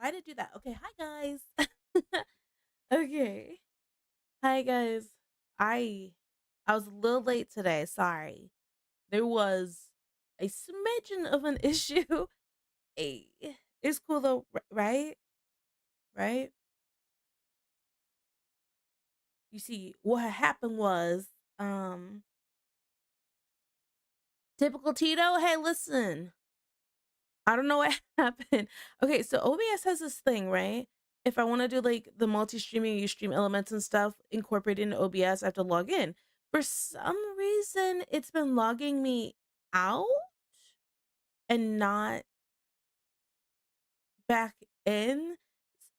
Why did I do that? Okay, hi guys. Okay. Hi guys. I I was a little late today, sorry. There was a smidgen of an issue. A It's cool though, right? Right? You see, what had happened was, um, typical Tito, hey, listen. I don't know what happened. Okay, so OBS has this thing, right? If I want to do like the multi-streaming, you stream elements and stuff incorporated into OBS, I have to log in. For some reason, it's been logging me out and not back in.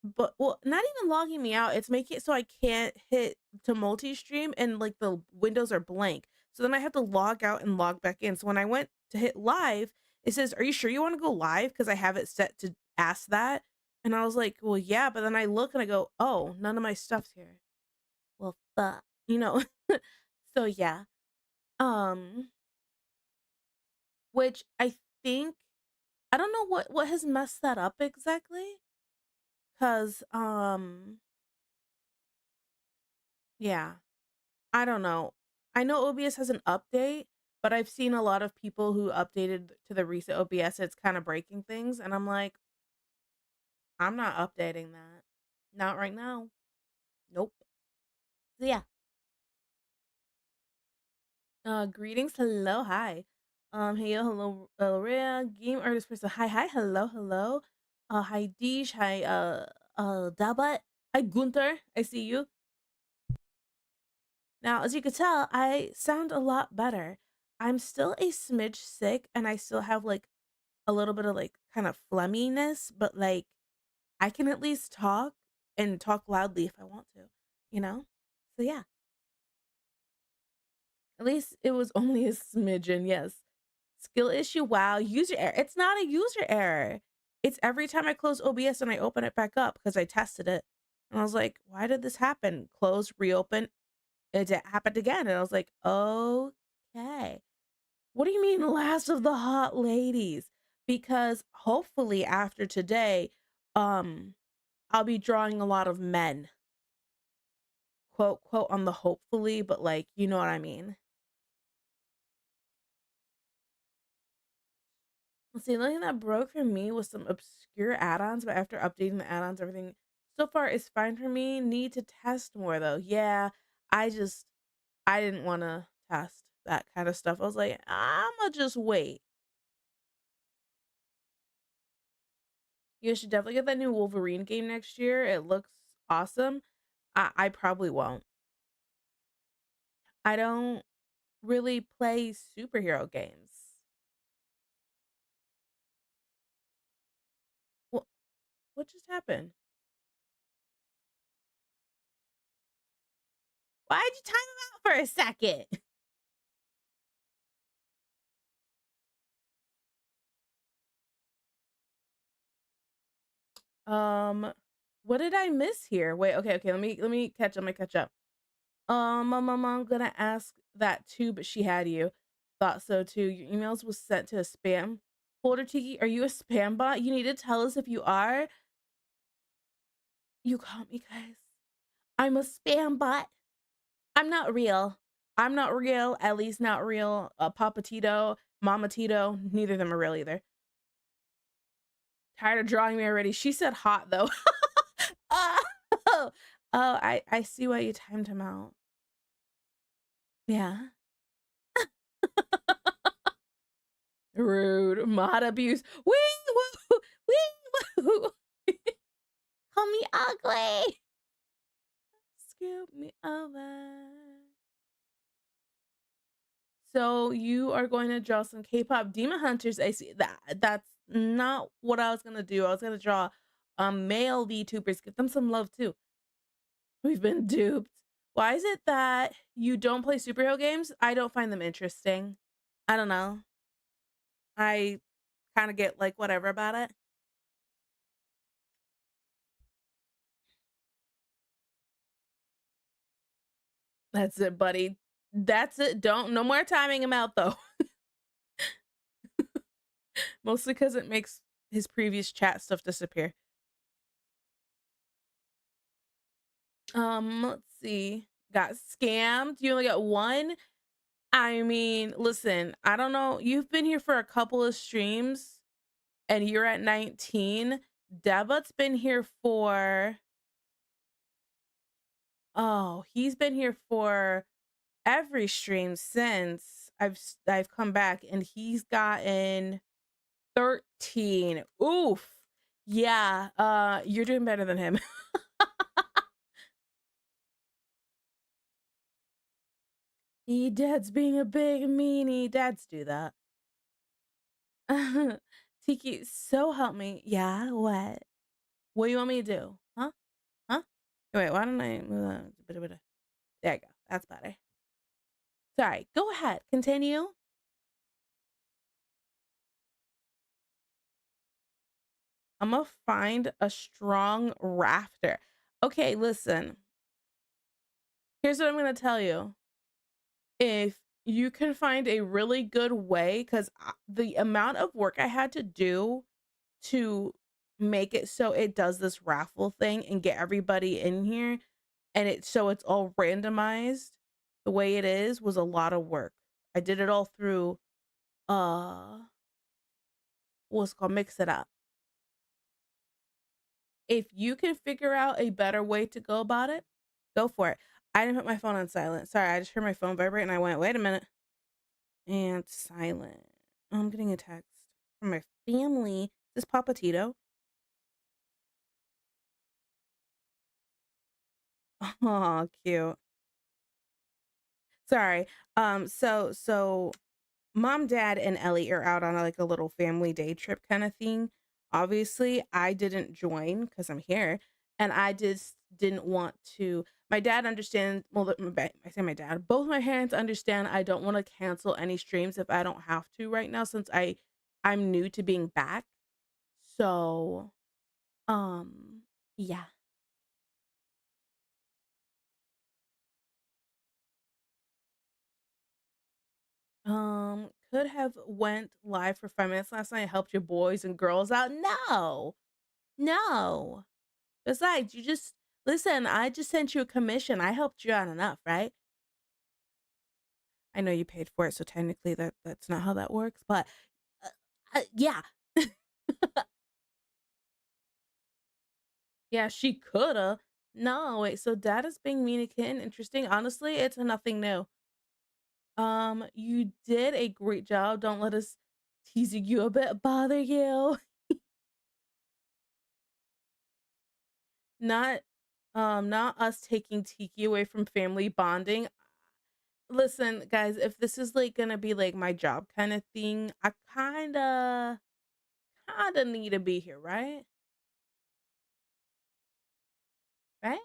But well, not even logging me out. It's making it so I can't hit to multi-stream and like the windows are blank. So then I have to log out and log back in. So when I went to hit live, it says, "Are you sure you want to go live?" Because I have it set to ask that. And I was like, "Well, yeah." But then I look and I go, "Oh, none of my stuff's here." Well, fuck, you know. So yeah. Um, which I think I don't know what has messed that up exactly. Cause yeah. I don't know. I know OBS has an update, but I've seen a lot of people who updated to the recent OBS, it's kind of breaking things, and I'm like, I'm not updating that. Not right now. Nope. So yeah. Greetings, hello, hi. Hey, yo, hello, Rhea, game artist person. Hi, hi, hello, hello. Hi, Deesh, hi, Dabat, hi, Gunther. I see you. Now, as you can tell, I sound a lot better. I'm still a smidge sick, and I still have like a little bit of like kind of phlegminess, but like I can at least talk and talk loudly if I want to, you know? So yeah, at least it was only a smidgen, yes. Skill issue, wow, user error. It's not a user error. It's every time I close OBS and I open it back up because I tested it. And I was like, why did this happen? Close, reopen, it happened again. And I was like, okay. What do you mean last of the hot ladies? Because hopefully after today, um, I'll be drawing a lot of men. Quote, quote on the hopefully, but like, you know what I mean. Let's see, the only thing that broke for me was some obscure add-ons, but after updating the add-ons, everything so far is fine for me. Need to test more though. Yeah, I just I didn't want to test that kind of stuff. I was like, I'ma just wait. You should definitely get that new Wolverine game next year. It looks awesome. I probably won't. I don't really play superhero games. What what just happened? Why'd you time him out for a second? Um, what did I miss here? Wait, okay, okay. Let me catch up. Let me catch up. I'm gonna ask that too, but she had you. Thought so too. Your emails was sent to a spam folder. Tiki, are you a spam bot? You need to tell us if you are. You caught me, guys. I'm a spam bot. I'm not real. I'm not real. At least not real. Papa Tito, Mama Tito. Neither of them are real either. Tired of drawing me already. She said hot though. Oh, oh, I see why you timed him out. Yeah. Rude. Mod abuse. Wee woo. Wee woo. Call me ugly. Scoop me over. So you are going to draw some K-pop demon hunters. I see that. That's not what I was gonna do. I was gonna draw male VTubers. Give them some love too. We've been duped. Why is it that you don't play superhero games? I don't find them interesting. I don't know. I kind of get like whatever about it. That's it, buddy. That's it. Don't no more timing him out though. Mostly because it makes his previous chat stuff disappear. Let's see. Got scammed. You only got one? I mean, listen, I don't know. You've been here for a couple of streams and you're at 19. Debat's been here for he's been here for every stream since I've come back and he's gotten 13. Oof. Yeah, you're doing better than him. Dad's being a big meanie. Dads do that. Tiki, so help me. Yeah, what? What do you want me to do? Huh? Huh? Wait, why don't I move that? There you go. That's better. Sorry. Go ahead. Continue. I'm gonna find a strong rafter. Okay, listen. Here's what I'm gonna tell you. If you can find a really good way, because the amount of work I had to do to make it so it does this raffle thing and get everybody in here and it's all randomized the way it is was a lot of work. I did it all through what's called Mix It Up. If you can figure out a better way to go about it, go for it. I didn't put my phone on silent. Sorry, I just heard my phone vibrate and I went, wait a minute. And silent. Oh, I'm getting a text from my family. Is this Papa Tito? Oh, cute. Sorry. So mom, dad, and Ellie are out on like a little family day trip kind of thing. Obviously, I didn't join because I'm here, and I just didn't want to. My dad understands. Well, I say my dad. Both my parents understand. I don't want to cancel any streams if I don't have to right now, since I'm new to being back. So, yeah. Could have went live for 5 minutes last night. Helped your boys and girls out. No, no. Besides, you just listen, I just sent you a commission. I helped you out enough, right? I know you paid for it, so technically that's not how that works, but yeah. Yeah, she coulda. No, wait, so dad is being mean to kitten. Interesting. Honestly, it's nothing new. You did a great job. Don't let us teasing you a bit bother you. Not not us taking Tiki away from family bonding. Listen, guys, if this is like gonna be like my job kind of thing, I kinda need to be here, right? Right?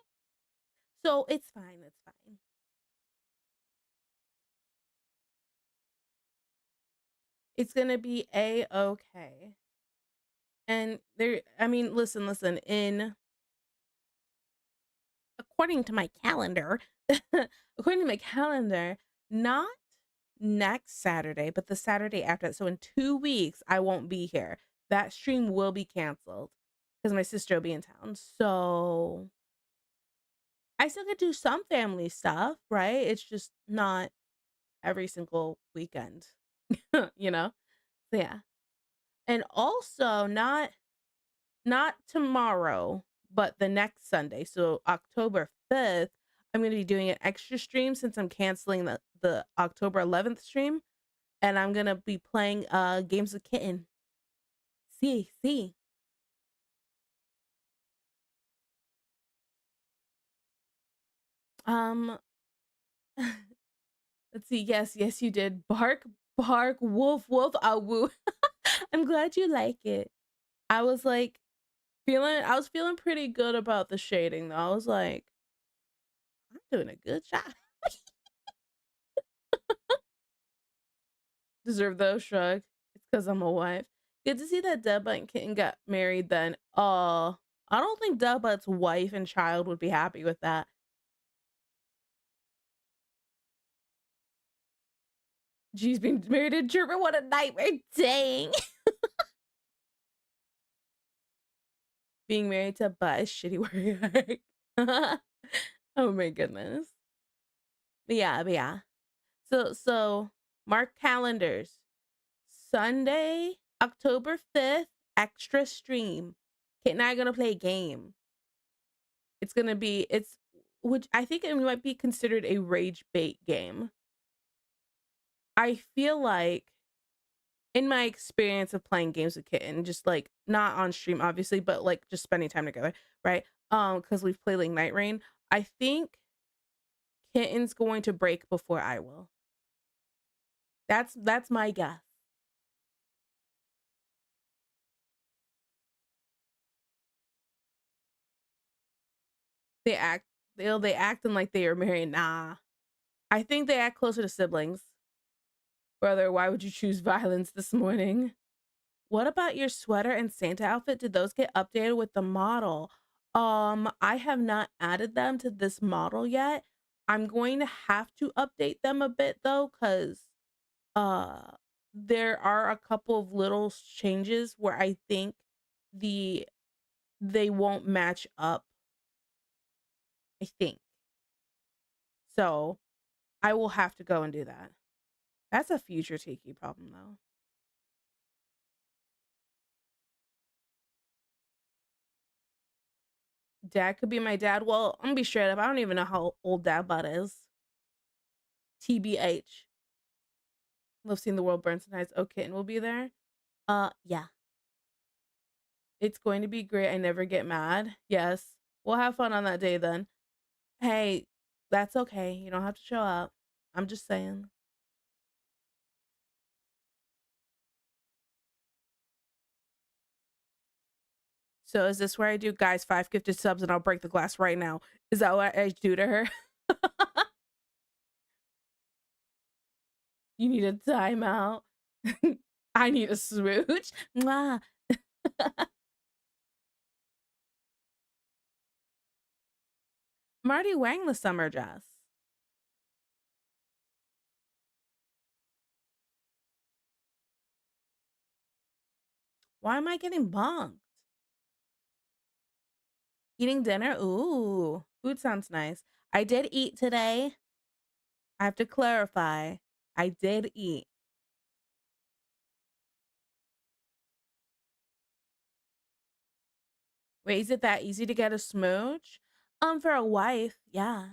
So it's fine, it's fine. It's gonna be a-okay. And there I mean, listen, in according to my calendar, according to my calendar, not next Saturday, but the Saturday after that. So in 2 weeks, I won't be here. That stream will be canceled because my sister will be in town. So I still could do some family stuff, right? It's just not every single weekend, you know? So yeah. And also not tomorrow, but the next Sunday. So October 5th, I'm going to be doing an extra stream since I'm canceling the October 11th stream, and I'm going to be playing games with Kitten. See. Um let's see. Yes, you did. Bark, woof, ah woo. I'm glad you like it. I was like I was feeling pretty good about the shading though. I was like, I'm doing a good job. Deserve those shrug. It's because I'm a wife. Good to see that Dubba and Kitten got married then. I don't think Dubba's wife and child would be happy with that. She's been married to German. What a nightmare. Dang. Being married to Butt is shitty work. Oh my goodness. But yeah. So mark calendars. Sunday, October 5th, extra stream. Kit and I are gonna play a game. It's gonna be it's which I think it might be considered a rage bait game. I feel like in my experience of playing games with Kitten, just like not on stream obviously, but like just spending time together, right? Because we've played like Night Rain. I think Kitten's going to break before I will. That's my guess. They act they acting like they are married. Nah. I think they act closer to siblings. Brother, why would you choose violence this morning? What about your sweater and Santa outfit? Did those get updated with the model? I have not added them to this model yet. I'm going to have to update them a bit though, because uh there are a couple of little changes where I think the they won't match up, I think. So I will have to go and do that. That's a future Tiki problem though. Dad could be my dad. Well, I'm gonna be straight up. I don't even know how old Dad Bud is. TBH. Love seeing the world burn tonight. Oh, Kitten will be there. Yeah. It's going to be great. I never get mad. Yes. We'll have fun on that day then. Hey, that's okay. You don't have to show up. I'm just saying. So is this where I do guys 5 gifted subs and I'll break the glass right now? Is that what I do to her? You need a timeout. I need a smooch. Mwah. Marty wearing the summer dress. Why am I getting bonked? Eating dinner? Ooh, food sounds nice. I did eat today. I have to clarify. I did eat. Wait, is it that easy to get a smooch? For a wife, yeah.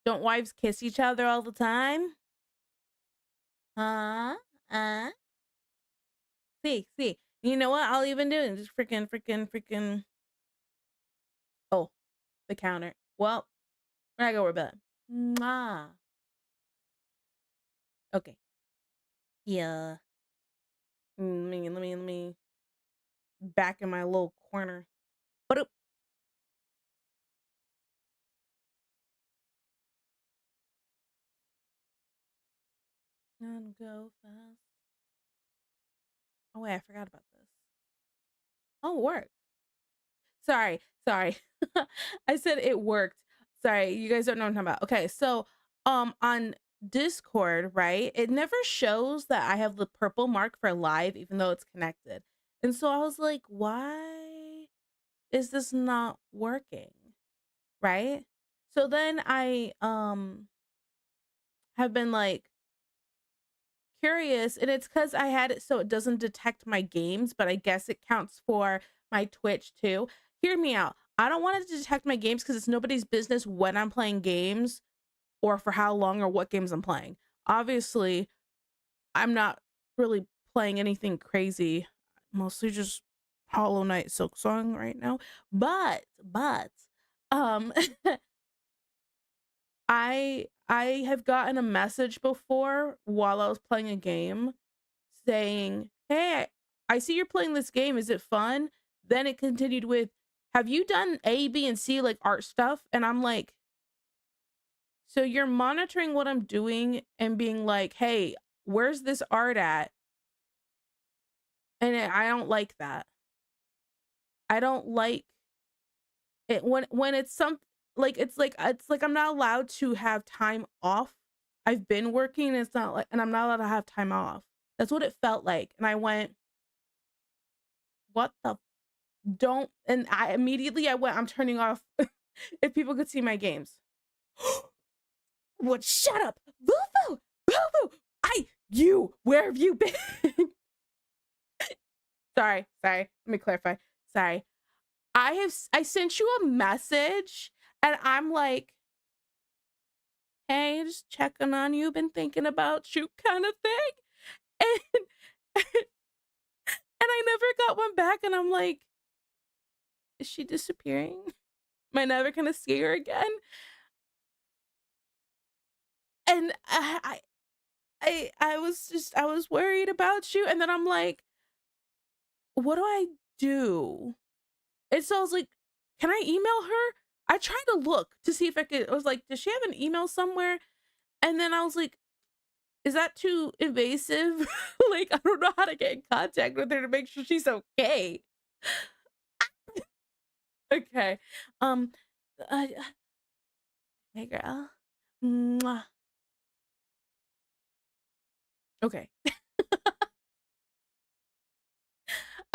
Don't wives kiss each other all the time? Huh? See. You know what? I'll even do it. Just freaking. Oh, the counter. Well, we're not gonna worry about it. Mwah. Okay. Yeah. Let me back in my little corner. But and go fast. Oh wait, I forgot about this. Oh, it worked. Sorry. I said it worked. Sorry, you guys don't know what I'm talking about. Okay, so on Discord, right? It never shows that I have the purple mark for live, even though it's connected. And so I was like, why is this not working? Right? So then I have been like curious, and it's because I had it so it doesn't detect my games, but I guess it counts for my Twitch too. Hear me out. I don't want it to detect my games because it's nobody's business when I'm playing games or for how long or what games I'm playing. Obviously, I'm not really playing anything crazy, mostly just Hollow Knight Silk Song right now. But um I have gotten a message before while I was playing a game saying, "Hey, I see you're playing this game. Is it fun?" Then it continued with, "Have you done A, B, and C like art stuff?" And I'm like, "So you're monitoring what I'm doing and being like, "Hey, where's this art at?" And I don't like that. I don't like it when it's some like it's like I'm not allowed to have time off. I've been working and it's not like and I'm not allowed to have time off. That's what it felt like. And I went, "What the don't," and I immediately I went, "I'm turning off if people could see my games. What? Shut up, Vuvu, Vuvu. Where have you been? Sorry. Let me clarify. Sorry. I sent you a message and I'm like, hey, just checking on you, been thinking about you kind of thing. And and I never got one back and I'm like, is she disappearing? Am I never gonna see her again? And I was worried about you and then I'm like, what do I do? And so I was like, can I email her? I tried to look to see if I could. I was like, does she have an email somewhere? And then I was like, is that too invasive? Like, I don't know how to get in contact with her to make sure she's okay. Okay. Um, uh, hey girl. Mwah. Okay.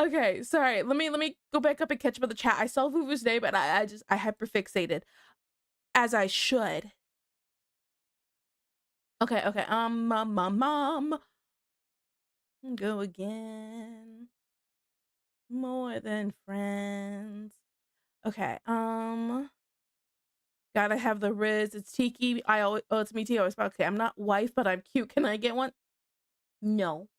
Okay, sorry. Let me go back up and catch up with the chat. I saw Vuvu's name, but I hyperfixated as I should. Okay. Mom. Go again. More than friends. Okay. Gotta have the Riz. It's Tiki. I always. Oh, it's me too. Always. Okay. I'm not wife, but I'm cute. Can I get one? No.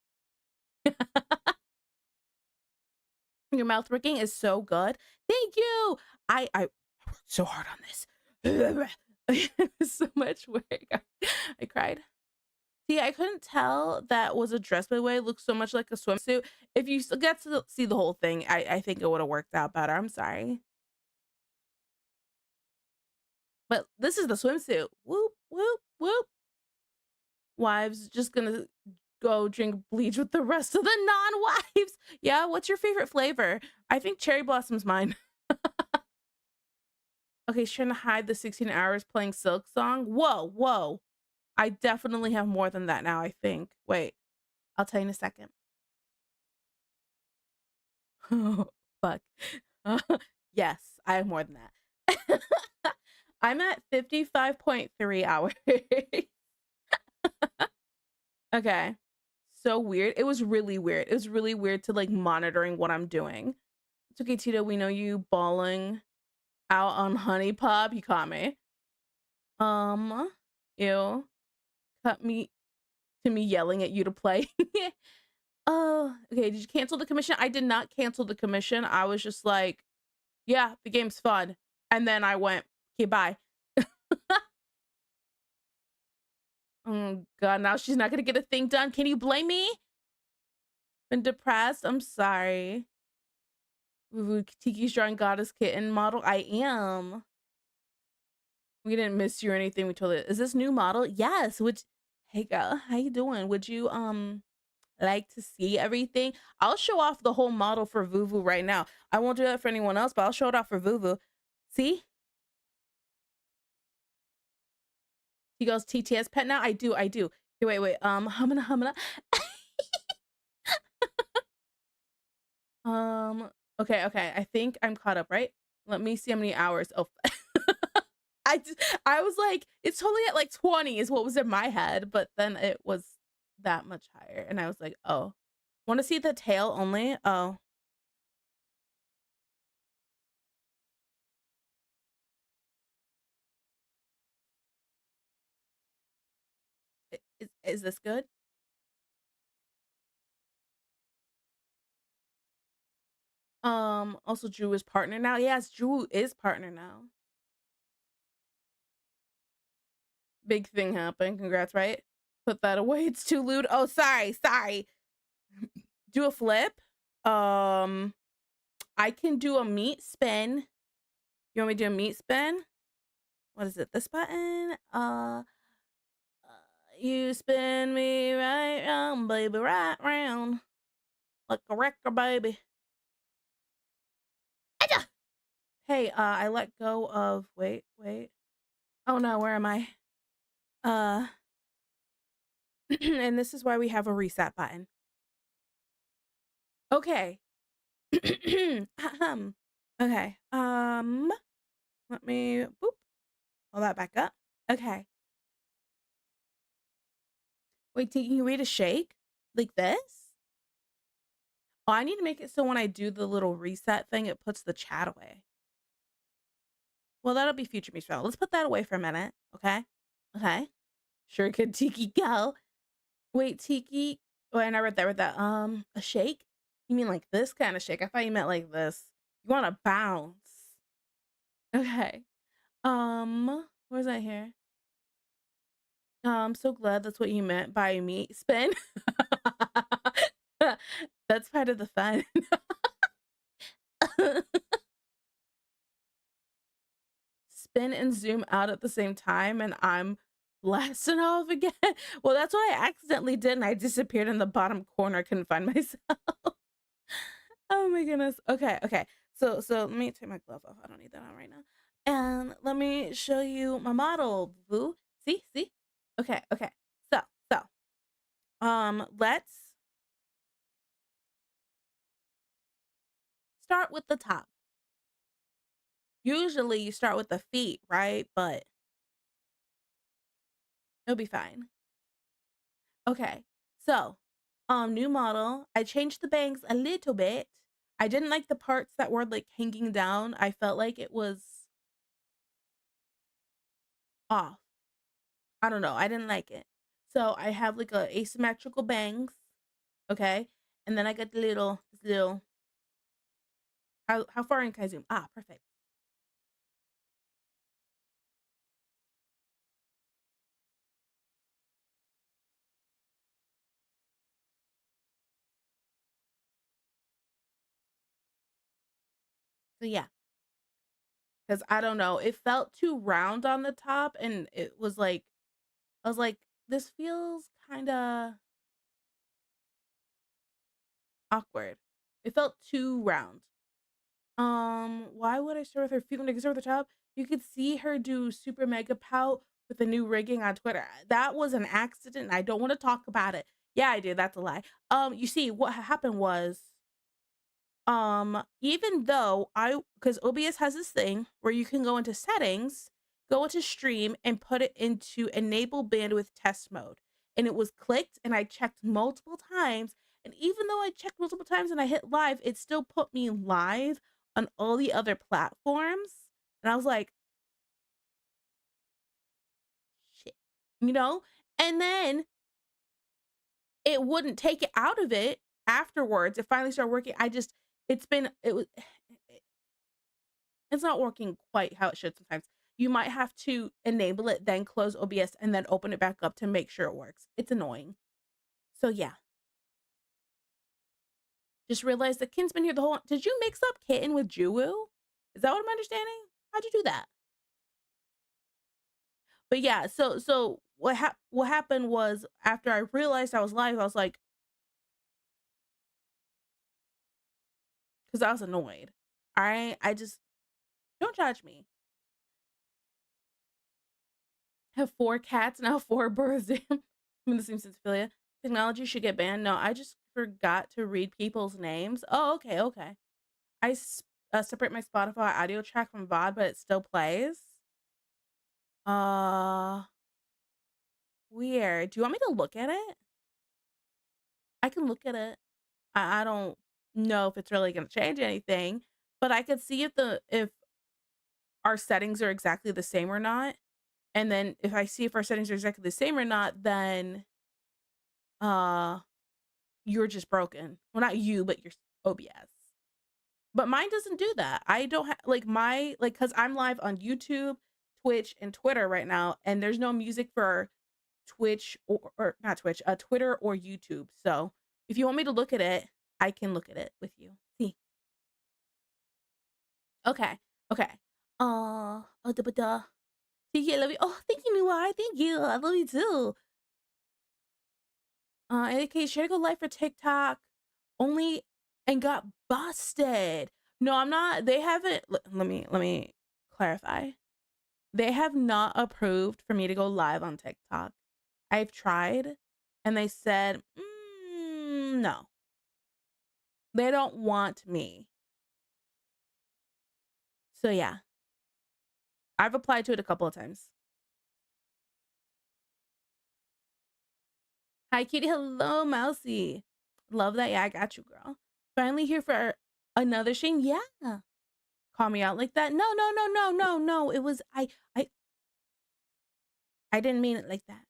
Your mouth working is so good. Thank you. I worked so hard on this. So much work. I cried. See, I couldn't tell that was a dress, by the way. It looks so much like a swimsuit. If you still get to see the whole thing, I think it would have worked out better. I'm sorry. But this is the swimsuit. Whoop, whoop, whoop. Wives just gonna go drink bleach with the rest of the non-wives. Yeah, what's your favorite flavor? I think cherry blossom's mine. Okay, she's trying to hide the 16 hours playing Silk Song. Whoa. I definitely have more than that now, I think. Wait, I'll tell you in a second. Oh, fuck. Yes, I have more than that. I'm at 55.3 hours. Okay. So weird. It was really weird. It was really weird to like monitoring what I'm doing. It's okay, Tito. We know you bawling out on Honey Pop. You caught me. Ew. Cut me to me yelling at you to play. Oh, okay. Did you cancel the commission? I did not cancel the commission. I was just like, yeah, the game's fun. And then I went, okay, bye. Oh god, now she's not gonna get a thing done. Can you blame me? Been depressed? I'm sorry. Tiki's drawing goddess kitten model. I am. We didn't miss you or anything. We told it. Is this new model? Yes. Would hey girl, how you doing? Would you like to see everything? I'll show off the whole model for Vuvu right now. I won't do that for anyone else, but I'll show it off for Vuvu. See? He goes TTS pet now. I do. Here, wait. Humana. Okay. I think I'm caught up, right? Let me see how many hours. Oh, I was like, it's totally at like 20 is what was in my head, but then it was that much higher, and I was like, oh, want to see the tail only? Oh, is this good? Also, Drew is partner now. Yes, Drew is partner now. Big thing happened. Congrats, right? Put that away. It's too lewd. Oh, sorry. Do a flip. I can do a meat spin. You want me to do a meat spin? What is it? This button? You spin me right round, baby, right round. Like a record, baby. Aja! Hey, I let go of wait. Oh no, where am I? And this is why we have a reset button. Okay. Okay. Let me boop, pull that back up. Okay. Wait, can you read a shake? Like this? Oh, I need to make it so when I do the little reset thing, it puts the chat away. Well, that'll be future me spell. Let's put that away for a minute. Okay. Okay. Sure could Tiki go. Wait, Tiki. Wait, I read that. A shake? You mean like this kind of shake? I thought you meant like this. You want to bounce. Okay. Where's that here? I'm so glad that's what you meant by me. Spin. That's part of the fun. Spin and zoom out at the same time, and I'm blasting off again. Well, that's what I accidentally did, and I disappeared in the bottom corner. Couldn't find myself. Oh my goodness. Okay, okay. So let me take my glove off. I don't need that on right now. And let me show you my model. Boo. See? Okay, okay. So, let's start with the top. Usually you start with the feet, right? But it'll be fine. Okay. So, new model. I changed the bangs a little bit. I didn't like the parts that were like hanging down. I felt like it was off. I don't know. I didn't like it. So I have like a asymmetrical bangs, okay? And then I got the little how far in can I zoom? Ah, perfect. So yeah, because I don't know. It felt too round on the top and it was like I was like, this feels kinda awkward. It felt too round. Why would I start with her feet when I can start with the top? You could see her do super mega pout with the new rigging on Twitter. That was an accident. And I don't want to talk about it. Yeah, I did. That's a lie. You see, what happened was, even though because OBS has this thing where you can go into settings, go into stream, and put it into enable bandwidth test mode. And it was clicked, and I checked multiple times. And even though I checked multiple times and I hit live, it still put me live on all the other platforms. And I was like, shit, you know? And then it wouldn't take it out of it afterwards. It finally started working. It's not working quite how it should sometimes. You might have to enable it, then close OBS, and then open it back up to make sure it works. It's annoying. So yeah. Just realized that Kin's been here the whole. Did you mix up Kitten with Juwu? Is that what I'm understanding? How'd you do that? But yeah, so what happened was after I realized I was live, I was like, because I was annoyed. All right, I just don't judge me. I have 4 cats now, 4 birds. I'm in the Simpsons affiliate. Technology should get banned. No, I just forgot to read people's names. Oh, okay, okay. Separate my Spotify audio track from VOD, but it still plays. Uh, Weird. Do you want me to look at it? I can look at it. I don't know if it's really gonna change anything, but I could see if our settings are exactly the same or not. And then if I see if our settings are exactly the same or not, then uh you're just broken. Well, not you, but your OBS. But mine doesn't do that. I don't have like my like because I'm live on YouTube, Twitch, and Twitter right now, and there's no music for Twitch or not Twitch, Twitter or YouTube. So if you want me to look at it, I can look at it with you. See. Okay. Okay. Da, ba, da. Thank you, I love you. Oh, thank you, Nuai. Thank you. I love you too. In any case, should I go live for TikTok only and got busted? No, I'm not. They haven't. Let me clarify. They have not approved for me to go live on TikTok. I've tried, and they said no. They don't want me. So yeah. I've applied to it a couple of times. Hi, Kitty. Hello, Mousy. Love that. Yeah, I got you, girl. Finally here for another Shane. Yeah. Call me out like that. No, no, no, no, no, no. It was I didn't mean it like that.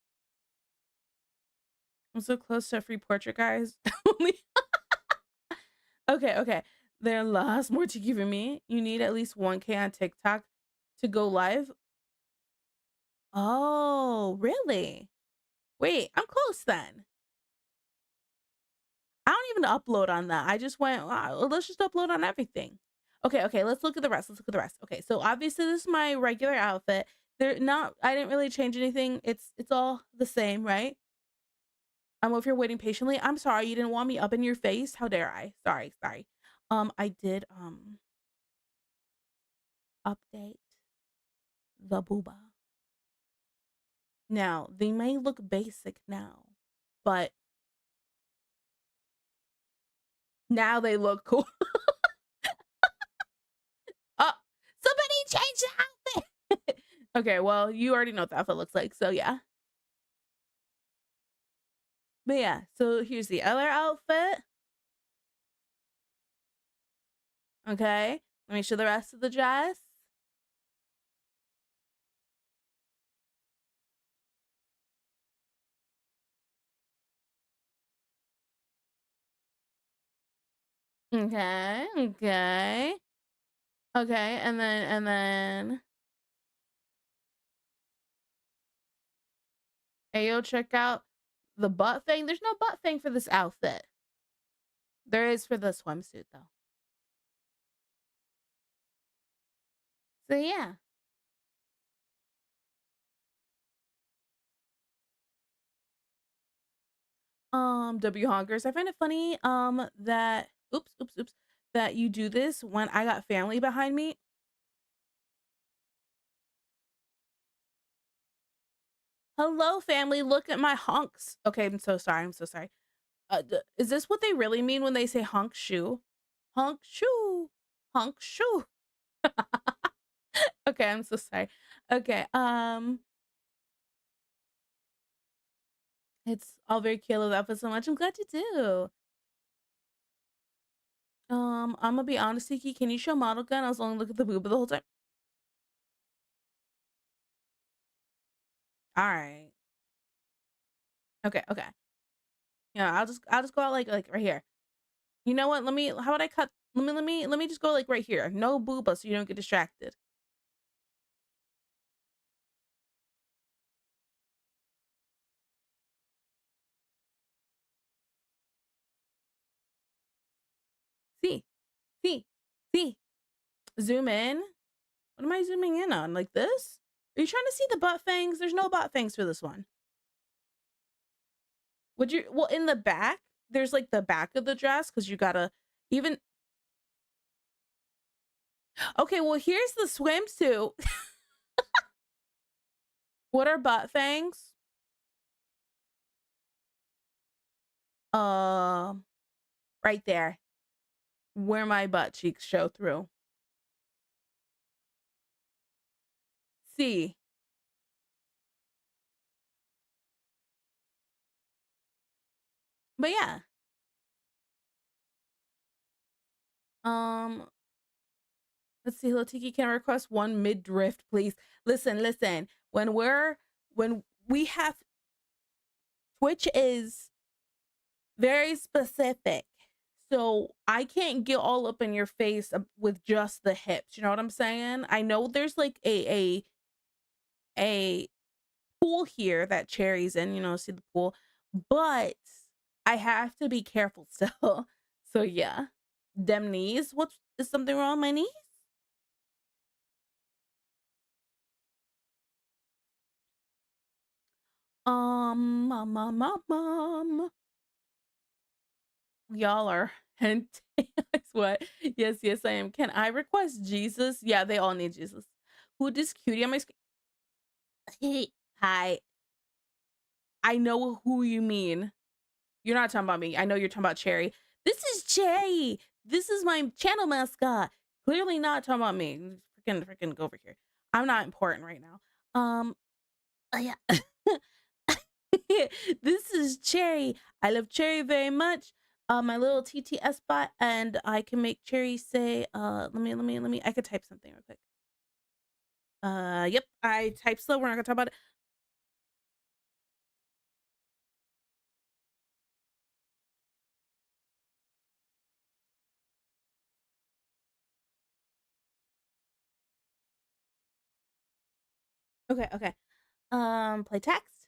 I'm so close to a free portrait, guys. Only okay, okay. There are lots more to give me. You need at least 1K on TikTok to go live. Oh, really? Wait, I'm close then. I don't even upload on that. I just went, let's just upload on everything. Okay, okay, let's look at the rest. Let's look at the rest. Okay, so obviously this is my regular outfit. I didn't really change anything. It's all the same, right? If you're waiting patiently, I'm sorry, you didn't want me up in your face. How dare I? Sorry, sorry. I did update the booba. Now, they may look basic now, but now they look cool. Oh, somebody change the outfit. Okay, well, you already know what the outfit looks like, so yeah. But yeah, so here's the other outfit. Okay, let me show the rest of the dress. Okay, okay. Okay, and then Ayo, check out the butt thing. There's no butt thing for this outfit. There is for the swimsuit though. So yeah. W Honkers. I find it funny that oops that you do this when I got family behind me. Hello family, look at my hunks. Okay, I'm so sorry. I'm so sorry. Is this what they really mean when they say hunk shoe? Hunk shoe. Hunk shoe. Okay, I'm so sorry. Okay, it's all very cute. I love the outfit so much. I'm glad you do. I'm gonna be honest, Tiki. Can you show model gun? I was only looking at the boob the whole time. All right. Okay. Okay. Yeah. I'll just go out like right here. You know what? How would I cut? Let me just go like right here. No booba, so you don't get distracted. See, see, see. Zoom in. What am I zooming in on? Like this? Are you trying to see the butt fangs? There's no butt fangs for this one. Would you? Well, in the back, there's like the back of the dress because you gotta even. Okay, well here's the swimsuit. What are butt fangs? Uh, right there, where my butt cheeks show through. See, but yeah. Um, let's see. Lotiki, can I request one mid drift, please? Listen, listen. When we have Twitch is very specific. So I can't get all up in your face with just the hips. You know what I'm saying? I know there's like a pool here that Cherry's in, see the pool, but I have to be careful still. So yeah. Dem knees. What is something wrong with my knees? Mom. Y'all are hint. What? Yes, yes, I am. Can I request Jesus? Yeah, they all need Jesus. Who does cutie on my screen? Hey, hi. I know who you mean. You're not talking about me. I know you're talking about Cherry. This is Cherry. This is my channel mascot. Clearly not talking about me. Freaking go over here. I'm not important right now. Yeah. This is Cherry. I love Cherry very much. My little TTS bot, and I can make Cherry say, let me, I could type something real quick. Yep, I type slow. We're not gonna talk about it. Okay. Play text.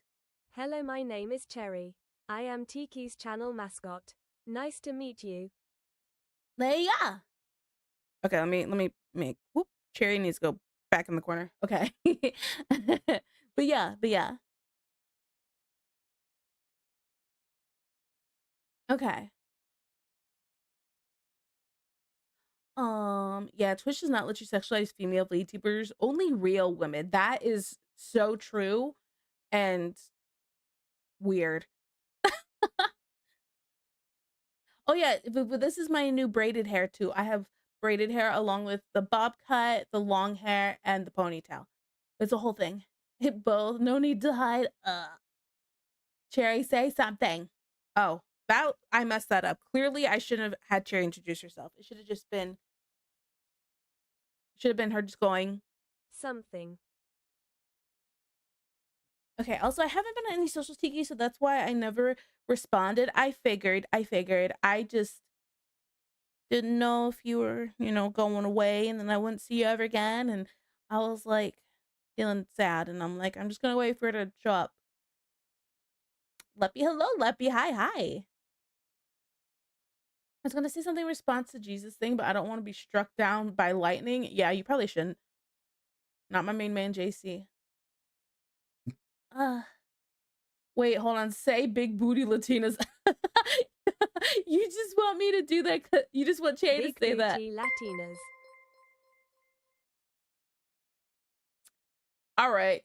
Hello, my name is Cherry. I am Tiki's channel mascot. Nice to meet you. Leia. Okay, let me make whoop. Cherry needs to go back in the corner. Okay. But yeah. Okay. Yeah, Twitch does not let you sexualize female VTubers, only real women. That is so true and weird. Oh yeah, but this is my new braided hair too. I have braided hair along with the bob cut, the long hair, and the ponytail. It's a whole thing. Hit both. No need to hide. Cherry, say something. Oh, that I messed that up. Clearly, I shouldn't have had Cherry introduce herself. It should have just been. Should have been her just going. Something. Okay. Also, I haven't been on any social tiki, so that's why I never responded. I figured. I just didn't know if you were, going away, and then I wouldn't see you ever again. And I was like feeling sad, and I'm like, I'm just gonna wait for her to show up. Leppy, hello, Leppy. Hi. I was gonna say something in response to Jesus thing, but I don't want to be struck down by lightning. Yeah, you probably shouldn't. Not my main man, JC. Uh, wait, hold on. Say big booty Latinas. You just want me to do that? You just want Che to Big say that? booty Latinas. All right.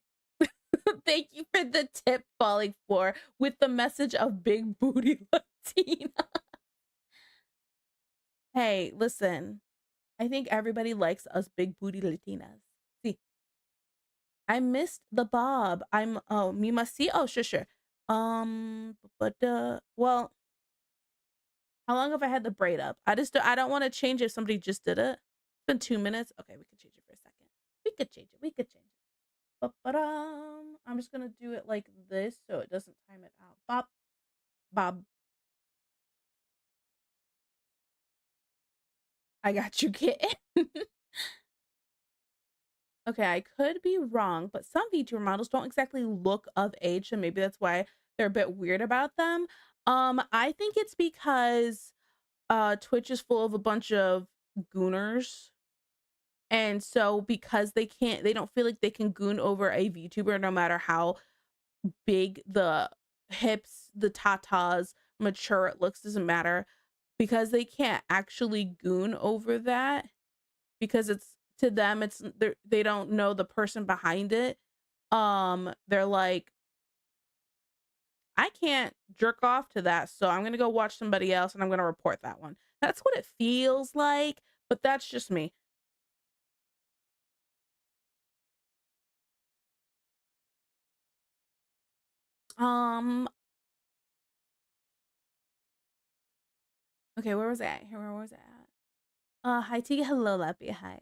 Thank you for the tip, Falling Floor, with the message of big booty Latina. Hey, listen. I think everybody likes us big booty Latinas. See, I missed the bob. Me must see. Oh, sure. Well, how long have I had the braid up? I don't want to change if somebody just did it. It's been 2 minutes. Okay, we could change it for a second. We could change it. I'm just gonna do it like this so it doesn't time it out. Bob. I got you, kitten. Okay, I could be wrong, but some VTuber models don't exactly look of age, so maybe that's why they're a bit weird about them. I think it's because Twitch is full of a bunch of gooners. And so because they don't feel like they can goon over a VTuber no matter how big the hips, the tatas, mature it looks, doesn't matter. Because they can't actually goon over that because it's to them they don't know the person behind it. They're like, I can't jerk off to that, so I'm gonna go watch somebody else and I'm gonna report that one. That's what it feels like, but that's just me. Um, okay, where was I at? Where was I at? Hi T, hello Lappy, hi.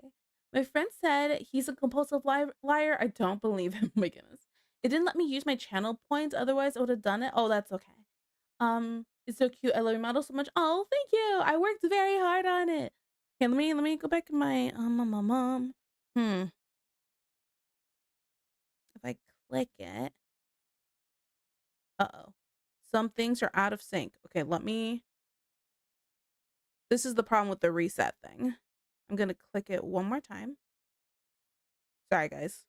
My friend said he's a compulsive liar. I don't believe him. My goodness. It didn't let me use my channel points, otherwise I would have done it. Oh, that's okay. It's so cute. I love your model so much. Oh, thank you. I worked very hard on it. Okay, let me go back to my mom. If I click it. Uh-oh. Some things are out of sync. Okay, this is the problem with the reset thing. I'm gonna click it one more time. Sorry, guys.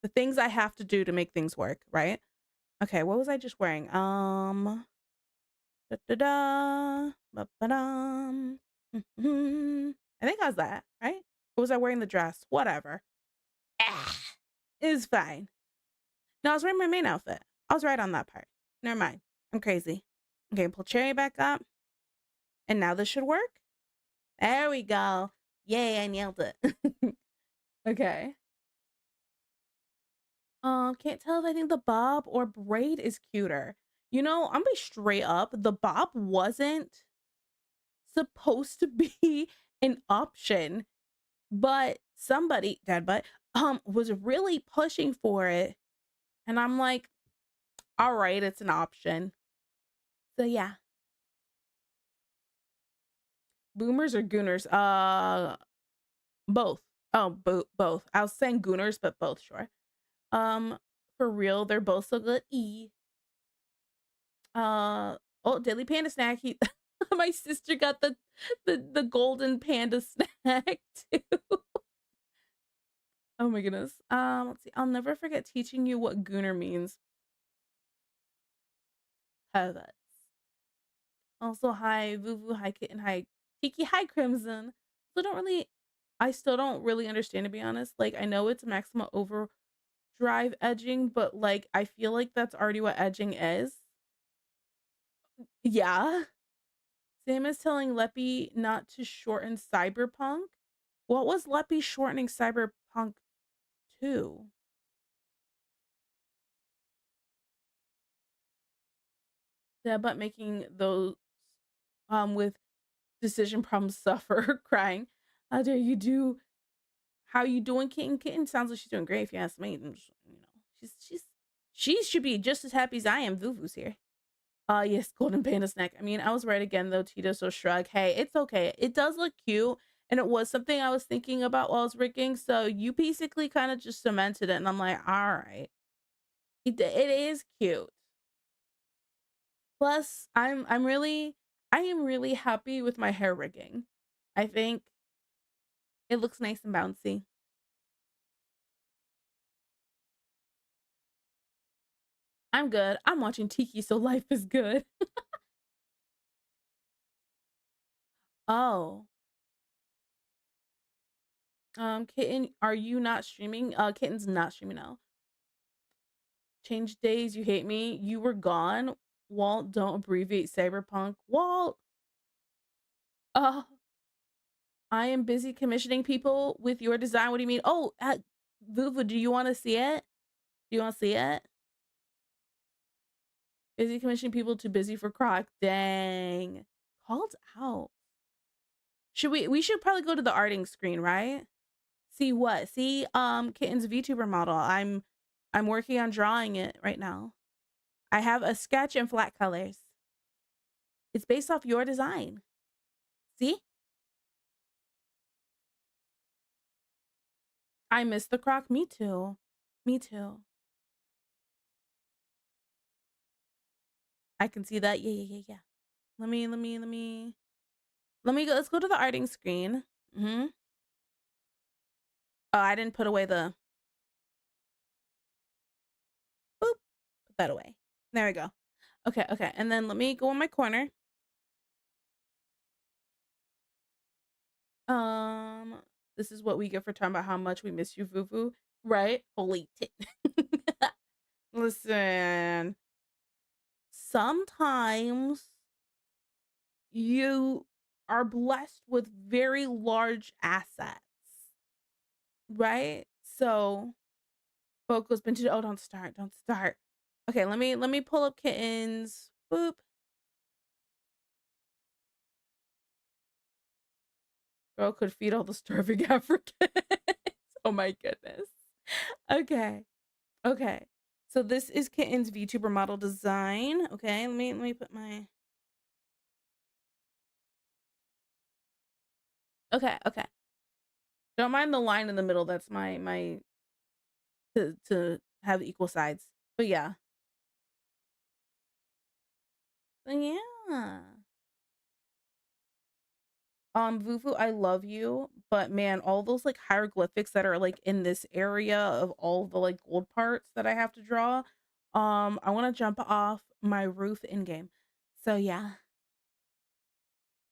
The things I have to do to make things work, right? Okay, what was I just wearing? Da da da, ba ba dum. I think I was that, right? Or was I wearing the dress? Whatever. Ah, it's fine. No, I was wearing my main outfit. I was right on that part. Never mind. I'm crazy. Okay, pull Cherry back up. And now this should work. There we go. Yay, I nailed it. Okay. Can't tell if I think the bob or braid is cuter. You know, I'm gonna be straight up. The bob wasn't supposed to be an option, but somebody, dead butt, was really pushing for it. And I'm like, all right, it's an option. So yeah. Boomers or gooners? Both. Oh, both. I was saying gooners, but both, sure. Um, for real, they're both so good. Oh, Daily Panda snack. My sister got the golden panda snack too. Oh my goodness. Let's see. I'll never forget teaching you what gooner means. Perverts. Also, hi Vuvu, hi Kitten, hi Tiki, hi Crimson. So don't really, I still don't really understand, to be honest. Like, I know it's maximum overdrive edging, but like I feel like that's already what edging is. Yeah. Same as telling Leppy not to shorten Cyberpunk. What was Leppy shortening Cyberpunk to? Yeah, but making those with decision problems suffer crying. How dare you do? How you doing, Kitten? Kitten sounds like she's doing great. If you ask me, you know, she should be just as happy as I am. Vuvu's here. Yes, golden panda snack. I mean, I was right again though, Tito. So shrug. Hey, it's okay. It does look cute, and it was something I was thinking about while I was rigging. So you basically kind of just cemented it, and I'm like, all right, it is cute. Plus, I am really happy with my hair rigging. I think it looks nice and bouncy. I'm good. I'm watching Tiki, so life is good. Oh, Kitten, are you not streaming? Kitten's not streaming now. Change days, you hate me. You were gone. Walt, don't abbreviate cyberpunk. Walt, uh, I am busy commissioning people with your design. What do you mean? Oh, Vuvu, do you want to see it? Do you want to see it? Busy commissioning people, too busy for Croc. Dang. Called out. Should we should probably go to the arting screen, right? See what? See Kitten's VTuber model. I'm working on drawing it right now. I have a sketch in flat colors. It's based off your design. See? I miss the Croc. Me too. Me too. I can see that. Yeah. Let me go. Let's go to the arting screen. Oh, I didn't put away the boop. Put that away. There we go. Okay. And then let me go in my corner. Um, this is what we get for talking about how much we miss you, Vuvu. Right? Holy tit. Listen, sometimes you are blessed with very large assets, right? So focus been to, oh, don't start. Okay, let me pull up Kittens. Boop. Girl could feed all the starving Africans. Oh my goodness. Okay. Okay. So this is Kitten's VTuber model design. Okay, let me put my. Okay. Don't mind the line in the middle. That's my to have equal sides. But yeah. Yeah. Vuvu, I love you, but man, all those like hieroglyphics that are like in this area of all the like gold parts that I have to draw. I want to jump off my roof in game. So yeah,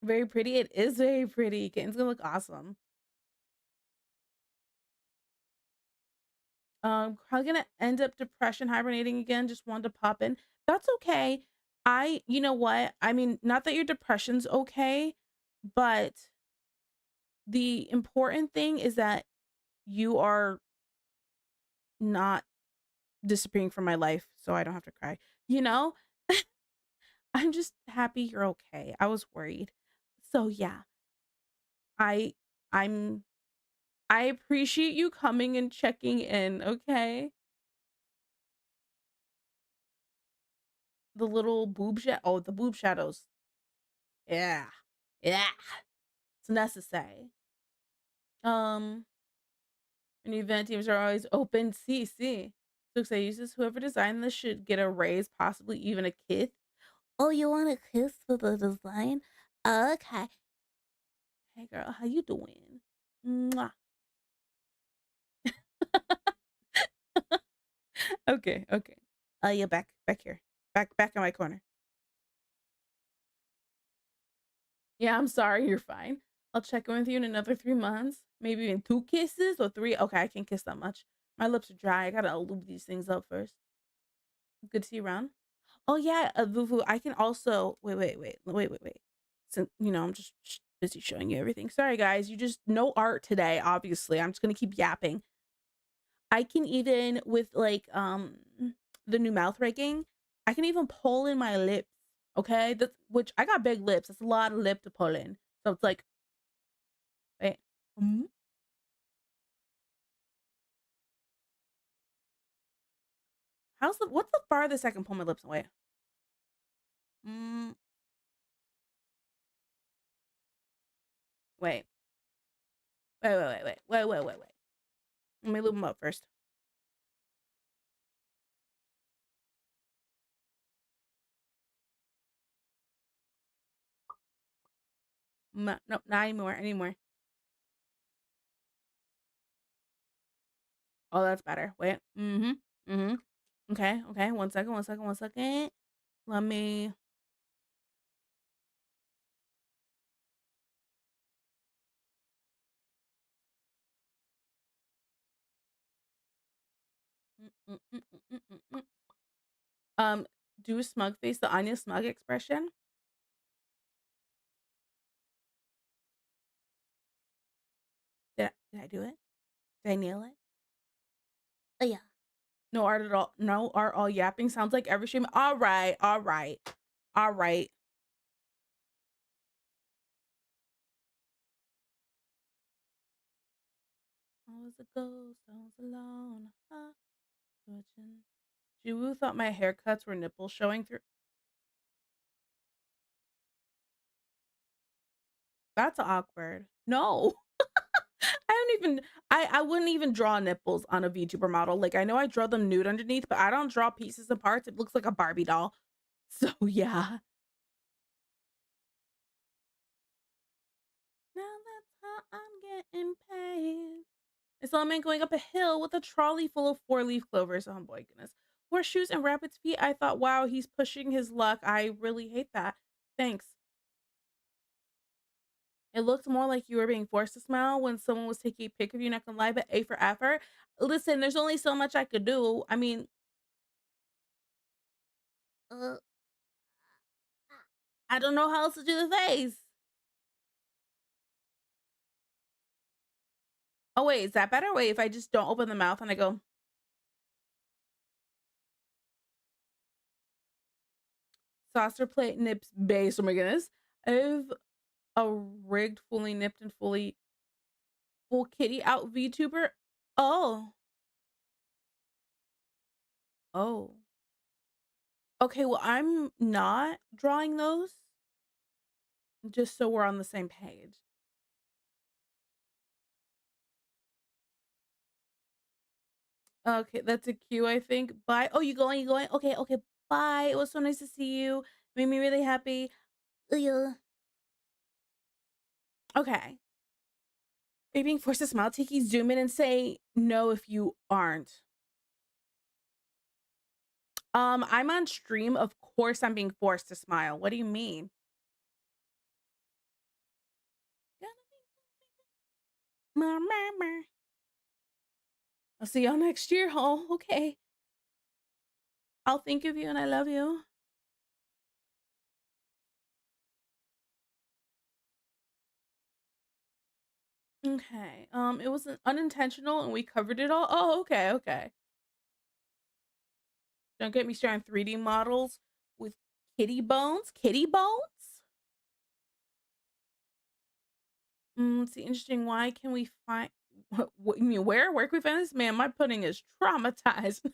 very pretty. It is very pretty. Kitten's gonna look awesome. Probably gonna end up depression hibernating again. Just wanted to pop in. That's okay. You know what? I mean, not that your depression's okay, but the important thing is that you are not disappearing from my life so I don't have to cry. You know? I'm just happy you're okay. I was worried. So yeah, I I'm I appreciate you coming and checking in, okay? The little the boob shadows. Yeah. Yeah. It's necessary. Um, and event teams are always open. See. So uses whoever designed this should get a raise, possibly even a kiss. Oh, you want a kiss for the design? Okay. Hey girl, how you doing? Mwah. Okay. Oh, yeah, back here. Back in my corner. Yeah, I'm sorry, you're fine. I'll check in with you in another 3 months. Maybe even 2 kisses or three. Okay, I can't kiss that much. My lips are dry. I gotta lube these things up first. Good to see you around. Oh yeah, Vuvu, I can also wait. So I'm just busy showing you everything. Sorry guys, you just no art today, obviously. I'm just gonna keep yapping. I can even with like the new mouth raking, I can even pull in my lips. Okay? That's which I got big lips. It's a lot of lip to pull in. So it's like, wait. mm, what's the farthest I can pull my lips away? Mm, wait. Wait. Let me lube them up first. Nope, not anymore. Oh, that's better. Wait. Mm-hmm. Okay. 1 second. Let me. Mm, mm, mm, mm, mm, mm, mm. Um, do smug face, the Anya smug expression. Did I do it? Did I nail it? Oh yeah. No art at all. No art. All yapping. Sounds like every stream. All right. I was a ghost. I was alone. Switching. Jiwoo thought my haircuts were nipples showing through. That's awkward. No. I don't even I wouldn't even draw nipples on a VTuber model. Like I know I draw them nude underneath, but I don't draw pieces and parts. It looks like a Barbie doll. So yeah. Now that's how I'm getting paid. I saw a man going up a hill with a trolley full of 4-leaf clovers. Oh boy, goodness. Horseshoes and rabbit's feet. I thought, wow, he's pushing his luck. I really hate that. Thanks. It looked more like you were being forced to smile when someone was taking a pic of you, not gonna lie, but A for effort. Listen, there's only so much I could do. I mean, uh, I don't know how else to do the face. Oh, wait, is that better? Wait, if I just don't open the mouth and I go, saucer plate nips base. Oh my goodness. I have a rigged, fully nipped, and fully full kitty out VTuber. Oh. Oh. Okay, well, I'm not drawing those just so we're on the same page. Okay, that's a cue, I think. Bye. Oh, you going? Okay. Bye. It was so nice to see you. Made me really happy. Yeah. Okay. Are you being forced to smile? Tiki, zoom in and say no if you aren't. I'm on stream. Of course I'm being forced to smile. What do you mean? I'll see y'all next year. Oh, okay. I'll think of you and I love you. Okay. It was unintentional and we covered it all. Oh, okay. Don't get me started on 3D models with kitty bones. Kitty bones? Let's see. Interesting. Why can we find? What you mean? Where can we find this? Man, my pudding is traumatized.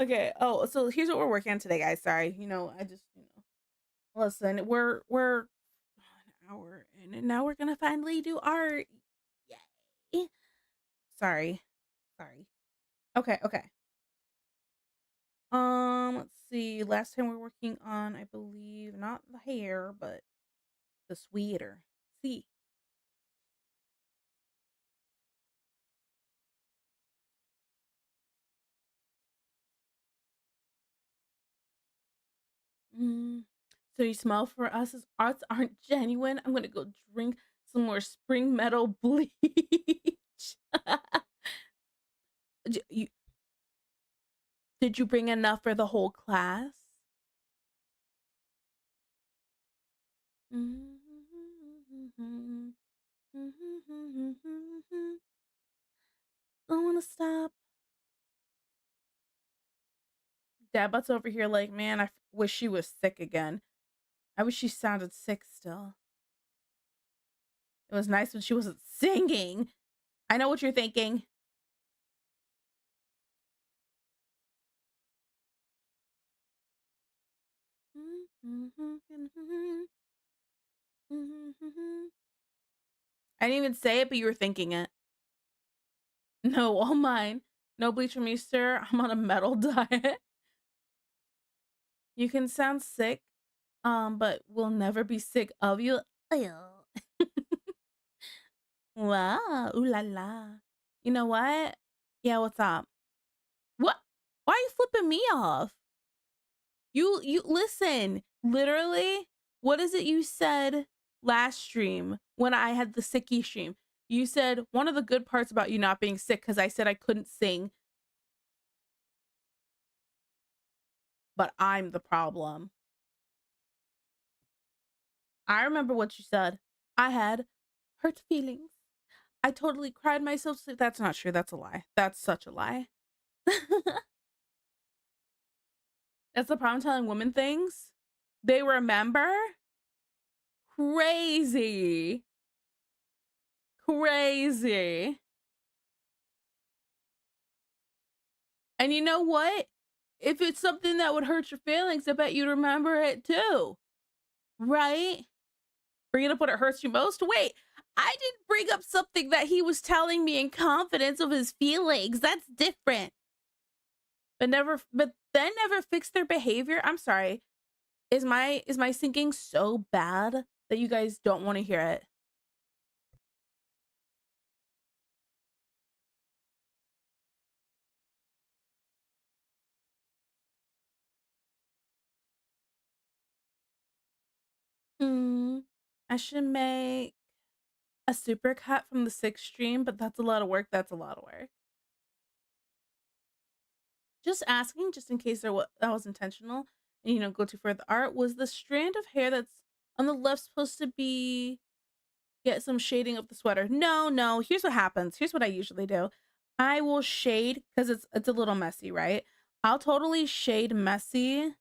Okay. Oh, so here's what we're working on today, guys. Sorry. I just listen. We're an hour in, and now we're gonna finally do art. Yay! Sorry. Sorry. Okay. Okay. Let's see. Last time we were working on, I believe, not the hair, but the sweater. See. Mm. So you smell for us as arts aren't genuine. I'm gonna go drink some more spring metal bleach. You, did you bring enough for the whole class? Don't wanna stop. Dad over here like, man, wish she was sick again. I wish she sounded sick still. It was nice when she wasn't singing. I know what you're thinking. I didn't even say it, but you were thinking it. No, all mine. No bleach for me, sir. I'm on a metal diet. You can sound sick, but we'll never be sick of you. Ew. Wow, ooh la la. You know what? Yeah, what's up? What? Why are you flipping me off? You listen. Literally, what is it you said last stream when I had the sicky stream? You said one of the good parts about you not being sick because I said I couldn't sing, but I'm the problem. I remember what you said. I had hurt feelings. I totally cried myself to sleep. That's not true. That's a lie. That's such a lie. That's the problem telling women things. They remember. Crazy. Crazy. And you know what? If it's something that would hurt your feelings, I bet you'd remember it too. Right? Bring it up when it hurts you most? Wait, I didn't bring up something that he was telling me in confidence of his feelings. That's different. But then never fix their behavior. I'm sorry. Is my singing so bad that you guys don't want to hear it? Hmm. I should make a supercut from the 6th stream, but that's a lot of work. That's a lot of work. Just asking, just in case that was intentional, and go too far. The art was the strand of hair that's on the left supposed to be get some shading of the sweater. No, no. Here's what happens. Here's what I usually do. I will shade because it's a little messy, right? I'll totally shade messy,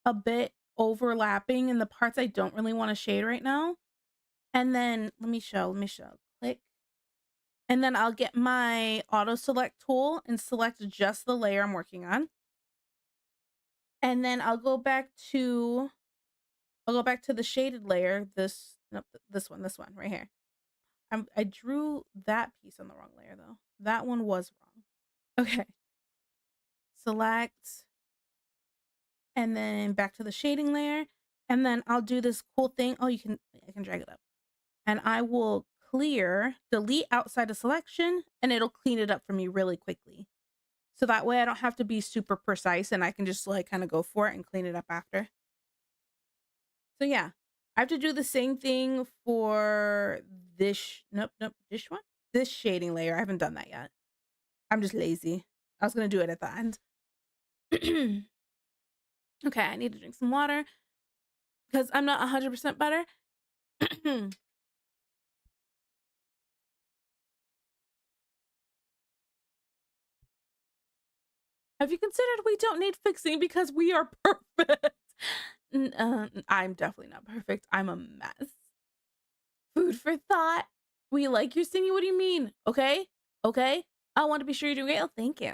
a bit overlapping in the parts I don't really want to shade right now. And then let me show. Click. And then I'll get my auto select tool and select just the layer I'm working on. And then I'll go back to the shaded layer. This one right here. I drew that piece on the wrong layer though. That one was wrong. Okay. Select and then back to the shading layer. And then I'll do this cool thing. Oh, I can drag it up. And I will delete outside of selection, and it'll clean it up for me really quickly. So that way I don't have to be super precise and I can just like kind of go for it and clean it up after. So yeah, I have to do the same thing for this. Nope. This one? This shading layer. I haven't done that yet. I'm just lazy. I was going to do it at the end. Okay, I need to drink some water because I'm not 100% better. Have you considered we don't need fixing because we are perfect? I'm definitely not perfect. I'm a mess. Food for thought. We like your singing. What do you mean? Okay. Okay. I want to be sure you're doing great. Oh, thank you.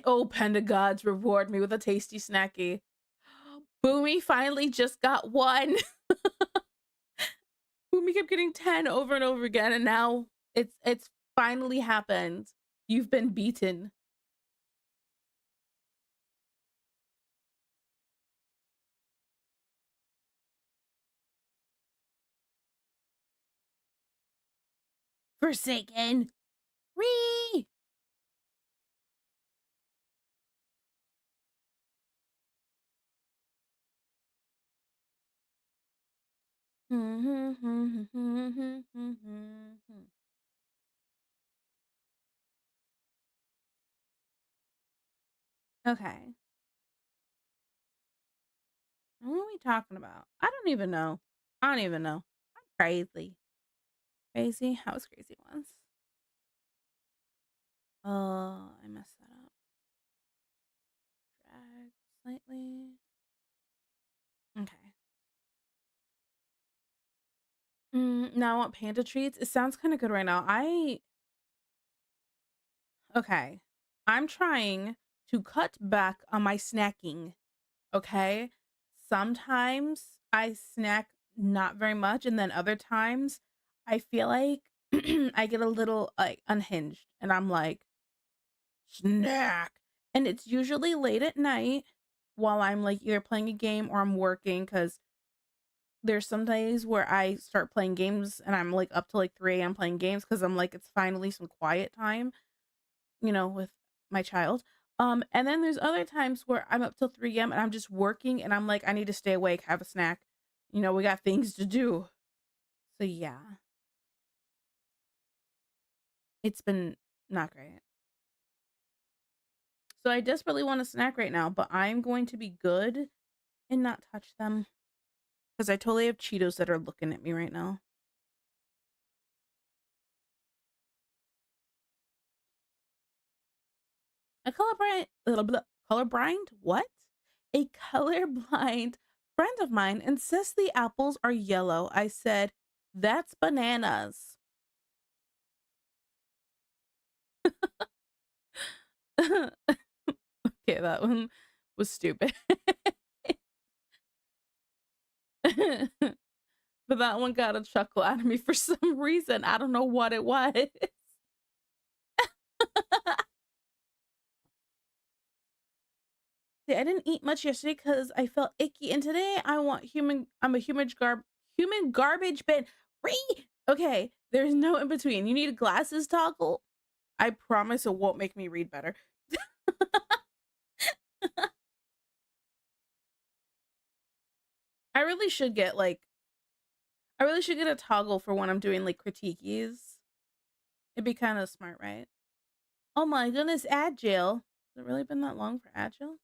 Oh, Panda Gods, reward me with a tasty snacky. Boomy finally just got one. Boomy kept getting 10 over and over again, and now it's finally happened. You've been beaten. Forsaken. Ree! Okay. What are we talking about? I don't even know. I don't even know. I'm crazy. Crazy? How was crazy once? I messed that up. Drag slightly. Okay. Now I want panda treats. It sounds kind of good right now. Okay. I'm trying to cut back on my snacking. Okay. Sometimes I snack not very much, and then other times I feel like I get a little like unhinged and I'm like, snack. And it's usually late at night while I'm like either playing a game or I'm working because there's some days where I start playing games and I'm like up to like 3 a.m. playing games because I'm like, it's finally some quiet time, with my child. And then there's other times where I'm up till 3 a.m. and I'm just working and I'm like, I need to stay awake, have a snack. We got things to do. So yeah, it's been not great. So I desperately want a snack right now, but I'm going to be good and not touch them because I totally have Cheetos that are looking at me right now. A colorblind? What? A colorblind friend of mine insists the apples are yellow. I said, that's bananas. Okay, that one was stupid. But that one got a chuckle out of me for some reason. I don't know what it was. See, I didn't eat much yesterday because I felt icky, and today I'm a human garbage bin. Okay, there's no in between. You need a glasses toggle. I promise it won't make me read better. I really should get a toggle for when I'm doing like critiques. It'd be kind of smart, right? Oh my goodness, Agile. Has it really been that long for Agile?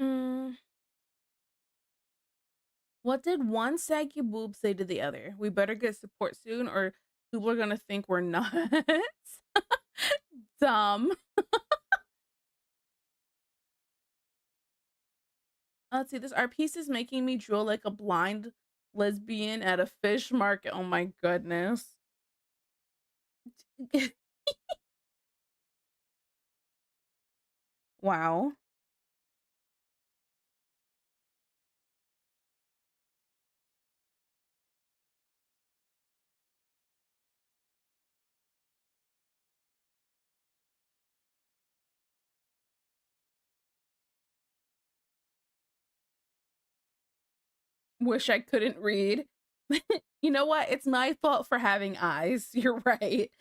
Mm, what did one saggy boob say to the other? We better get support soon or people are gonna think we're nuts. Dumb. Let's see, our piece is making me drool like a blind lesbian at a fish market. Oh my goodness. Wow. Wish I couldn't read. You know what? It's my fault for having eyes. You're right.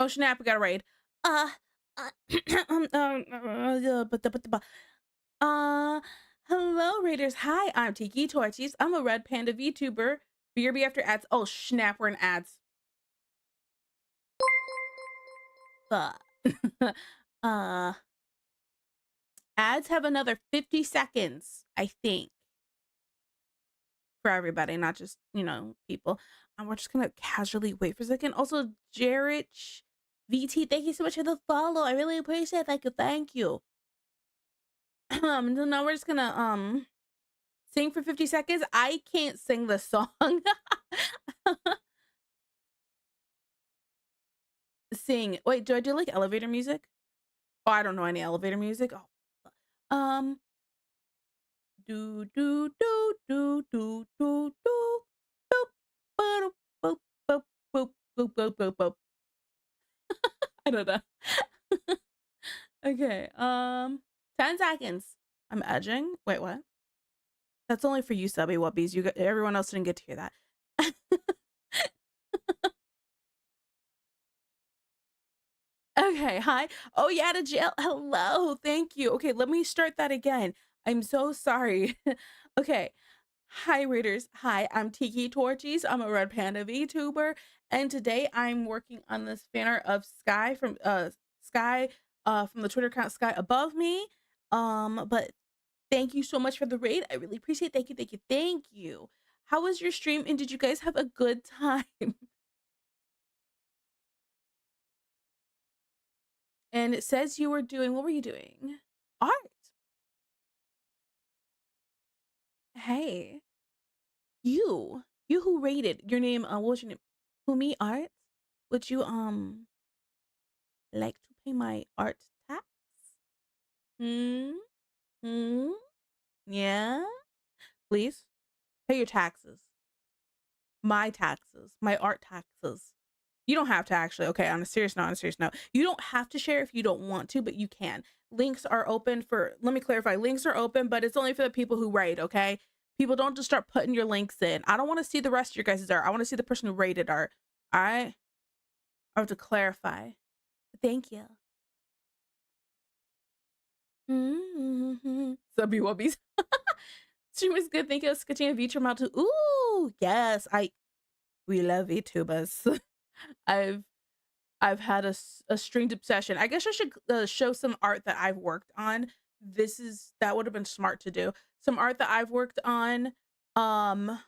Oh snap, we got a raid. Uh, uh, uh, hello raiders. Hi, I'm Tiki Torchies. I'm a Red Panda VTuber. BRB after ads. Oh snap, we're in ads. Uh, uh, ads have another 50 seconds, I think, for everybody, not just, you know, people. And we're just gonna casually wait for a second. Also, Jarrett VT, thank you so much for the follow. I really appreciate it. Thank you. So now we're just gonna sing for 50 seconds. I can't sing this song. Sing. Wait, do I do like elevator music? Oh, I don't know any elevator music. Oh. Do do do do do do do boop boop boop boop boop boop boop boop boop. I don't know. Okay. 10 seconds. I'm edging. Wait, what? That's only for you, Subby Wuppies. You got, everyone else didn't get to hear that. Okay, hi. Oh, yeah, to jail. Hello, thank you. Okay, let me start that again. I'm so sorry. Okay. Hi, readers. Hi, I'm Tiki Torchies. I'm a Red Panda VTuber, and today I'm working on this fan art of Sky from the Twitter account Sky Above Me. But thank you so much for the raid. I really appreciate it. Thank you, thank you, thank you. How was your stream, and did you guys have a good time? And it says you were doing, what were you doing? Art. Hey, you who rated your name, what was your name? Fumi Art? Would you like to pay my art tax? Hmm? Hmm? Yeah? Please pay your taxes. My taxes, my art taxes. You don't have to actually. Okay, on a serious note, you don't have to share if you don't want to, but you can. Links are open for, let me clarify, links are open, but it's only for the people who rate, okay? People don't just start putting your links in. I don't want to see the rest of your guys' art. I want to see the person who rated art. All right? I have to clarify. Thank you. Subby Wubbies. Stream was good. Thank you. Sketching a VTuber mount too. Ooh, yes. We love VTubers. I've had a streamed obsession. I guess I should show some art that I've worked on. That would have been smart to do. Some art that I've worked on. A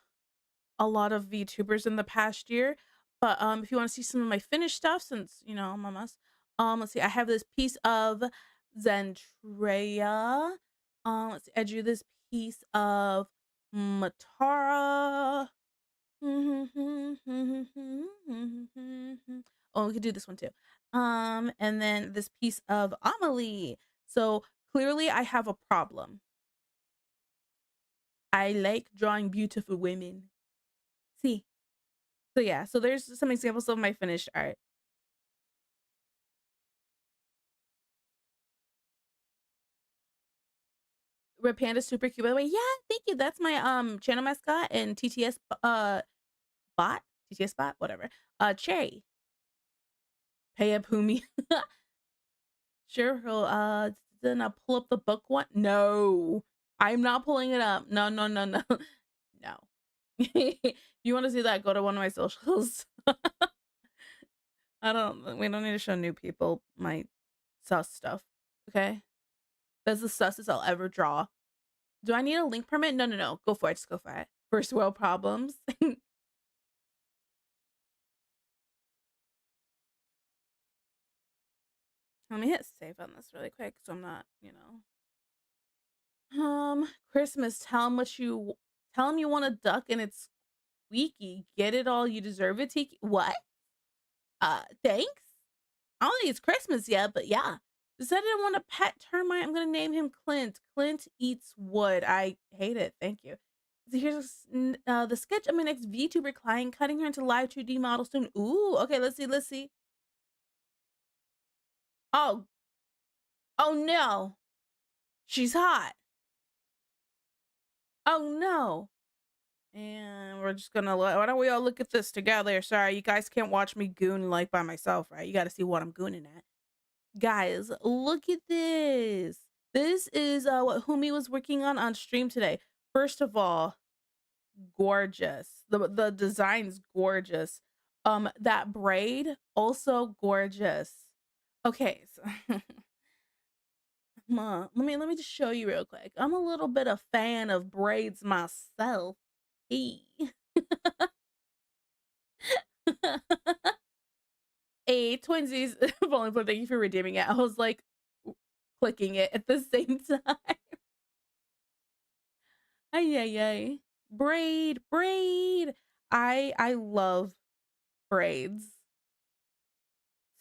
lot of VTubers in the past year. But if you want to see some of my finished stuff, since you know I'm a mess. Let's see. I have this piece of Zentreya. Let's see. I drew this piece of Matara. Oh, we could do this one too. And then this piece of Amelie. So clearly I have a problem. I like drawing beautiful women. See? So yeah, so there's some examples of my finished art. Red Panda super cute by the way. Yeah, thank you. That's my channel mascot and TTS bot. TTS bot, whatever. Cherry. Pay up Humi. Sure, he'll then I'll pull up the book one. No, I'm not pulling it up. No, no, no, no, no. You want to see that? Go to one of my socials. We don't need to show new people my sus stuff. Okay, that's the sussest I'll ever draw. Do I need a link permit? No, no, no. Go for it. Just go for it. First world problems. Let me hit save on this really quick so I'm not, you know. Christmas. Tell him you want a duck and it's squeaky. Get it all. You deserve it, Tiki. What? Thanks. I don't think it's Christmas yet, but yeah. Decided I want a pet termite. I'm gonna name him Clint. Clint eats wood. I hate it. Thank you. So here's the sketch of my next VTuber client, cutting her into live 2D model soon. Ooh, okay, let's see, let's see. Oh, oh no. She's hot. Oh no. And we're just gonna why don't we all look at this together? Sorry, you guys can't watch me goon like by myself, right? You got to see what I'm gooning at. Guys, look at this. This is what Humi was working on stream today. First of all, gorgeous. The design's gorgeous. That braid also gorgeous. Okay, so let me just show you real quick. I'm a little bit a fan of braids myself. Hey. Hey, twinsies. Volleyball, thank you for redeeming it. I was like clicking it at the same time. Ay, ay, ay. Braid. I love braids.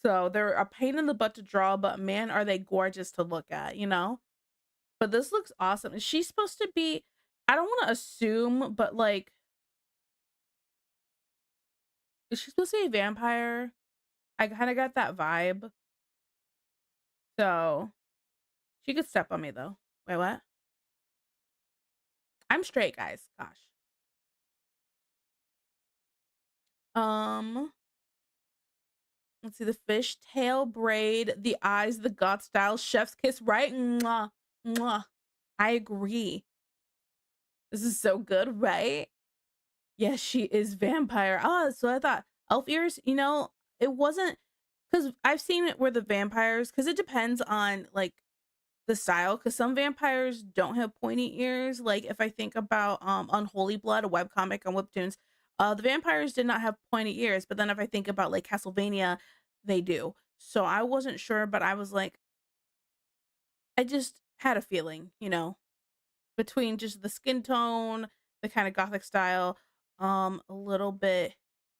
So they're a pain in the butt to draw, but man, are they gorgeous to look at, you know? But this looks awesome. Is she supposed to be, I don't want to assume, but like, is she supposed to be a vampire? I kind of got that vibe. So she could step on me though. Wait, what? I'm straight, guys. Gosh. Um, let's see the fish tail braid, the eyes, the god style, chef's kiss, right? Mwah, mwah. I agree. This is so good, right? Yes, she is vampire. Oh, so I thought elf ears, it wasn't because I've seen it where the vampires, because it depends on like the style, because some vampires don't have pointy ears. Like if I think about Unholy Blood, a webcomic on Webtoons, the vampires did not have pointy ears, but then if I think about like Castlevania, they do. So I wasn't sure, but I was like, I just had a feeling, between just the skin tone, the kind of gothic style, a little bit.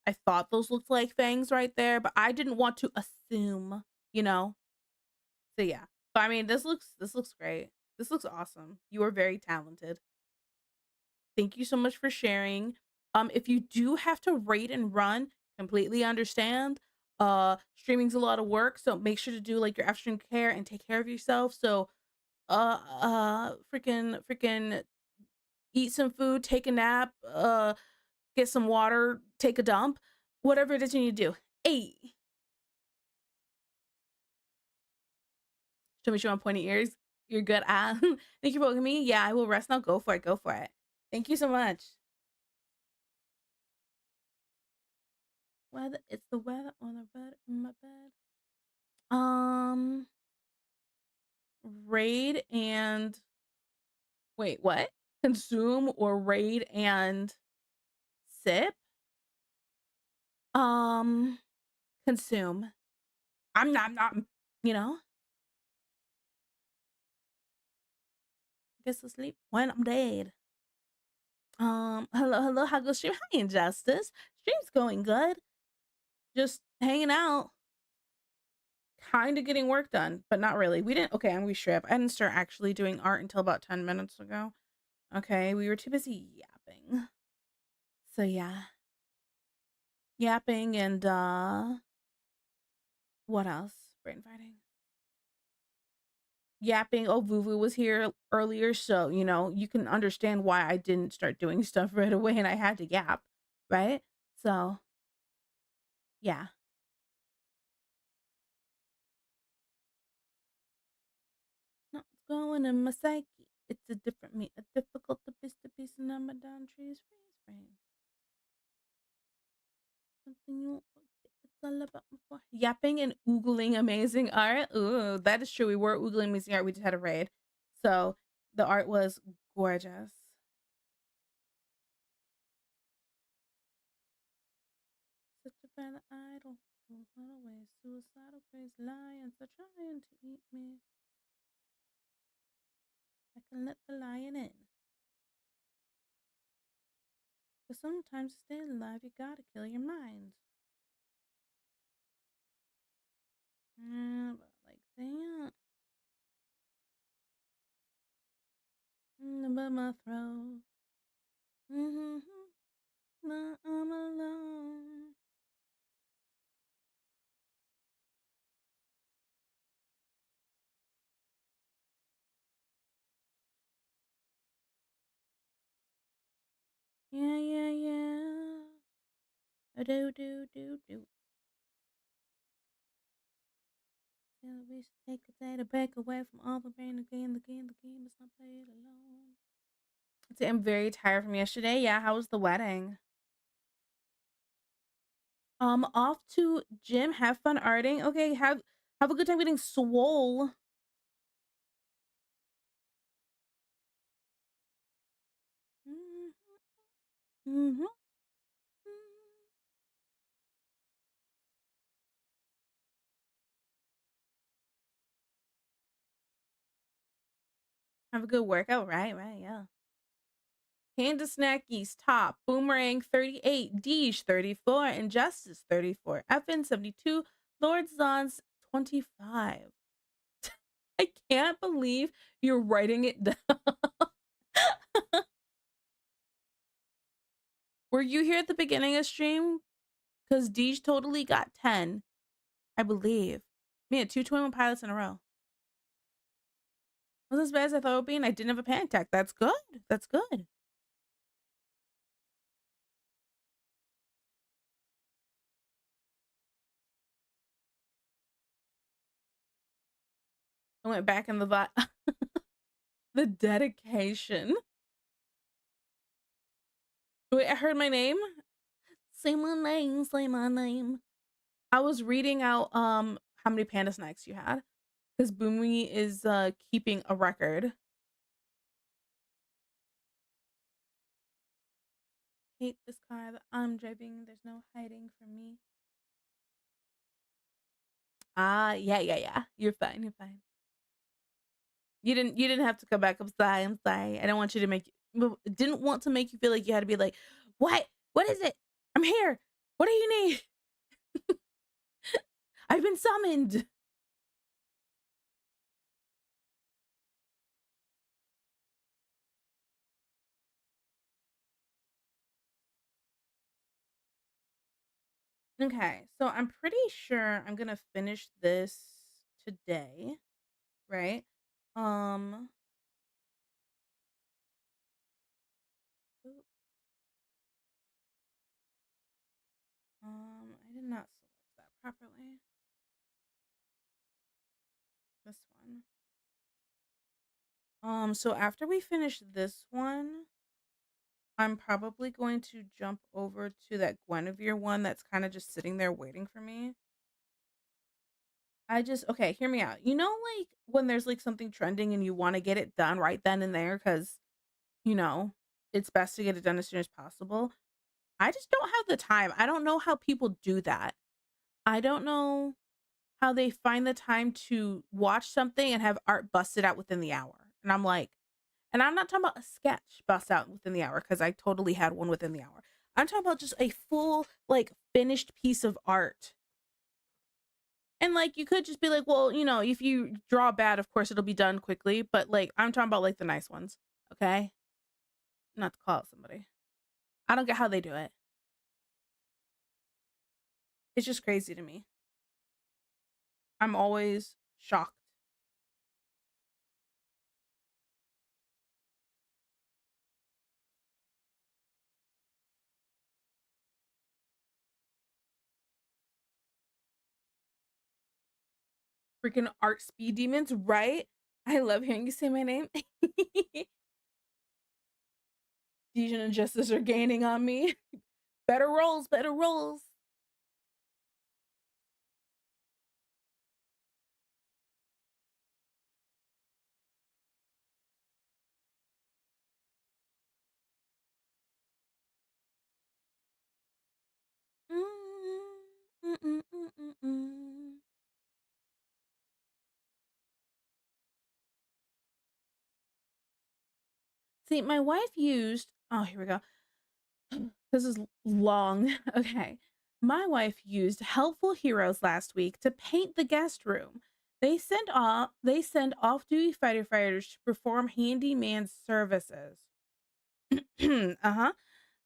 I thought those looked like fangs right there, but I didn't want to assume, you know. So yeah. But I mean, this looks great. This looks awesome. You are very talented. Thank you so much for sharing. If you do have to rate and run, completely understand. Streaming's a lot of work, so make sure to do like your after care and take care of yourself. So freaking eat some food, take a nap, get some water, take a dump, whatever it is you need to do. Hey, show me pointy ears. You're good. Thank you for welcoming me. Yeah, I will rest now. Go for it. Go for it. Thank you so much. Weather. It's the weather on the bed in my bed. Raid and wait, what? Consume or raid and sip? Um, consume. I'm not, you know, guess to sleep when I'm dead. Hello, how goes stream? Hi, Injustice. Stream's going good. Just hanging out. Kind of getting work done, but not really. We didn't, okay, I'm restrip. I didn't start actually doing art until about 10 minutes ago. Okay, we were too busy yapping. So yeah. Yapping and, what else? Brain fighting. Yapping. Oh, Vuvu was here earlier, so, you can understand why I didn't start doing stuff right away and I had to yap, right? So, yeah. Not going in my psyche. It's a different me, a difficult to piece and I'm a down trees freeze frame. Something you won't forget. It's all about my yapping and oogling amazing art. Ooh, that is true. We were oogling amazing art. We just had a raid. So the art was gorgeous. Such a bad idol. Not away. Suicidal crazy lions are trying to eat me. I can let the lion in. But sometimes to stay alive, you gotta kill your mind. Yeah, but like that. But my throat. I'm alone. Yeah, Do do do do. Yeah, we should take a day to break away from all the pain again. The game is not played alone. I'm very tired from yesterday. Yeah, how was the wedding? Off to gym. Have fun arting. Okay, have a good time getting swole. Mhm, mhm. Have a good workout. Right, right, yeah. Panda Snackies top. Boomerang 38. Deesh 34. Injustice 34. FN 72. Lord Zons 25. I can't believe you're writing it down. Were you here at the beginning of stream? Because Deej totally got 10, I believe. Me had 221 pilots in a row. Wasn't as bad as I thought it would be, and I didn't have a panic attack. That's good. That's good. I went back in the the dedication. Wait, I heard my name. Say my name. Say my name. I was reading out how many panda snacks you had because Boomy is keeping a record. Hate this car that I'm driving. There's no hiding from me. Ah, yeah. You're fine. You're fine. You didn't have to come back. I'm sorry. I'm sorry. I don't want you to didn't want to make you feel like you had to be like, what? What is it? I'm here. What do you need? I've been summoned. Okay, so I'm pretty sure I'm gonna finish this today, right? Um, oop, I did not select that properly. This one. So after we finish this one, I'm probably going to jump over to that Guinevere one that's kind of just sitting there waiting for me. Okay, hear me out. You know, like when there's like something trending and you want to get it done right then and there because, you know, it's best to get it done as soon as possible. I just don't have the time. I don't know how people do that. I don't know how they find the time to watch something and have art busted out within the hour. And I'm like, and I'm not talking about a sketch bust out within the hour because I totally had one within the hour. I'm talking about just a full, like, finished piece of art. And like you could just be like, well, you know, if you draw bad, of course it'll be done quickly. But like I'm talking about like the nice ones. Okay. Not to call out somebody. I don't get how they do it. It's just crazy to me. I'm always shocked. Freaking art speed demons, right? I love hearing you say my name. Dejan and Justice are gaining on me. Better rolls, better rolls. Mm, mm, mm, mm, mm. See, my wife used, oh, here we go. This is long. Okay. My wife used Helpful Heroes last week to paint the guest room. They send off-duty firefighters to perform handyman services. Uh-huh.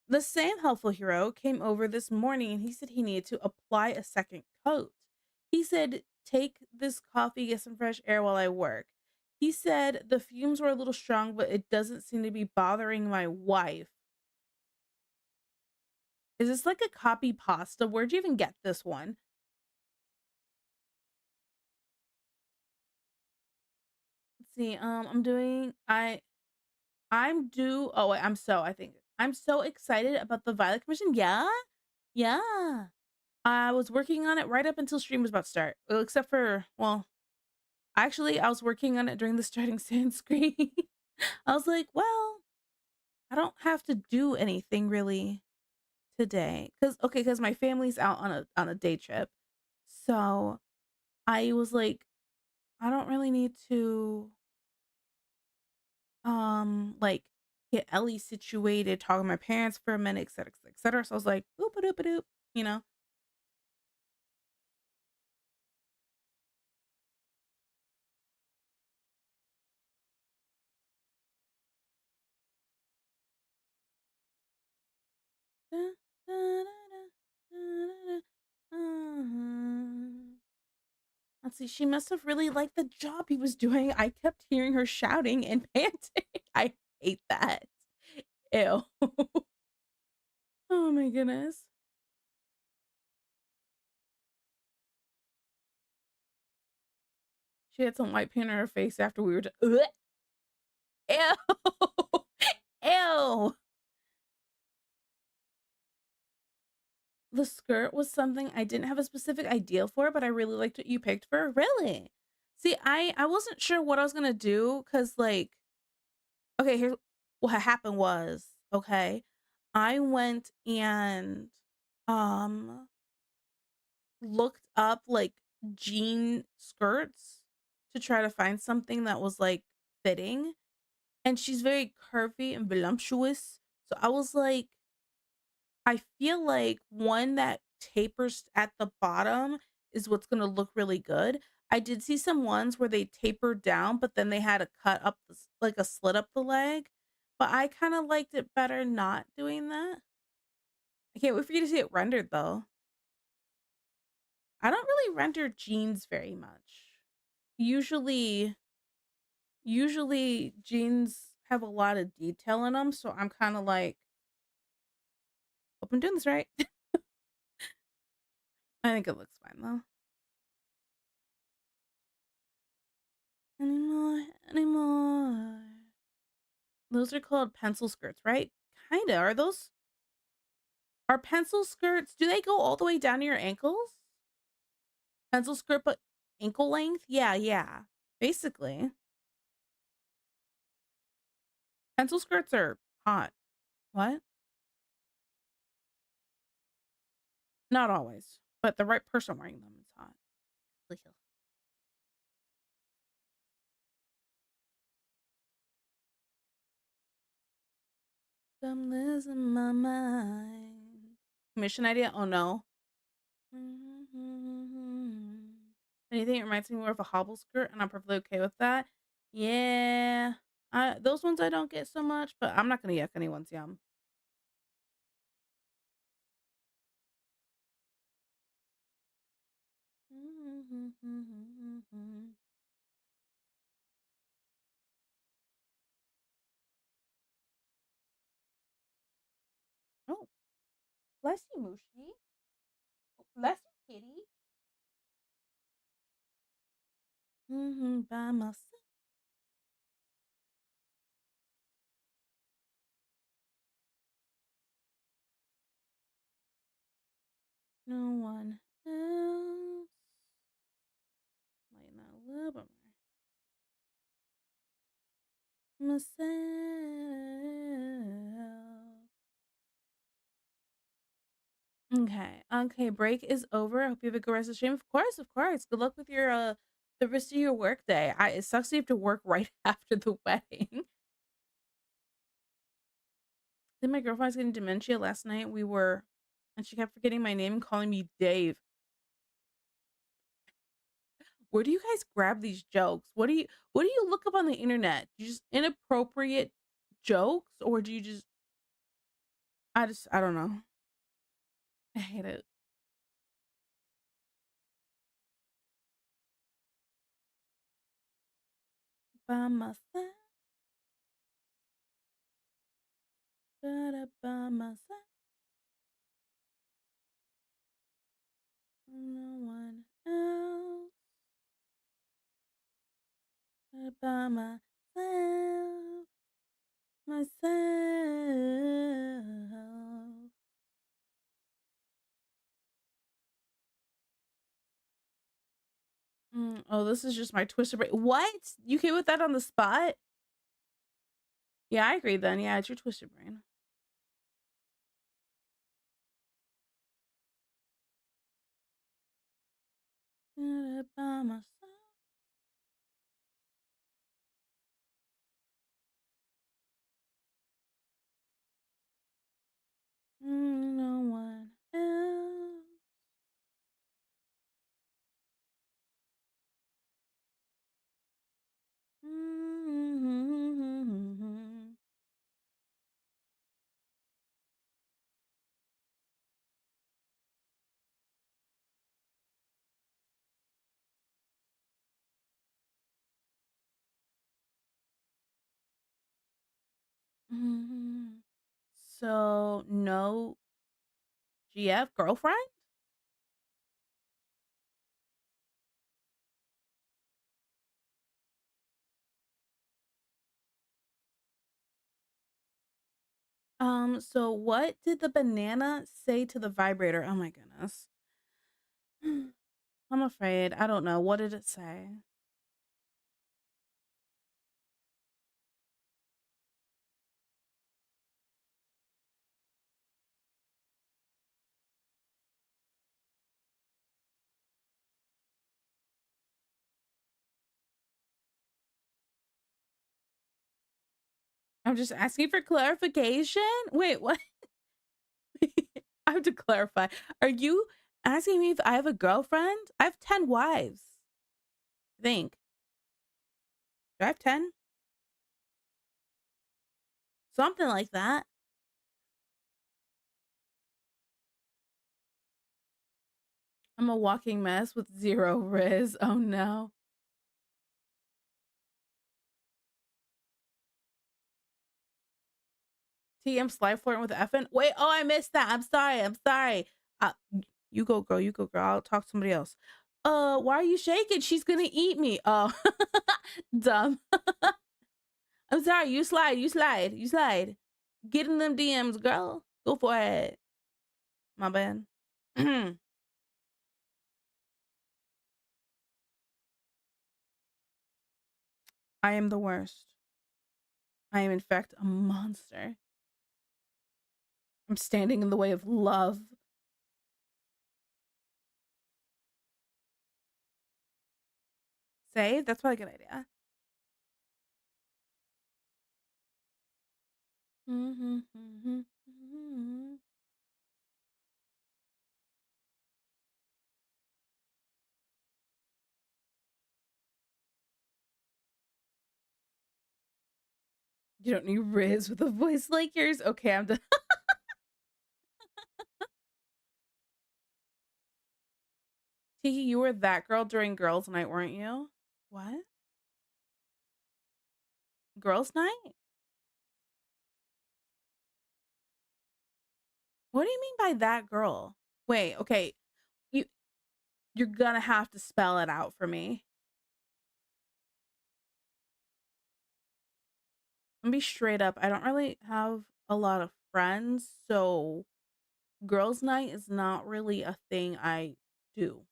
The same helpful hero came over this morning and he said he needed to apply a second coat. He said, take this coffee, get some fresh air while I work. He said the fumes were a little strong, but it doesn't seem to be bothering my wife. Is this like a copy pasta? Where'd you even get this one? Let's see. I'm due. Oh wait, I think I'm so excited about the Violet Commission. Yeah. Yeah. I was working on it right up until stream was about to start. Well, except for, well, actually I was working on it during the starting sand screen. I was like, well, I don't have to do anything really today. Cause my family's out on a day trip. So I was like, I don't really need to like get Ellie situated, talk to my parents for a minute, et cetera, et cetera. So I was like, boop a doop a doop, you know. Let's see, she must have really liked the job he was doing. I kept hearing her shouting and panting. I hate that. Ew. Oh my goodness. She had some white paint on her face after we were Ugh. Ew. Ew. The skirt was something I didn't have a specific idea for, but I really liked what you picked for. Really? See, I wasn't sure what I was gonna do because like, okay, here's what happened was, okay, I went and um looked up like jean skirts to try to find something that was like fitting, and she's very curvy and voluptuous. So I was like, I feel like one that tapers at the bottom is what's gonna look really good. I did see some ones where they tapered down, but then they had to cut up like a slit up the leg. But I kind of liked it better not doing that. I can't wait for you to see it rendered though. I don't really render jeans very much. Usually, usually jeans have a lot of detail in them, so I'm kind of like, hope I'm doing this right. I think it looks fine though. Anymore, anymore. Those are called pencil skirts, right? Kinda. Are pencil skirts, do they go all the way down to your ankles? Pencil skirt, but ankle length? Yeah, yeah. Basically. Pencil skirts are hot. What? Not always, but the right person wearing them is hot. I'm losing my mind. Mission idea? Oh no. Anything that reminds me more of a hobble skirt, and I'm perfectly okay with that. Yeah. Those ones I don't get so much, but I'm not gonna yuck anyone's yum. Oh, bless you, Mushi. Bless you, kitty. By myself. No one else. Lighten that a little bit more. Myself. Okay. Okay, break is over. I hope you have a good rest of the stream. Of course, of course. Good luck with your the rest of your work day. It sucks you have to work right after the wedding. Then my girlfriend was getting dementia last night. And she kept forgetting my name and calling me Dave. Where do you guys grab these jokes? What do you look up on the internet? Do you just inappropriate jokes, or do you just I don't know. I hate it. By myself. By myself. No one else by myself, myself. Oh, this is just my twisted brain. What? You came with that on the spot? Yeah, I agree then. Yeah, it's your twisted brain. By myself. No one else. So no GF girlfriend? So what did the banana say to the vibrator? Oh my goodness. I'm afraid. I don't know. What did it say? I'm just asking for clarification. Wait, what? I have to clarify. Are you asking me if I have a girlfriend? I have 10 wives. I think. Do I have 10? Something like that. I'm a walking mess with 0 riz. Oh no. TM slide flirting with effing. Wait, oh, I missed that. I'm sorry. I'm sorry. You go, girl. You go, girl. I'll talk to somebody else. Why are you shaking? She's gonna eat me. Oh, dumb. I'm sorry. You slide. You slide. You slide. Get in them DMs, girl. Go for it. My bad. I am the worst. I am, in fact, a monster. I'm standing in the way of love. Save? That's probably a good idea. You don't need Riz with a voice like yours? Okay, I'm done. Tiki, you were that girl during girls' night, weren't you? What? Girls' night? What do you mean by that girl? Wait, okay. You you're gonna have to spell it out for me. I'm gonna be straight up. I don't really have a lot of friends, so girls' night is not really a thing I do.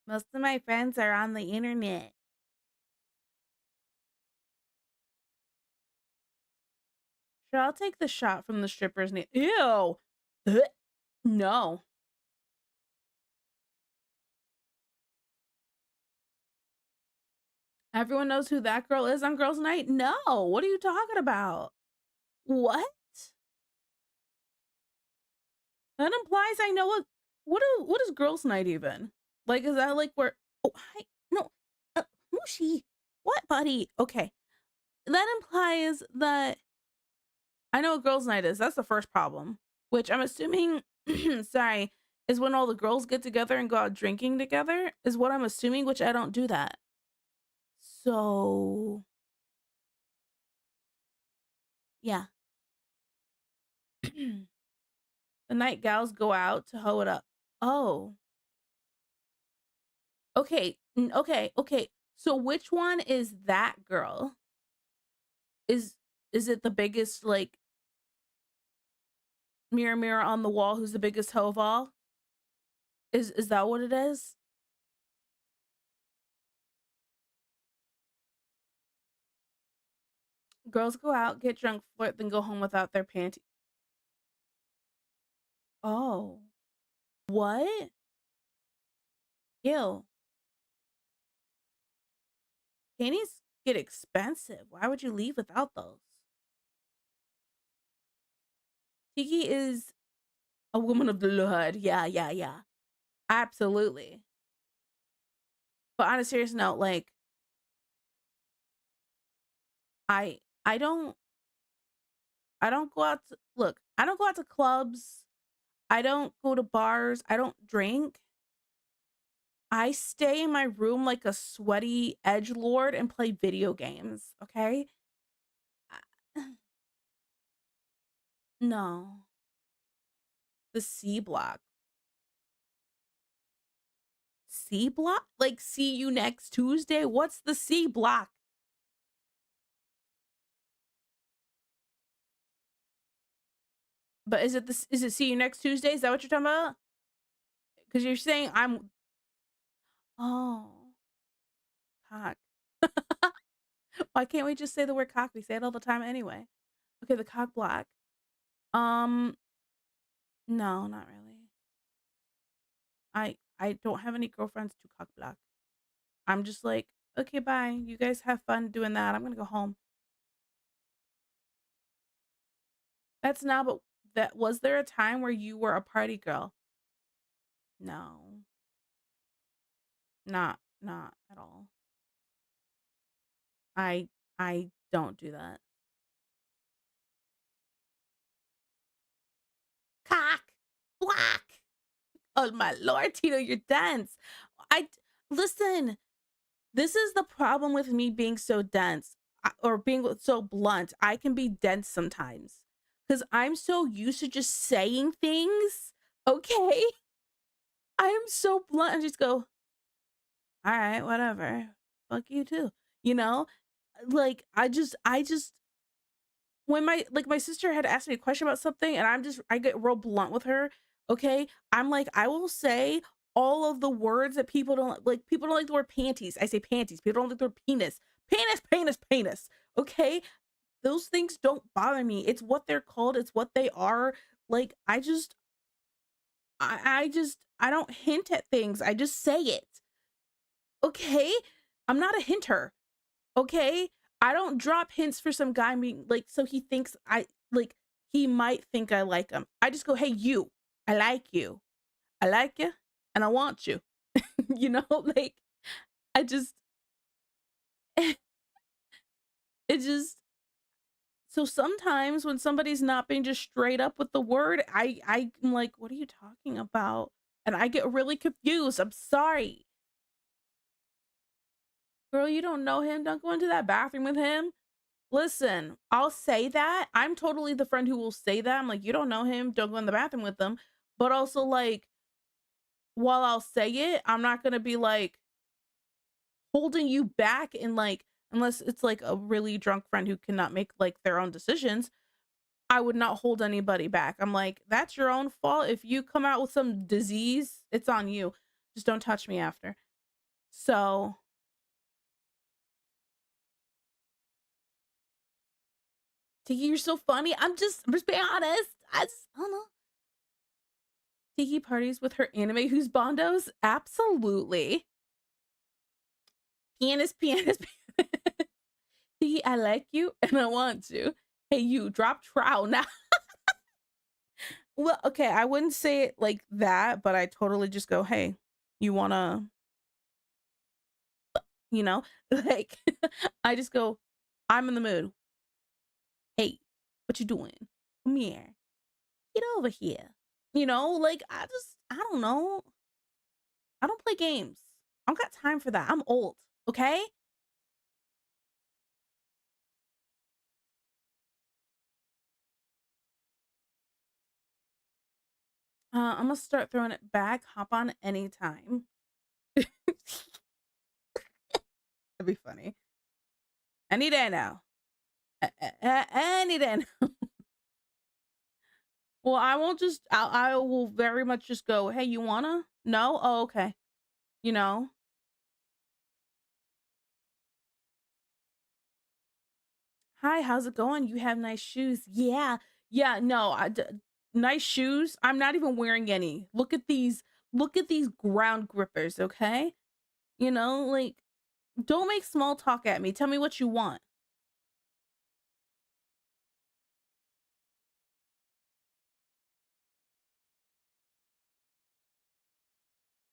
Most of my friends are on the internet. Sure, I'll take the shot from the stripper's name. Ew. Ugh. No. Everyone knows who that girl is on girls' night? No. What are you talking about? What? That implies I know what is girls' night even? Like, is that like where oh hi no who's she? What buddy? Okay. That implies that I know what girls' night is. That's the first problem. Which I'm assuming sorry, is when all the girls get together and go out drinking together, is what I'm assuming, which I don't do that. So yeah. The night gals go out to hoe it up. Oh, okay. Okay. Okay. So which one is that girl? Is is it the biggest, like, mirror mirror on the wall, who's the biggest hoe of all? Is that what it is? Girls go out, get drunk, flirt, then go home without their panties. Oh, what? Ew. Panties get expensive. Why would you leave without those? Tiki is a woman of the Lord. Yeah, yeah, yeah. Absolutely. But on a serious note, like, I don't I don't go out to look, I don't go out to clubs. I don't go to bars. I don't drink. I stay in my room like a sweaty edge lord and play video games, okay? No. The C block. C block? Like, see you next Tuesday? What's the C block? But is it see you next Tuesday? Is that what you're talking about? Because you're saying I'm oh, cock. Why can't we just say the word cock? We say it all the time anyway. Okay, the cock block. Um, no, not really. I don't have any girlfriends to cock block. I'm just like, okay, bye. You guys have fun doing that. I'm gonna go home. That's now, but that was there a time where you were a party girl? No, not at all. I I don't do that. Cock block. Oh my lord, Tito, you're dense. I listen. This is the problem with me being so dense or being so blunt. I can be dense sometimes because I'm so used to just saying things. Okay, I am so blunt and just go, all right, whatever. Fuck you too. You know, like I just when my sister had asked me a question about something and I get real blunt with her, okay? I'm like, I will say all of the words that people don't like. People don't like the word panties. I say panties. People don't like the word penis. Penis, penis, penis. Okay? Those things don't bother me. It's what they're called, it's what they are. Like I don't hint at things. I just say it. Okay? I'm not a hinter. Okay? I don't drop hints for some guy being like, so he thinks like, he might think I like him. I just go, hey, you, I like you. I like you and I want you. You know, like, I just, it just, so sometimes when somebody's not being just straight up with the word, I'm like, what are you talking about? And I get really confused. I'm sorry. Girl, you don't know him. Don't go into that bathroom with him. Listen, I'll say that. I'm totally the friend who will say that. I'm like, you don't know him, don't go in the bathroom with them. But also, like, while I'll say it, I'm not gonna be like holding you back and like, unless it's like a really drunk friend who cannot make like their own decisions, I would not hold anybody back. I'm like, that's your own fault. If you come out with some disease, it's on you. Just don't touch me after. So, Tiki, you're so funny. I'm just being honest. I don't know. Tiki parties with her anime who's bondos? Absolutely. Pianist, pianist, pianist. Tiki, I like you and I want to. Hey, you, drop trow now. Well, okay, I wouldn't say it like that, but I totally just go, hey, you wanna, you know? Like, I just go, I'm in the mood. Hey, what you doing? Come here. Get over here. You know, like, I don't know. I don't play games. I don't got time for that. I'm old, okay? I'm gonna start throwing it back. Hop on anytime. That'd be funny. Any day now. Any day now. Well, I won't just. I will very much just go. Hey, you wanna? No. Oh, okay. You know. Hi, how's it going? You have nice shoes. Yeah. Yeah. No. Nice shoes. I'm not even wearing any. Look at these. Look at these ground grippers. Okay. You know, like, don't make small talk at me. Tell me what you want.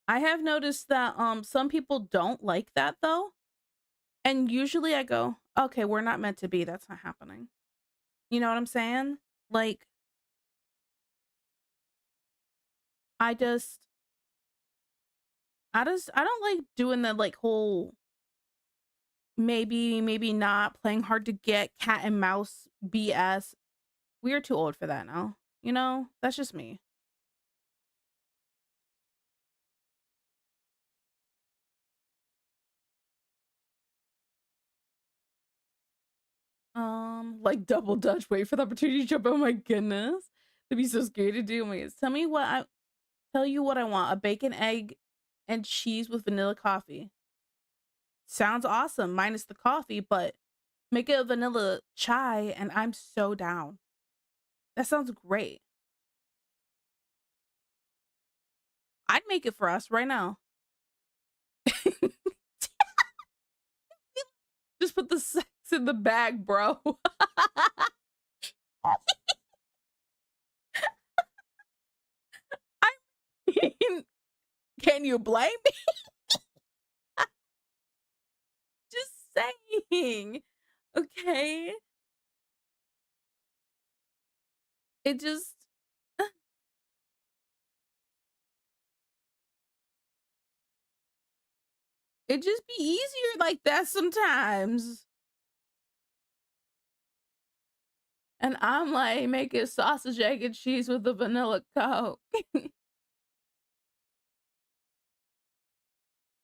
I have noticed that some people don't like that though. And usually I go, "Okay, we're not meant to be. That's not happening." You know what I'm saying? Like, I just I don't like doing the like whole maybe not playing hard to get cat and mouse BS. We are too old for that now. You know? That's just me. Like double dutch, wait for the opportunity to jump. Oh my goodness. That'd be so scary to do. Wait, tell you what I want. A bacon, egg, and cheese with vanilla coffee. Sounds awesome, minus the coffee, but make it a vanilla chai and I'm so down. That sounds great. I'd make it for us right now. Just put the sex in the bag, bro. I mean, can you blame me? Just saying. Okay. It just it just be easier like that sometimes. And I'm like making sausage, egg, and cheese with the vanilla coke.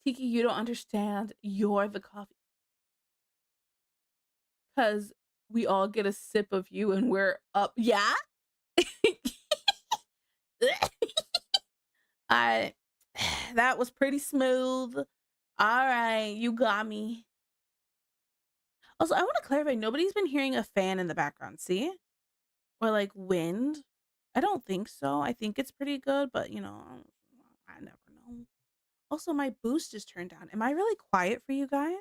Tiki, you don't understand. You're the coffee. Because we all get a sip of you and we're up. Yeah? I that was pretty smooth. All right, you got me. Also, I want to clarify nobody's been hearing a fan in the background, see? Or like wind. I don't think so. I think it's pretty good, but you know, I never know. Also, my boost is turned down. Am I really quiet for you guys?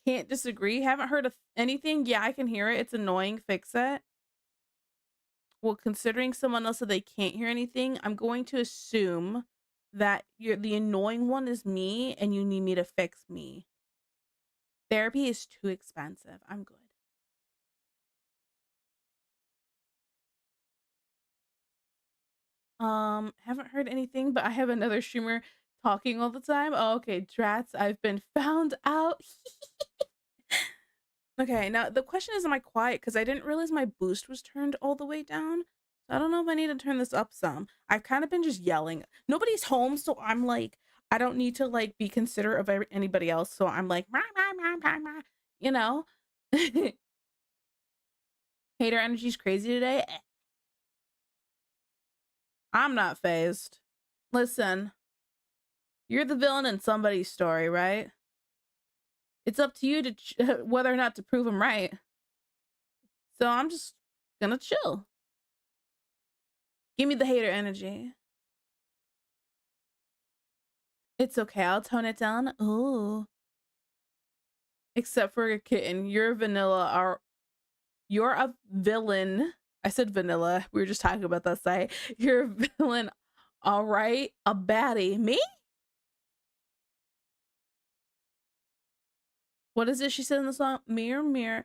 Can't disagree. Haven't heard of anything. Yeah, I can hear it. It's annoying. Fix it. Well, considering someone else said they can't hear anything, I'm going to assume that you're the annoying one is me and you need me to fix me. Therapy is too expensive. I'm good. Haven't heard anything, but I have another streamer talking all the time. Oh, okay, Drats, I've been found out. Okay, now the question is, am I quiet? Because I didn't realize my boost was turned all the way down. So I don't know if I need to turn this up some. I've kind of been just yelling. Nobody's home, so I'm like, I don't need to like be considerate of anybody else. So I'm like, "Rah, rah, rah, rah, rah," you know. Hater energy's crazy today. I'm not phased. Listen, you're the villain in somebody's story, right? It's up to you to whether or not to prove them right. So I'm just gonna chill. Give me the hater energy. It's okay. I'll tone it down. Ooh. Except for a kitten. You're vanilla. Or you're a villain. I said vanilla. We were just talking about that site. You're a villain. All right. A baddie. Me? What is it she said in the song? Mirror, mirror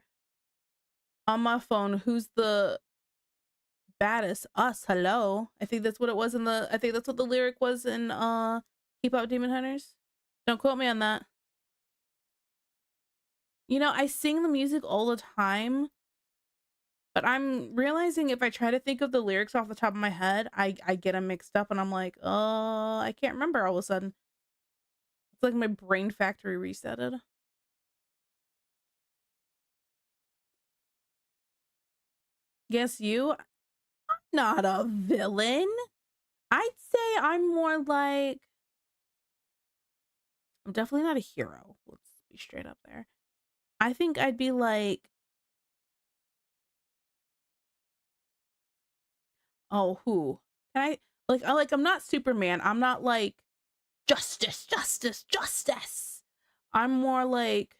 on my phone. Who's the baddest? Us. Hello. I think that's what it was in the I think that's what the lyric was in Keep Up Demon Hunters. Don't quote me on that. You know, I sing the music all the time, but I'm realizing if I try to think of the lyrics off the top of my head, I get them mixed up and I'm like, "Oh, I can't remember all of a sudden." It's like my brain factory resetted. Guess you? Not a villain. I'd say I'm more like I'm definitely not a hero. Let's be straight up there. I think I'd be like, oh, who? Can I'm not Superman. I'm not like justice, justice, justice. I'm more like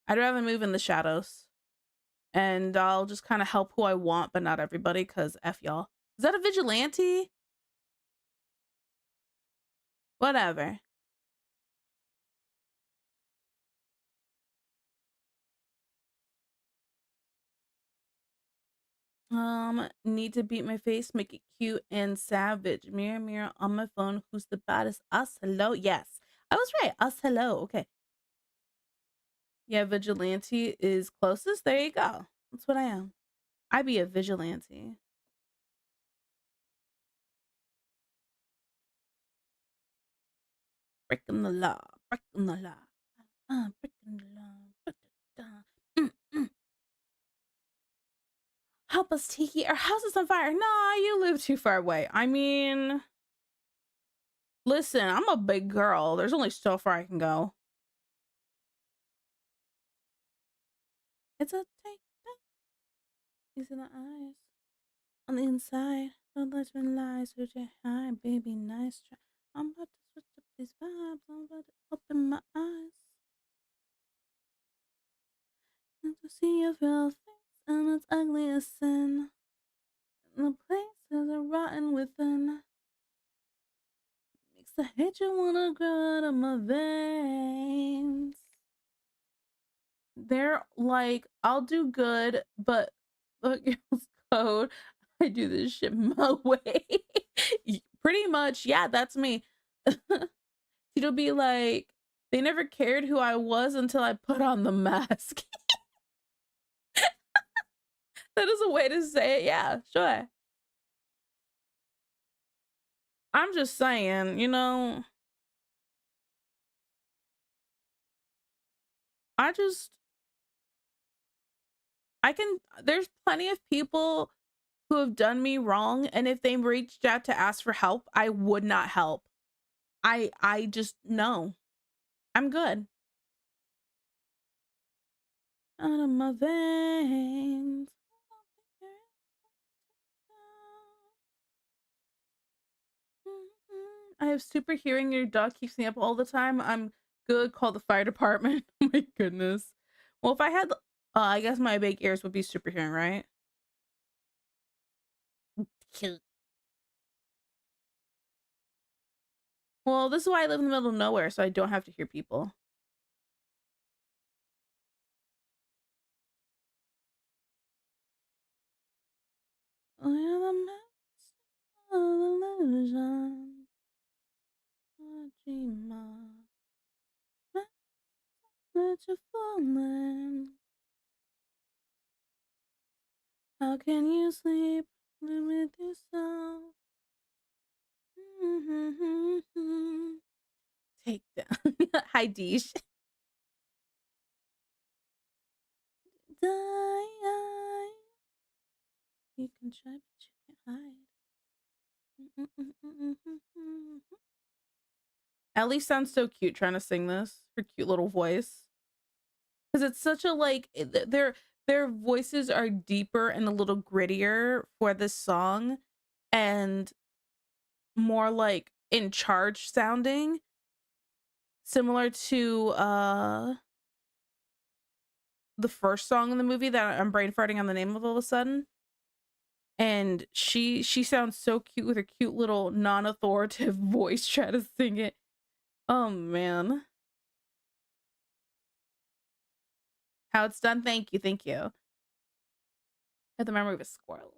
I'd rather move in the shadows and I'll just kind of help who I want, but not everybody because F y'all. Is that a vigilante? Whatever. Need to beat my face, make it cute and savage. Mirror, mirror on my phone, who's the baddest? Us, hello? Yes. I was right. Us, hello. Okay. Yeah, vigilante is closest. There you go. That's what I am. I be a vigilante. Breaking the law. Breaking the law. Breaking the law. Mm, mm. Help us, Tiki. Our house is on fire. Nah, you live too far away. I mean, listen, I'm a big girl. There's only so far I can go. It's a take. These are the eyes on the inside. Don't let me lies with your high, baby. Nice try. I'm about to switch up these vibes. I'm about to open my eyes and to see your real face and its ugly as sin. And the places are rotten within. Makes the hatred wanna grow out of my veins. They're like, I'll do good, but the girl's code. I do this shit my way. Pretty much, yeah, that's me. It'll be like, they never cared who I was until I put on the mask. That is a way to say it. Yeah, sure. I'm just saying, you know, I just, I can, there's plenty of people who have done me wrong. And if they reached out to ask for help, I would not help. I just, no, I'm good. Out of my veins. I have super hearing. Your dog keeps me up all the time. I'm good. Call the fire department. Oh my goodness. Well, if I had, I guess my big ears would be super hearing, right? Cute. Well, this is why I live in the middle of nowhere, so I don't have to hear people. I am a master of illusion. Ojima. Let you falling. How can you sleep with yourself? Take down. Hi, Deesh. Die. You can try, but you can't hide. Ellie sounds so cute trying to sing this. Her cute little voice. Because it's such a like their voices are deeper and a little grittier for this song and more like in charge sounding, similar to the first song in the movie that I'm brain farting on the name of all of a sudden. And she sounds so cute with her cute little non-authoritative voice trying to sing it. Oh man. How it's done. Thank you. Thank you. I have the memory of a squirrel.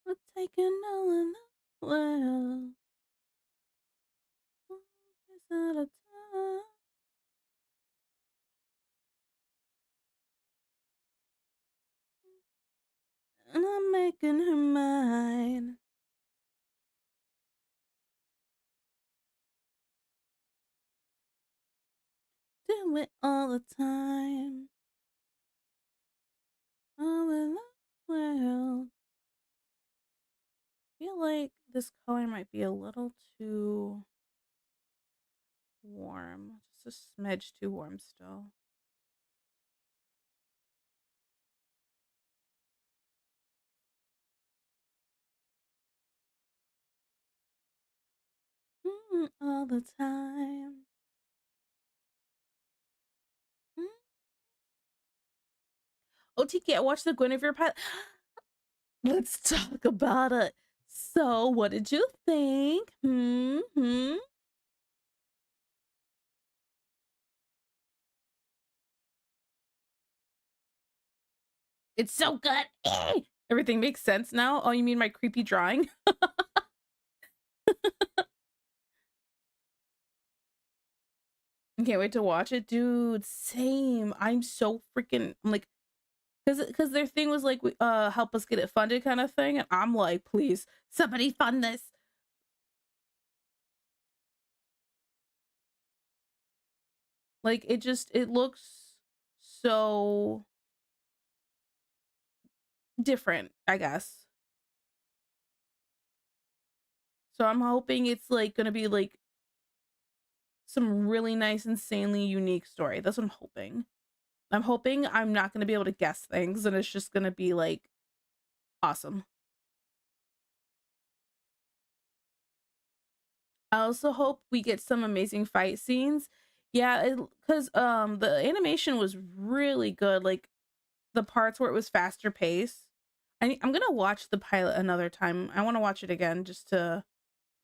We're taking all in the world. at a time. And I'm making her mine. Do it all the time. All in the world. I feel like this color might be a little too warm. Just a smidge too warm still. All the time. Oh, Tiki, I watched the Guinevere pilot. Let's talk about it. So, what did you think? It's so good. Everything makes sense now. Oh, you mean my creepy drawing? I can't wait to watch it, dude. Same. I'm so freaking I'm like, because their thing was like, help us get it funded kind of thing, and I'm like, please, somebody fund this. Like, it looks so different, I guess. So I'm hoping it's like gonna be like some really nice, insanely unique story. That's what I'm hoping. I'm hoping I'm not gonna be able to guess things, and it's just gonna be like awesome. I also hope we get some amazing fight scenes. Yeah, because the animation was really good. Like the parts where it was faster paced. I'm gonna watch the pilot another time. I want to watch it again just to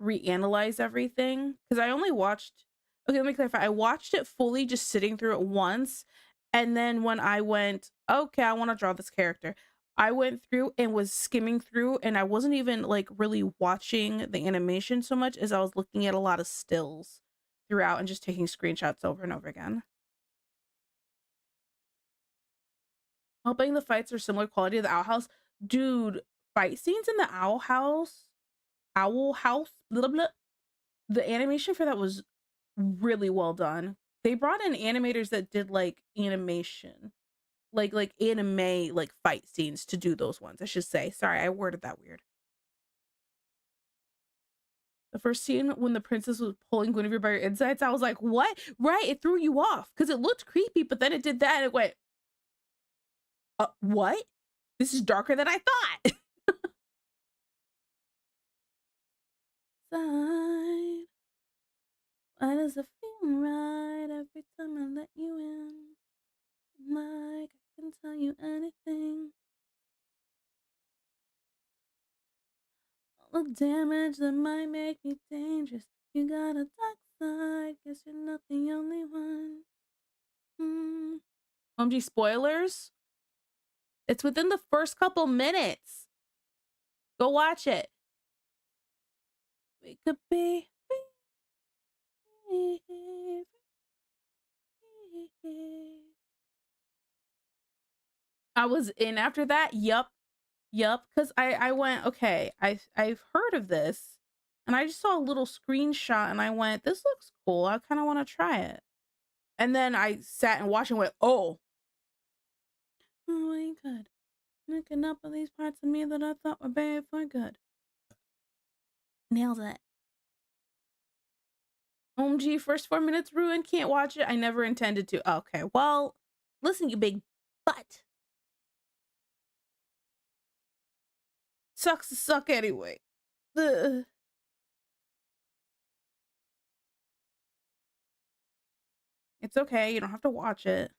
reanalyze everything because I only watched. Okay, let me clarify. I watched it fully, just sitting through it once, and then when I went, okay, I want to draw this character. I went through and was skimming through, and I wasn't even like really watching the animation so much as I was looking at a lot of stills throughout and just taking screenshots over and over again. Hoping the fights are similar quality to the Owl House. Dude, fight scenes in the Owl House, blah, blah, the animation for that was really well done. They brought in animators that did like animation, like anime like fight scenes to do those ones. I should say. Sorry, I worded that weird. The first scene when the princess was pulling Guinevere by her insides, I was like, "What?" Right? It threw you off because it looked creepy, but then it did that and it went, what? This is darker than I thought." Side. Why does it feel right every time I let you in? Like I can tell you anything. All the damage that might make me dangerous. You got a dark side, guess you're not the only one. OMG spoilers? It's within the first couple minutes. Go watch it. We could be free. I was in after that. Yup. Because I went, okay, I've heard of this. And I just saw a little screenshot and I went, this looks cool. I kind of want to try it. And then I sat and watched and went, oh my god. Looking up at these parts of me that I thought were bad for good. Nailed it. OMG, first 4 minutes ruined. Can't watch it. I never intended to. Okay, well, listen, you big butt. Sucks to suck anyway. Ugh. It's okay. You don't have to watch it.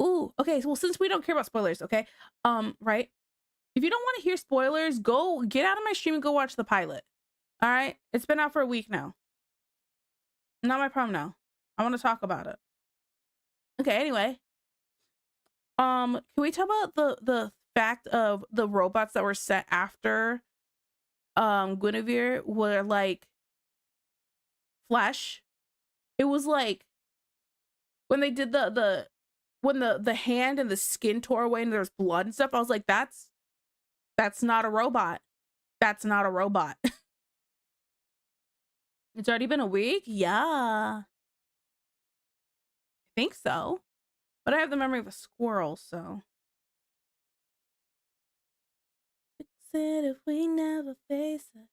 Ooh, okay. Well, since we don't care about spoilers, okay? Right? If you don't want to hear spoilers, go get out of my stream and go watch the pilot. All right? It's been out for a week now. Not my problem now. I want to talk about it. Okay, anyway. Can we talk about the fact of the robots that were set after Guinevere were like flesh. It was like when they did the hand and the skin tore away and there's blood and stuff. I was like, that's not a robot. That's not a robot. It's already been a week? Yeah. I think so. But I have the memory of a squirrel, so. Fix it if we never face it.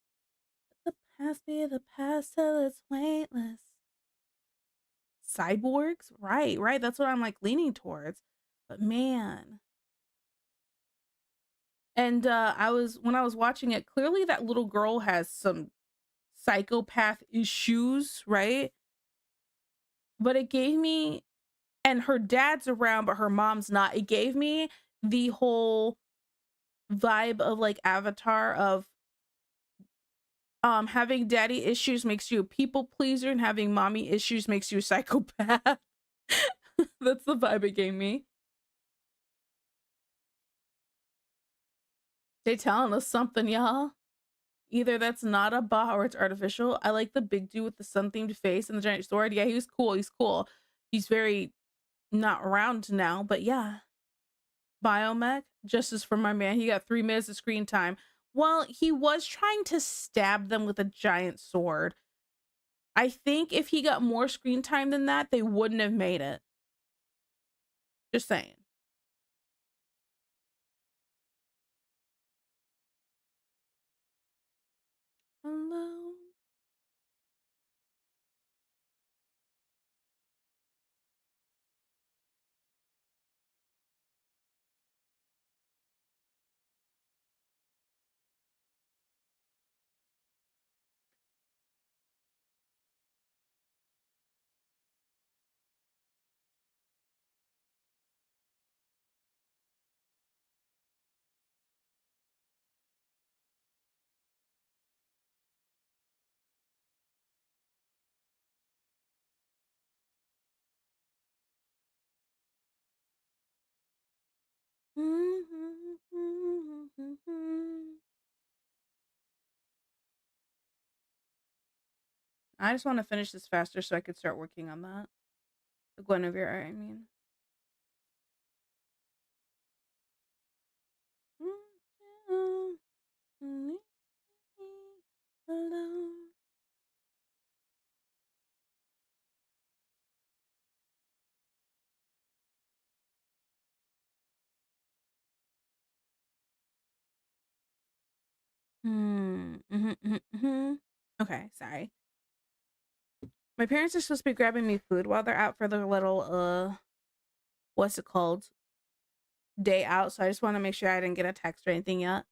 Let the past be the past till it's weightless. Cyborgs? Right, right. That's what I'm like leaning towards. But man. And when I was watching it, clearly that little girl has some psychopath issues, right? But it gave me, and her dad's around, but her mom's not. It gave me the whole vibe of like Avatar of having daddy issues makes you a people pleaser and having mommy issues makes you a psychopath. That's the vibe it gave me. They telling us something, y'all. Either that's not a bot or it's artificial. I like the big dude with the sun-themed face and the giant sword. Yeah, he was cool. He's cool. He's very not around now, but yeah. Biomech, justice for my man. He got 3 minutes of screen time. Well, he was trying to stab them with a giant sword. I think if he got more screen time than that, they wouldn't have made it. Just saying. Alone. I just want to finish this faster so I could start working on that. The Guinevere, I mean. Alone. Okay, sorry. My parents are supposed to be grabbing me food while they're out for their little what's it called? Day out. So I just want to make sure I didn't get a text or anything yet.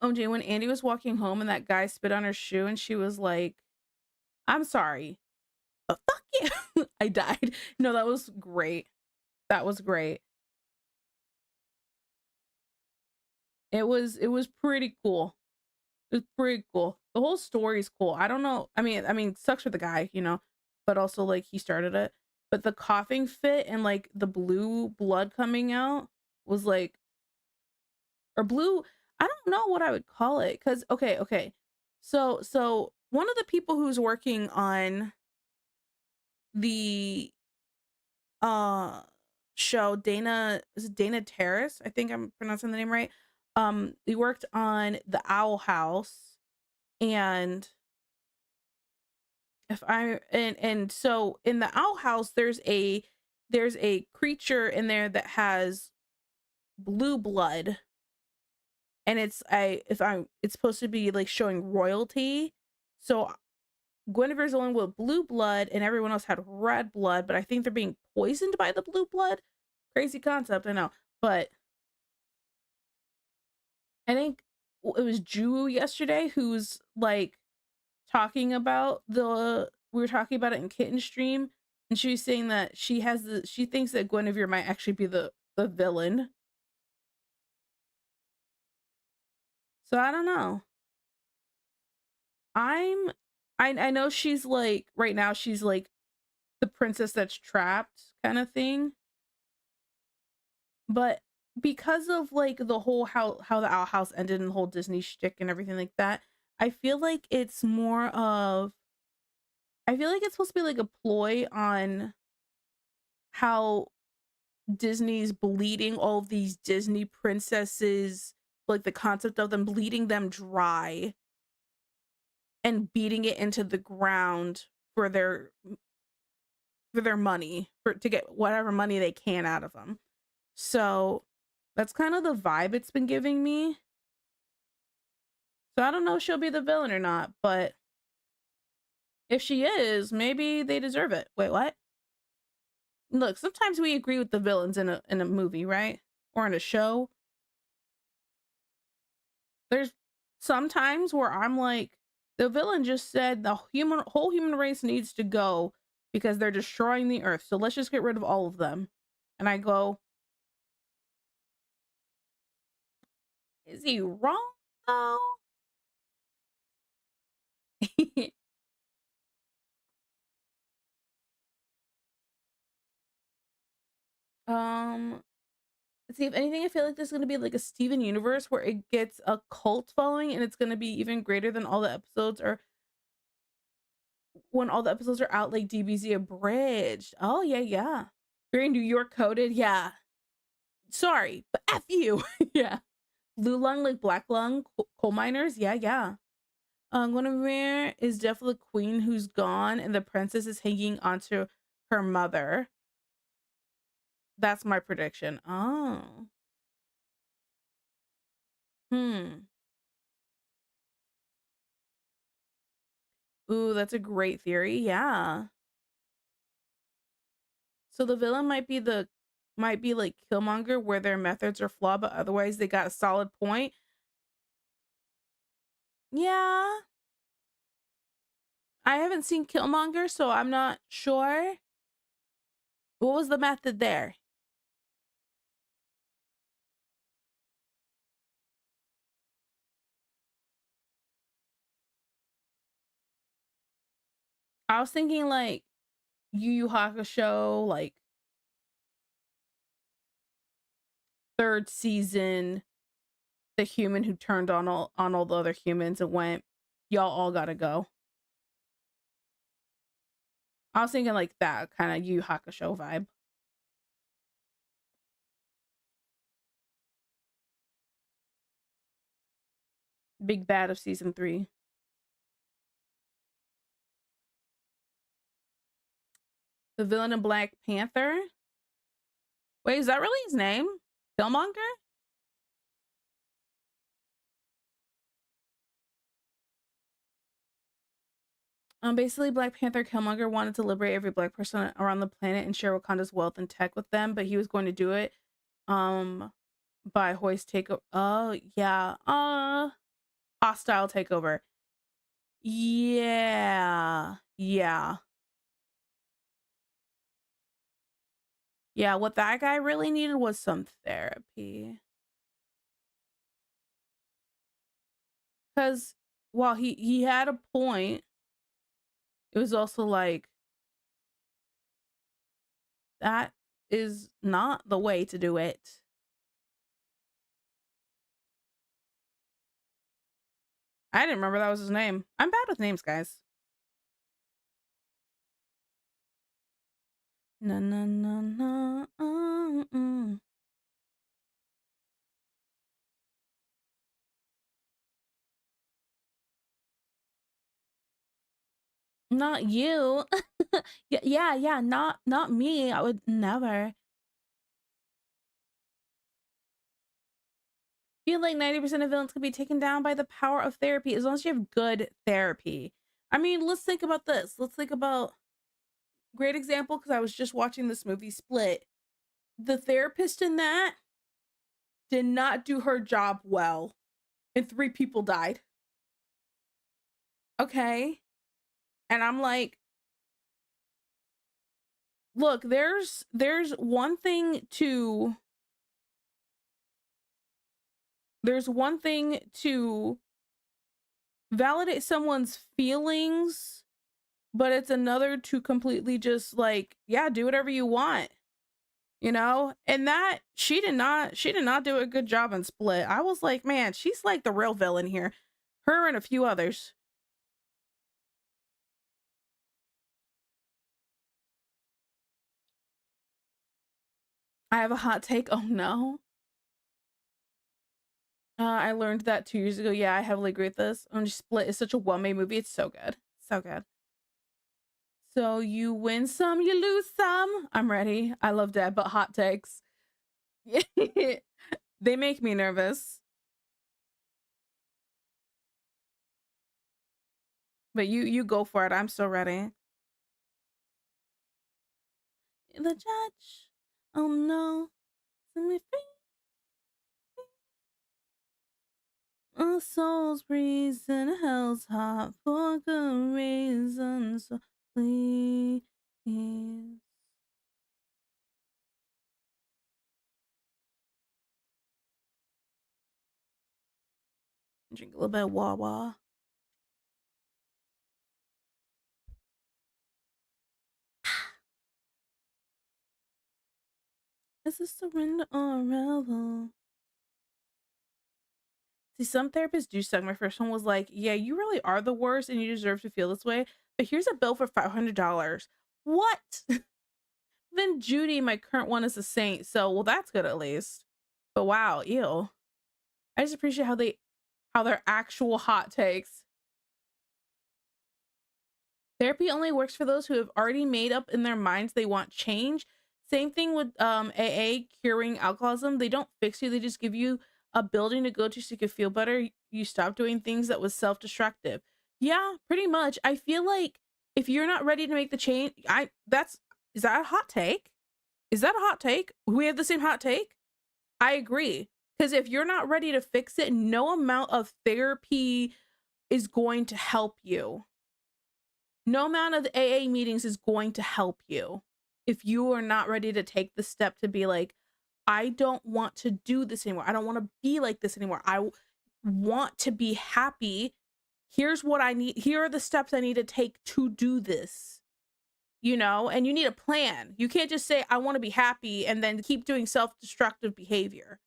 OMG, when Andy was walking home and that guy spit on her shoe and she was like, I'm sorry, but fuck you. I died. No, that was great. That was great. It was pretty cool. It was pretty cool. The whole story's cool. I don't know. I mean, sucks for the guy, but also like he started it. But the coughing fit and like the blue blood coming out was like, or blue. I don't know what I would call it. Cause okay. So one of the people who's working on the uh show, Dana, is it Dana Terrace? I think I'm pronouncing the name right. He worked on the Owl House, and if I and so in the Owl House there's a creature in there that has blue blood, and it's supposed to be like showing royalty. So Guinevere's the one with blue blood and everyone else had red blood, but I think they're being poisoned by the blue blood. Crazy concept, I know. But I think it was Ju yesterday who's like talking about we were talking about it in Kitten Stream, and she was saying that she thinks that Guinevere might actually be the villain. So I don't know. I know she's like right now she's like the princess that's trapped kind of thing. But because of like the whole how the Owl House ended and the whole Disney shtick and everything like that, I feel like it's more of I feel like it's supposed to be like a ploy on how Disney's bleeding all of these Disney princesses, like the concept of them bleeding them dry and beating it into the ground for their money, for to get whatever money they can out of them. So that's kind of the vibe it's been giving me. So I don't know if she'll be the villain or not, but if she is, maybe they deserve it. Wait, what? Look, sometimes we agree with the villains in a movie, right? Or in a show. There's sometimes where I'm like, the villain just said the whole human race needs to go because they're destroying the earth. So let's just get rid of all of them. And I go, is he wrong though? um let's see, if anything, I feel like there's gonna be like a Steven universe where it gets a cult following and it's gonna be even greater than all the episodes, or when all the episodes are out, like DBZ abridged. Oh yeah, yeah. Very New York coded, yeah. Sorry, but F you. Yeah. Blue lung, like black lung, coal miners, yeah, yeah. Guinevere is definitely the queen who's gone, and the princess is hanging onto her mother. That's my prediction. Oh. Hmm. Ooh, that's a great theory. Yeah. So the villain might be like Killmonger, where their methods are flawed, but otherwise they got a solid point. Yeah. I haven't seen Killmonger, so I'm not sure. What was the method there? I was thinking like Yu Yu Hakusho, like third season, the human who turned on all the other humans and went, y'all all gotta go. I was thinking like that kind of Yu Yu Hakusho vibe. Big bad of season 3. The villain in Black Panther. Wait, is that really his name? Killmonger? Basically, Black Panther Killmonger wanted to liberate every black person around the planet and share Wakanda's wealth and tech with them, but he was going to do it, um, by hoist takeover. Oh yeah, hostile takeover. Yeah, yeah, yeah. What that guy really needed was some therapy, because while he had a point, it was also like that is not the way to do it. I didn't remember that was his name. I'm bad with names, guys. Na na na na. Not you. Yeah, yeah, yeah. Not me. I would never. Feel like 90% of villains can be taken down by the power of therapy as long as you have good therapy. I mean, let's think about this. Let's think about great example because I was just watching this movie Split. The therapist in that did not do her job well, and 3 people died. Okay. And I'm like, look, there's one thing to validate someone's feelings, but it's another to completely just like, yeah, do whatever you want, you know? And that she did not do a good job in Split. I was like, man, she's like the real villain here. Her and a few others. I have a hot take. Oh no. I learned that 2 years ago. Yeah, I heavily agree with this. Split is such a well-made movie. It's so good. So good. So you win some, you lose some. I'm ready. I love Dead, but hot takes. They make me nervous. But you go for it. I'm so ready. The judge. Oh no. Set me free. A soul's reason, hell's hot for good reason. So please. Drink a little bit of Wawa. Is this surrender or rebel? See, some therapists do suck. My first one was like, yeah, you really are the worst and you deserve to feel this way. But here's a bill for $500. What? Then Judy, my current one, is a saint. So, well, that's good at least. But wow, ew. I just appreciate how their actual hot takes. Therapy only works for those who have already made up in their minds they want change. Same thing with AA curing alcoholism. They don't fix you, they just give you a building to go to so you can feel better. You stop doing things that was self-destructive. Yeah, pretty much. I feel like if you're not ready to make the change, is that a hot take? Is that a hot take? We have the same hot take? I agree. Because if you're not ready to fix it, no amount of therapy is going to help you. No amount of AA meetings is going to help you if you are not ready to take the step to be like, I don't want to do this anymore. I don't want to be like this anymore. I want to be happy. Here's what I need. Here are the steps I need to take to do this. You know, and you need a plan. You can't just say, I want to be happy and then keep doing self-destructive behavior.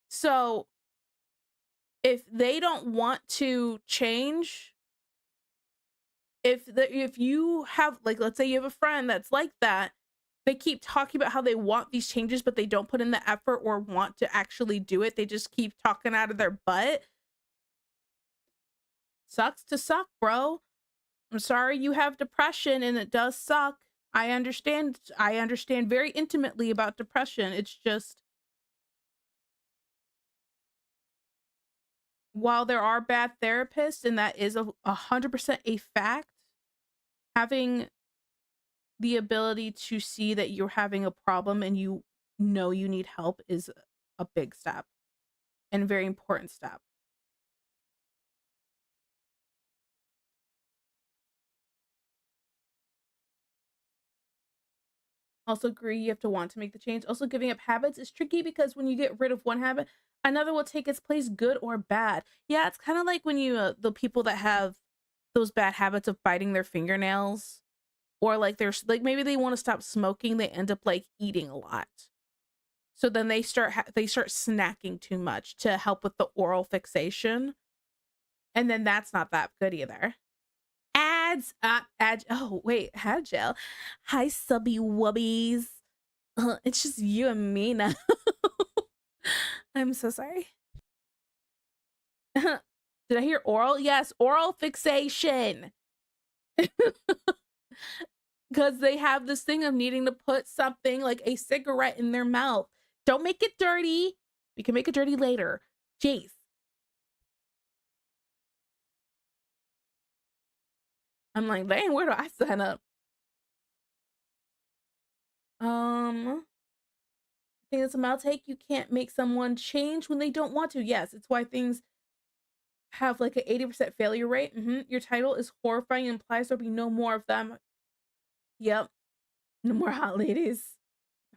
So if they don't want to change, if you have, like, let's say you have a friend that's like that, they keep talking about how they want these changes, but they don't put in the effort or want to actually do it. They just keep talking out of their butt. Sucks to suck, bro. I'm sorry you have depression and it does suck. I understand very intimately about depression. It's just, while there are bad therapists, and that is 100% a fact, having the ability to see that you're having a problem and you know you need help is a big step and a very important step. Also agree, you have to want to make the change. Also, giving up habits is tricky because when you get rid of one habit, another will take its place, good or bad. Yeah, it's kind of like when you the people that have those bad habits of biting their fingernails, or like there's like maybe they want to stop smoking, they end up like eating a lot. So then they start snacking too much to help with the oral fixation, and then that's not that good either. Oh wait, ad gel. Hi, subby wubbies. It's just you and me now. I'm so sorry. Did I hear oral? Yes, oral fixation. Because they have this thing of needing to put something like a cigarette in their mouth. Don't make it dirty. We can make it dirty later. Jeez. I'm like, dang, where do I sign up? I think it's a mild take. You can't make someone change when they don't want to. Yes, it's why things have like an 80% failure rate. Your title is horrifying and implies there'll be no more of them. Yep. No more hot ladies.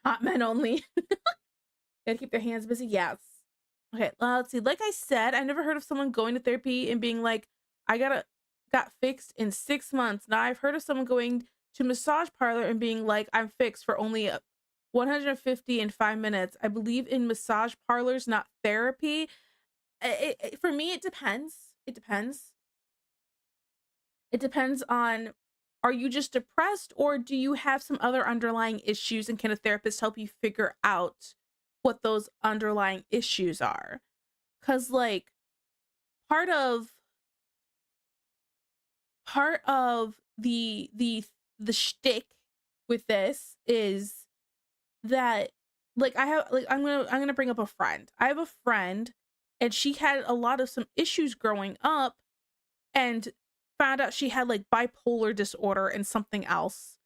Hot men only. Gotta keep their hands busy. Yes. Okay, let's see. Like I said, I never heard of someone going to therapy and being like, I got fixed in 6 months. Now I've heard of someone going to massage parlor and being like, I'm fixed for only 150 in 5 minutes. I believe in massage parlors, not therapy. For me, it depends. It depends. It depends on, are you just depressed or do you have some other underlying issues, and can a therapist help you figure out what those underlying issues are? Cuz like part of the shtick with this is that, like, I have, like, I'm gonna bring up a friend. I have a friend, and she had a lot of some issues growing up, and found out she had like bipolar disorder and something else.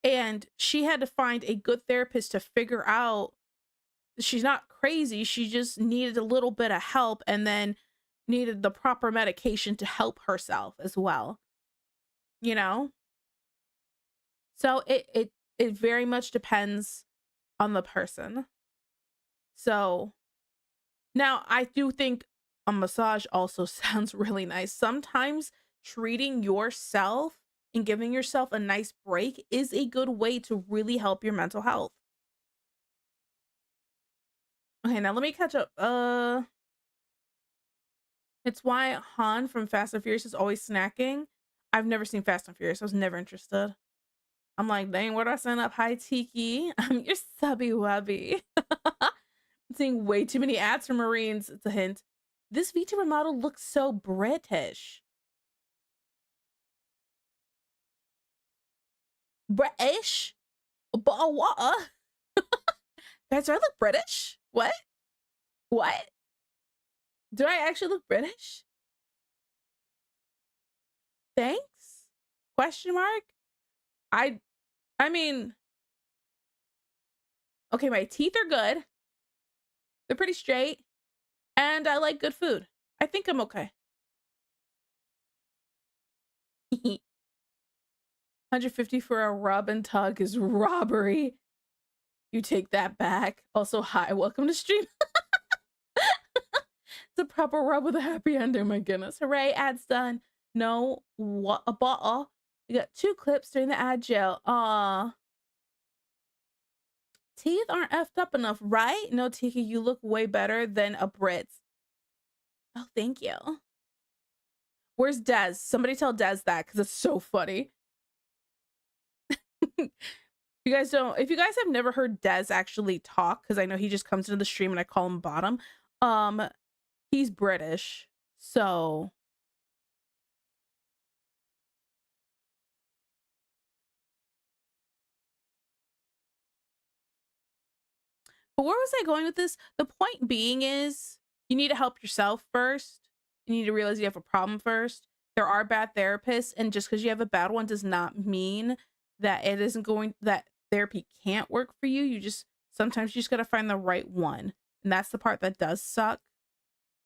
And she had to find a good therapist to figure out she's not crazy. She just needed a little bit of help, and then needed the proper medication to help herself as well, you know? So it very much depends on the person. So now I do think a massage also sounds really nice. Sometimes treating yourself and giving yourself a nice break is a good way to really help your mental health. Okay, now let me catch up. It's why Han from Fast and Furious is always snacking. I've never seen Fast and Furious. I was never interested. I'm like, dang, where do I sign up? Hi, Tiki. I'm your subby wubby. Seeing way too many ads for Marines. It's a hint. This VTuber model looks so British. British? But what? Guys, do I look British? What? What? Do I actually look British? Thanks? Question mark? I I mean, okay, my teeth are good. They're pretty straight. And I like good food. I think I'm okay. 150 for a rub and tug is robbery. You take that back. Also, hi, welcome to stream. It's a proper rub with a happy ending, my goodness. Hooray, ad's done. No, what a bottle. You got 2 clips during the ad jail. Aw. Teeth aren't effed up enough, right? No, Tiki, you look way better than a Brit. Oh, thank you. Where's Des? Somebody tell Des that, because it's so funny. You guys don't, if you guys have never heard Des actually talk, because I know he just comes into the stream and I call him Bottom, he's British, so but where was I going with this? The point being is, you need to help yourself first. You need to realize you have a problem first. There are bad therapists, and just because you have a bad one does not mean that it isn't going, that therapy can't work for you. You just, sometimes you just got to find the right one. And that's the part that does suck.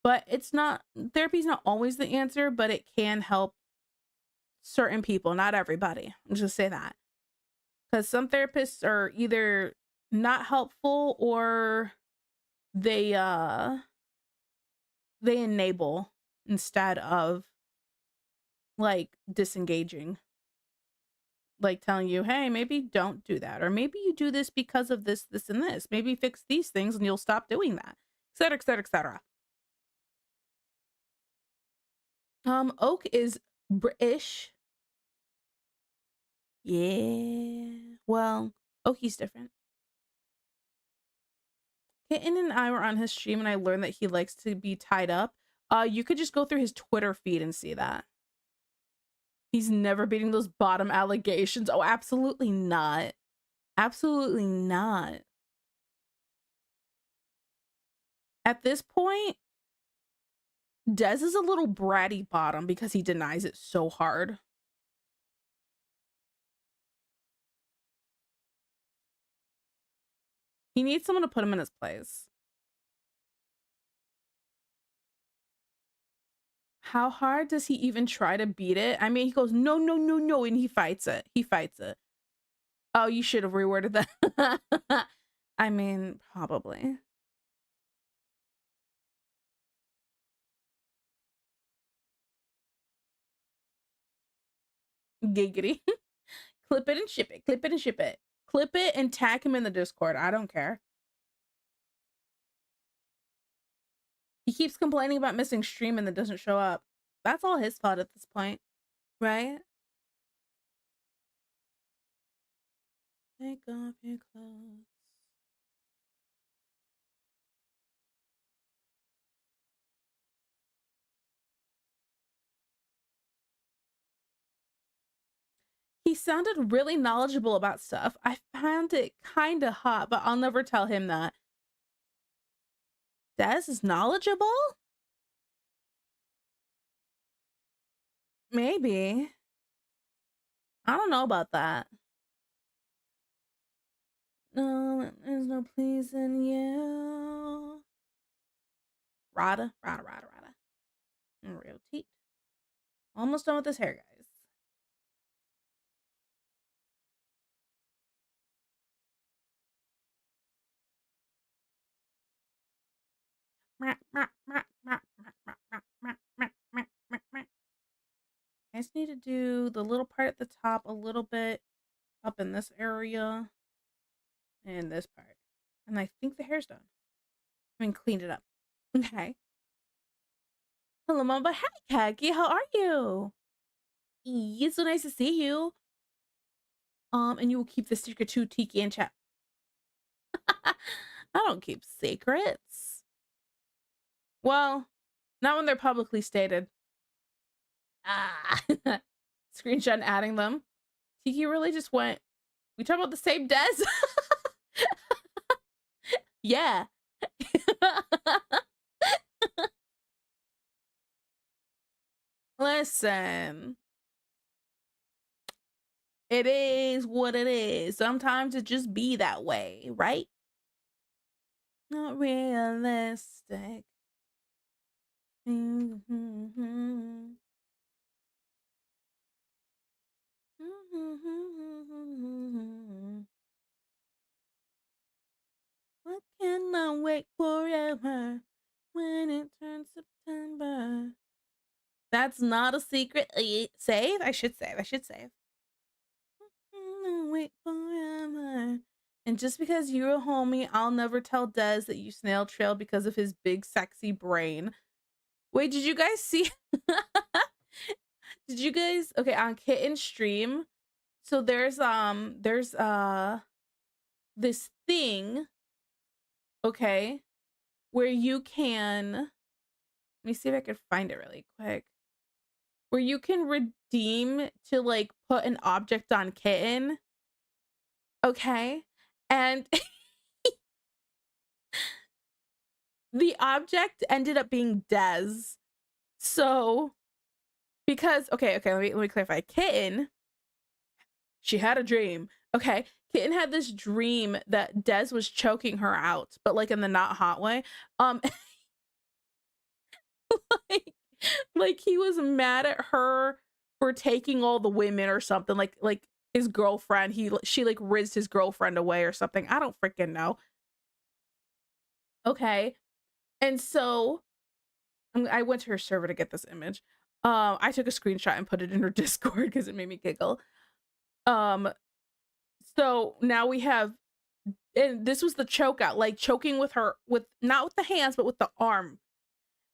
But it's not, therapy's not always the answer, but it can help certain people, not everybody. I'm just gonna say that. Because some therapists are either not helpful, or they enable instead of like disengaging, like telling you, hey, maybe don't do that, or maybe you do this because of this, this, and this. Maybe fix these things and you'll stop doing that, etc, etc, etc. Oak is British. Yeah, well, Oki's different. Kitten and I were on his stream, and I learned that he likes to be tied up. You could just go through his Twitter feed and see that. He's never beating those bottom allegations. Oh, absolutely not. Absolutely not. At this point, Dez is a little bratty bottom because he denies it so hard. He needs someone to put him in his place. How hard does he even try to beat it? I mean, he goes, no, no, no, no, and he fights it. He fights it. Oh, you should have reworded that. I mean, probably. Giggity. Clip it and ship it. Clip it and ship it. Clip it and tag him in the Discord. I don't care. He keeps complaining about missing stream and then doesn't show up. That's all his fault at this point, right? Take off your clothes. He sounded really knowledgeable about stuff. I found it kind of hot, but I'll never tell him that. Dez is knowledgeable? Maybe. I don't know about that. No, there's no pleasing you. Rada. Real teeth. Almost done with this hair, guys. I just need to do the little part at the top a little bit up in this area and this part. And I think the hair's done. I mean, cleaned it up. Okay. Hello, Mamba. Hi, Kaki. How are you? It's so nice to see you. And you will keep the secret too, Tiki and chat. I don't keep secrets. Well, not when they're publicly stated. Screenshot and adding them. Tiki really just went, we talk about the same Dez? Yeah. Listen. It is what it is. Sometimes it just be that way, right? Not realistic. What can I wait forever when it turns September? That's not a secret. Save? I should save. Wait forever. And just because you're a homie, I'll never tell Dez that you snail trail because of his big sexy brain. Wait, did you guys see? Did you guys, okay, on Kitten stream, so there's this thing, okay, where you can, let me see if I can find it really quick, where you can redeem to like put an object on Kitten, okay, and the object ended up being Dez. So because okay, let me clarify. Kitten, she had a dream. Okay, Kitten had this dream that Dez was choking her out, but like in the not hot way. Like he was mad at her for taking all the women or something. Like his girlfriend, she like rizzed his girlfriend away or something. I don't freaking know. Okay, and so I went to her server to get this image. I took a screenshot and put it in her Discord because it made me giggle. So now we have, and this was the choke out, like choking with her, with not with the hands, but with the arm.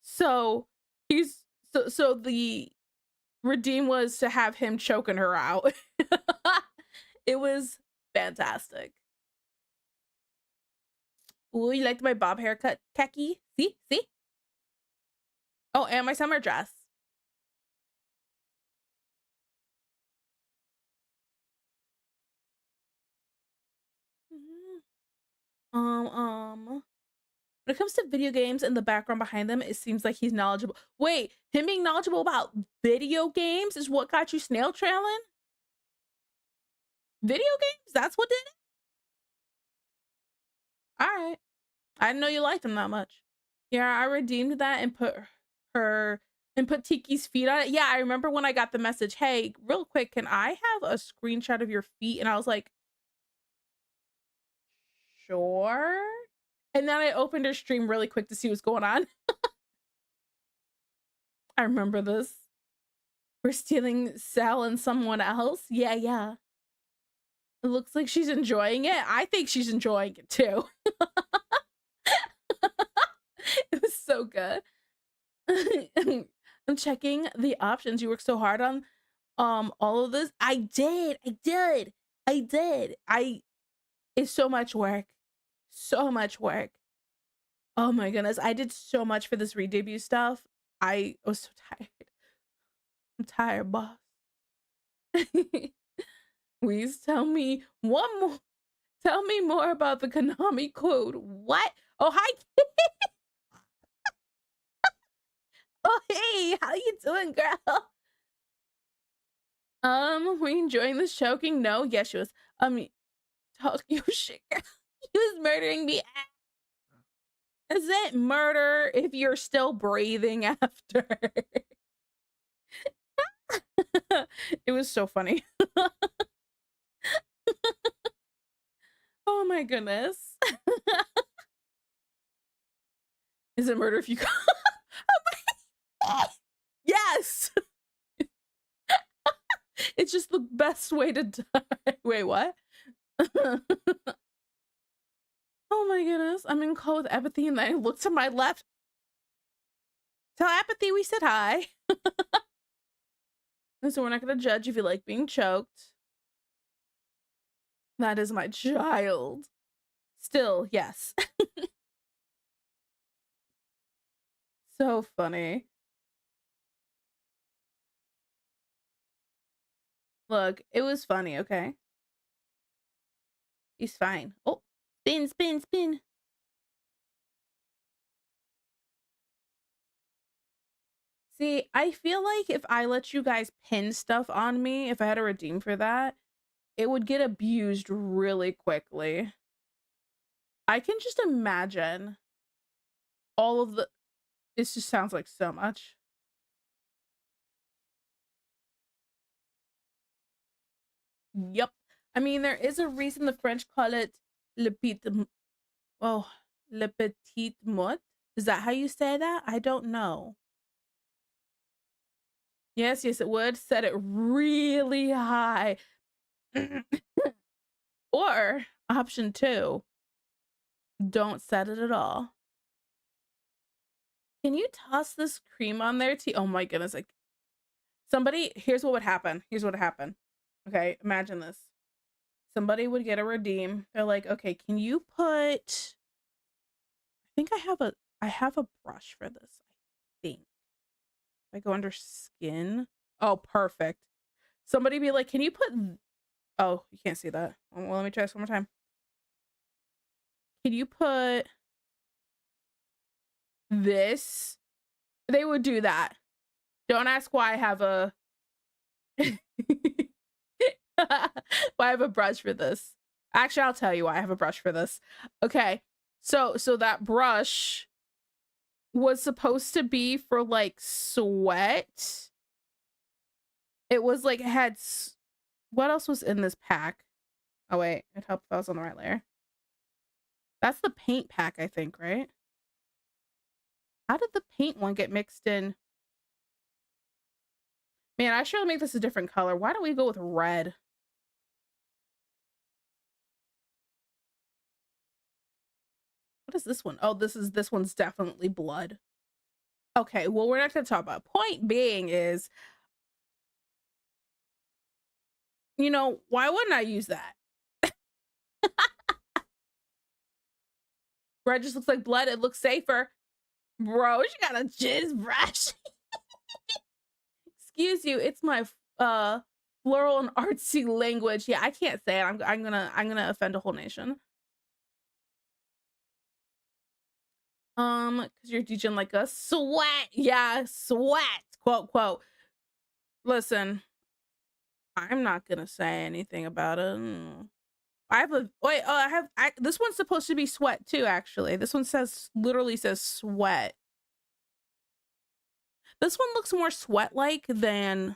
So so the redeem was to have him choking her out. It was fantastic. Ooh, you liked my bob haircut, Keki? See? Oh, and my summer dress. When it comes to video games and the background behind them, it seems like he's knowledgeable. Wait, him being knowledgeable about video games is what got you snail trailing? Video games? That's what did it? All right. I didn't know you liked them that much. Yeah, I redeemed that and put Tiki's feet on it. Yeah, I remember when I got the message, hey, real quick, can I have a screenshot of your feet? And I was like, sure. And then I opened her stream really quick to see what's going on. I remember this. We're stealing Sal and someone else. Yeah. It looks like she's enjoying it. I think she's enjoying it too. It was so good. I'm checking the options. You worked so hard on all of this. I did. It's so much work. So much work. Oh my goodness. I did so much for this re-debut stuff. I was so tired. I'm tired, boss. Please tell me one more. Tell me more about the Konami code. What? Oh, hi. Oh, hey. How you doing, girl? Were you enjoying this choking? No. Yes, she was. Talk your shit, girl. He was murdering me. Is it murder if you're still breathing after? It was so funny. Oh my goodness. Is it murder if you Yes. It's just the best way to die. Wait, what? Oh my goodness. I'm in call with Apathy and I look to my left. Tell Apathy we said hi. And so we're not going to judge if you like being choked. That is my child. Still, yes. So funny. Look, it was funny, okay? He's fine. Oh, spin, spin, spin. See, I feel like if I let you guys pin stuff on me, if I had to redeem for that, it would get abused really quickly. I can just imagine all of the... This just sounds like so much. Yep. I mean, there is a reason the French call it le petit... Oh, le petit mot? Is that how you say that? I don't know. Yes, yes, it would. Set it really high. Or option 2, don't set it at all. Can you toss this cream on there? Oh my goodness. Like somebody, here's what would happen. Here's what would happen. Okay, imagine this. Somebody would get a redeem. They're like, okay, can you put... I think I have a brush for this, I think. If I go under skin. Oh, perfect. Somebody be like, can you put... Oh, you can't see that. Well, let me try this one more time. Can you put this? They would do that. Don't ask why I have a... why I have a brush for this. Actually, I'll tell you why I have a brush for this. Okay. So that brush was supposed to be for like sweat. It was like it had what else was in this pack? Oh wait, it helped if I was on the right layer. That's the paint pack, I think, right? How did the paint one get mixed in? Man, I should make this a different color. Why don't we go with red? What is this one? Oh, this one's definitely blood. Okay, well, we're not gonna talk about it. Point being is, you know, why wouldn't I use that? Red just looks like blood. It looks safer. Bro, she got a jizz brush. Excuse you, it's my floral and artsy language. Yeah, I can't say it. I'm gonna offend a whole nation. Because you're teaching like a sweat. Yeah, sweat. Quote, quote. Listen, I'm not gonna say anything about it. I have a wait. This one's supposed to be sweat too. Actually, this one literally says sweat. This one looks more sweat-like than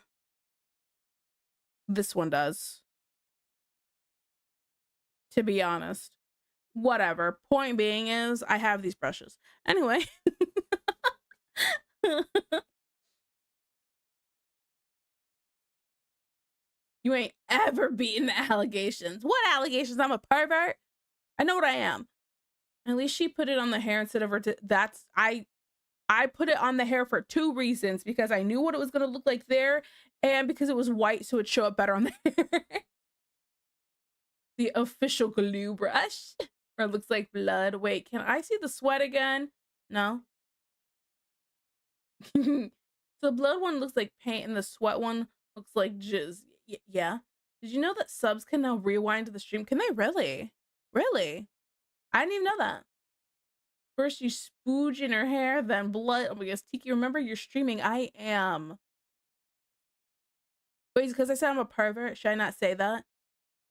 this one does. To be honest, whatever. Point being is, I have these brushes anyway. You ain't ever beaten the allegations. What allegations? I'm a pervert? I know what I am. At least she put it on the hair instead of her. That's I put it on the hair for 2 reasons, because I knew what it was gonna look like there, and because it was white, so it'd show up better on the hair. The official glue brush. Or it looks like blood. Wait, can I see the sweat again? No. The blood one looks like paint, and the sweat one looks like jizz. Yeah. Did you know that subs can now rewind to the stream? Can they really? Really? I didn't even know that. First you spooge in her hair, then blood. Oh my gosh, Tiki, remember you're streaming. I am. Wait, because I said I'm a pervert. Should I not say that?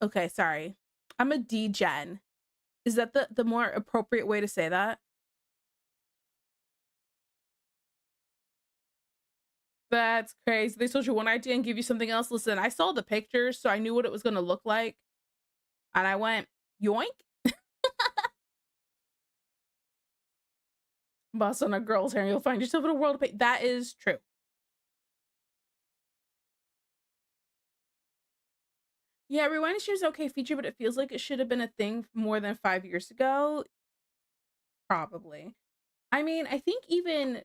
Okay, sorry. I'm a D-gen. Is that the more appropriate way to say that? That's crazy. They told you one idea and give you something else. Listen, I saw the pictures, so I knew what it was gonna look like. And I went, yoink. Bust on a girl's hair and you'll find yourself in a world of pain. That is true. Yeah, Rewind is okay feature, but it feels like it should have been a thing more than 5 years ago. Probably. I mean, I think even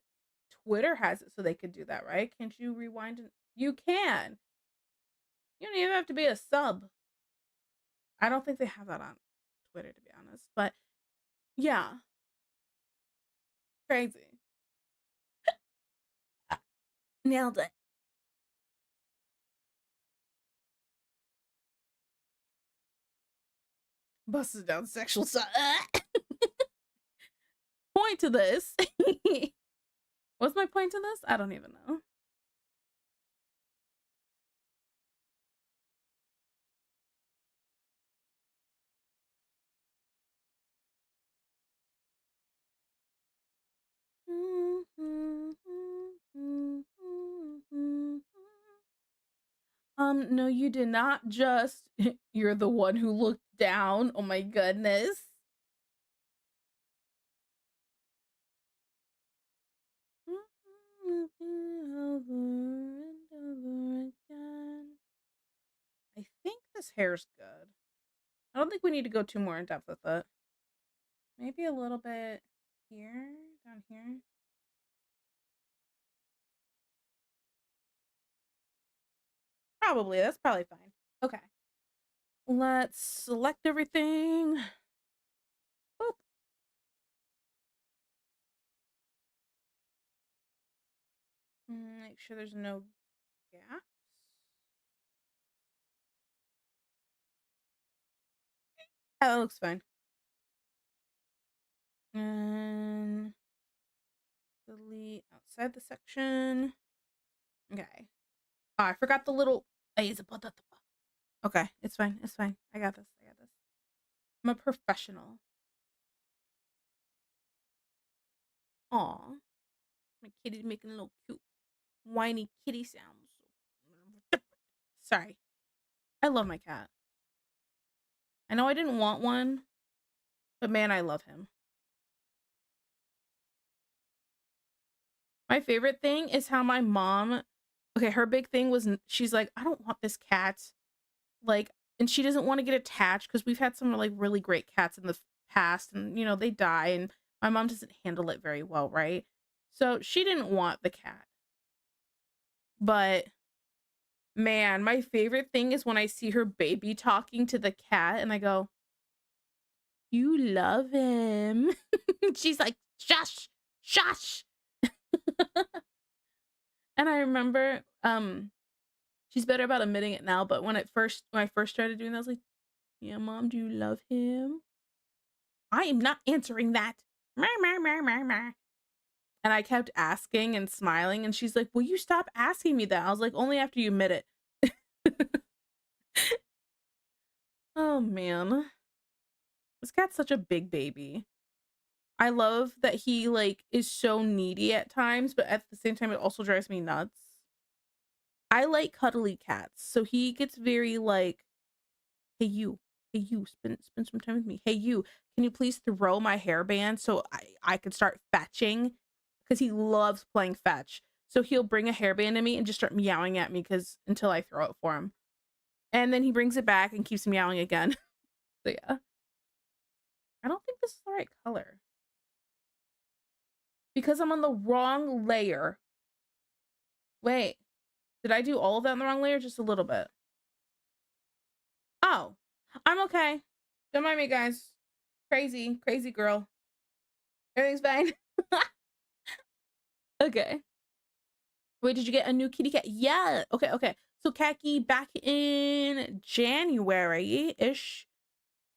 Twitter has it so they could do that, right? Can't you rewind? You can. You don't even have to be a sub. I don't think they have that on Twitter, to be honest. But yeah, crazy. Nailed it. Busted down sexual side. Point to this. What's my point to this? I don't even know. No, you did not just. You're the one who looked down. Oh my goodness. I think this hair's good. I don't think we need to go too more in depth with it. Maybe a little bit here, down here. Probably. That's probably fine. Okay. Let's select everything. Boop. Make sure there's no gaps. That looks fine. And delete outside the section. Okay. Oh, I forgot the little. Okay, it's fine. It's fine. I got this. I got this. I'm a professional. Aw. My kitty's making a little cute, whiny kitty sounds. Sorry. I love my cat. I know I didn't want one, but man, I love him. My favorite thing is how my mom, okay, her big thing was she's like, I don't want this cat. Like, and she doesn't want to get attached because we've had some like really great cats in the past and you know, they die and my mom doesn't handle it very well, right? So she didn't want the cat. But man, my favorite thing is when I see her baby talking to the cat and I go, you love him. She's like, shush, shush. And I remember she's better about admitting it now, but when I first started doing that, I was like, yeah, mom, do you love him? I am not answering that. And I kept asking and smiling, and she's like, will you stop asking me that? I was like, only after you admit it. Oh man. This cat's such a big baby. I love that he like is so needy at times, but at the same time it also drives me nuts. I like cuddly cats, so he gets very like, hey you, spend some time with me. Hey you, can you please throw my hairband so I can start fetching? Because he loves playing fetch. So he'll bring a hairband to me and just start meowing at me because until I throw it for him. And then he brings it back and keeps meowing again. So yeah. I don't think this is the right color. Because I'm on the wrong layer. Wait, did I do all of that on the wrong layer? Just a little bit. Oh, I'm okay. Don't mind me, guys. Crazy, crazy girl. Everything's fine. Okay. Wait, did you get a new kitty cat? Yeah. Okay, okay. So Khaki back in January-ish.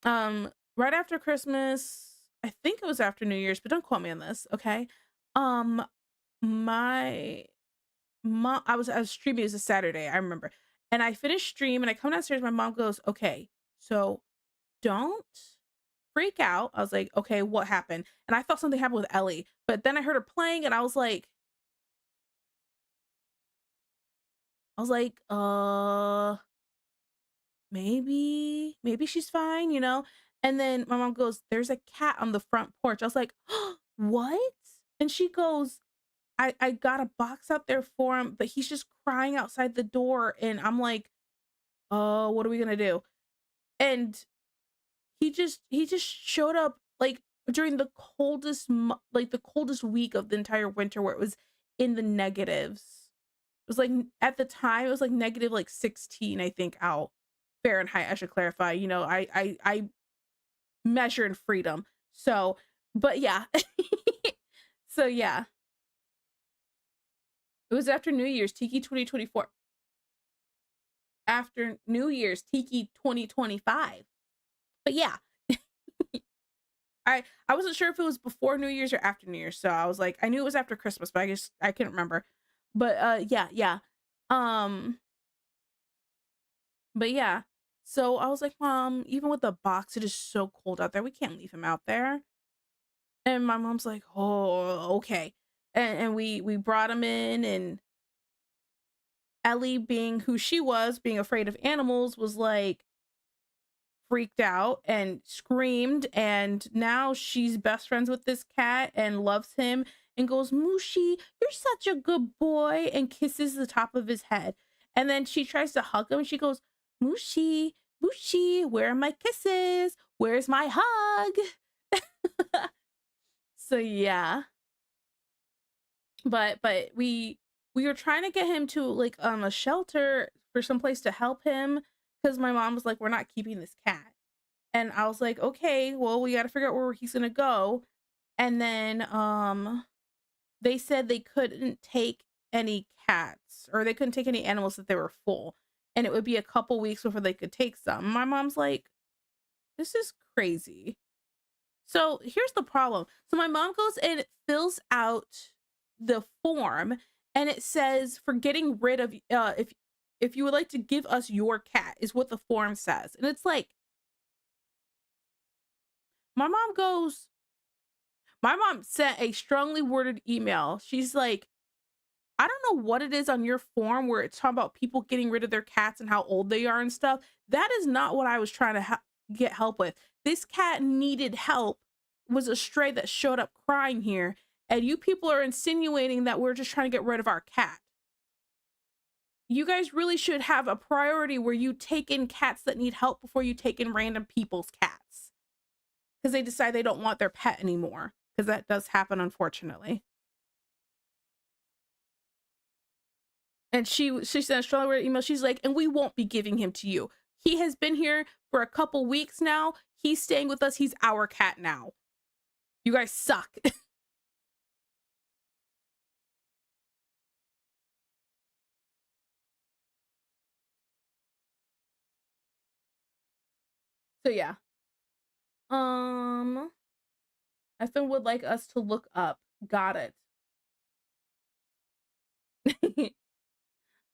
Right after Christmas. I think it was after New Year's, but don't quote me on this, okay? Um, my mom, I was streaming. It was a Saturday, I remember. And I finished stream and I come downstairs, my mom goes, "Okay, so don't freak out." I was like, "Okay, what happened?" And I thought something happened with Ellie, but then I heard her playing and I was like, maybe she's fine, you know? And then my mom goes, "There's a cat on the front porch." I was like, "What?" And she goes, I got a box out there for him, but he's just crying outside the door." And I'm like, "Oh, what are we gonna do?" And he just showed up like during the like the coldest week of the entire winter, where it was in the negatives. It was like at the time it was like negative like 16, I think, out Fahrenheit. I should clarify. You know, I measure in freedom. So, but yeah. So yeah, it was after New Year's Tiki 2024. After New Year's Tiki 2025. But yeah, I wasn't sure if it was before New Year's or after New Year's, so I was like, I knew it was after Christmas, but I guess I couldn't remember. But yeah, yeah. Um, but yeah. So I was like, "Mom, even with the box, it is so cold out there. We can't leave him out there." And my mom's like, "Oh, okay." And we brought him in, and Ellie, being who she was, being afraid of animals, was like freaked out and screamed, and now she's best friends with this cat and loves him and goes, "Mushi, you're such a good boy," and kisses the top of his head. And then she tries to hug him and she goes, "Mushi, Mushi, where are my kisses? Where's my hug?" So yeah. But we were trying to get him to like a shelter for some place to help him, because my mom was like, "We're not keeping this cat." And I was like, "Okay, well, we got to figure out where he's gonna go." And then they said they couldn't take any cats, or they couldn't take any animals that they were full, and it would be a couple weeks before they could take some. My mom's like, "This is crazy." So here's the problem. So my mom goes and fills out the form, and it says, for getting rid of if you would like to give us your cat, is what the form says. And it's like, my mom goes, my mom sent a strongly worded email. She's like, "I don't know what it is on your form where it's talking about people getting rid of their cats and how old they are and stuff. That is not what I was trying to get help with. This cat needed help, was a stray that showed up crying here, and you people are insinuating that we're just trying to get rid of our cat. You guys really should have a priority where you take in cats that need help before you take in random people's cats, because they decide they don't want their pet anymore, because that does happen, unfortunately." And she sent a strongly worded email. She's like, "And we won't be giving him to you. He has been here for a couple weeks now. He's staying with us. He's our cat now. You guys suck." So yeah. Um, Ethan would like us to look up. Got it.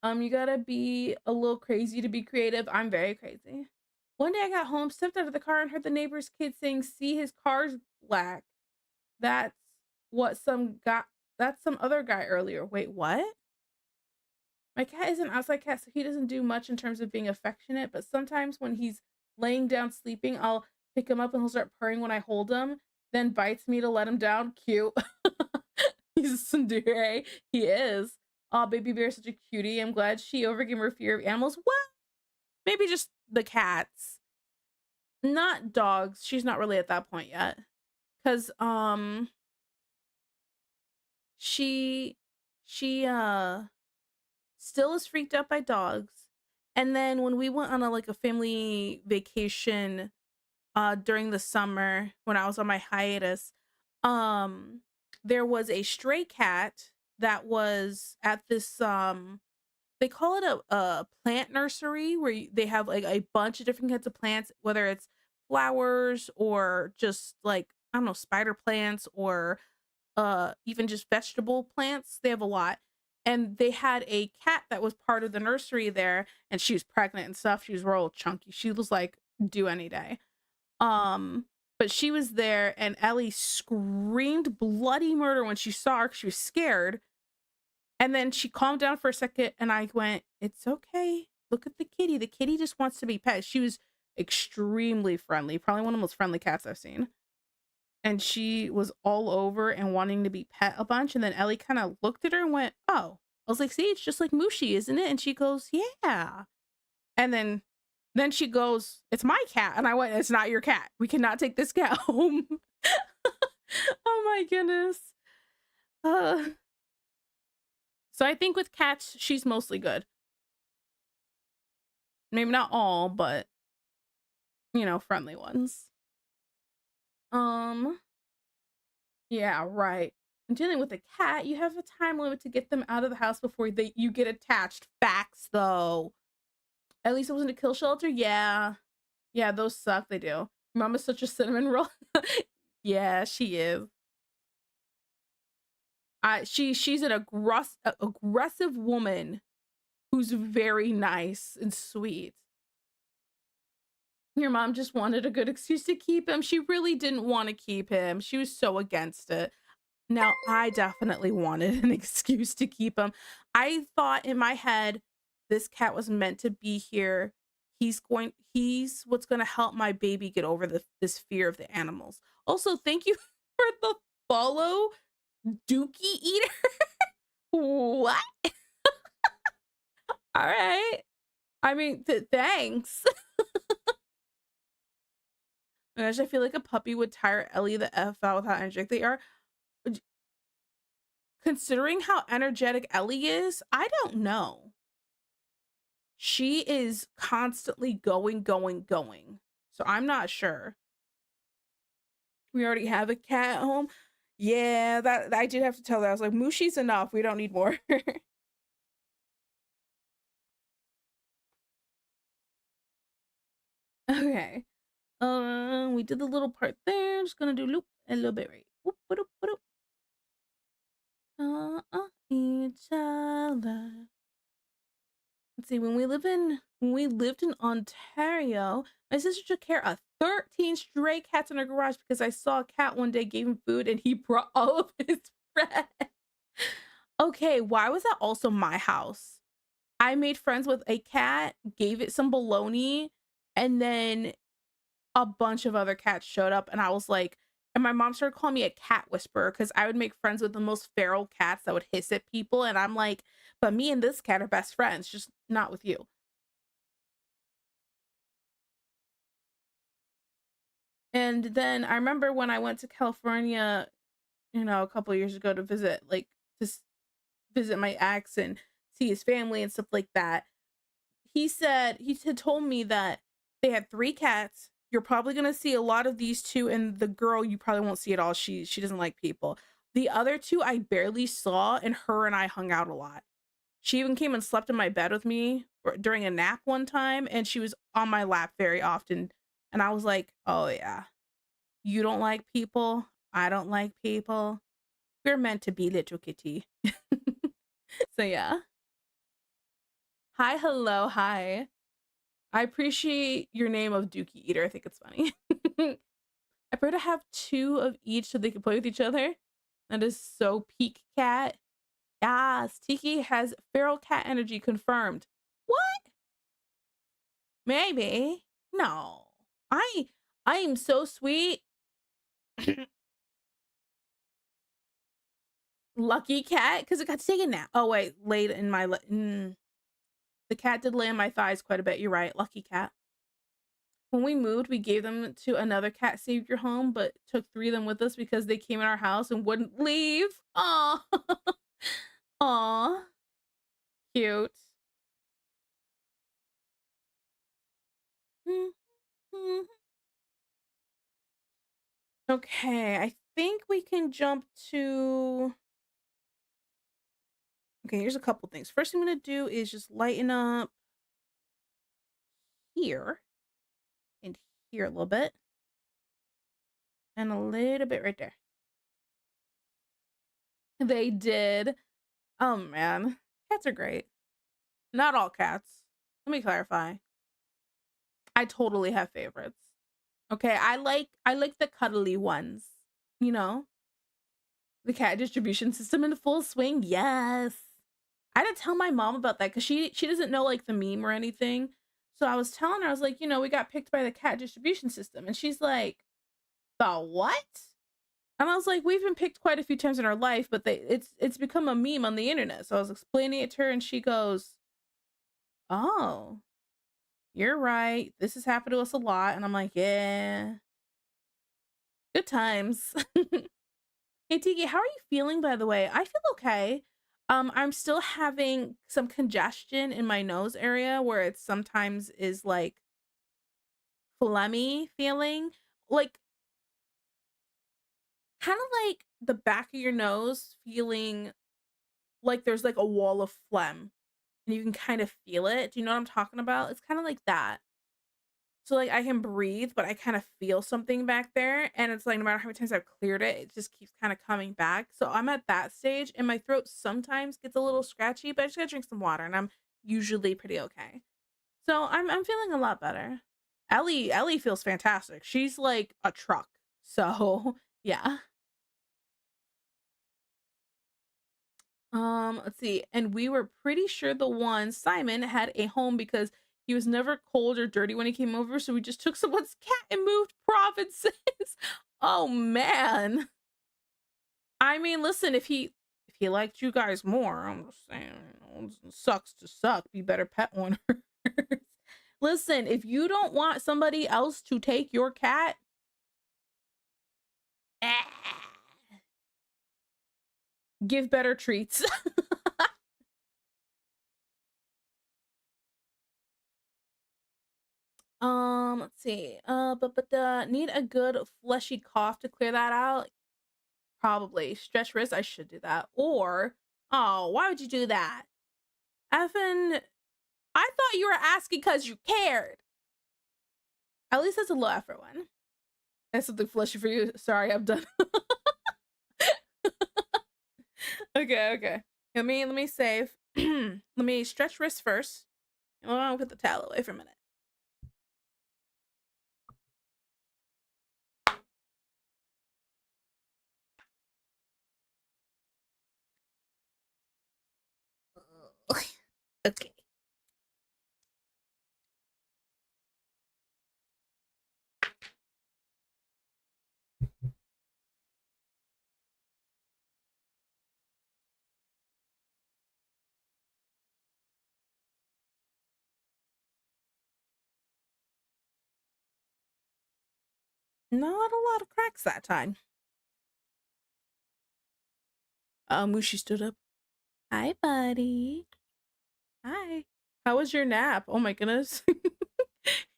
You gotta be a little crazy to be creative. I'm very crazy. One day I got home, stepped out of the car, and heard the neighbor's kid saying, "See, his car's black. That's what some got. That's some other guy earlier." Wait, what? My cat is an outside cat, so he doesn't do much in terms of being affectionate, but sometimes when he's laying down sleeping, I'll pick him up and he'll start purring when I hold him, then bites me to let him down. Cute. He's a tsundere. He is. Oh, baby bear is such a cutie. I'm glad she overcame her fear of animals. Well, maybe just the cats, not dogs. She's not really at that point yet. 'Cause, she she still is freaked out by dogs. And then when we went on like a family vacation during the summer when I was on my hiatus, um there was a stray cat that was at this they call it a plant nursery where they have like a bunch of different kinds of plants, whether it's flowers or just like I don't know, spider plants or even just vegetable plants. They have a lot. And they had a cat that was part of the nursery there, and she was pregnant and stuff. She was real chunky. She was like due any day. Um, but she was there, and Ellie screamed bloody murder when she saw her 'cause she was scared. And then she calmed down for a second, and I went, "It's okay. Look at the kitty. The kitty just wants to be pet." She was extremely friendly, probably one of the most friendly cats I've seen. And she was all over and wanting to be pet a bunch. And then Ellie kind of looked at her and went, "Oh." I was like, "See, it's just like Mushi, isn't it?" And she goes, "Yeah." And then she goes, "It's my cat." And I went, "It's not your cat. We cannot take this cat home." Oh my goodness. Uh, so I think with cats, she's mostly good. Maybe not all, but friendly ones. Um, yeah, right. And dealing with a cat, you have a time limit to get them out of the house before you get attached. Facts though. At least it wasn't a kill shelter. Yeah. Yeah, those suck. They do. Mama's such a cinnamon roll. Yeah, she is. She's an aggressive woman who's very nice and sweet. Your mom just wanted a good excuse to keep him. She really didn't want to keep him. She was so against it. Now, I definitely wanted an excuse to keep him. I thought in my head, this cat was meant to be here. He's what's going to help my baby get over this fear of the animals. Also, thank you for the follow, Dookie Eater. What? All right. I mean, thanks. Gosh, I feel like a puppy would tire Ellie the F out with how energetic they are. Considering how energetic Ellie is, I don't know. She is constantly going, going, going. So I'm not sure. We already have a cat at home. Yeah, that I did have to tell her. I was like, "Mushi's enough. We don't need more." Okay. We did the little part there. Just gonna do loop a little bit right. Whoop, ba-doop, ba-doop. Each other. Let's see. When we lived in Ontario, my sister took care of 13 stray cats in her garage because I saw a cat one day, gave him food, and he brought all of his friends. Okay, why was that also my house? I made friends with a cat, gave it some bologna, and then a bunch of other cats showed up, and I was like, and my mom started calling me a cat whisperer because I would make friends with the most feral cats that would hiss at people, and I'm like, but me and this cat are best friends, just not with you. And then I remember when I went to California, a couple of years ago to visit, like visit my ex and see his family and stuff like that. He had told me that they had 3 cats. You're probably gonna see a lot of these two, and the girl you probably won't see at all. She doesn't like people. The other two I barely saw, and her and I hung out a lot. She even came and slept in my bed with me during a nap one time, and she was on my lap very often. And I was like, "Oh yeah, you don't like people. I don't like people. We're meant to be, little kitty." So yeah. Hi, hello, hi. I appreciate your name of Dookie Eater. I think it's funny. I prefer to have 2 of each so they can play with each other. That is so peak cat. Yes, Tiki has feral cat energy confirmed. What? Maybe. No. I am so sweet. Lucky cat because it got to take a nap. Oh wait, laid in my the cat did lay on my thighs quite a bit. You're right. Lucky cat. when we moved, we gave them to another cat savior home, but took 3 of them with us because they came in our house and wouldn't leave. Aw. Aw. Cute. Mhm. Okay, I think we can jump to okay, here's a couple things. First thing I'm gonna do is just lighten up here and here a little bit. And a little bit right there. They did. Oh man. Cats are great. Not all cats. Let me clarify. I totally have favorites. Okay, I like the cuddly ones. You know? The cat distribution system in full swing. Yes. I had to tell my mom about that because she doesn't know like the meme or anything. So I was telling her, I was like, we got picked by the cat distribution system. And she's like, the what? And I was like, we've been picked quite a few times in our life, but it's become a meme on the internet. So I was explaining it to her and she goes, oh, you're right. This has happened to us a lot. And I'm like, yeah, good times. Hey Tiki, how are you feeling by the way? I feel okay. I'm still having some congestion in my nose area where it sometimes is like phlegmy feeling. Like kind of like the back of your nose feeling like there's like a wall of phlegm and you can kind of feel it. Do you know what I'm talking about? It's kind of like that. So like I can breathe, but I kind of feel something back there. And it's like no matter how many times I've cleared it, it just keeps kind of coming back. So I'm at that stage and my throat sometimes gets a little scratchy, but I just gotta drink some water and I'm usually pretty okay. So I'm feeling a lot better. Ellie feels fantastic. She's like a truck. So yeah. Let's see. And we were pretty sure the one Simon had a home because he was never cold or dirty when he came over, so we just took someone's cat and moved provinces. Oh man. I mean, listen, if he liked you guys more, I'm just saying, sucks to suck, be better pet owners. Listen, if you don't want somebody else to take your cat, give better treats. Let's see. But need a good fleshy cough to clear that out. Probably stretch wrist. I should do that. Or oh, why would you do that? Effin, I thought you were asking because you cared. At least that's a low effort one. That's something fleshy for you. Sorry, I'm done. Okay. Let me save. Let me stretch wrist first. I'll put the towel away for a minute. Okay. Not a lot of cracks that time. Mushi stood up. Hi, buddy. Hi. How was your nap? Oh my goodness.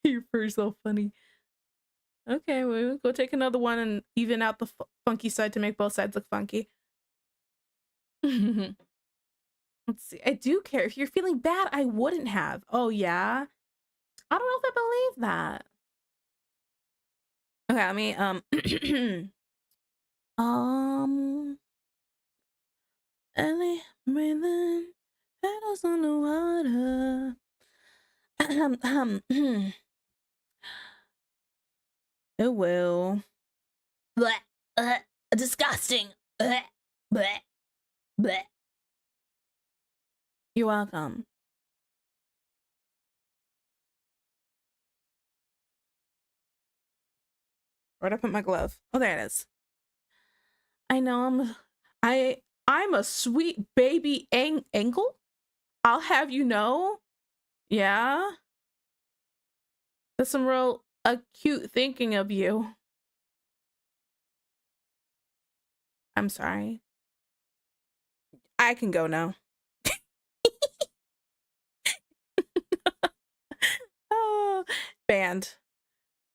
You're pretty so funny. Okay, we'll go take another one and even out the funky side to make both sides look funky. Let's see. I do care. If you're feeling bad, I wouldn't have. Oh, yeah? I don't know if I believe that. Okay, let me, Ellie, breathing, petals on the water. It will. Blech, disgusting. Blech, blech, blech. You're welcome. Where'd I put my glove? Oh, there it is. I know I'm a sweet baby ankle. I'll have you know. Yeah. That's some real acute thinking of you. I'm sorry. I can go now. Oh, banned.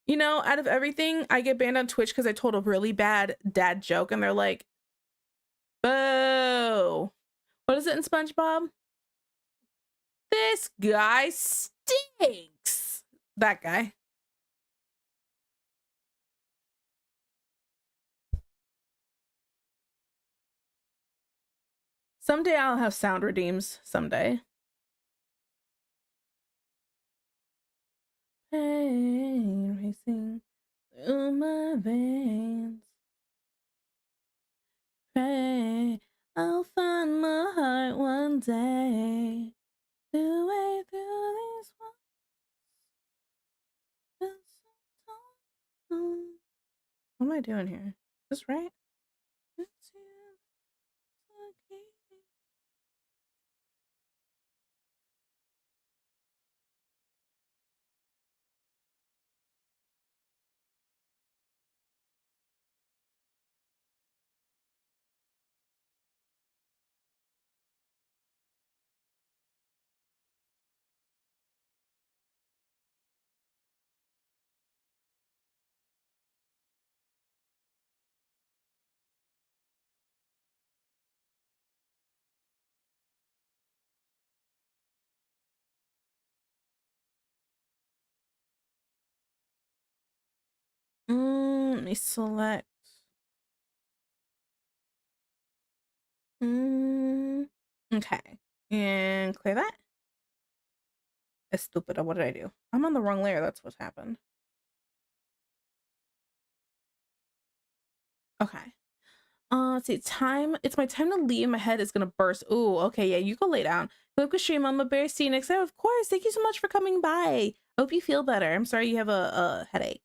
You know, out of everything, I get banned on Twitch because I told a really bad dad joke, and they're like, "Boo!" What is it in SpongeBob? This guy stinks. That guy. Someday I'll have sound redeems. Someday. Pain racing through my veins. Pray I'll find my heart one day. The way through these walls. What am I doing here? Is this right? Let me select. Okay. And clear that. It's stupid. What did I do? I'm on the wrong layer. That's what's happened. Okay. Let's see. Time. It's my time to leave. My head is gonna burst. Ooh, okay, yeah, you go lay down. Look at stream, Mama Bear. See you next time. Of course. Thank you so much for coming by. Hope you feel better. I'm sorry you have a headache.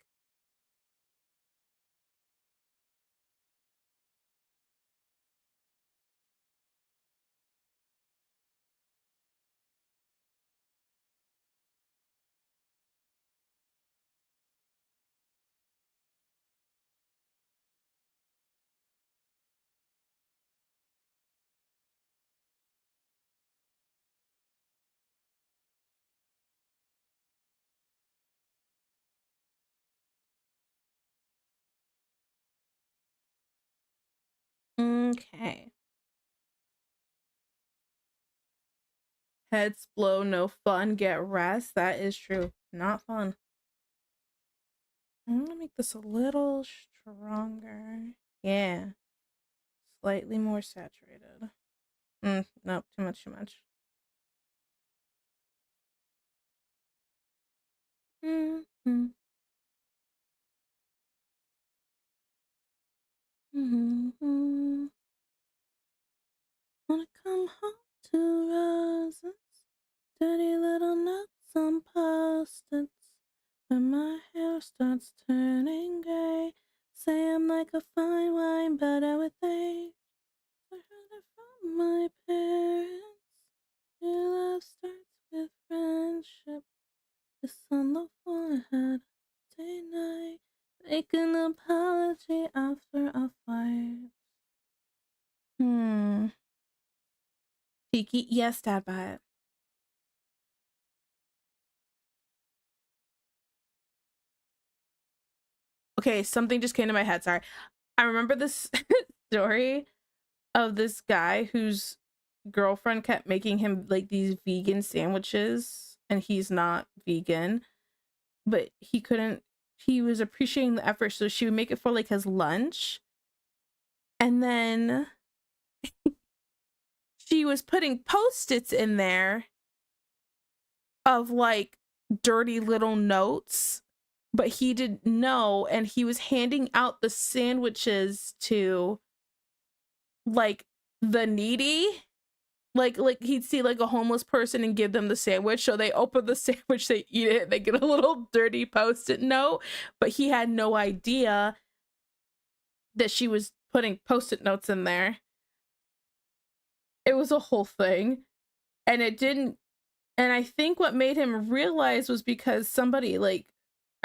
Okay. Heads blow, no fun. Get rest. That is true. Not fun. I'm gonna make this a little stronger. Yeah. Slightly more saturated. Nope, too much, too much. Mm-hmm. Mm-hmm. Wanna come home to roses, dirty little notes on post-its. When my hair starts turning gray, say I'm like a fine wine, better with age. I heard it from my parents. Your love starts with friendship. Kiss on the forehead, day night. Make an apology after a fight. Tiki, yes, Dad, buy it. Okay, something just came to my head. Sorry. I remember this story of this guy whose girlfriend kept making him like these vegan sandwiches, and he's not vegan, but he was appreciating the effort, so she would make it for like his lunch. And then she was putting post-its in there of like dirty little notes, but he didn't know, and he was handing out the sandwiches to like the needy. Like he'd see like a homeless person and give them the sandwich, so they open the sandwich, they eat it, they get a little dirty post-it note, but he had no idea that she was putting post-it notes in there. It was a whole thing, and it didn't. And I think what made him realize was because somebody, like,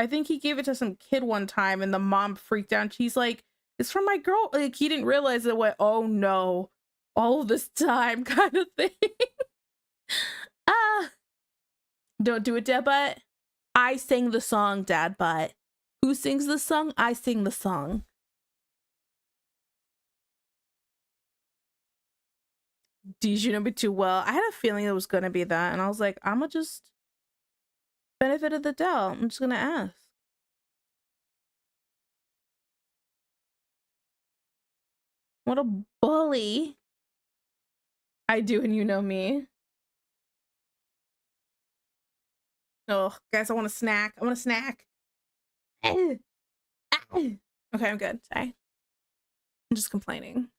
I think he gave it to some kid one time and the mom freaked out. She's like, it's from my girl. Like, he didn't realize it went, oh no, all this time kind of thing. Ah, don't do it, Dad Butt. I sang the song, Dad Butt. Who sings the song? I sing the song. Did you know me too well? I had a feeling it was gonna be that, and I was like, I'm gonna just benefit of the doubt. I'm just gonna ask. What a bully. I do, and you know me. Oh, guys, I want a snack. I want a snack. Okay, I'm good. Sorry. I'm just complaining.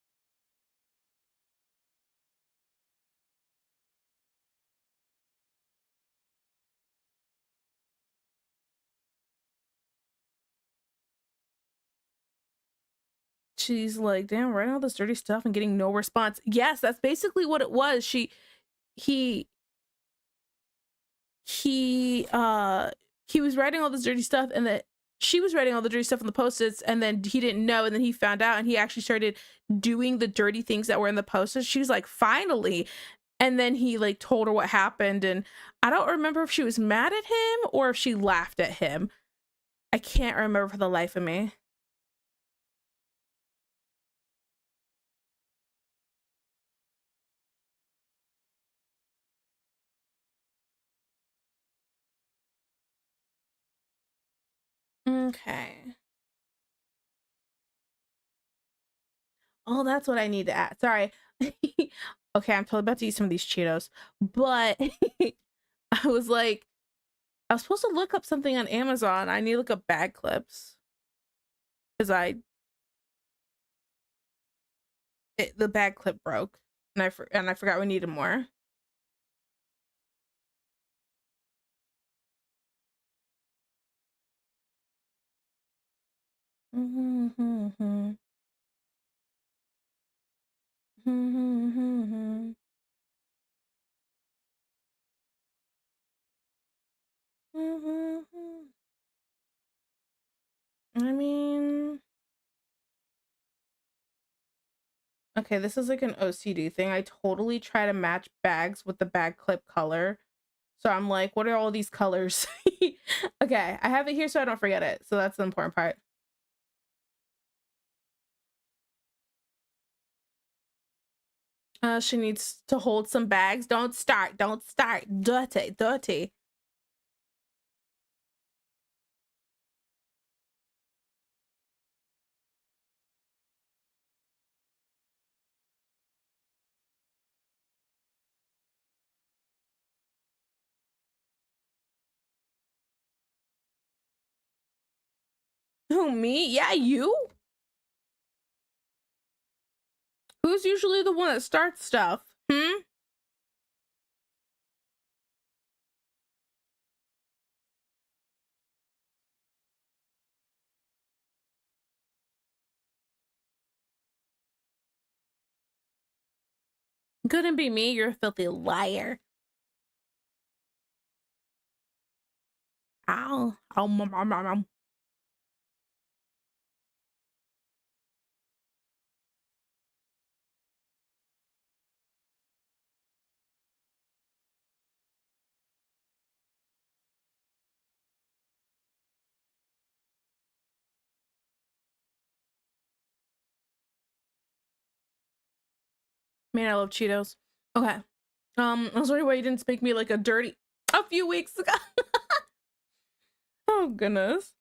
She's like, damn, writing all this dirty stuff and getting no response. Yes, that's basically what it was. He he was writing all this dirty stuff, and that she was writing all the dirty stuff on the post-its, and then he didn't know, and then he found out, and he actually started doing the dirty things that were in the post-its. She was like, finally. And then he like told her what happened, and I don't remember if she was mad at him or if she laughed at him. I can't remember for the life of me. Okay. Oh, that's what I need to add. Sorry. Okay, I'm totally about to eat some of these Cheetos, but I was like, I was supposed to look up something on Amazon. I need to look up bag clips because the bag clip broke, and I forgot we needed more. I mean, okay, this is like an OCD thing. I totally try to match bags with the bag clip color. So I'm like, what are all these colors? Okay, I have it here so I don't forget it. So that's the important part. She needs to hold some bags. Don't start. Don't start. Dirty. Dirty. Who, me? Yeah, you? Who's usually the one that starts stuff? Hmm? Couldn't be me. You're a filthy liar. Ow. Ow. Man, I love Cheetos. Okay. I was wondering why you didn't spank me like a dirty a few weeks ago. Oh goodness.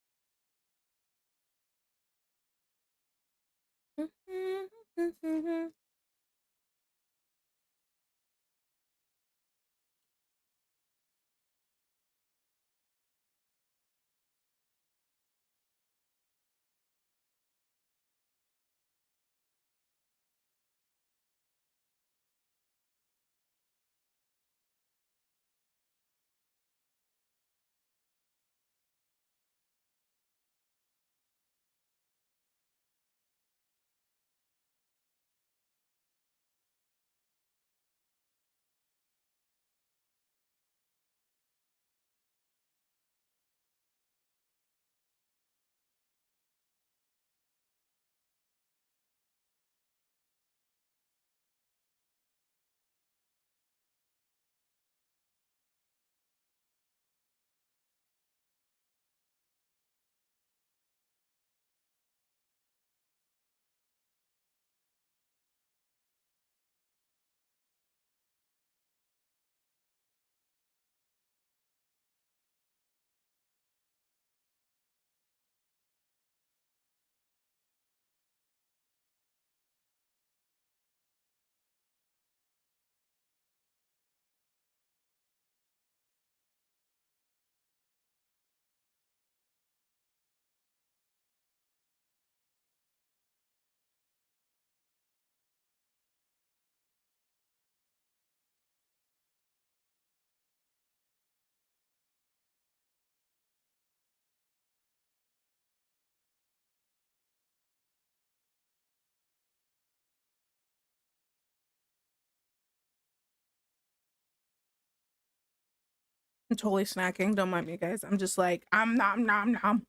I'm totally snacking. Don't mind me, guys. I'm just like, I'm nom nom nom.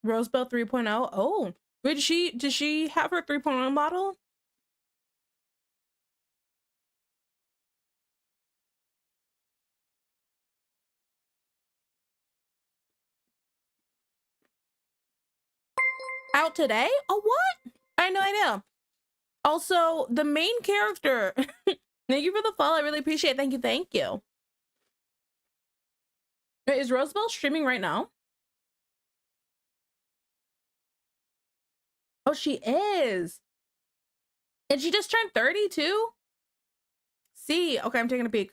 Rosebell 3.0. Oh, wait, did she have her 3.0 model? Out today? Oh, what? I had no idea. Also, the main character. Thank you for the follow. I really appreciate it. Thank you. Thank you. Wait, is Rosebell streaming right now? Oh, she is. And she just turned 30 too? See, okay, I'm taking a peek.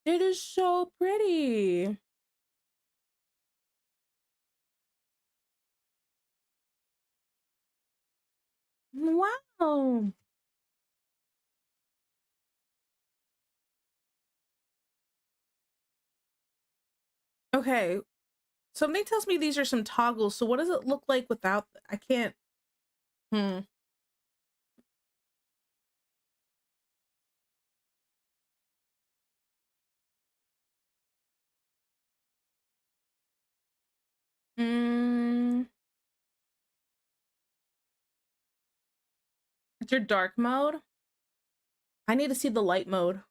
It is so pretty. Wow. Okay. Something tells me these are some toggles. So what does it look like without? I can't. Hmm. Mm, it's your dark mode. I need to see the light mode.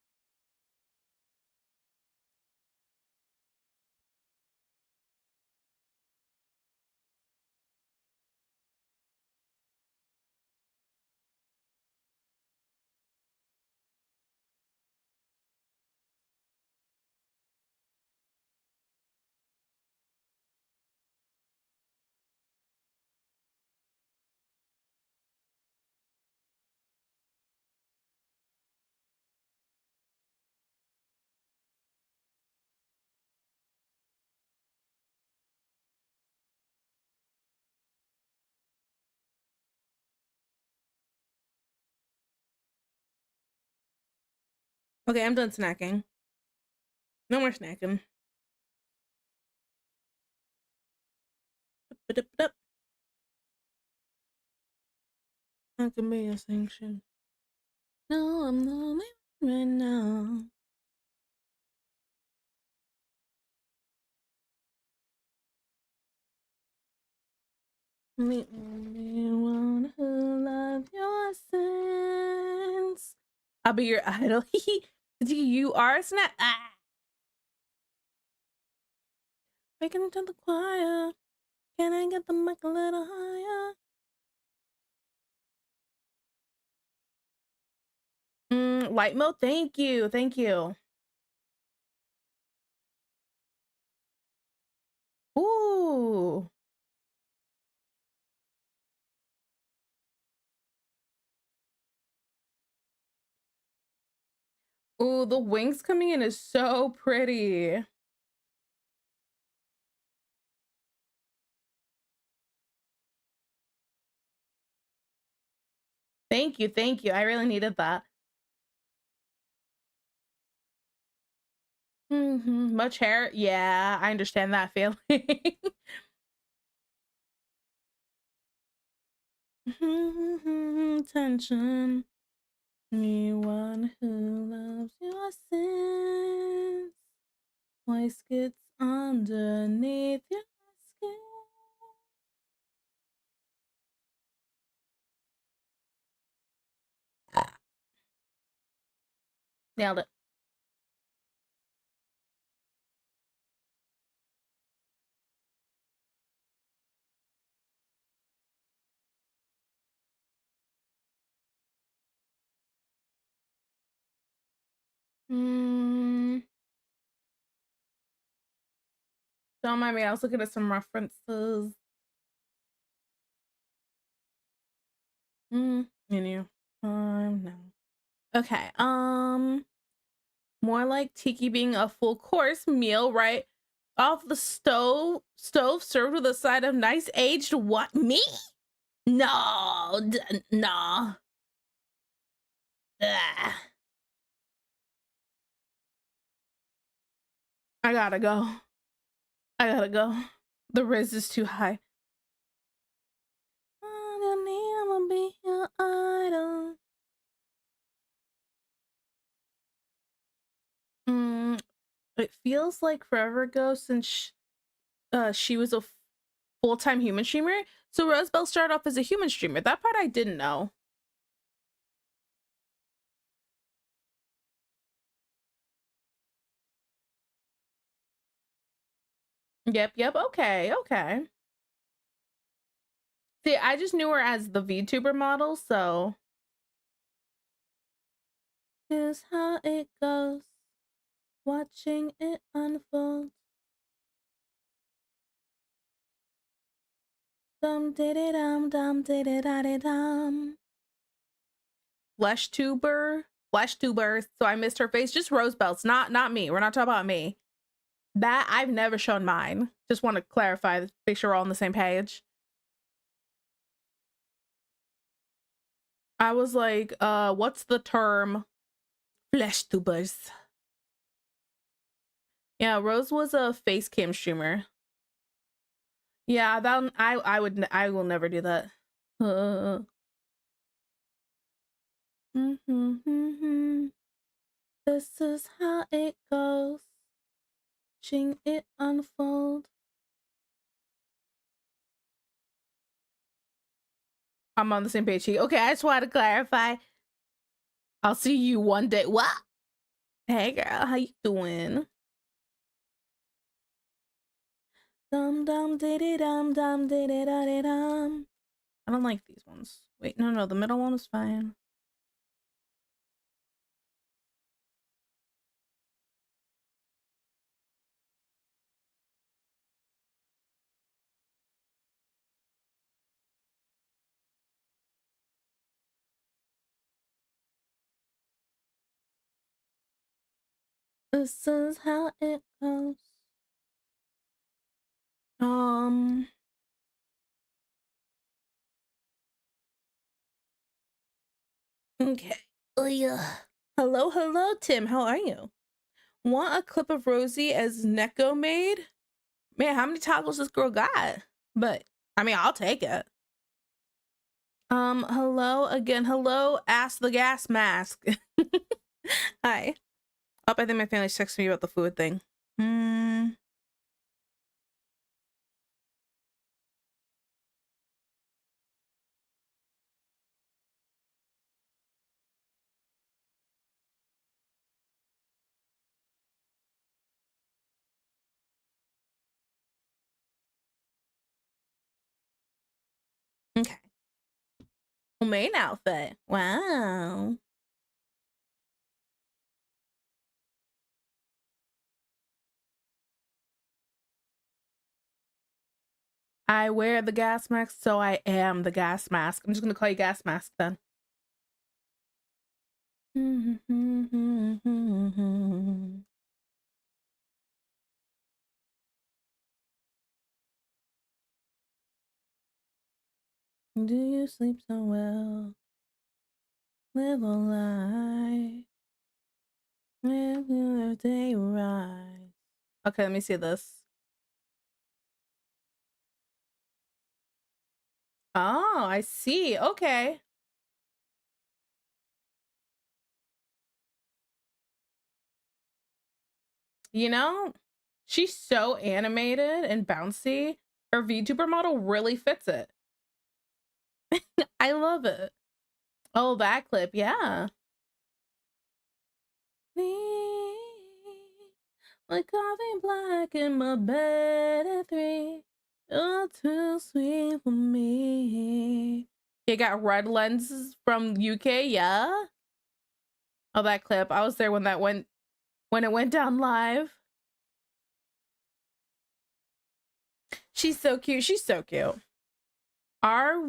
Okay, I'm done snacking. No more snacking. Ba-da-ba-da. I can be a sanction. No, I'm lonely right now. The only one who loved your sins. I'll be your idol. You are a snack. Ah. Breaking into the choir. Can I get the mic a little higher? Light mode. Thank you. Thank you. Ooh. Ooh, the wings coming in is so pretty. Thank you, thank you. I really needed that. Much hair? Yeah, I understand that feeling. Tension. Anyone who loves your sins. Voice gets underneath your skin. Ah, nailed it. Mm, don't mind me. I was looking at some references. Menu. No. Okay. More like tiki being a full course meal, right? Off the stove served with a side of nice aged what? Me? No, no. Ugh. I gotta go. I gotta go. The riz is too high. I'ma be your idol. It feels like forever ago since she was a full-time human streamer. So Rosebell started off as a human streamer. That part I didn't know. Yep. Okay. See, I just knew her as the VTuber model, so here's how it goes. Watching it unfold. Dum diddy dum dum diddy daddy dum. Flesh tuber. So I missed her face. Just Rosebel's, not me. We're not talking about me. That I've never shown mine. Just want to clarify, make sure we're all on the same page. I was like, what's the term? Flesh tubers. Yeah, Rose was a face cam streamer. Yeah, that I will never do that. This is how it goes. Watching it unfold. I'm on the same page. Okay, I just wanted to clarify. I'll see you one day. What? Hey girl, how you doing? Dum dum diddy dum dum diddy da dum. I don't like these ones. Wait, no, the middle one is fine. This is how it goes. Okay. Oh yeah. Hello, Tim. How are you? Want a clip of Rosie as Neko made? Man, how many toggles this girl got? But I mean, I'll take it. Hello again. Hello, ask the gas mask. Hi. Oh, I think my family's texting me about the food thing. Okay. Main outfit. Wow. I wear the gas mask, so I am the gas mask. I'm just gonna call you gas mask then. Do you sleep so well? Live a life. Live a day right. Okay, let me see this. Oh, I see. Okay. You know, she's so animated and bouncy. Her VTuber model really fits it. I love it. Oh, that clip, yeah. Like coffee black in my bed at 3. You're too sweet for me. You got red lenses from UK, yeah. Oh, that clip. I was there when it went down live. She's so cute. She's so cute. Are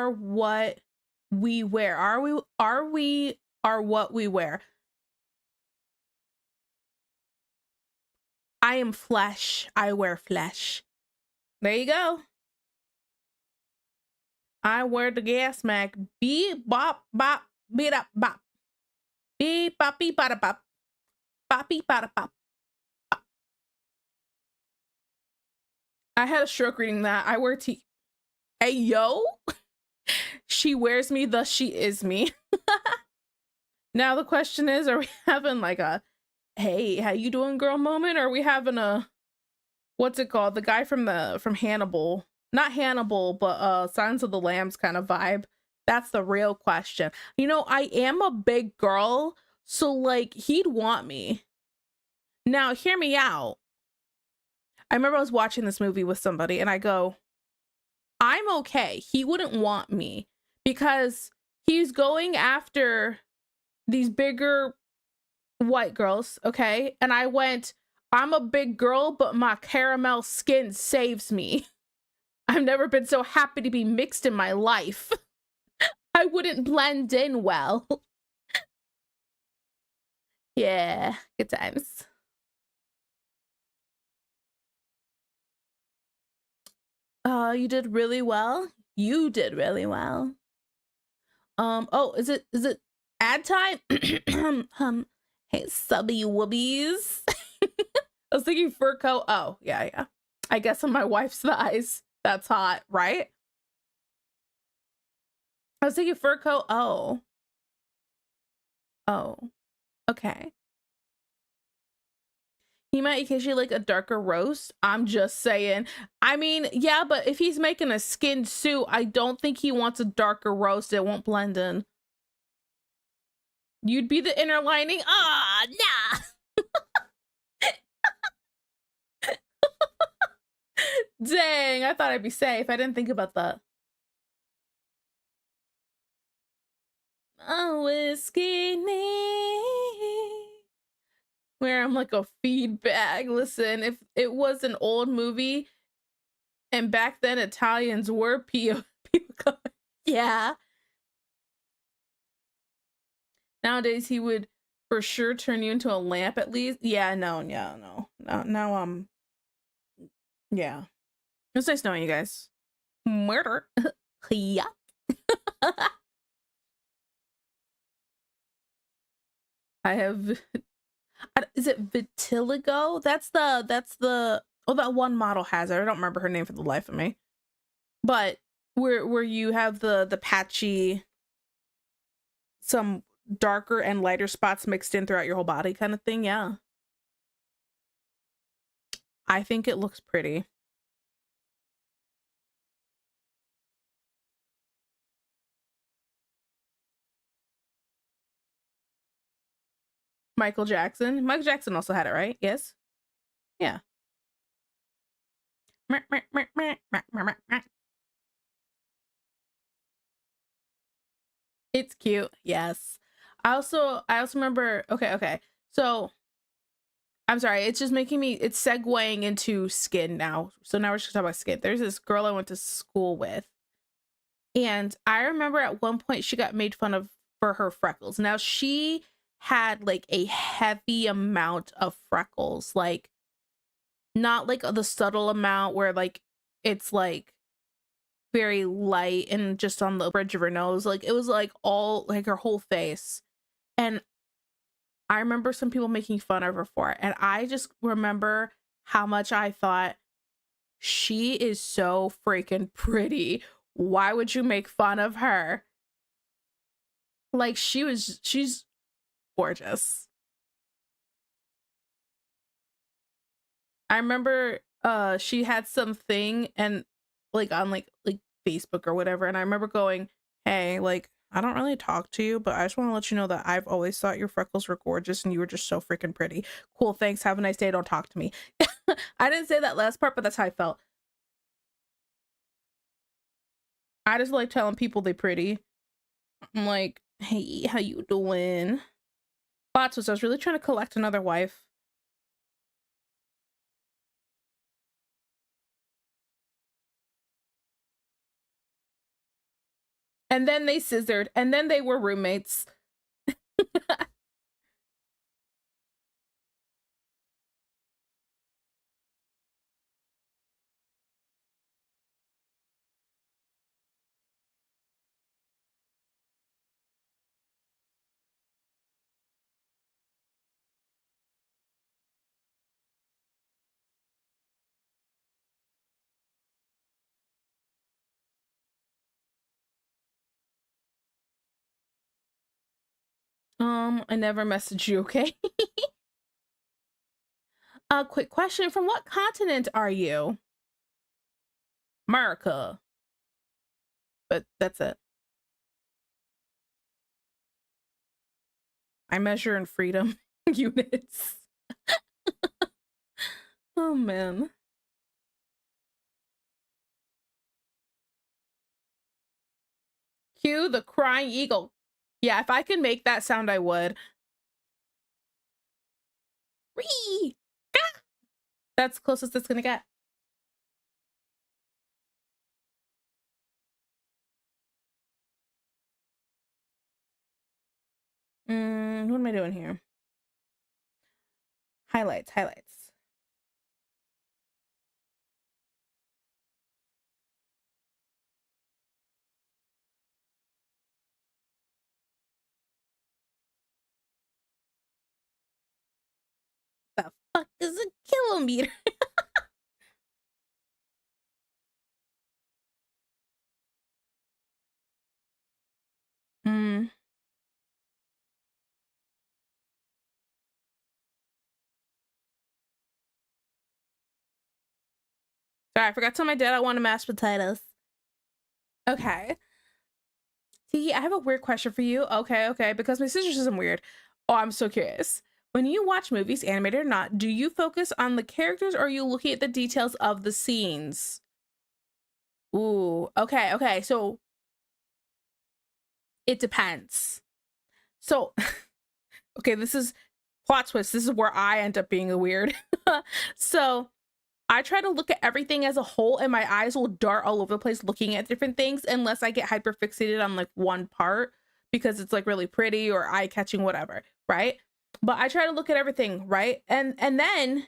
what we wear? Are what we wear? I am flesh. I wear flesh. There you go. I wear the gas mac. Beep bop bop beat up bop. Beep bop beep bada bop. Bop beep bada bop. I had a stroke reading that. I wear tea. Hey yo. She wears me, thus she is me. Now the question is, are we having like a hey, how you doing girl moment? Or are we having a what's it called? The guy from Hannibal. Not Hannibal, but Signs of the Lambs kind of vibe. That's the real question. You know, I am a big girl, so like he'd want me. Now, hear me out. I remember I was watching this movie with somebody and I go, I'm okay. He wouldn't want me because he's going after these bigger white girls, okay? And I went, I'm a big girl, but my caramel skin saves me. I've never been so happy to be mixed in my life. I wouldn't blend in well. Yeah, good times. You did really well. You did really well. Oh, is it ad time? Hey, subby woobies. I was thinking fur coat. Oh, yeah. I guess on my wife's thighs. That's hot, right? I was thinking fur coat. Oh. Okay. He might occasionally like a darker roast. I'm just saying. I mean, yeah, but if he's making a skin suit, I don't think he wants a darker roast. It won't blend in. You'd be the inner lining. Ah, nah. Dang, I thought I'd be safe. I didn't think about that. A whiskey knee. Where I'm like a feed bag. Listen, if it was an old movie and back then Italians were people. Yeah. Nowadays he would for sure turn you into a lamp at least. Yeah, no. Now yeah. It's nice knowing you guys. Murder. Yeah. I have is it vitiligo? That's the oh, that one model has it. I don't remember her name for the life of me. But where you have the patchy, some darker and lighter spots mixed in throughout your whole body kind of thing. Yeah. I think it looks pretty. Michael Jackson. Michael Jackson also had it, right? Yes. Yeah. It's cute. Yes. I also remember okay. So I'm sorry, it's just making me it's segueing into skin now. So now we're just talking about skin. There's this girl I went to school with. And I remember at one point she got made fun of for her freckles. Now she had like a heavy amount of freckles, like not like the subtle amount where like it's like very light and just on the bridge of her nose. Like it was like all like her whole face. And I remember some people making fun of her for it. And I just remember how much I thought she is so freaking pretty. Why would you make fun of her? Like she's gorgeous. I remember she had something and like on like Facebook or whatever, and I remember going, "Hey, like I don't really talk to you, but I just want to let you know that I've always thought your freckles were gorgeous and you were just so freaking pretty. Cool, thanks. Have a nice day. Don't talk to me." I didn't say that last part, but that's how I felt. I just like telling people they pretty. I'm like, "Hey, how you doing?" Lots was I was really trying to collect another wife. And then they scissored, and then they were roommates. I never messaged you, okay? A quick question. From what continent are you? America. But that's it. I measure in freedom units. Oh, man. Cue the crying eagle. Yeah, if I could make that sound, I would. Ree! Ah! That's closest it's gonna get. What am I doing here? Highlights. The fuck is a kilometer? Sorry, I forgot to tell my dad I wanted mashed potatoes. Okay. See, I have a weird question for you. Okay, because my sister says I'm weird. Oh, I'm so curious. When you watch movies, animated or not, do you focus on the characters or are you looking at the details of the scenes? Ooh, okay. So it depends. So, okay, this is plot twist. This is where I end up being a weird. So I try to look at everything as a whole and my eyes will dart all over the place looking at different things unless I get hyper fixated on like one part because it's like really pretty or eye catching, whatever, right? But I try to look at everything, right? And then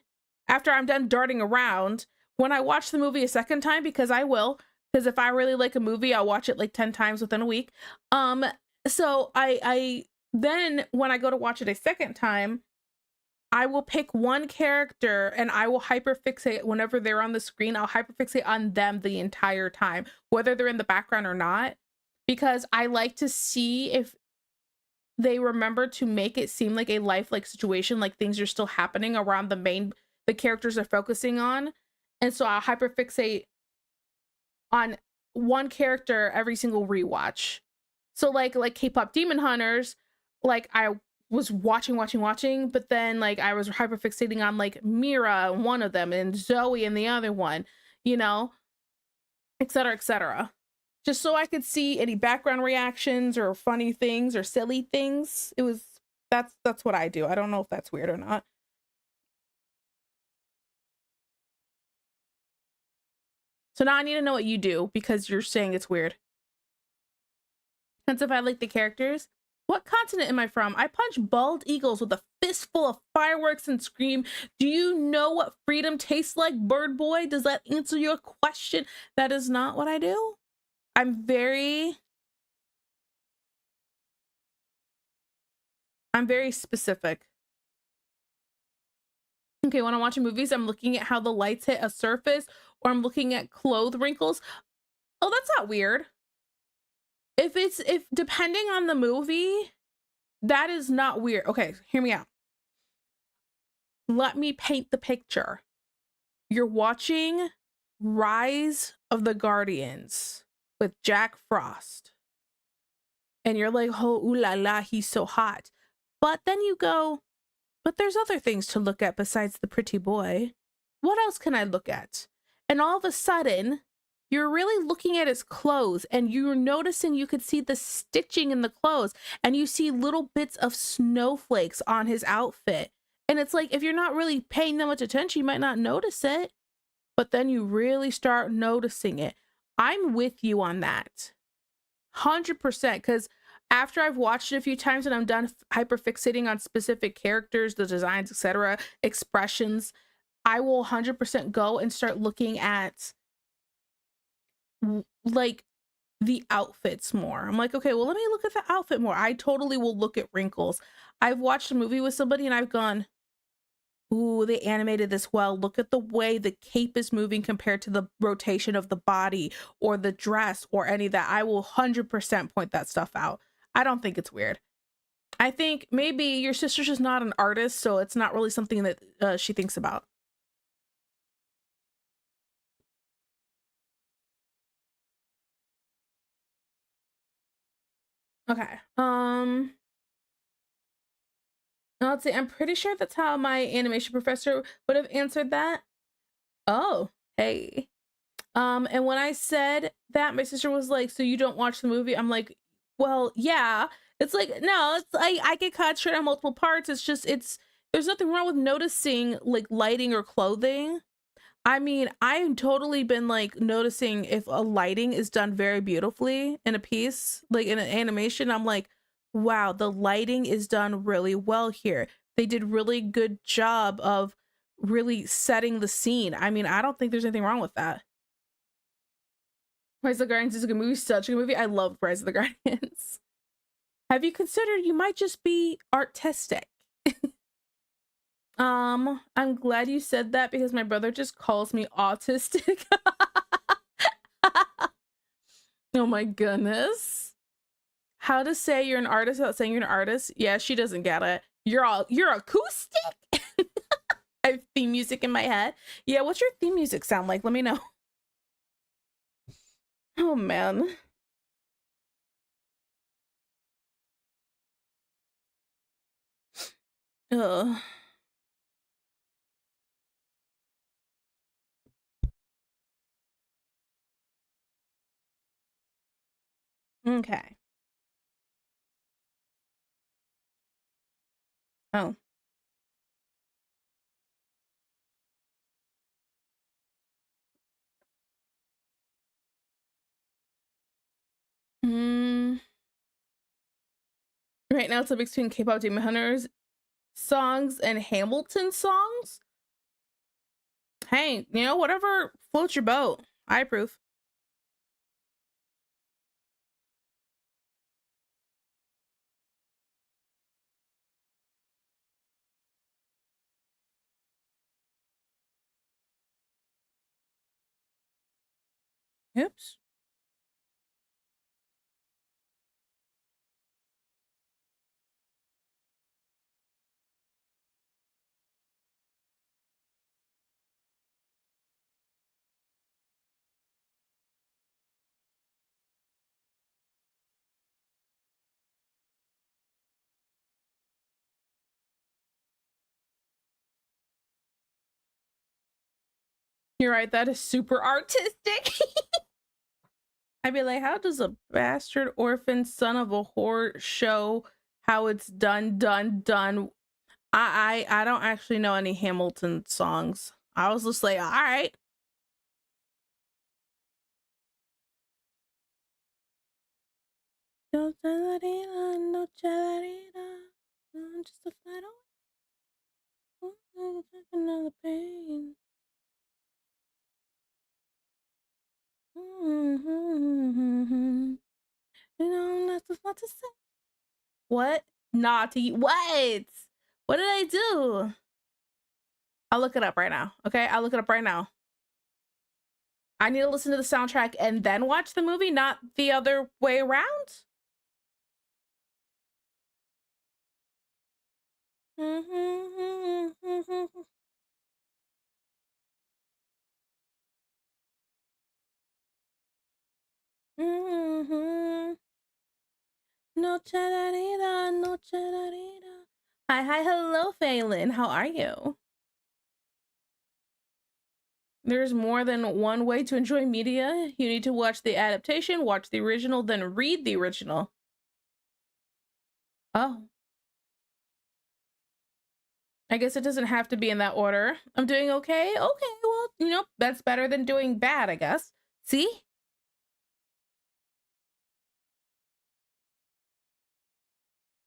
after I'm done darting around, when I watch the movie a second time, because I will, because if I really like a movie, I'll watch it like 10 times within a week. So I then when I go to watch it a second time, I will pick one character and I will hyperfixate whenever they're on the screen. I'll hyperfixate on them the entire time, whether they're in the background or not, because I like to see if they remember to make it seem like a lifelike situation, like things are still happening around the characters are focusing on. And so I'll hyperfixate on one character every single rewatch. So like K-pop Demon Hunters, like I was watching, but then like I was hyper fixating on like Mira, one of them, and Zoe and the other one, you know, etc. Just so I could see any background reactions or funny things or silly things. That's what I do. I don't know if that's weird or not. So now I need to know what you do because you're saying it's weird. Hence, if I like the characters. What continent am I from? I punch bald eagles with a fistful of fireworks and scream, "Do you know what freedom tastes like, bird boy?" Does that answer your question? That is not what I do. I'm very specific. Okay, when I'm watching movies, I'm looking at how the lights hit a surface, or I'm looking at clothes wrinkles. Oh, that's not weird. If depending on the movie, that is not weird. Okay, hear me out. Let me paint the picture. You're watching Rise of the Guardians with Jack Frost. And you're like, oh, ooh la la, he's so hot. But then you go, but there's other things to look at besides the pretty boy. What else can I look at? And all of a sudden, you're really looking at his clothes, and you're noticing you could see the stitching in the clothes, and you see little bits of snowflakes on his outfit. And it's like, if you're not really paying that much attention, you might not notice it. But then you really start noticing it. I'm with you on that. 100%. Because after I've watched it a few times and I'm done hyper fixating on specific characters, the designs, etc., expressions, I will 100% go and start looking at like the outfits more. I'm like, okay, well, let me look at the outfit more. I totally will look at wrinkles. I've watched a movie with somebody and I've gone, ooh, they animated this well. Look at the way the cape is moving compared to the rotation of the body or the dress or any of that. I will 100% point that stuff out. I don't think it's weird. I think maybe your sister's just not an artist, so it's not really something that she thinks about. Okay. Let's see. I'm pretty sure that's how my animation professor would have answered that. Oh, hey. And when I said that, my sister was like, so you don't watch the movie? I'm like, well, yeah. It's like, no, it's like I get caught straight on multiple parts. It's just, there's nothing wrong with noticing like lighting or clothing. I mean, I've totally been like noticing if a lighting is done very beautifully in a piece, like in an animation. I'm like, wow, the lighting is done really well here. They did really good job of really setting the scene. I mean, I don't think there's anything wrong with that. Rise of the Guardians is a good movie, such a good movie. I love Rise of the Guardians. Have you considered you might just be artistic? I'm glad you said that because my brother just calls me autistic. Oh my goodness. How to say you're an artist without saying you're an artist? Yeah, she doesn't get it. You're acoustic. I have theme music in my head. Yeah, what's your theme music sound like? Let me know. Oh man. Ugh. Okay. Oh. Mm. Right now it's a mix between K-pop Demon Hunters songs and Hamilton songs. Hey, you know, whatever floats your boat. I approve. Oops. You're right, that is super artistic. I'd be like, how does a bastard orphan son of a whore show how it's done? I don't actually know any Hamilton songs. I was just like, all right. Just a flat away. Another pain. was about to say. What? Naughty. What? What did I do? I'll look it up right now. Okay, I'll look it up right now. I need to listen to the soundtrack and then watch the movie, not the other way around. No chararira, no chararira. Hi, hello, Phelan. How are you? There's more than one way to enjoy media. You need to watch the adaptation, watch the original, then read the original. Oh. I guess it doesn't have to be in that order. I'm doing okay. Okay, well, you know, that's better than doing bad, I guess. See?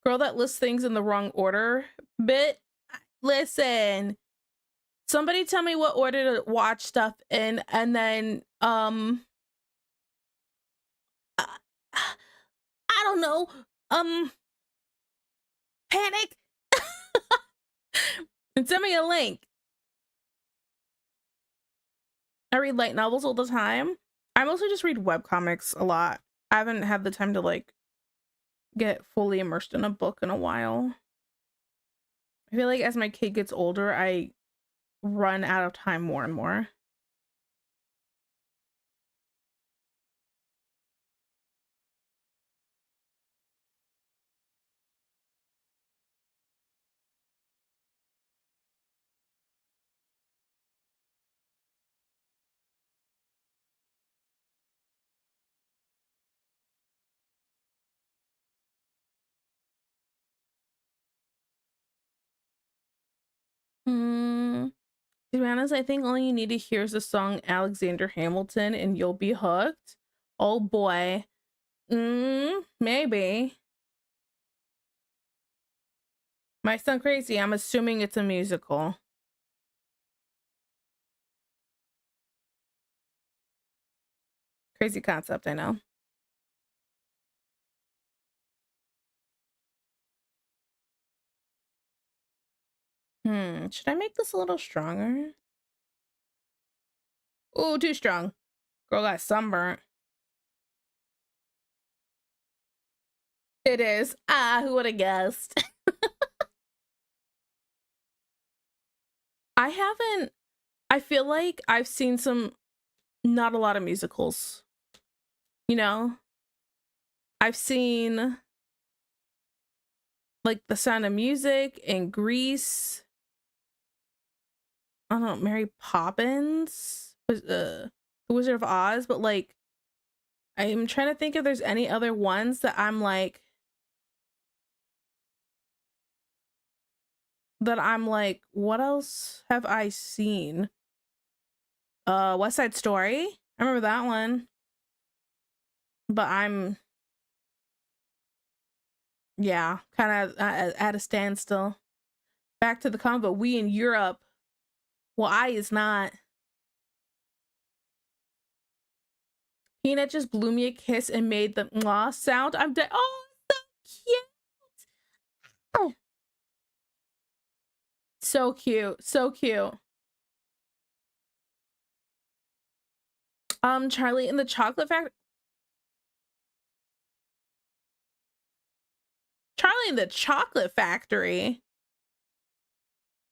Girl that lists things in the wrong order bit. Listen. Somebody tell me what order to watch stuff in, and then I don't know. Panic. And send me a link. I read light novels all the time. I mostly just read webcomics a lot. I haven't had the time to like get fully immersed in a book in a while. I feel like as my kid gets older, I run out of time more and more. To be honest, I think all you need to hear is the song Alexander Hamilton and you'll be hooked. Oh boy. Maybe. Might sound crazy. I'm assuming it's a musical. Crazy concept, I know. Should I make this a little stronger? Ooh, too strong. Girl got sunburnt. It is. Ah, who would have guessed? I feel like I've seen not a lot of musicals. You know? I've seen like The Sound of Music and Grease. I don't know, Mary Poppins, The Wizard of Oz, but like I'm trying to think if there's any other ones that I'm like what else have I seen? West Side Story. I remember that one. But I'm yeah, kind of at a standstill. Back to the combo. We in Europe. Well, I is not. Peanut just blew me a kiss and made the mwah sound. I'm dead. Oh, so cute. Oh. So cute. So cute. Charlie and the Chocolate Factory. Charlie and the Chocolate Factory.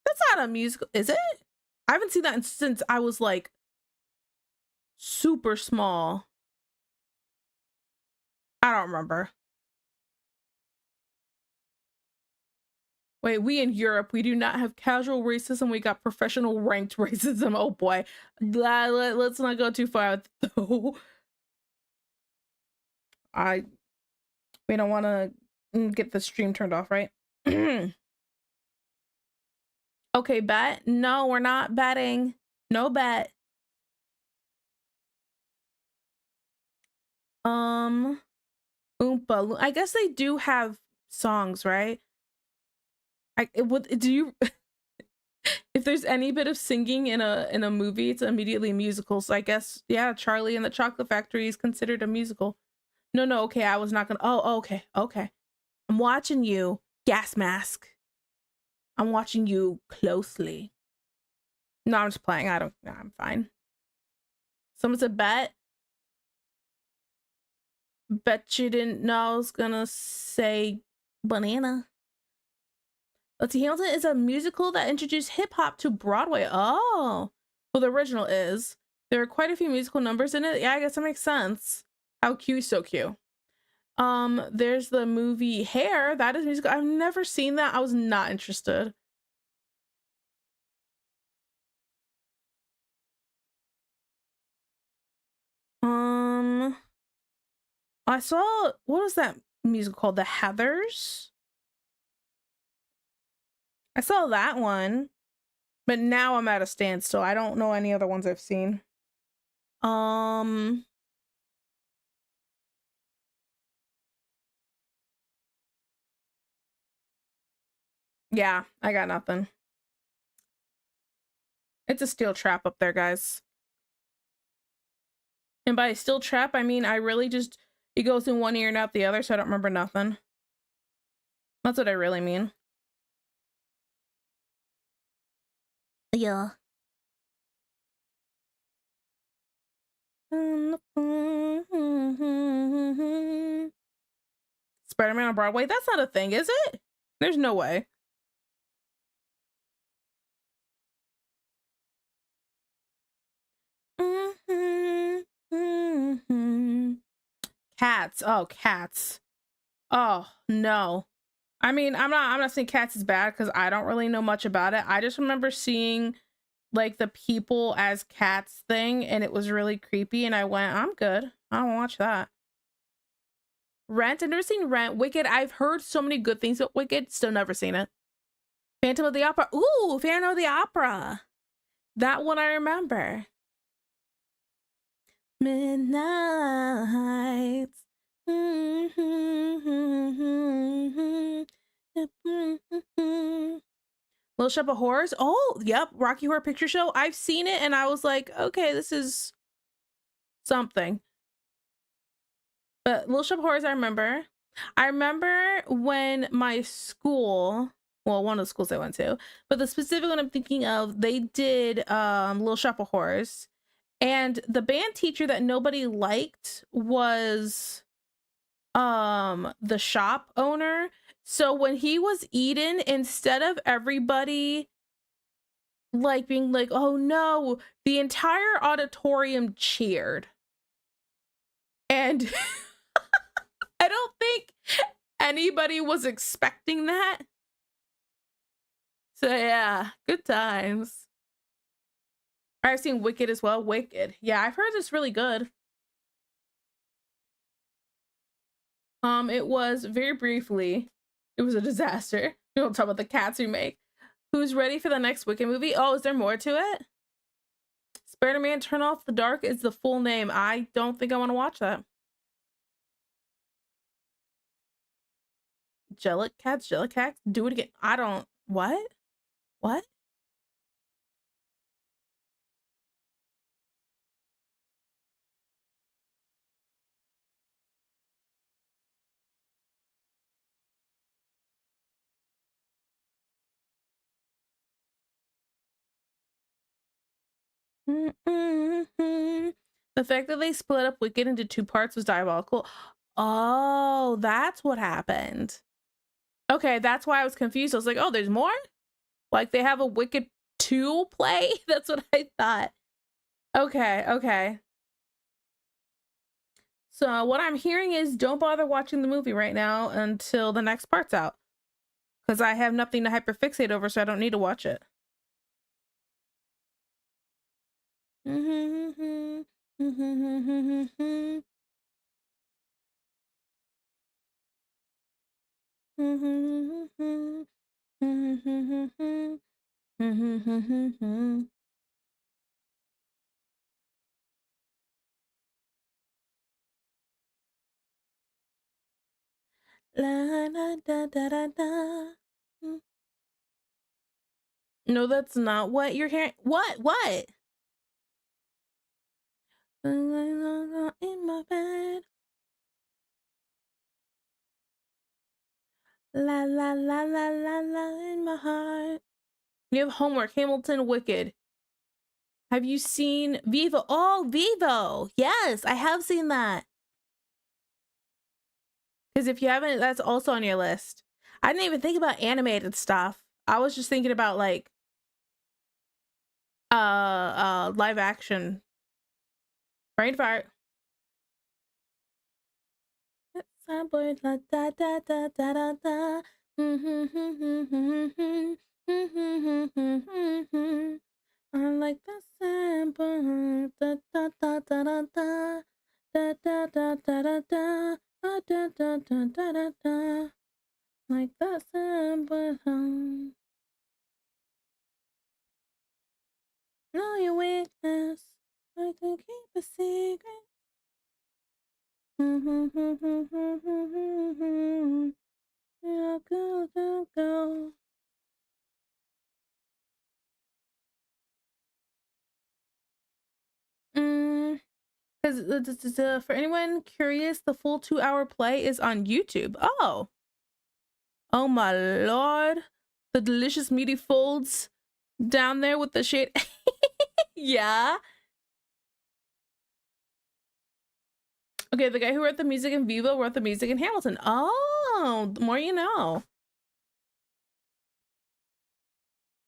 That's not a musical, is it? I haven't seen that since I was like super small. I don't remember. Wait, we in Europe, we do not have casual racism. We got professional ranked racism. Oh boy. Let's not go too far though. We don't want to get the stream turned off, right? Okay, bet. No, we're not betting. No bet. Oompa. I guess they do have songs, right? Do you if there's any bit of singing in a movie, it's immediately a musical. So I guess yeah, Charlie and the Chocolate Factory is considered a musical. No, no, okay, I was not gonna. Oh, okay, okay. I'm watching you, gas mask. I'm watching you closely. No, I'm just playing. I don't. No, I'm fine. Someone said bet. Bet you didn't know I was gonna say banana. Let's see. Hamilton is a musical that introduced hip hop to Broadway. Oh, well, the original is. There are quite a few musical numbers in it. Yeah, I guess that makes sense. How cute, so cute. There's the movie Hair. That is musical. I've never seen that. I was not interested. Um, I saw, what was that musical called? The Heathers. I saw that one, but now I'm at a standstill. I don't know any other ones I've seen. Um, yeah, I got nothing. It's a steel trap up there, guys. And by steel trap, I mean I really just, it goes in one ear and out the other, so I don't remember nothing. That's what I really mean. Yeah. Spider-Man on Broadway? That's not a thing, is it? There's no way. Cats. Oh, Cats. Oh, no. I mean, I'm not saying Cats is bad because I don't really know much about it. I just remember seeing like the people as cats thing and it was really creepy and I went, I'm good. I don't watch that. Rent, I've never seen Rent. Wicked, I've heard so many good things about Wicked, still never seen it. Phantom of the Opera. Ooh, Phantom of the Opera. That one I remember. Midnight. Little Shop of Horrors. Oh, yep. Rocky Horror Picture Show. I've seen it and I was like, okay, this is something. But Little Shop of Horrors, I remember. I remember when my school, well, one of the schools I went to, but the specific one I'm thinking of, they did Little Shop of Horrors. And the band teacher that nobody liked was the shop owner. So when he was eaten, instead of everybody like being like, oh no, the entire auditorium cheered. And I don't think anybody was expecting that. So yeah, good times. I've seen Wicked as well. Wicked. Yeah, I've heard it's really good. It was very briefly, it was a disaster. We don't talk about the Cats remake. Who's ready for the next Wicked movie? Oh, is there more to it? Spider-Man Turn Off the Dark is the full name. I don't think I want to watch that. Jellicats? Do it again. I don't. What? What? The fact that they split up Wicked into 2 parts was diabolical. Oh, that's what happened. Okay, that's why I was confused. I was like, oh, there's more? Like they have a Wicked 2 play? That's what I thought. Okay, okay. So what I'm hearing is don't bother watching the movie right now until the next part's out. Because I have nothing to hyperfixate over, so I don't need to watch it. La, da, da, da, da, da. No, that's not what you're hearing. What? What? In my bed. La la la la la la in my heart. You have homework. Hamilton, Wicked. Have you seen Vivo? Oh, Vivo. Yes, I have seen that. Because if you haven't, that's also on your list. I didn't even think about animated stuff. I was just thinking about like live action. Brain fart. Boy, da da da da da da da. I like the sample. Da da da da da da. Da da da da da da. Da da da da da da da. Like that sample. Know your weakness. I can keep a secret. Yeah, go, go, go. Because for anyone curious, the full 2-hour play is on YouTube. Oh, oh my lord, the delicious meaty folds down there with the shade. Yeah. Okay, the guy who wrote the music in Vivo wrote the music in Hamilton. Oh, the more you know.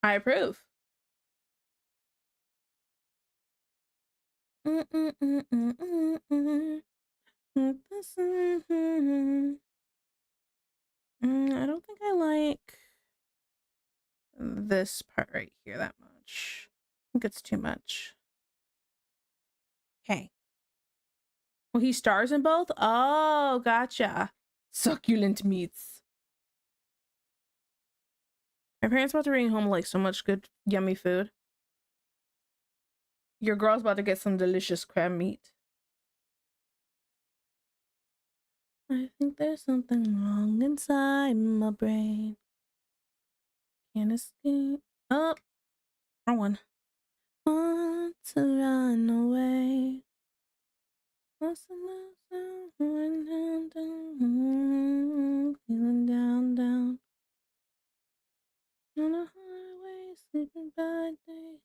I approve. I don't think I like this part right here that much. I think it's too much. Okay. Well, he stars in both? Oh, gotcha. Succulent meats. My parents about to bring home like so much good, yummy food. Your girl's about to get some delicious crab meat. I think there's something wrong inside my brain. Can't escape. Oh, wrong one. Want to run away. Feeling down, down, feeling down, down. On a highway, sleeping by day.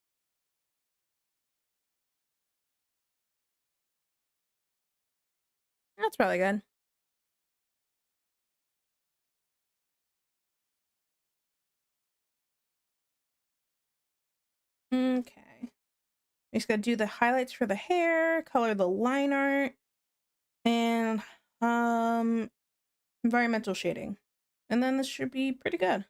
That's probably good. Okay. We just gotta do the highlights for the hair, color the line art, and environmental shading. And then this should be pretty good.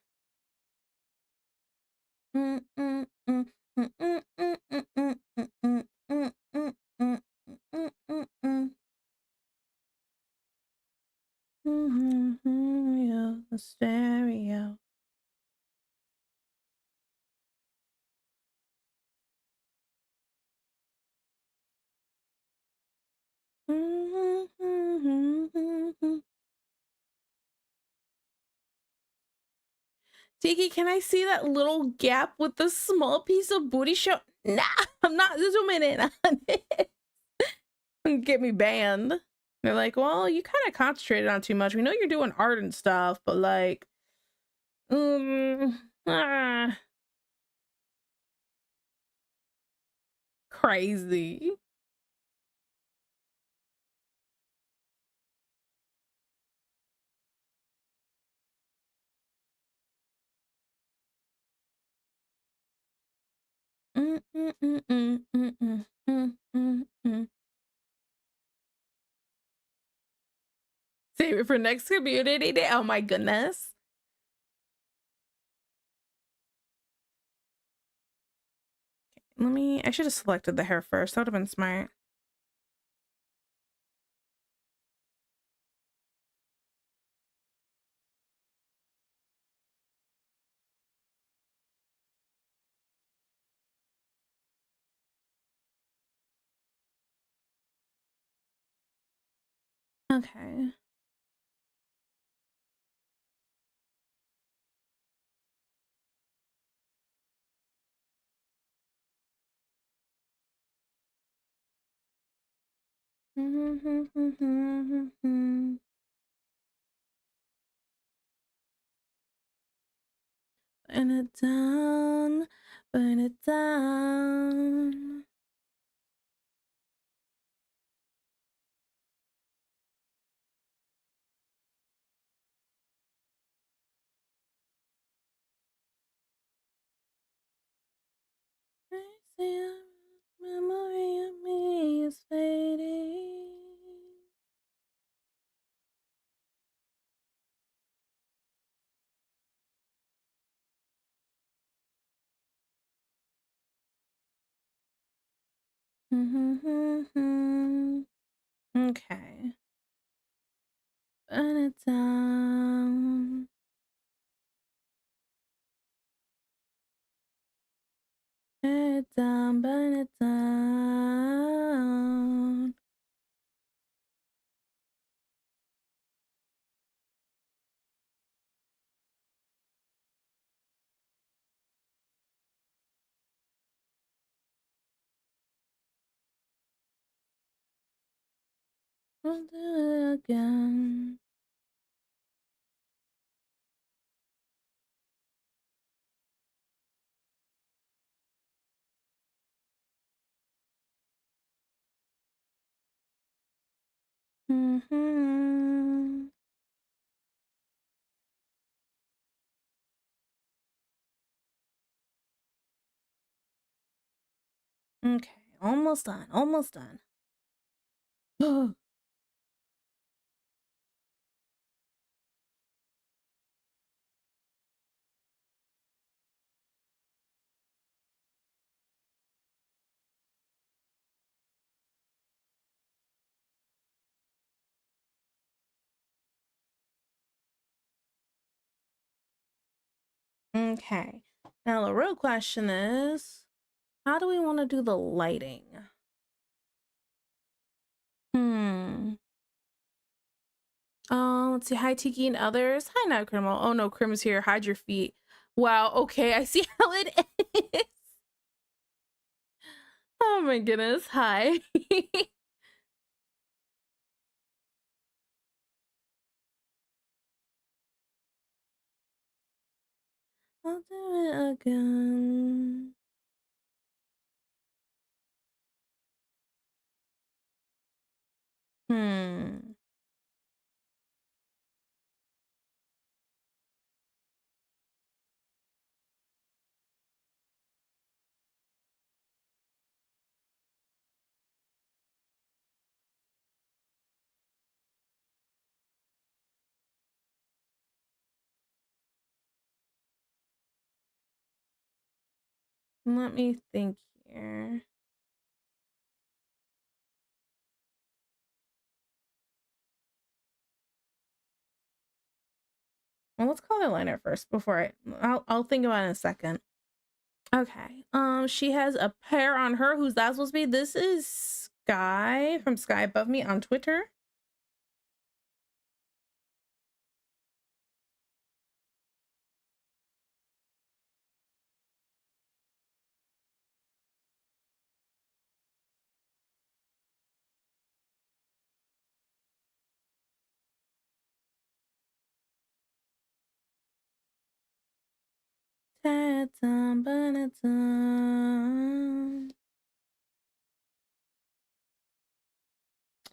The stereo. Tiki, can I see that little gap with the small piece of booty show? Nah, I'm not zooming in on it. Get me banned. They're like, well, you kind of concentrated on too much. We know you're doing art and stuff, but like, ah, crazy. Mm, mm, mm, mm, mm, mm, mm, mm, mm. Save it for next community day. Oh my goodness. I should have selected the hair first. That would have been smart. Okay. Burn it down, burn it down. I see a memory of me is fading. Okay. Burn it down. Burn it down, burn it down. I'll do it again. Okay, almost done, almost done. Okay, now the real question is, how do we want to do the lighting? Hmm. Let's see. Hi, Tiki and others. Hi, Night Criminal. Oh no, Crim's here. Hide your feet. Wow. Okay, I see how it is. Oh my goodness. Hi. I'll do it again. Hmm. Let me think here. Well, let's call the liner first before I'll think about it in a second. Okay. She has a pair on her. Who's that supposed to be? This is Sky from Sky Above Me on Twitter.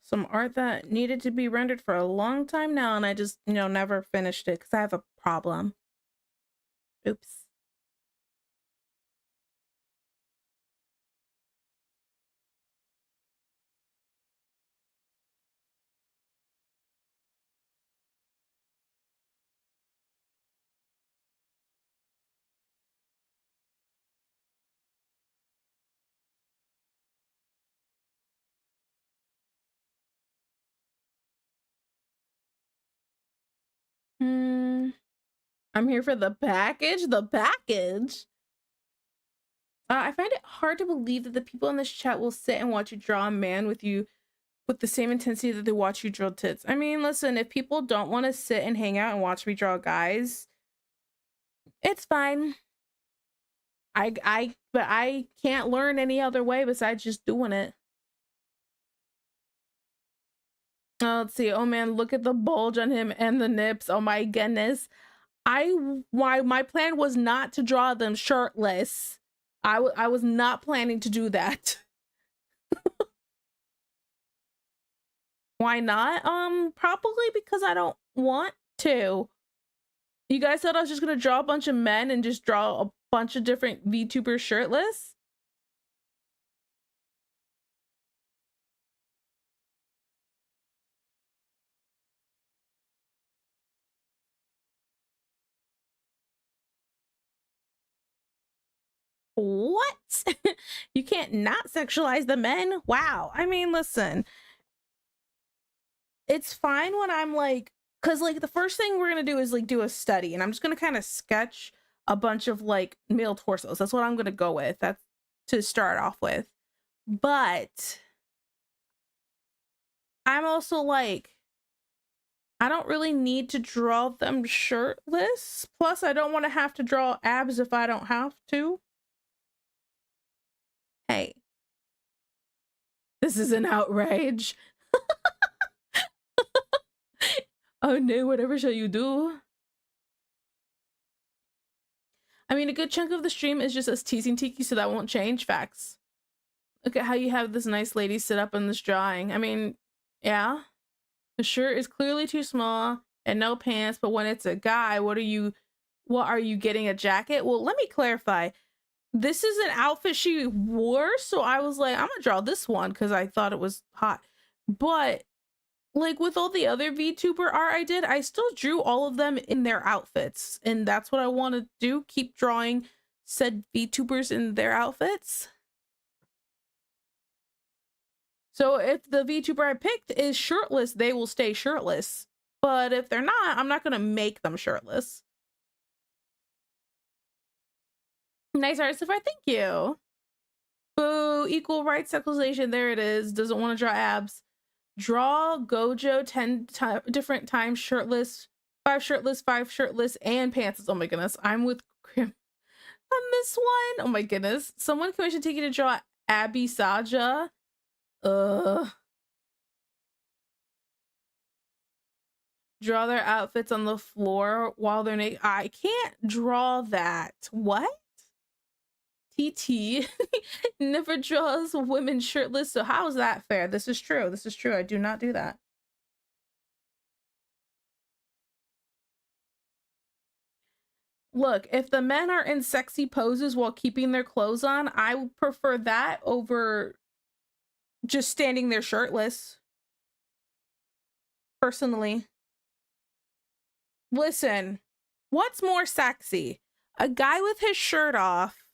Some art that needed to be rendered for a long time now, and I just, never finished it because I have a problem. Oops. I'm here for the package. The package. I find it hard to believe that the people in this chat will sit and watch you draw a man with you with the same intensity that they watch you draw tits. I mean, listen, if people don't want to sit and hang out and watch me draw guys, it's fine. But I can't learn any other way besides just doing it. Oh, let's see. Oh man, look at the bulge on him and the nips. Oh my goodness. My plan was not to draw them shirtless. I was not planning to do that. Why not? Probably because I don't want to. You guys thought I was just gonna draw a bunch of men and just draw a bunch of different VTubers shirtless? What? You can't not sexualize the men? Wow. I mean, listen, it's fine when I'm like, because like the first thing we're gonna do is like do a study, and I'm just gonna kind of sketch a bunch of like male torsos. That's what I'm gonna go with. That's to start off with. But I'm also like, I don't really need to draw them shirtless. Plus, I don't want to have to draw abs if I don't have to. Hey, this is an outrage. Oh no, whatever shall you do? I mean, a good chunk of the stream is just us teasing Tiki, so that won't change. Facts. Look at how you have this nice lady sit up in this drawing. I mean, yeah. The shirt is clearly too small and no pants, but when it's a guy, what are you getting, a jacket? Well, let me clarify. This is an outfit she wore, so I was like, I'm gonna draw this one because I thought it was hot. But like with all the other VTuber art I did, I still drew all of them in their outfits, and that's what I want to do, keep drawing said VTubers in their outfits. So if the VTuber I picked is shirtless, they will stay shirtless. But if they're not, I'm not gonna make them shirtless. Nice art, Sapphire, thank you. Boo, equal rights sexualization, there it is. Doesn't want to draw abs. Draw Gojo 10 different times shirtless, 5 shirtless, 5 shirtless, and pants. Oh my goodness, I'm with Grim on this one. Oh my goodness. Someone commissioned Tiki to draw Abby Saja. Draw their outfits on the floor while they're naked. I can't draw that. What? TT never draws women shirtless, so how is that fair? This is true. This is true. I do not do that. Look, if the men are in sexy poses while keeping their clothes on, I would prefer that over just standing there shirtless. Personally. Listen, what's more sexy? A guy with his shirt off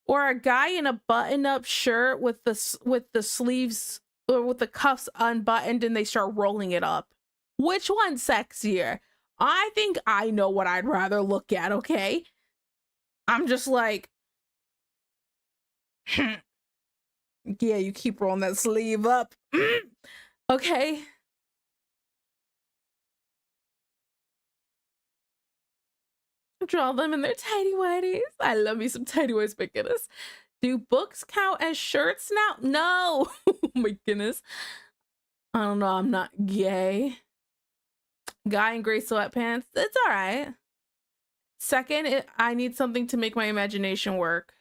or a guy in a button-up shirt with the sleeves or with the cuffs unbuttoned and they start rolling it up? Which one's sexier? I think I know what I'd rather look at, okay? I'm just like, yeah, you keep rolling that sleeve up. Okay. Draw them in their tidy whities. I love me some tidy whities, my goodness. Do books count as shirts now? No. Oh my goodness. I don't know. I'm not gay. Guy in gray sweatpants. It's all right. Second, I need something to make my imagination work.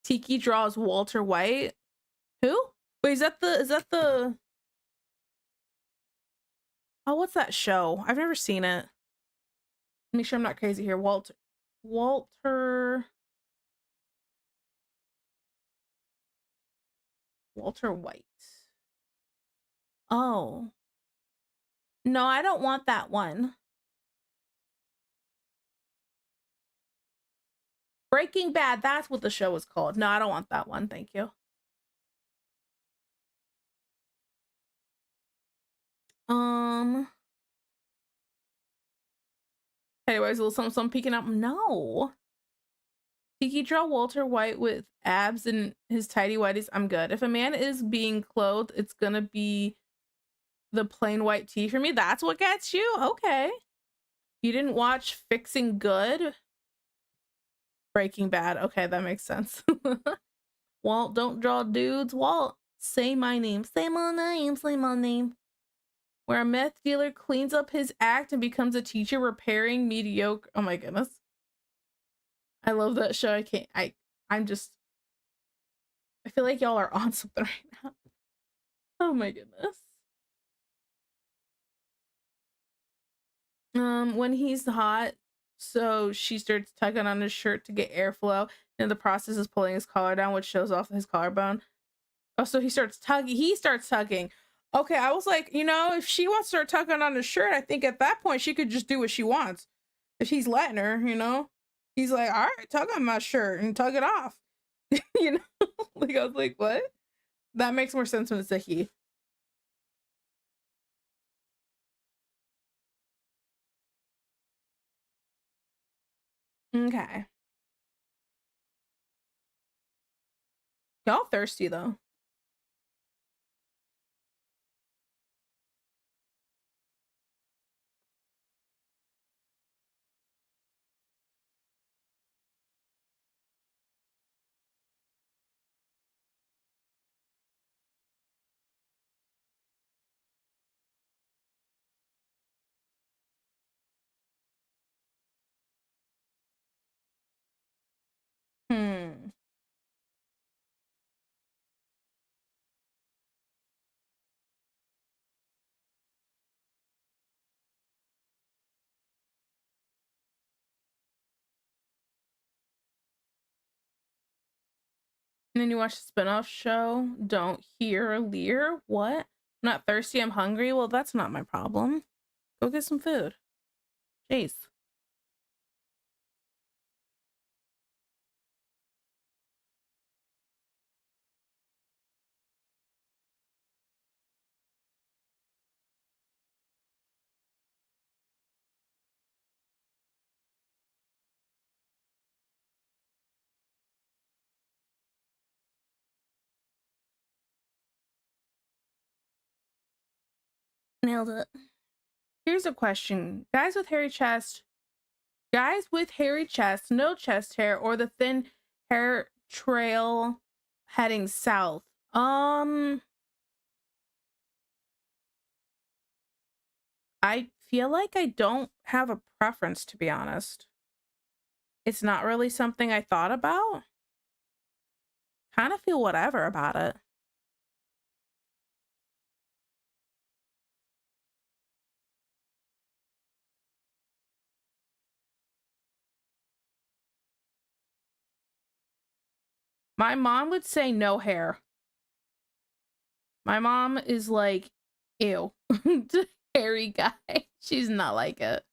Tiki draws Walter White. Who? Wait, is that the oh, what's that show? I've never seen it. Make sure I'm not crazy here. Walter White. Oh. No, I don't want that one. Breaking Bad, that's what the show is called. No, I don't want that one. Thank you. Anyways, a little something peeking out. No. Tiki draw Walter White with abs and his tidy whities. I'm good. If a man is being clothed, it's gonna be the plain white tee for me. That's what gets you? Okay. You didn't watch Fixing Good? Breaking Bad. Okay, that makes sense. Walt, don't draw dudes. Walt, say my name. Say my name. Say my name. where a meth dealer cleans up his act and becomes a teacher repairing mediocre. Oh my goodness. I love that show. I'm just, I feel like y'all are on something right now. Oh my goodness. When he's hot, so she starts tugging on his shirt to get airflow. And the process is pulling his collar down, which shows off his collarbone. Oh, so he starts tugging. Okay, I was like, you know, if she wants to start tugging on his shirt, I think at that point she could just do what she wants. If he's letting her, you know, he's like, all right, tug on my shirt and tug it off. You know, like I was like, what? That makes more sense when it's a he. Okay. Y'all thirsty though. Hmm. And then you watch the spin-off show, Don't Hear Lear. What? I'm not thirsty, I'm hungry. Well, that's not my problem. Go get some food. Jeez. Nailed it. Here's a question. Guys with hairy chest, no chest hair, or the thin hair trail heading south. I feel like I don't have a preference, to be honest. It's not really something I thought about. Kind of feel whatever about it. My mom would say no hair. My mom is like, ew, hairy guy. She's not like it.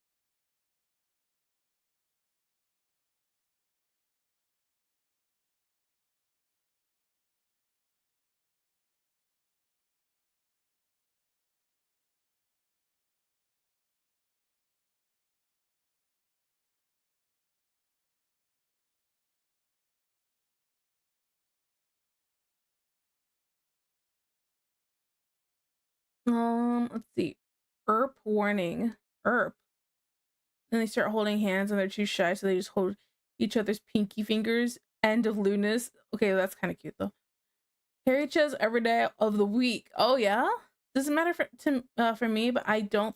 Let's see. Erp warning. Erp. Then they start holding hands and they're too shy, so they just hold each other's pinky fingers. End of lewdness. Okay, that's kind of cute though. Hairy chest every day of the week. Oh yeah? Doesn't matter for me, but I do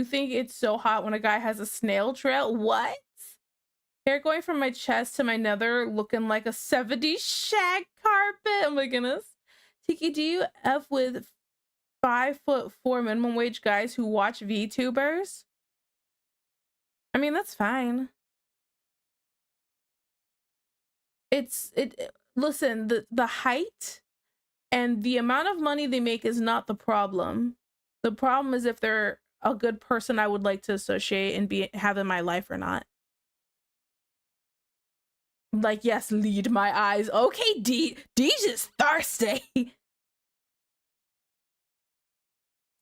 think it's so hot when a guy has a snail trail. What? Hair going from my chest to my nether looking like a 70s shag carpet. Oh my goodness. Tiki, do you F with 5'4" minimum wage guys who watch VTubers? I mean, that's fine. Listen, the height and the amount of money they make is not the problem. The problem is if they're a good person I would like to associate and have in my life or not. Like, yes, lead my eyes. Okay, D's just thirsty.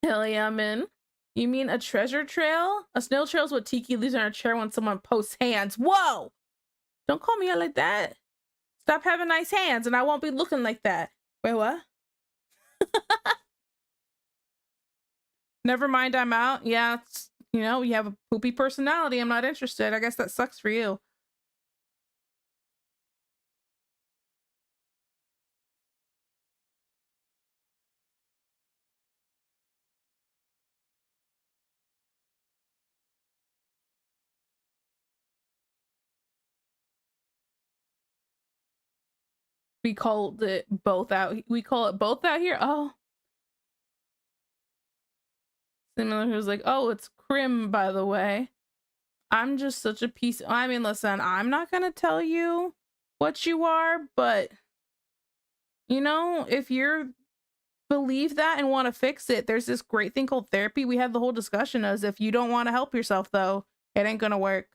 Hell yeah, man. You mean a treasure trail? A snail trail is what Tiki leaves on her chair when someone posts hands. Whoa! Don't call me out like that. Stop having nice hands and I won't be looking like that. Wait, what? Never mind, I'm out. Yeah, you know, you have a poopy personality. I'm not interested. I guess that sucks for you. We called it both out. We call it both out here. Oh, similar. Who's like, oh, it's Crim, by the way. I'm just such a piece. I mean, listen, I'm not gonna tell you what you are, but you know, if you're believe that and want to fix it, there's this great thing called therapy. We had the whole discussion as if you don't want to help yourself, though, it ain't gonna work.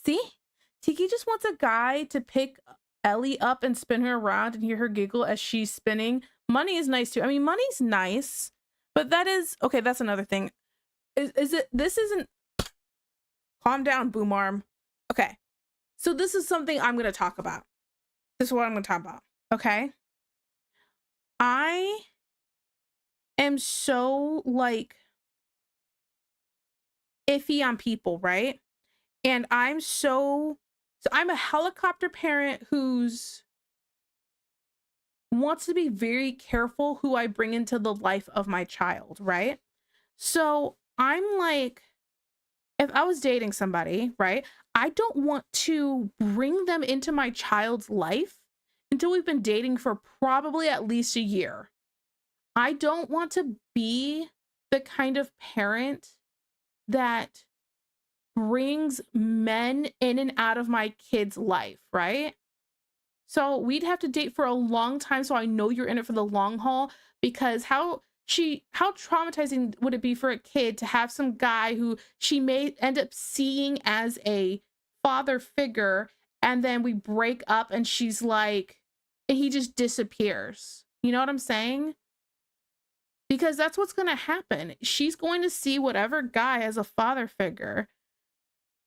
See? Tiki just wants a guy to pick Ellie up and spin her around and hear her giggle as she's spinning. Money is nice too. I mean, money's nice, but that is okay. That's another thing. Is it? This isn't. Calm down, boom arm. Okay, so this is something I'm gonna talk about. This is what I'm gonna talk about. Okay. I am so like iffy on people, right? And so I'm a helicopter parent who's wants to be very careful who I bring into the life of my child, right? So I'm like, if I was dating somebody, right, I don't want to bring them into my child's life until we've been dating for probably at least a year. I don't want to be the kind of parent that brings men in and out of my kid's life, right? So we'd have to date for a long time so I know you're in it for the long haul, because how traumatizing would it be for a kid to have some guy who she may end up seeing as a father figure, and then we break up and she's like, and he just disappears. You know what I'm saying? Because that's what's going to happen. She's going to see whatever guy as a father figure.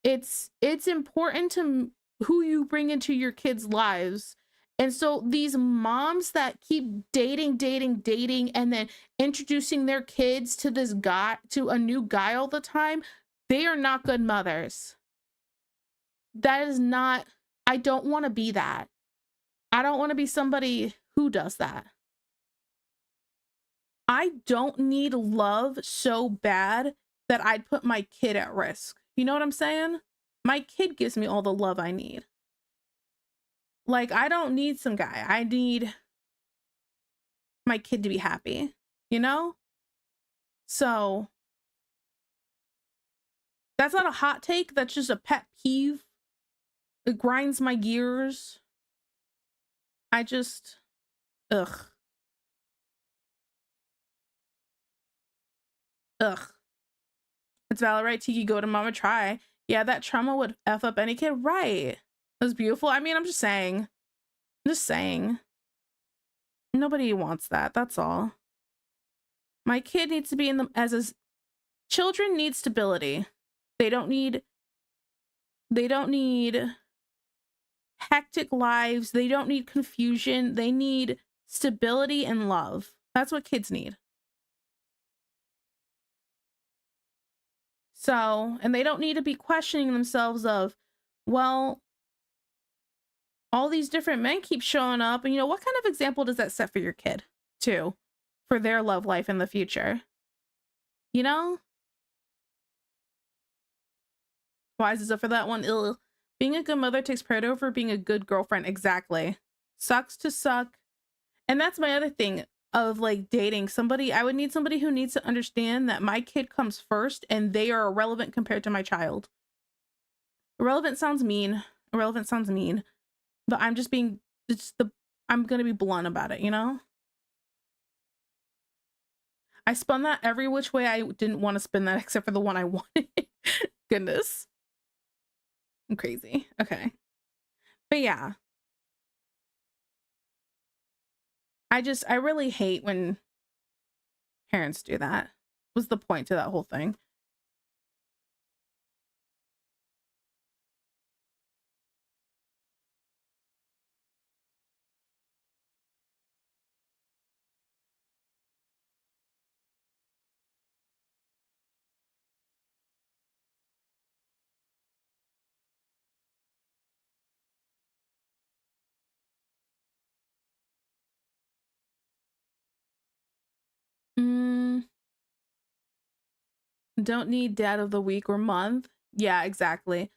It's important to who you bring into your kids' lives. And so these moms that keep dating, and then introducing their kids to this guy, to a new guy all the time, they are not good mothers. That is not, I don't want to be that. I don't want to be somebody who does that. I don't need love so bad that I'd put my kid at risk. You know what I'm saying? My kid gives me all the love I need. Like, I don't need some guy. I need my kid to be happy, you know? So that's not a hot take. That's just a pet peeve. It grinds my gears. I just, ugh. Ugh. It's valid, right? Tiki, go to mama, try. Yeah, that trauma would F up any kid. Right. It was beautiful. I mean, I'm just saying. Nobody wants that. That's all. My kid needs to be in the, children need stability. They don't need hectic lives. They don't need confusion. They need stability and love. That's what kids need. So, and they don't need to be questioning themselves of, well, all these different men keep showing up. And, you know, what kind of example does that set for your kid, too, for their love life in the future? You know? Wise is up for that one. Ill. Being a good mother takes priority over being a good girlfriend. Exactly. Sucks to suck. And that's my other thing of like dating somebody. I would need somebody who needs to understand that my kid comes first and they are irrelevant compared to my child. Irrelevant sounds mean. But I'm just being, I'm going to be blunt about it, you know? I spun that every which way I didn't want to spin that except for the one I wanted. Goodness. I'm crazy. Okay. But yeah. I really hate when parents do that. Was the point to that whole thing. Don't need dad of the week or month. Yeah, exactly.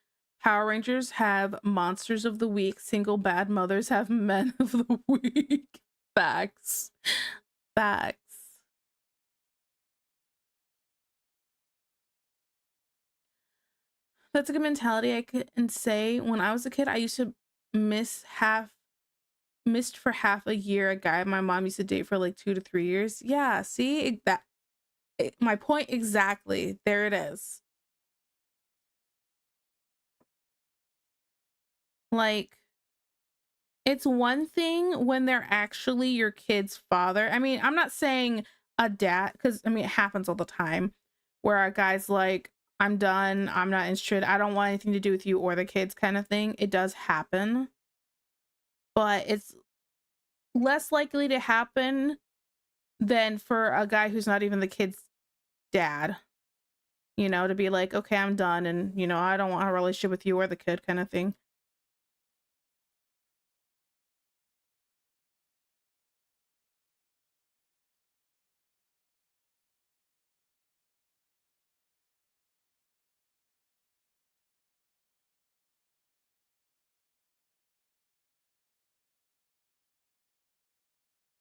Power Rangers have monsters of the week. Single bad mothers have men of the week. Facts. Facts. That's a good mentality. I can say when I was a kid, I used to missed for half a year a guy my mom used to date for like 2 to 3 years. Yeah, see my point exactly. There it is. Like, it's one thing when they're actually your kid's father. I mean, I'm not saying a dad, because I mean, it happens all the time where a guy's like, I'm done, I'm not interested, I don't want anything to do with you or the kids kind of thing. It does happen, but it's less likely to happen than for a guy who's not even the kid's dad, to be like, okay, I'm done, and I don't want a relationship with you or the kid kind of thing.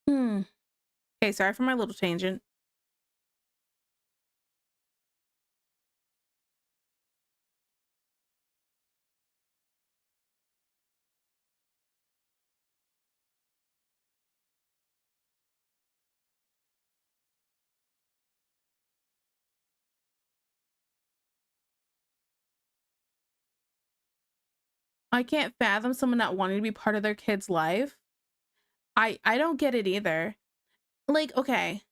Hmm. Okay, sorry for my little tangent. I can't fathom someone not wanting to be part of their kid's life. I don't get it either. Like, okay,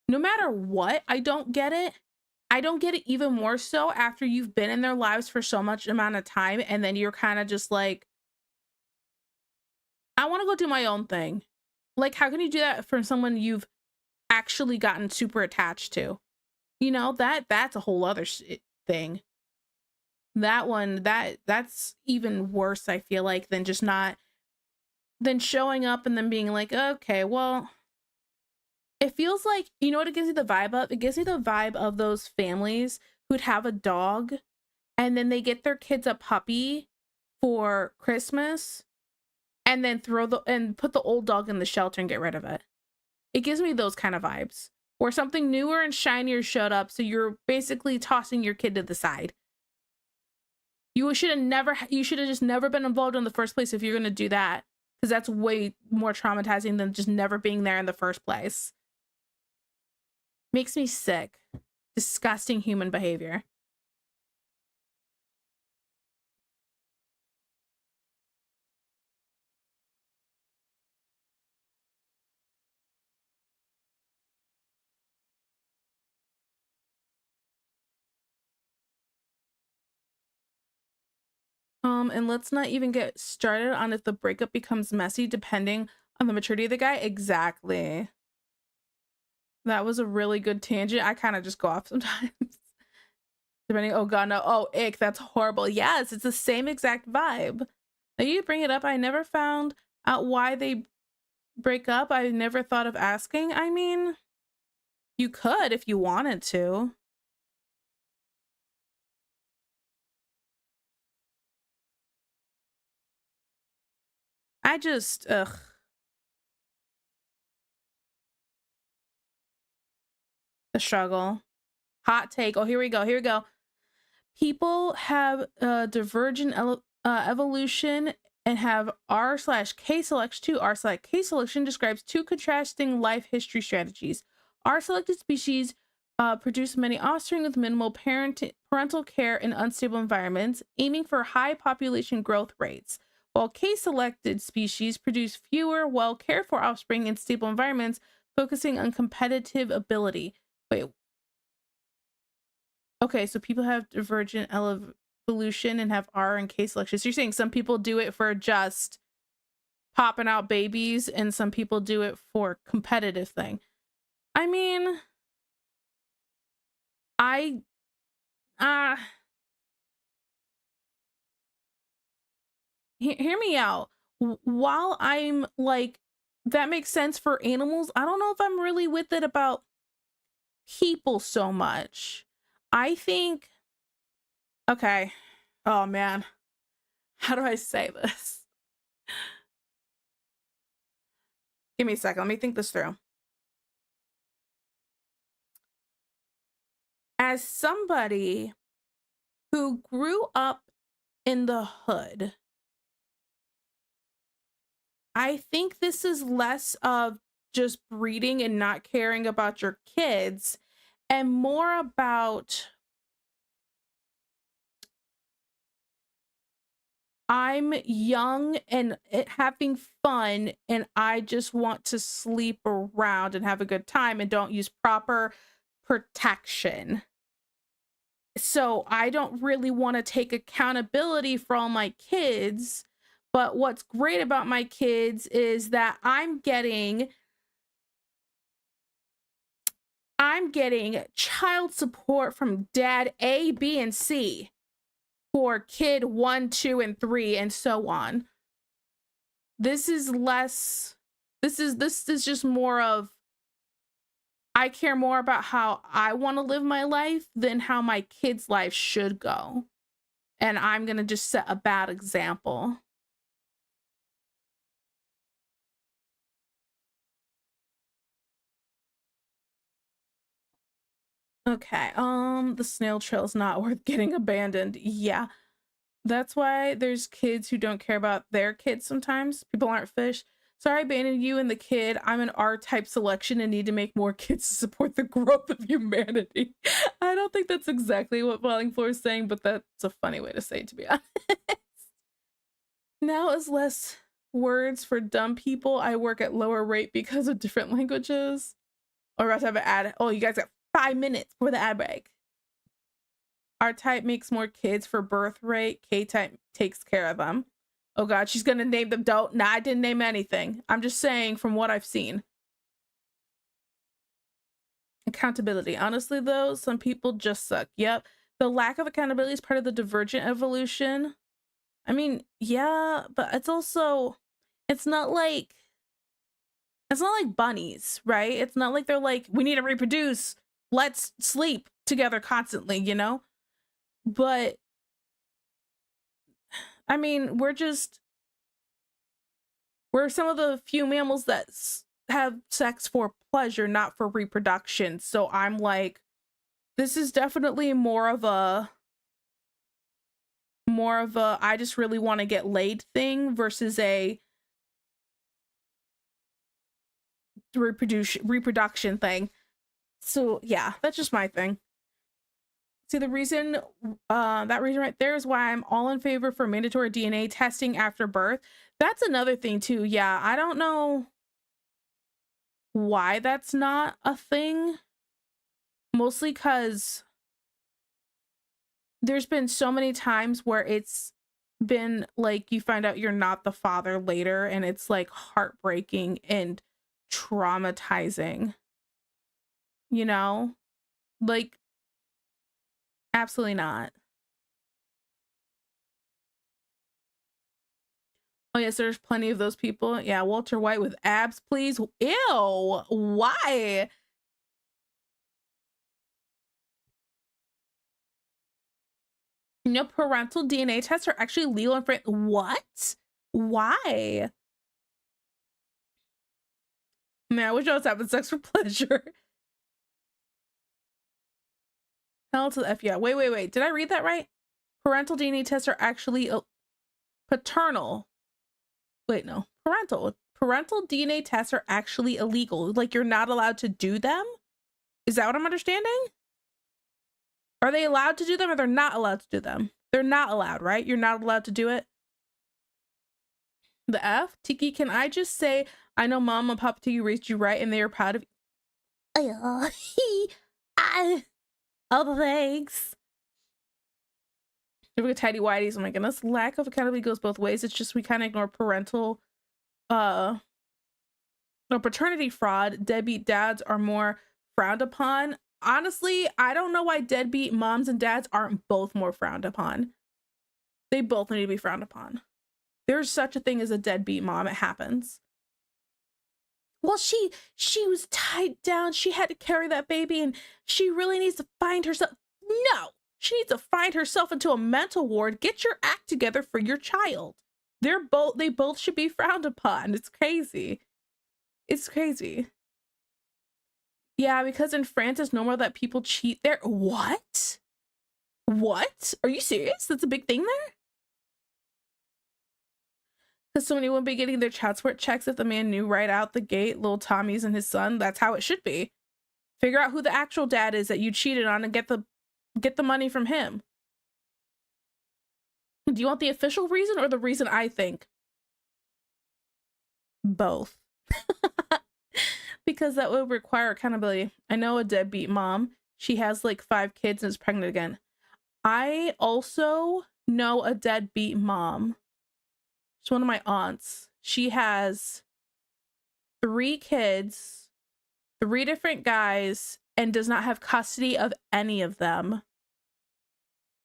no matter what, I don't get it. I don't get it even more so after you've been in their lives for so much amount of time and then you're kind of just like, I want to go do my own thing. Like, how can you do that from someone you've actually gotten super attached to? That's a whole other thing. That one, that's even worse, I feel like, than just not than showing up and then being like, okay, well, it feels like, you know what it gives me the vibe of? It gives me the vibe of those families who'd have a dog and then they get their kids a puppy for Christmas and then put the old dog in the shelter and get rid of it. It gives me those kind of vibes where something newer and shinier showed up, so you're basically tossing your kid to the side. You should have just never been involved in the first place if you're going to do that, because that's way more traumatizing than just never being there in the first place. Makes me sick. Disgusting human behavior. And let's not even get started on if the breakup becomes messy depending on the maturity of the guy. Exactly. That was a really good tangent. I kind of just go off sometimes. Depending, oh god, no, oh, ick, that's horrible. Yes, it's the same exact vibe. Now you bring it up, I never found out why they break up. I never thought of asking. I mean, you could if you wanted to. I just, ugh. The struggle. Hot take. Oh, here we go. Here we go. People have divergent evolution and have R/K selection too. R/K selection describes two contrasting life history strategies. R selected species produce many offspring with minimal parental care in unstable environments, aiming for high population growth rates, while K selected species produce fewer, well cared for offspring in stable environments, focusing on competitive ability. Wait, okay, so people have divergent evolution and have R and K selection. So you're saying some people do it for just popping out babies and some people do it for competitive thing. I mean, I uh hear me out. While I'm like, that makes sense for animals, I don't know if I'm really with it about people so much. I think, okay. Oh man. how do I say this? Give me a second. Let me think this through. As somebody who grew up in the hood, I think this is less of just breeding and not caring about your kids and more about I'm young and having fun and I just want to sleep around and have a good time and don't use proper protection. So I don't really want to take accountability for all my kids. But what's great about my kids is that I'm getting child support from dad A, B, and C for kid 1, 2, and 3, and so on. This is just more of I care more about how I want to live my life than how my kids' life should go. And I'm going to just set a bad example. Okay, the snail trail is not worth getting abandoned. Yeah. That's why there's kids who don't care about their kids sometimes. People aren't fish. Sorry, I abandoned you and the kid. I'm an R-type selection and need to make more kids to support the growth of humanity. I don't think that's exactly what Falling Floor is saying, but that's a funny way to say it, to be honest. Now is less words for dumb people. I work at lower rate because of different languages. Or about to have an ad. Oh, you guys got 5 minutes for the ad break. R-type makes more kids for birth rate. K-type takes care of them. Oh god, she's gonna name them. Nah, I didn't name anything. I'm just saying from what I've seen. Accountability. Honestly though, some people just suck. Yep. The lack of accountability is part of the divergent evolution. I mean, yeah, but it's also, it's not like bunnies, right? It's not like they're like, we need to reproduce. Let's sleep together constantly, you know? But I mean, we're some of the few mammals that have sex for pleasure, not for reproduction. So I'm like, this is definitely more of a I just really want to get laid thing versus a reproduction thing. So yeah, that's just my thing. See, the reason, that reason right there is why I'm all in favor for mandatory DNA testing after birth. That's another thing too. Yeah, I don't know why that's not a thing. Mostly because there's been so many times where it's been like you find out you're not the father later and it's like heartbreaking and traumatizing. You know? Like, absolutely not. Oh yes, there's plenty of those people. Yeah, Walter White with abs, please. Ew, why? You know, parental DNA tests are actually legal in France. What? Why? Man, I wish I was having sex for pleasure. Hell to the F yeah. Wait. Did I read that right? Parental DNA tests are actually paternal. Wait, no. Parental DNA tests are actually illegal. Like, you're not allowed to do them? Is that what I'm understanding? Are they allowed to do them or they're not allowed to do them? They're not allowed, right? You're not allowed to do it? The F? Tiki, can I just say, I know mom and papa Tiki raised you right and they are proud of you. Oh, thanks. Look at tidy whities. Oh my goodness. Lack of accountability goes both ways. It's just we kind of ignore parental no, paternity fraud. Deadbeat dads are more frowned upon. Honestly, I don't know why deadbeat moms and dads aren't both more frowned upon. They both need to be frowned upon. There's such a thing as a deadbeat mom. It happens. Well, she was tied down. She had to carry that baby and she really needs to find herself. No, She needs to find herself into a mental ward. Get your act together for your child. They both should be frowned upon. It's crazy. It's crazy. Yeah, because in France it's normal that people cheat there. What? What? Are you serious? That's a big thing there? Because somebody wouldn't be getting their child support checks if the man knew right out the gate little Tommy's and his son. That's how it should be. Figure out who the actual dad is that you cheated on and get the money from him. Do you want the official reason or the reason I think? Both. Because that would require accountability. I know a deadbeat mom. She has like 5 kids and is pregnant again. I also know a deadbeat mom. She's one of my aunts. She has 3 kids, 3 different guys, and does not have custody of any of them.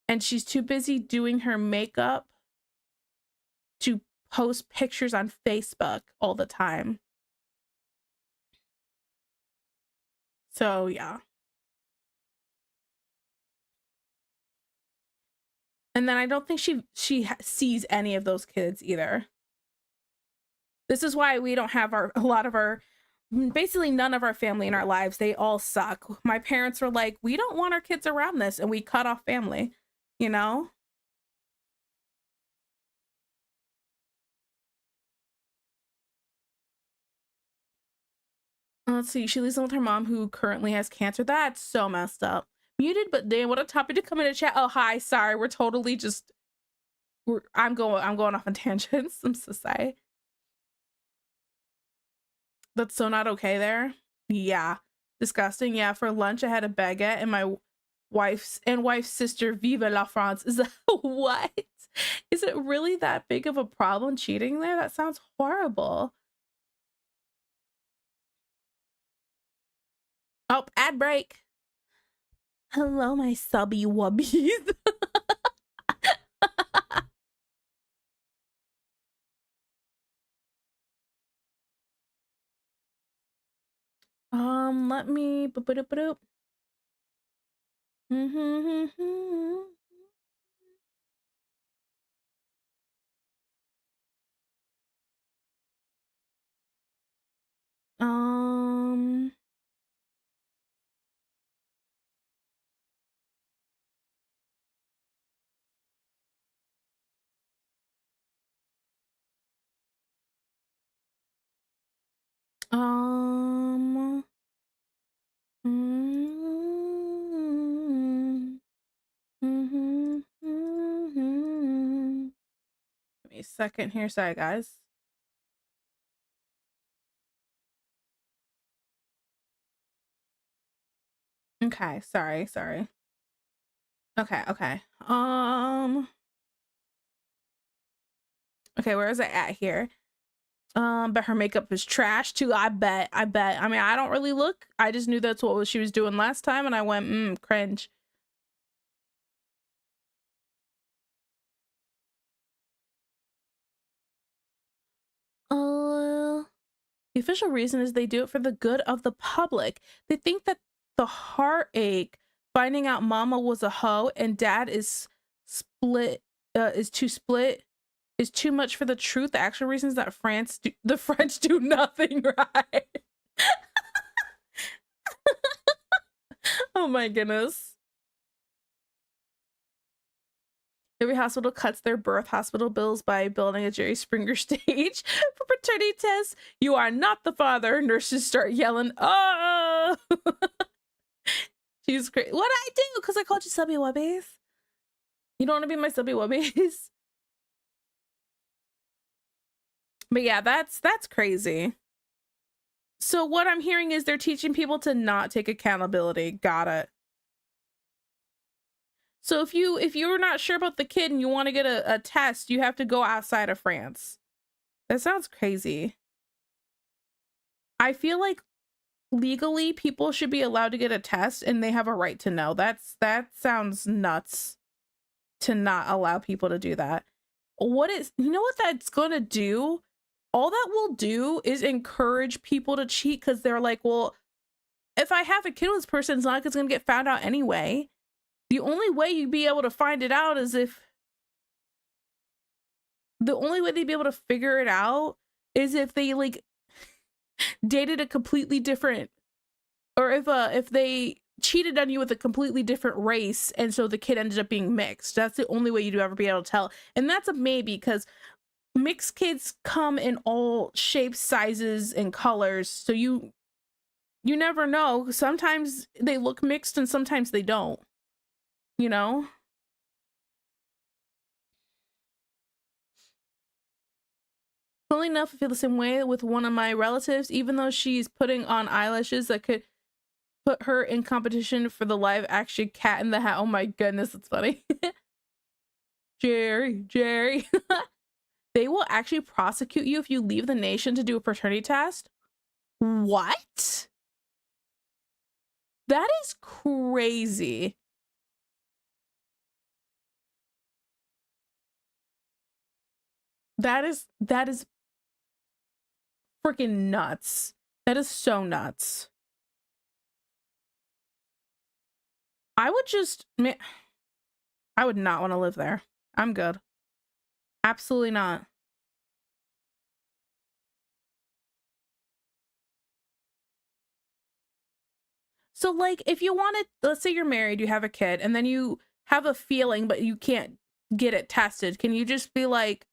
And she's too busy doing her makeup to post pictures on Facebook all the time. So, yeah. And then I don't think she sees any of those kids either. This is why we don't have basically none of our family in our lives. They all suck. My parents were like, we don't want our kids around this, and we cut off family, you know? Let's see. She lives with her mom who currently has cancer. That's so messed up. Muted, but damn, what a topic to come in the chat. Oh, hi. Sorry. We're totally just... I'm going off on tangents. I'm so sorry. That's so not okay there. Yeah. Disgusting. Yeah. For lunch, I had a baguette and my wife's sister, Vive la France. Is that what? Is it really that big of a problem cheating there? That sounds horrible. Oh, ad break. Hello, my subby wubbies. Let me boop. Give me a second here. Sorry, guys. Okay, sorry. Okay. Okay, where is it at here? But her makeup is trash too. I bet. I mean, I don't really look. I just knew that's what she was doing last time, and I went, cringe. The official reason is they do it for the good of the public. They think that the heartache finding out mama was a hoe and dad is too much for the truth. The actual reason is that the French do nothing right. Oh my goodness. Every hospital cuts their birth hospital bills by building a Jerry Springer stage for paternity tests. You are not the father. Nurses start yelling, oh! She's great. What I do? Because I called you subby wubbies. You don't want to be my subby wubbies? But yeah, that's crazy. So what I'm hearing is they're teaching people to not take accountability. Got it. So if you're not sure about the kid and you want to get a test, you have to go outside of France. That sounds crazy. I feel like legally people should be allowed to get a test and they have a right to know. That sounds nuts to not allow people to do that. You know what that's going to do? All that will do is encourage people to cheat because they're like, well, if I have a kid with this person, it's not like it's going to get found out anyway. The only way you'd be able to find it out is if the only way they'd be able to figure it out is if they like dated a completely different, or if they cheated on you with a completely different race and so the kid ended up being mixed. That's the only way you'd ever be able to tell. And that's a maybe, because mixed kids come in all shapes, sizes, and colors. So you never know. Sometimes they look mixed and sometimes they don't, you know? Funnily enough, I feel the same way with one of my relatives, even though she's putting on eyelashes that could put her in competition for the live action Cat in the Hat. Oh my goodness, it's funny. Jerry. They will actually prosecute you if you leave the nation to do a paternity test. What? That is crazy. That is freaking nuts. That is so nuts. I would not want to live there. I'm good. Absolutely not. So like if you wanted, let's say you're married, you have a kid, and then you have a feeling but you can't get it tested, can you just be like,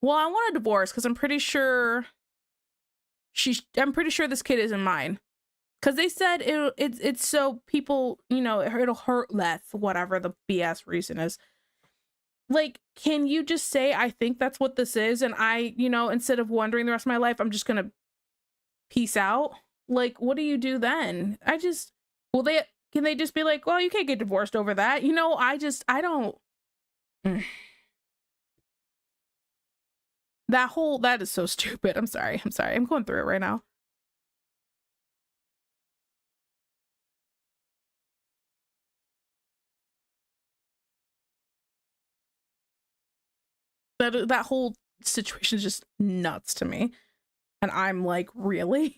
well, I want a divorce because I'm pretty sure this kid isn't mine? Because they said it's so people, you know, it'll hurt less, whatever the BS reason is. Like, can you just say, I think that's what this is, and I, you know, instead of wondering the rest of my life, I'm just gonna peace out? Like, what do you do then? Can they just be like, well, you can't get divorced over that? You know, I don't. That is so stupid. I'm sorry. I'm going through it right now. That whole situation is just nuts to me. And I'm like, really?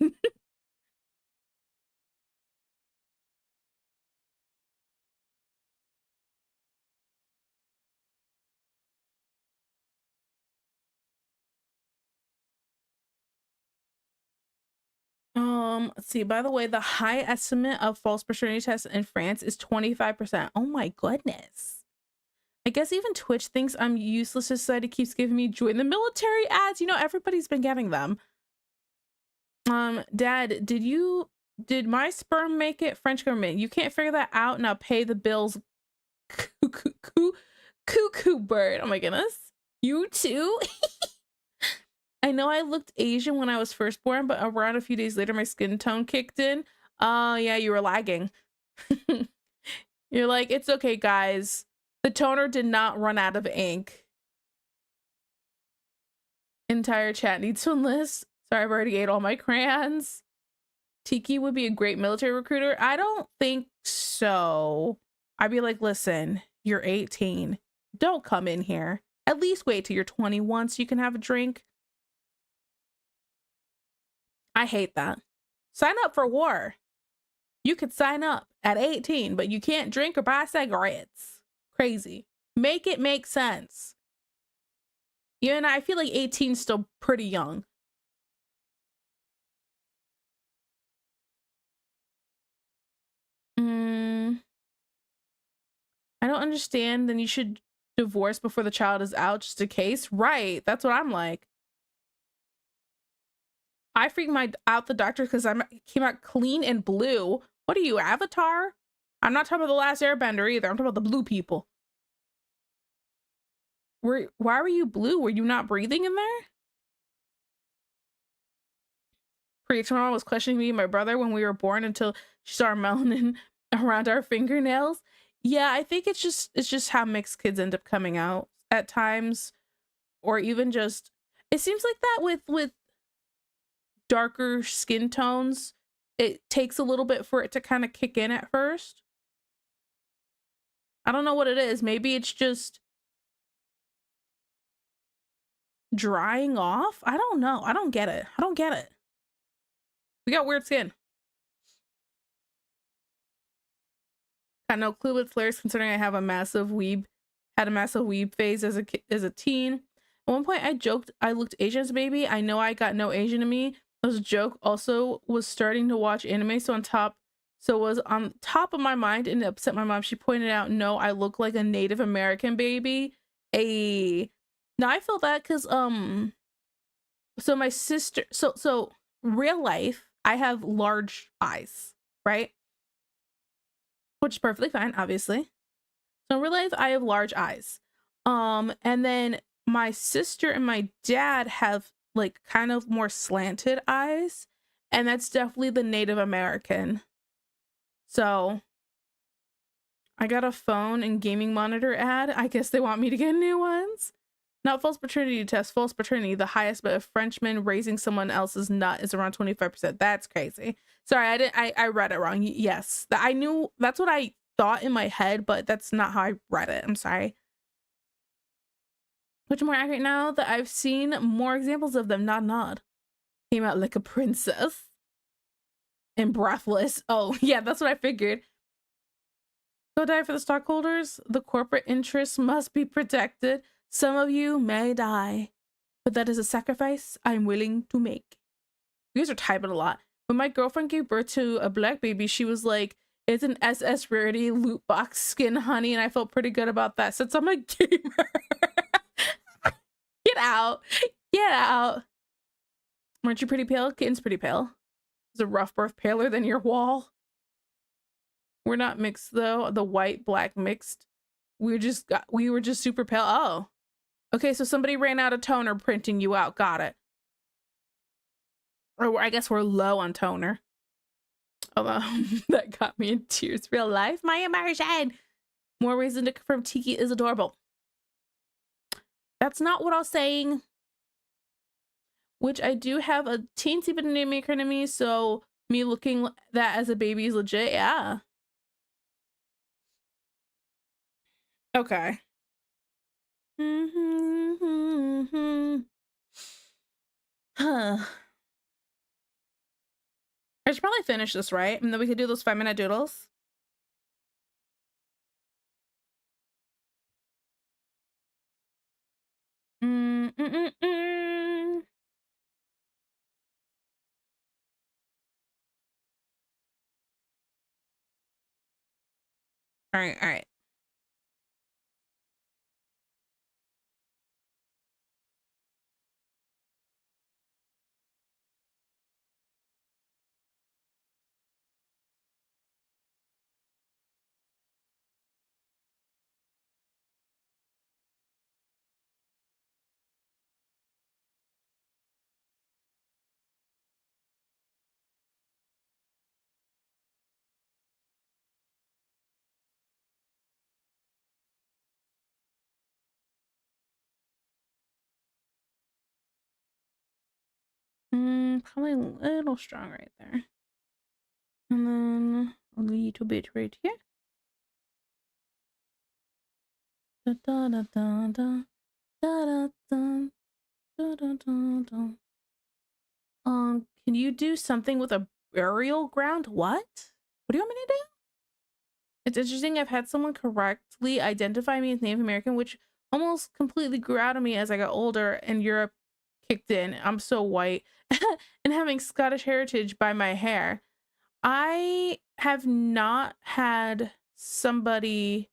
Let's see. By the way, the high estimate of false paternity tests in France is 25%. Oh my goodness. I guess even Twitch thinks I'm useless. Society keeps giving me join the military ads. You know, everybody's been getting them. Dad, did my sperm make it? French government, you can't figure that out. Now pay the bills. Cuckoo bird. Oh my goodness. You too? I know I looked Asian when I was first born, but around a few days later, my skin tone kicked in. Oh, yeah, you were lagging. You're like, it's okay, guys. The toner did not run out of ink. Entire chat needs to enlist. Sorry, I've already ate all my crayons. Tiki would be a great military recruiter. I don't think so. I'd be like, listen, you're 18. Don't come in here. At least wait till you're 21 so you can have a drink. I hate that. Sign up for war. You could sign up at 18, but you can't drink or buy cigarettes. Crazy. Make it make sense. Even I feel like 18 is still pretty young. I don't understand. Then you should divorce before the child is out, just in case. Right. That's what I'm like. I freaked out the doctor because I came out clean and blue. What are you, Avatar? I'm not talking about the Last Airbender either. I'm talking about the blue people. Why were you blue? Were you not breathing in there? Preacher mom was questioning me and my brother when we were born until she saw our melanin around our fingernails. Yeah, I think it's just how mixed kids end up coming out at times, or even just it seems like that with darker skin tones. It takes a little bit for it to kind of kick in at first. I don't know what it is. Maybe it's just drying off. I don't know. I don't get it. We got weird skin. Got no clue what's hilarious considering I have a massive weeb, had a massive weeb phase as a teen. At one point, I joked I looked Asian as a baby. I know I got no Asian in me. As a joke, also was starting to watch anime, so it was on top of my mind and it upset my mom. She pointed out, no, I look like a Native American baby. Now I feel that because so my sister, so real life, I have large eyes, right? Which is perfectly fine, obviously. So in real life, I have large eyes. And then my sister and my dad have like kind of more slanted eyes, and that's definitely the Native American. So I got a phone and gaming monitor ad. I guess they want me to get new ones. Not false paternity test, false paternity. The highest but a Frenchman raising someone else's nut is around 25%. That's crazy. Sorry, I read it wrong. Yes, I knew that's what I thought in my head, but that's not how I read it. I'm sorry. Which more accurate now that I've seen more examples of them. Nod. Came out like a princess. And breathless. Oh, yeah, that's what I figured. Go die for the stockholders. The corporate interests must be protected. Some of you may die, but that is a sacrifice I'm willing to make. You guys are typing a lot. When my girlfriend gave birth to a black baby, she was like, it's an SS Rarity loot box skin, honey, and I felt pretty good about that since I'm a gamer. Get out. Get out. Aren't you pretty pale? Kitten's pretty pale. Is a rough birth paler than your wall? We're not mixed though. The white black mixed. We were just super pale. Oh. Okay, so somebody ran out of toner printing you out. Got it. Or I guess we're low on toner. Although that got me in tears. Real life. My immersion. More reason to confirm Tiki is adorable. That's not what I was saying. Which I do have a teensy bit of name maker in me, so me looking that as a baby is legit. Yeah. Okay. Huh. I should probably finish this, right? And then we could do those 5-minute doodles. All right. Probably a little strong right there. And then a little bit right here. Da da da da da da da da da da da. Can you do something with a burial ground? What? What do you want me to do? It's interesting. I've had someone correctly identify me as Native American, which almost completely grew out of me as I got older and Europe kicked in. I'm so white. And having Scottish heritage by my hair. I have not had somebody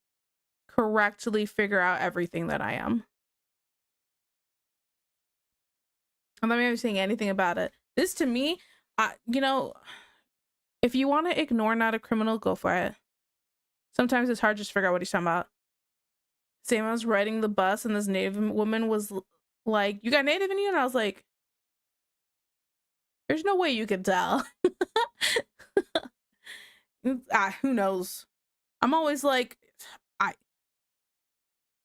correctly figure out everything that I am. I'm not even saying anything about it. This to me, you know, if you want to ignore not a criminal, go for it. Sometimes it's hard just to figure out what he's talking about. Same, I was riding the bus and this Native woman was like, you got Native in you? And I was like, there's no way you could tell. Who knows? I'm always like,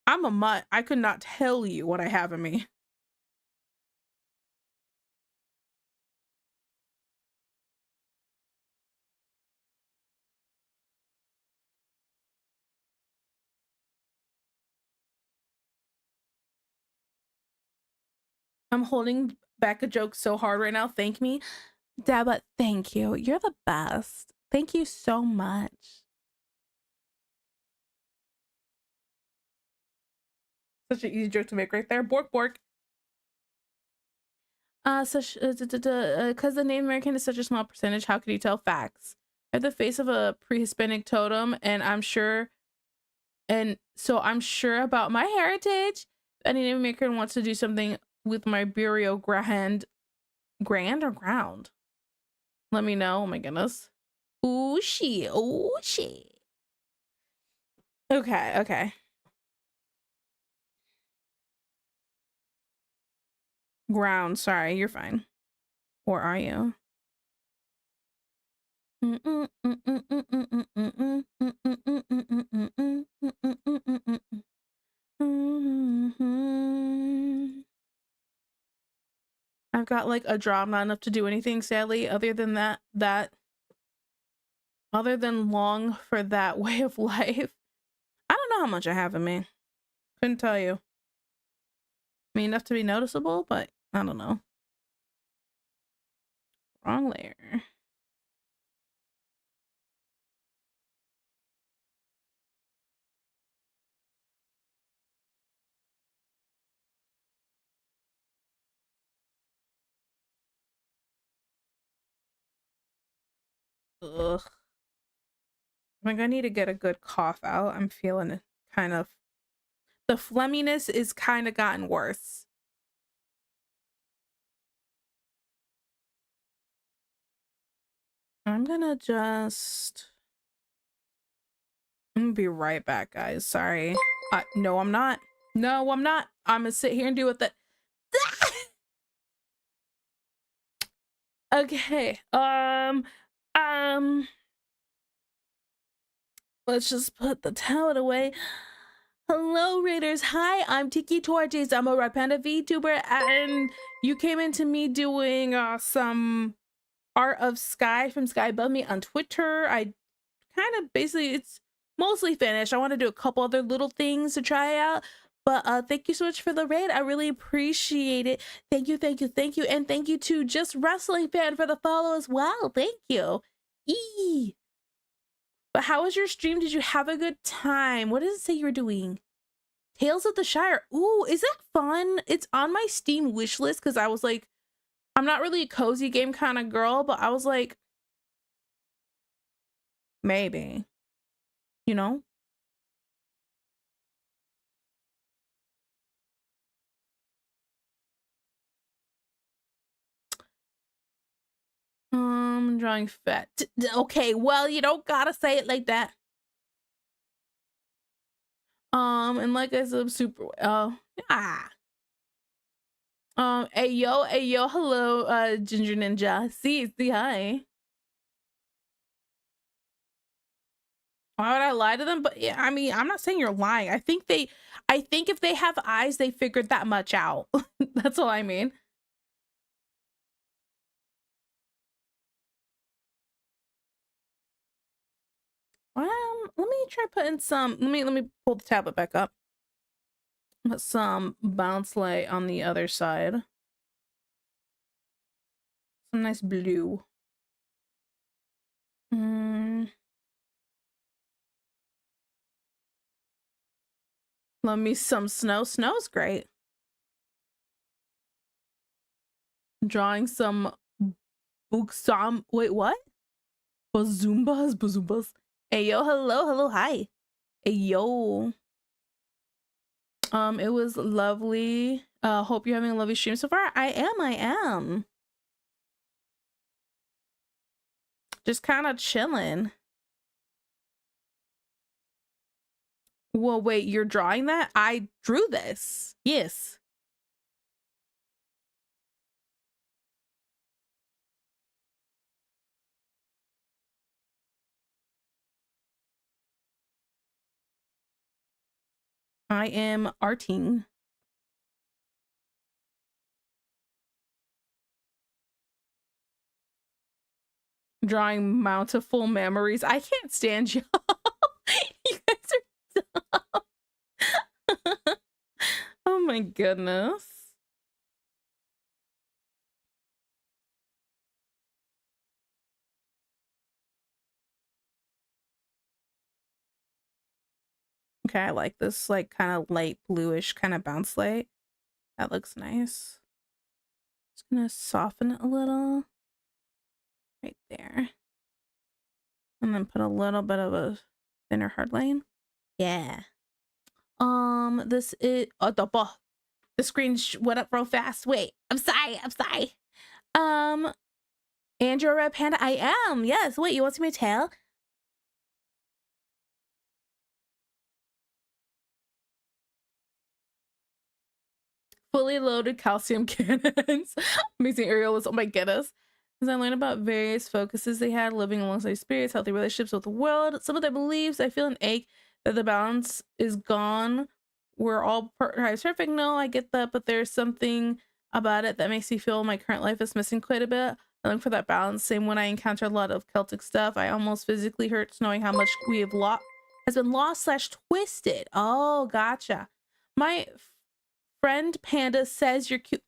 I'm a mutt. I could not tell you what I have in me. I'm holding back a joke so hard right now. Thank me. Daba, thank you. You're the best. Thank you so much. Such an easy joke to make right there. Bork bork. Such because the Native American is such a small percentage, how can you tell? Facts. I have the face of a pre-Hispanic totem, and I'm sure about my heritage. Any Native American wants to do something with my burial grand or ground. Let me know. Oh my goodness. Ooh shit. Ooh shit. Okay. Ground. Sorry, you're fine. Or are you? I've got like a job, not enough to do anything, sadly, other than other than long for that way of life. I don't know how much I have in me. Couldn't tell you. I mean, enough to be noticeable, but I don't know. Wrong layer. Ugh. I think I need to get a good cough out. I'm feeling it kind of. The phlegminess is kind of gotten worse. I'm gonna be right back, guys. Sorry. No, I'm not. No, I'm not. I'm gonna sit here and deal with it. Okay. Let's just put the towel away. Hello, Raiders. Hi, I'm Tiki Torches. I'm a Red Panda VTuber, and you came into me doing some art of Sky from Sky Above Me on Twitter. I kind of basically, it's mostly finished. I want to do a couple other little things to try out. But thank you so much for the raid. I really appreciate it. Thank you. And thank you to Just Wrestling Fan for the follow as well. Thank you. Eee. But how was your stream? Did you have a good time? What does it say you were doing? Tales of the Shire. Ooh, is that fun? It's on my Steam wish list because I was like, I'm not really a cozy game kind of girl, but I was like, maybe, you know? Drawing fat. Okay, well, you don't gotta say it like that. And like I said, super. Hey yo, hello, Ginger Ninja. See, hi. Why would I lie to them? But yeah, I mean, I'm not saying you're lying. I think if they have eyes, they figured that much out. That's all I mean. Let me try putting some. Let me pull the tablet back up. Put some bounce light on the other side. Some nice blue. Love me some snow. Snow's great. Drawing some buksam. Wait, what? Bazumbas. Hey yo, hello, hi. Hey yo. It was lovely. Hope you're having a lovely stream so far. I am. Just kind of chilling. Well, wait, you're drawing that? I drew this. Yes. I am arting. Drawing Mountful Memories. I can't stand y'all. You guys are dumb. Oh my goodness. Okay, I like this like kind of light bluish kind of bounce light. That looks nice. Just gonna soften it a little right there. And then put a little bit of a thinner hard line. Yeah. This is the screen went up real fast. Wait, I'm sorry. And you're a red panda. I am. Yes. Wait, you want to see my tail? Fully loaded calcium cannons. Amazing aerialists. Oh my goodness. As I learned about various focuses they had, living alongside spirits, healthy relationships with the world, some of their beliefs, I feel an ache that the balance is gone. We're all perfect. No, I get that, but there's something about it that makes me feel my current life is missing quite a bit. I look for that balance. Same when I encounter a lot of Celtic stuff. I almost physically hurts knowing how much we have lost has been lost slash twisted. Oh, gotcha. My friend Panda says you're cute.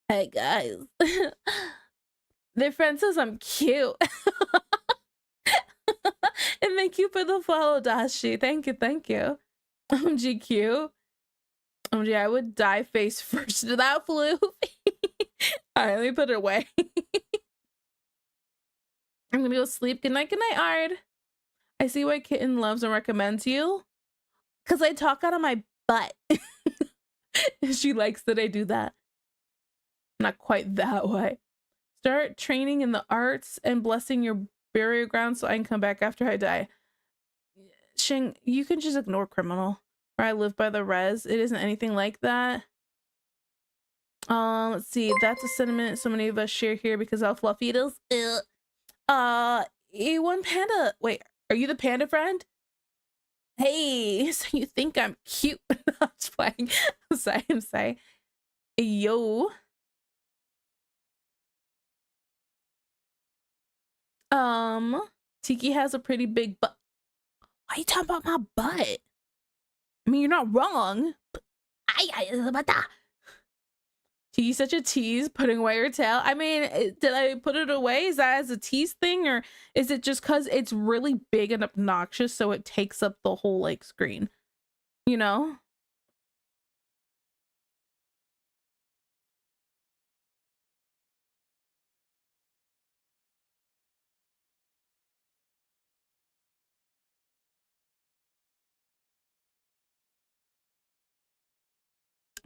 Hey guys. Their friend says I'm cute. And thank you for the follow, Dashi. Thank you. GQ. OMG, I would die face first to that flu. Alright, let me put it away. I'm gonna go sleep. Good night, Ard. I see why Kitten loves and recommends you. Because I talk out of my butt. She likes that I do that. Not quite that way. Start training in the arts and blessing your burial ground so I can come back after I die. Shing, you can just ignore criminal. Or I live by the res. It isn't anything like that. Let's see. That's a sentiment so many of us share here because how fluffy it is. A1 Panda. Wait, are you the panda friend? Hey, so you think I'm cute? I'm just playing. I'm sorry. Yo. Tiki has a pretty big butt. Why are you talking about my butt? I mean, you're not wrong. Tiki's such a tease, putting away her tail. I mean, did I put it away? Is that as a tease thing? Or is it just because it's really big and obnoxious so it takes up the whole, like, screen? You know?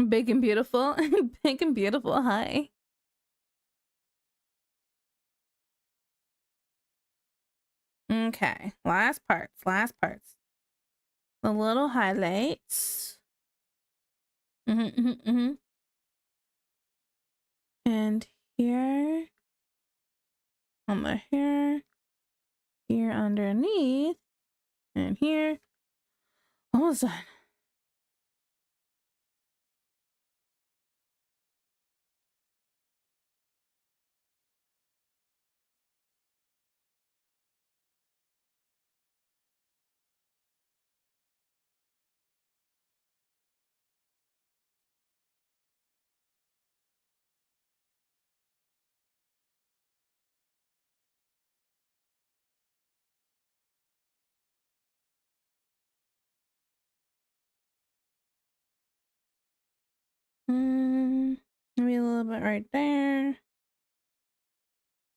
Big and beautiful. Big and beautiful. Hi. Okay. Last parts. The little highlights. And here. On the hair. Here underneath. And here. Almost done. Maybe a little bit right there.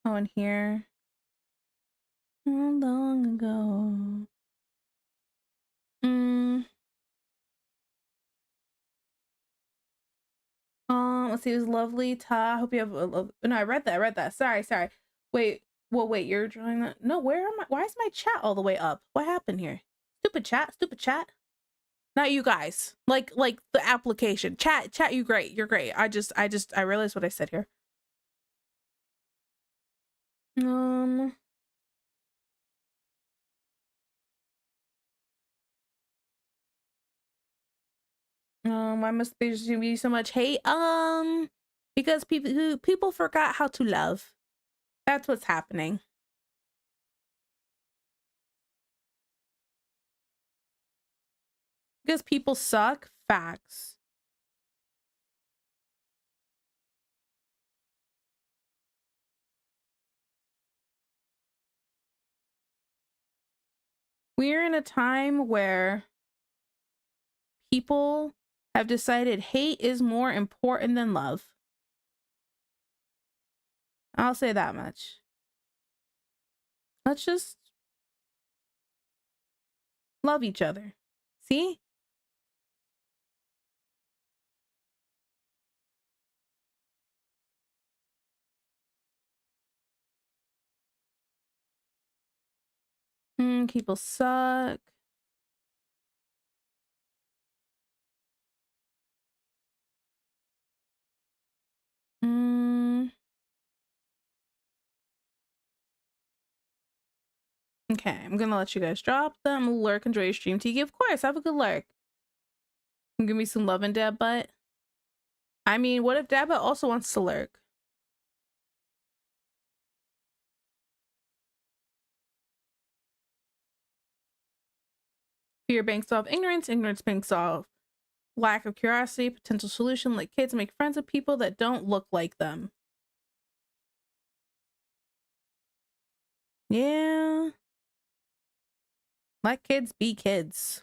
Oh, and here. How long ago? Let's see. It was lovely. Ta. Hope you have a love. No, I read that. Sorry. Wait. Well, wait. You're drawing that? No. Where am I? Why is my chat all the way up? What happened here? Stupid chat. Not you guys. Like the application. Chat. You great. You're great. I realized what I said here. Why must there be so much hate? Because people forgot how to love. That's what's happening. Because people suck. Facts. We're in a time where people have decided hate is more important than love. I'll say that much. Let's just love each other. See? People suck. Okay, I'm gonna let you guys drop them. Lurk, enjoy your stream. Tiki, of course, have a good lurk. Give me some love and dab butt. I mean, what if dab butt also wants to lurk? Fear banks off ignorance. Ignorance banks off lack of curiosity. Potential solution: let kids make friends with people that don't look like them. Yeah. Let kids be kids.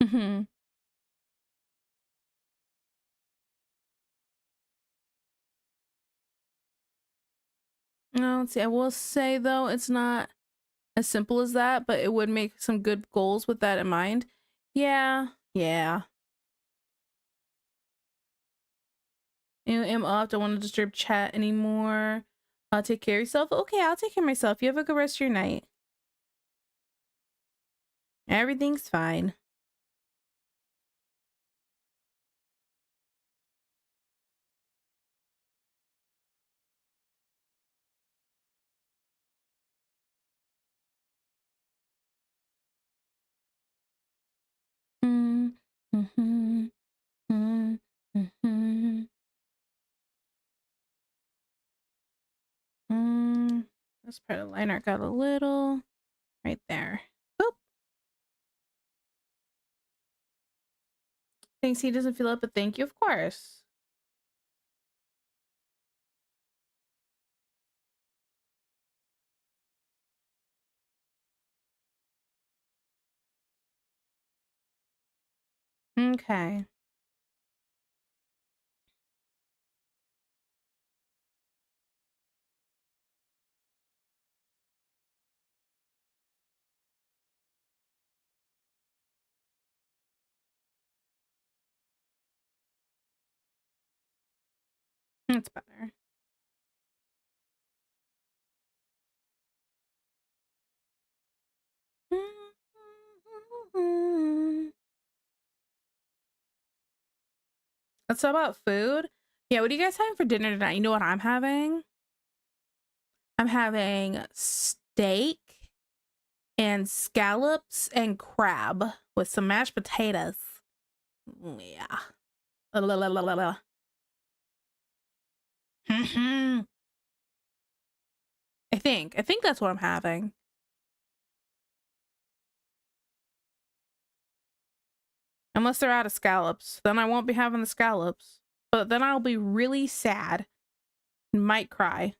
Mm-hmm. No, see, I will say though, it's not as simple as that, but it would make some good goals with that in mind. Yeah. I'm up. Don't want to disturb chat anymore. I'll take care of yourself. Okay, I'll take care of myself. You have a good rest of your night. Everything's fine. This part of the liner got a little right there. Boop. Thinks he doesn't feel it, but thank you, of course. Okay. That's better. Let's talk about food. Yeah, what are you guys having for dinner tonight? You know what I'm having? I'm having steak and scallops and crab with some mashed potatoes. Yeah. La, la, la, la, la, la. I think that's what I'm having. Unless they're out of scallops, then I won't be having the scallops. But then I'll be really sad and might cry.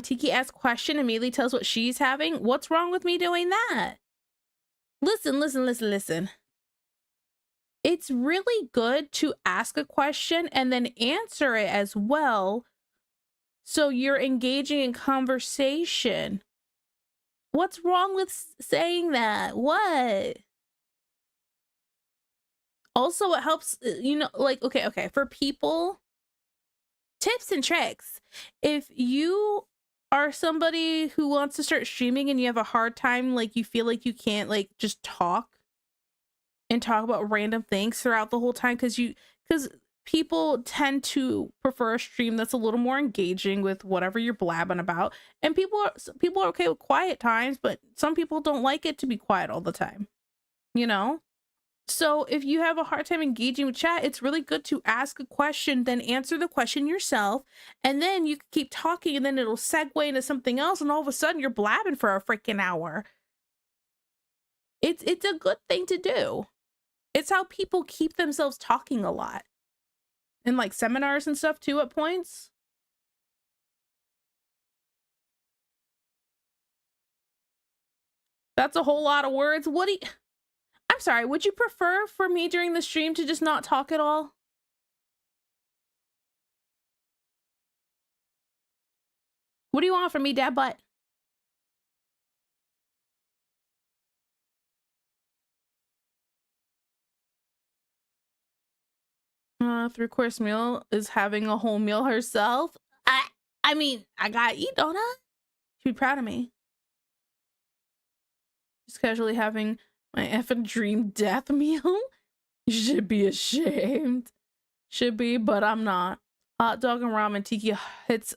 Tiki asks question, immediately tells what she's having. What's wrong with me doing that? Listen. It's really good to ask a question and then answer it as well. So you're engaging in conversation. What's wrong with saying that? What? Also, it helps, you know, like, okay, for people, tips and tricks. If you are somebody who wants to start streaming and you have a hard time, like you feel like you can't like just talk and talk about random things throughout the whole time, because people tend to prefer a stream that's a little more engaging with whatever you're blabbing about, and people are okay with quiet times, but some people don't like it to be quiet all the time, you know? So if you have a hard time engaging with chat, it's really good to ask a question, then answer the question yourself, and then you can keep talking, and then it'll segue into something else, and all of a sudden you're blabbing for a freaking hour. It's a good thing to do. It's how people keep themselves talking a lot. In like seminars and stuff too at points. That's a whole lot of words. I'm sorry, would you prefer for me during the stream to just not talk at all? What do you want from me, dad butt? Three-course meal is having a whole meal herself. I mean, I gotta eat, don't I? She'd be proud of me. Just casually having my effing dream death meal. You should be ashamed. Should be, but I'm not. Hot dog and ramen tiki hits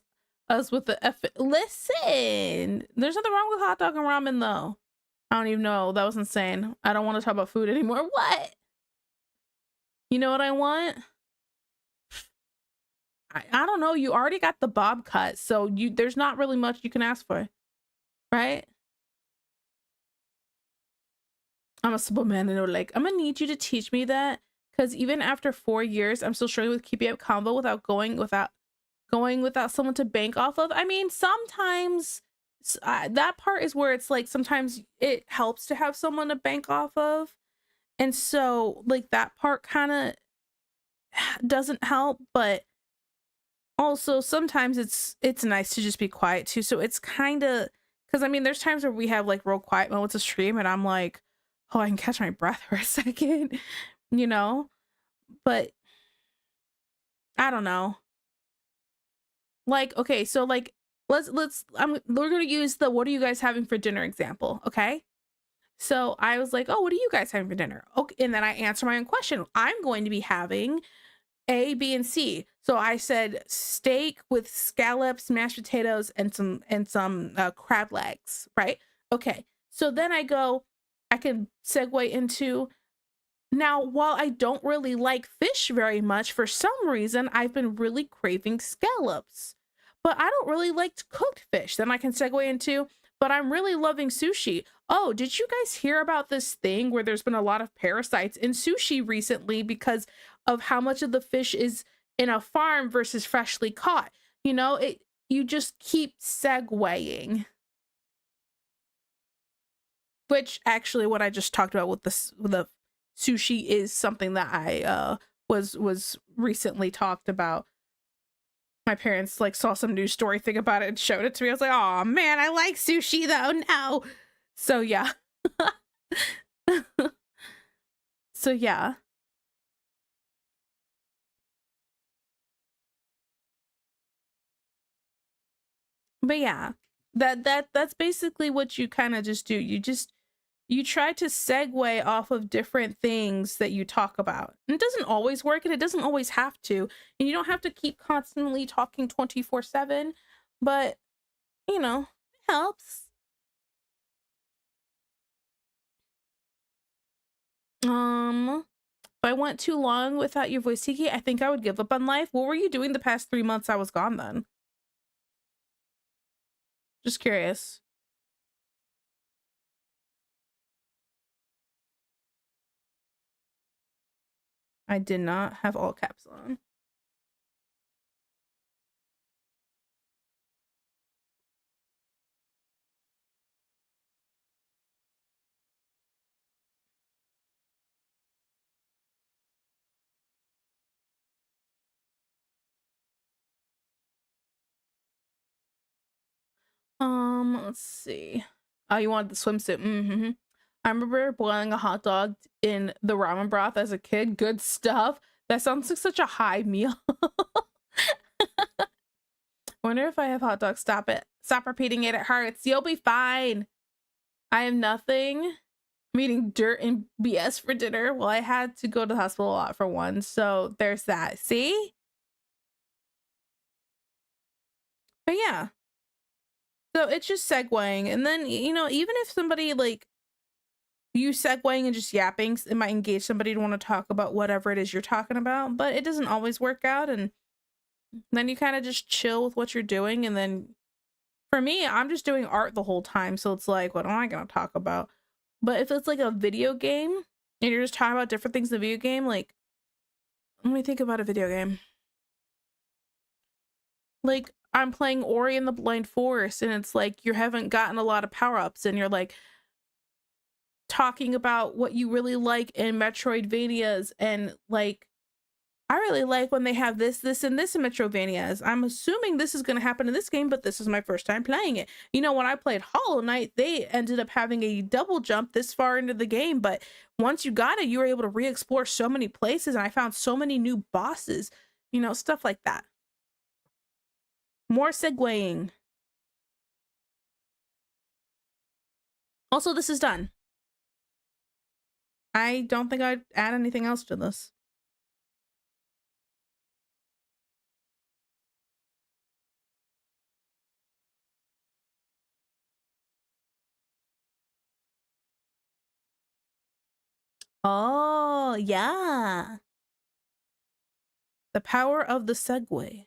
us with the F. Listen, there's nothing wrong with hot dog and ramen though. I don't even know. That was insane. I don't want to talk about food anymore. What? You know what I want? I don't know. You already got the bob cut, so there's not really much you can ask for, right? I'm a simple man, and they're like, I'm gonna need you to teach me that, because even after 4 years, I'm still struggling with keeping up combo without going without someone to bank off of. I mean, sometimes that part is where it's like sometimes it helps to have someone to bank off of, and so like that part kind of doesn't help, but also sometimes it's nice to just be quiet too. So it's kind of, because I mean there's times where we have like real quiet moments of stream and I'm like, oh, I can catch my breath for a second, you know. But I don't know, like, okay, so like we're gonna use the what are you guys having for dinner example. Okay, so I was like, oh, what are you guys having for dinner? Okay, and then I answer my own question. I'm going to be having A, B, and C. So I said steak with scallops, mashed potatoes, and some crab legs, right? Okay. So then I can segue into, now, while I don't really like fish very much, for some reason I've been really craving scallops. But I don't really like cooked fish. Then I can segue into, but I'm really loving sushi. Oh, did you guys hear about this thing where there's been a lot of parasites in sushi recently because of how much of the fish is in a farm versus freshly caught? You know, you just keep segueing. Which actually what I just talked about with the sushi is something that I was recently talked about. My parents like saw some news story thing about it and showed it to me. I was like, oh man, I like sushi though. No. So yeah. So yeah. But yeah, that's basically what you kind of just do. You try to segue off of different things that you talk about. And it doesn't always work, and it doesn't always have to. And you don't have to keep constantly talking 24/7, but you know, it helps. If I went too long without your voice, Tiki, I think I would give up on life. What were you doing the past 3 months I was gone then? Just curious. I did not have all caps on. Let's see. Oh, you wanted the swimsuit. Mm-hmm. I remember boiling a hot dog in the ramen broth as a kid. Good stuff. That sounds like such a high meal. Wonder if I have hot dogs. Stop it. Stop repeating it. It hurts. You'll be fine. I have nothing. I'm eating dirt and BS for dinner. Well, I had to go to the hospital a lot for one. So there's that. See? But yeah. So it's just segueing. And then, you know, even if somebody like you segueing and just yapping, it might engage somebody to want to talk about whatever it is you're talking about, but it doesn't always work out. And then you kind of just chill with what you're doing. And then for me, I'm just doing art the whole time. So it's like, what am I going to talk about? But if it's like a video game and you're just talking about different things in the video game, like, let me think about a video game. Like, I'm playing Ori and the Blind Forest, and it's like you haven't gotten a lot of power-ups, and you're like talking about what you really like in Metroidvanias, and like, I really like when they have this, this, and this in Metroidvanias. I'm assuming this is going to happen in this game, but this is my first time playing it. You know, when I played Hollow Knight, they ended up having a double jump this far into the game, but once you got it, you were able to re-explore so many places, and I found so many new bosses, you know, stuff like that. More segueing. Also, this is done. I don't think I'd add anything else to this. Oh, yeah. The power of the segue.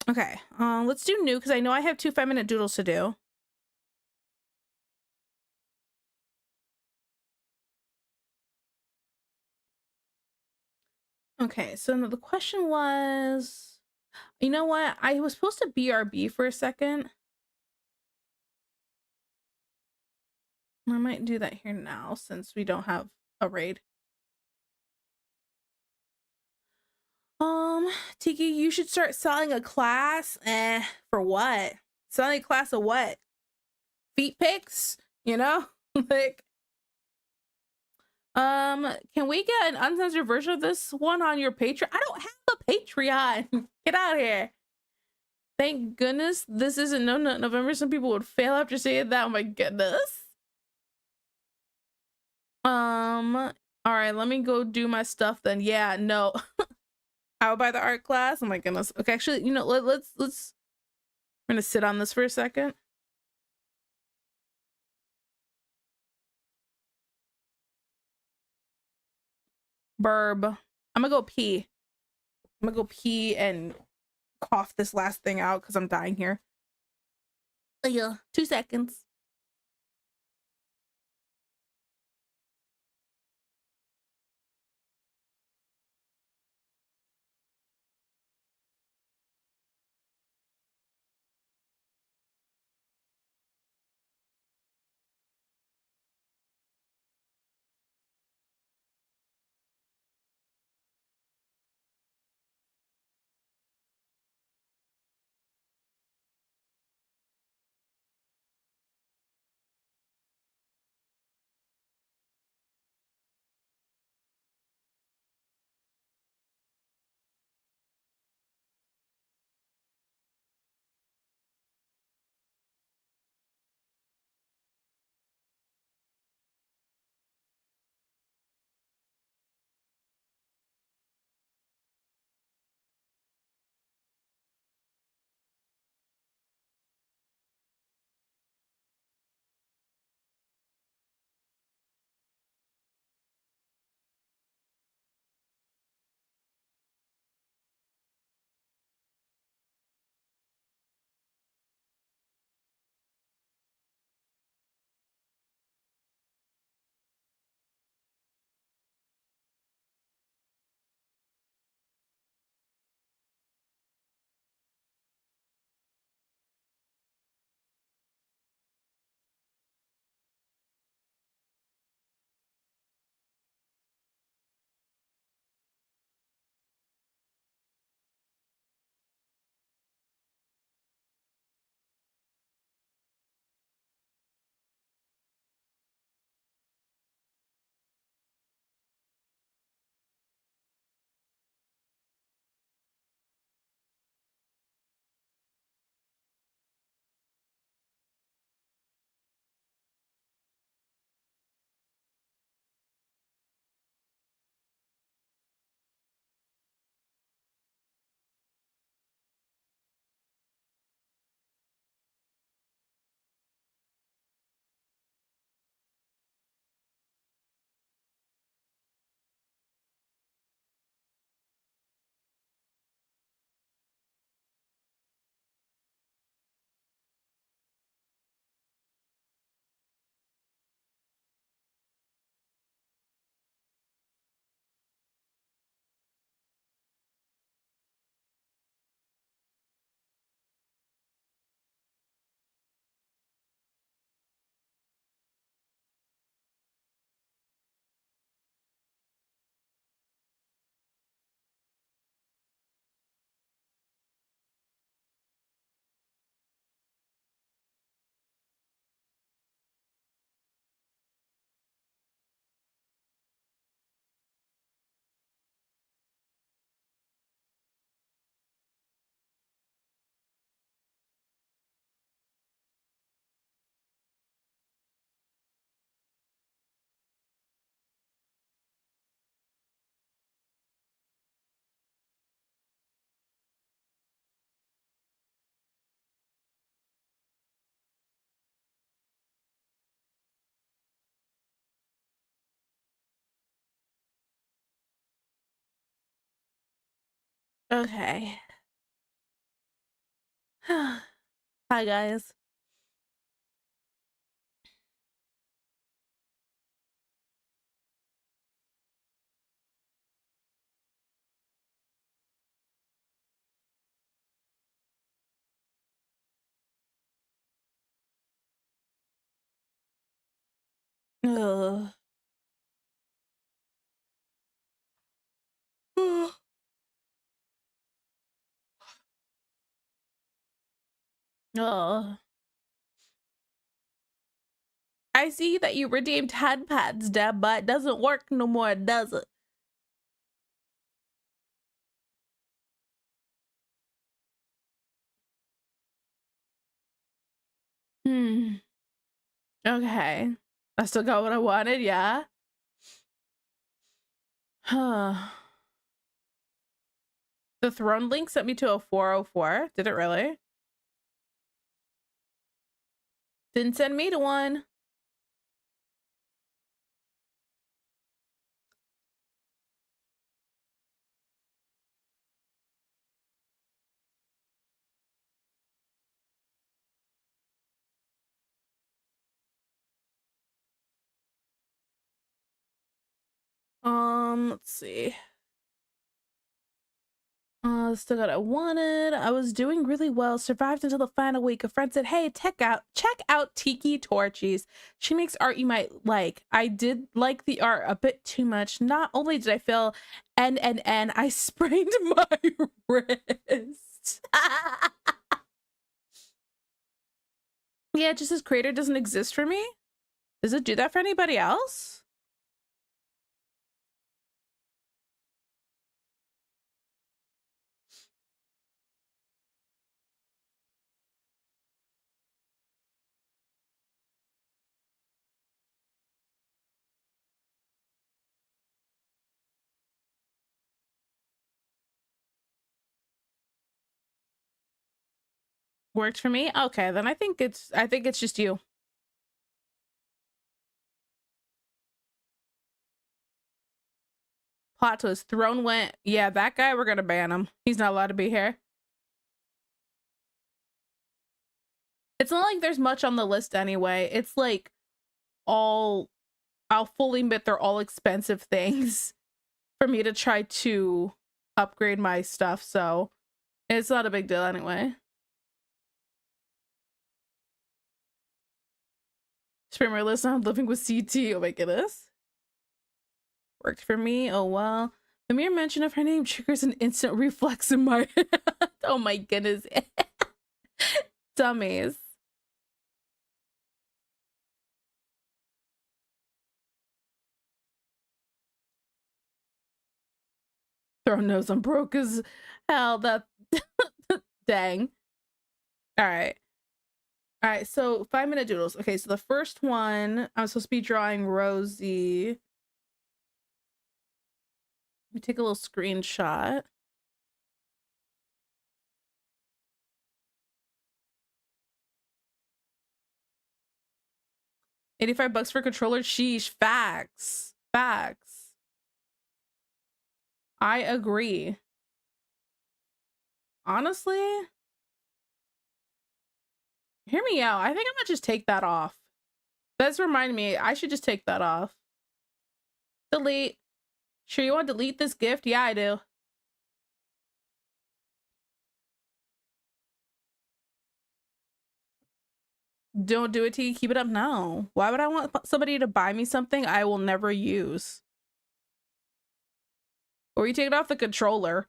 Okay, let's do new because I know I have 2 5-minute doodles to do. Okay, so now the question was, you know what? I was supposed to BRB for a second. I might do that here now since we don't have a raid. Tiki, you should start selling a class. For what? Selling a class of what? Feet pics? You know? Like, can we get an uncensored version of this one on your Patreon? I don't have a Patreon. Get out of here. Thank goodness this isn't No Nut November. Some people would fail after saying that. Oh my goodness. All right, let me go do my stuff then. Yeah, no. I would buy the art class. Oh my goodness. Okay, actually, you know, let's we're gonna sit on this for a second. Burb. I'm gonna go pee. I'm gonna go pee and cough this last thing out because I'm dying here. Yeah, 2 seconds. Okay. Hi, guys. Ugh. Ugh. I see that you redeemed hand pads, Deb, but it doesn't work no more, does it? Hmm. Okay. I still got what I wanted, yeah? Huh. The throne link sent me to a 404. Did it really? Didn't send me to one. Let's see. Still got what I wanted. I was doing really well. Survived until the final week. A friend said, "Hey, check out Tiki Torchies. She makes art you might like." I did like the art a bit too much. Not only did I feel and I sprained my wrist. Yeah, just this creator doesn't exist for me. Does it do that for anybody else? Worked for me? Okay, then I think it's just you. Plot twist. Throne went. Yeah, that guy, we're gonna ban him. He's not allowed to be here. It's not like there's much on the list anyway. It's like all, I'll fully admit they're all expensive things for me to try to upgrade my stuff, so it's not a big deal anyway. Streamer list, I'm living with CT. Oh my goodness. Worked for me. Oh well. The mere mention of her name triggers an instant reflex in my head. Oh my goodness. Dummies. Throne knows I'm broke as hell. That dang. All right. All right, so 5-minute doodles. Okay, so the first one, I'm supposed to be drawing Rosie. Let me take a little screenshot. $85 for controller. Sheesh. Facts. Facts. I agree. Honestly, hear me out. I think I'm gonna just take that off. That's reminding me, I should just take that off. Delete. Sure you want to delete this gift? Yeah, I do. Don't do it till you keep it up. No. Why would I want somebody to buy me something I will never use? Or you take it off the controller.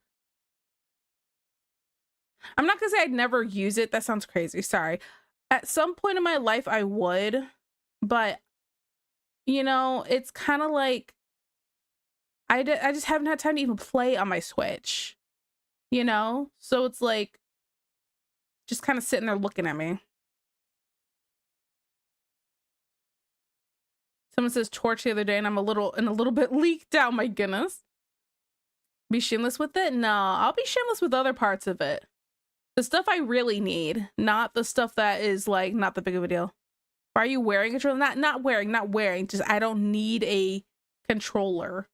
I'm not gonna say I'd never use it. That sounds crazy. Sorry. At some point in my life, I would, but you know, it's kind of like I just haven't had time to even play on my Switch, you know? So it's like just kind of sitting there looking at me. Someone says torch the other day and I'm a little bit leaked out. My goodness. Be shameless with it? No, I'll be shameless with other parts of it. The stuff I really need, not the stuff that is like not that big of a deal. Why are you wearing a controller? Not wearing. Just I don't need a controller.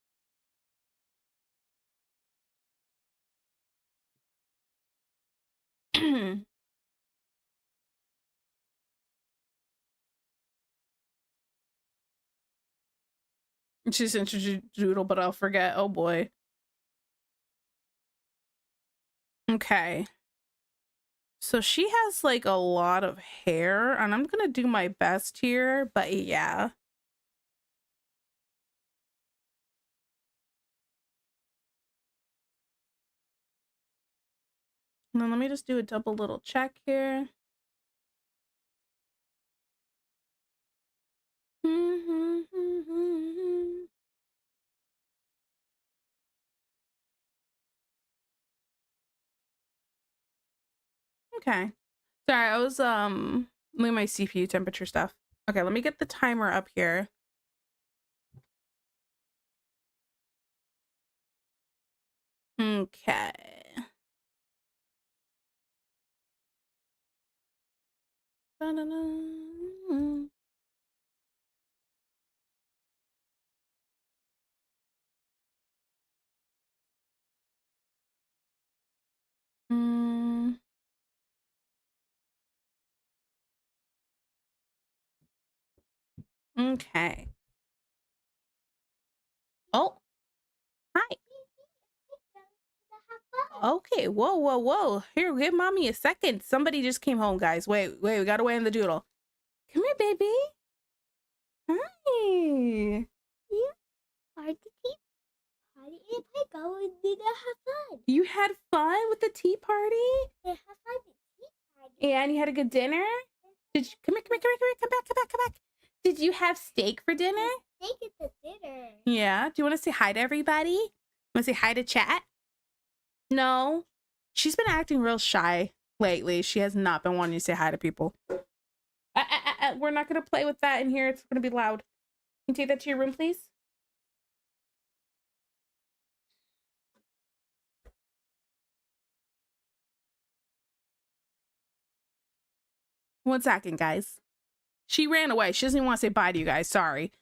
She's introduced Doodle, but I'll forget. Oh boy. Okay. So she has like a lot of hair, and I'm gonna do my best here, but yeah. And then let me just do a double little check here. Okay. Sorry, I was look at my CPU temperature stuff. Okay, let me get the timer up here. Okay. Ba-da-da. Mm, okay. Oh, hi. Okay, whoa, whoa, whoa. Here, give mommy a second. Somebody just came home, guys. Wait, we gotta wait in the doodle. Come here, baby. Hi. Yeah, party tea party. If I go, we did have fun. You had fun with the tea party? They have fun with tea party. And you had a good dinner? Did you come here, come here, come here, come here, come back, come back, come back. Did you have steak for dinner? Steak at the dinner. Yeah. Do you want to say hi to everybody? Want to say hi to chat? No. She's been acting real shy lately. She has not been wanting to say hi to people. We're not going to play with that in here. It's going to be loud. Can you take that to your room, please? One second, guys. She ran away. She doesn't even want to say bye to you guys. Sorry.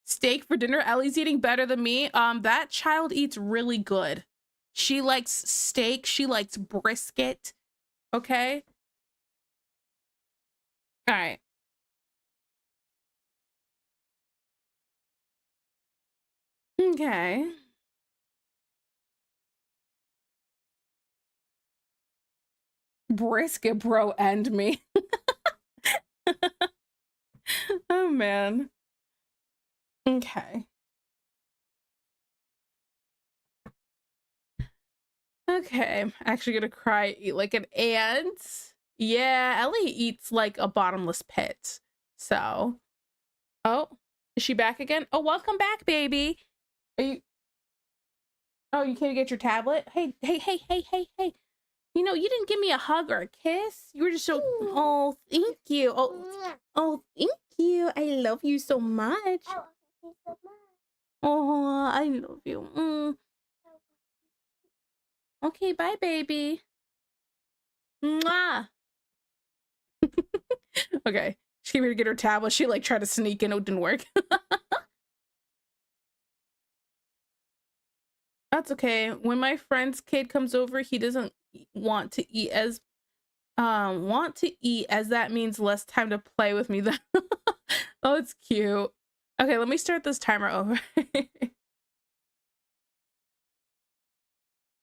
Steak for dinner. Ellie's eating better than me. That child eats really good. She likes steak. She likes brisket. Okay. All right. Okay. Brisket, bro, and me. Oh, man. Okay. Okay, I'm actually gonna cry, eat like an ant. Yeah, Ellie eats like a bottomless pit. So, oh, is she back again? Oh, welcome back, baby. Are you? Oh, you can't get your tablet? Hey, hey, hey, hey, hey, hey. You know, you didn't give me a hug or a kiss. You were just so. Oh, thank you. Oh, thank you. I love you so much. I love you so much. Oh, I love you. Okay, bye, baby. Mwah. Okay. She came here to get her tablet. She like tried to sneak in. It didn't work. That's okay. When my friend's kid comes over, he doesn't want to eat as that means less time to play with me then. Oh, it's cute. Okay, let me start this timer over.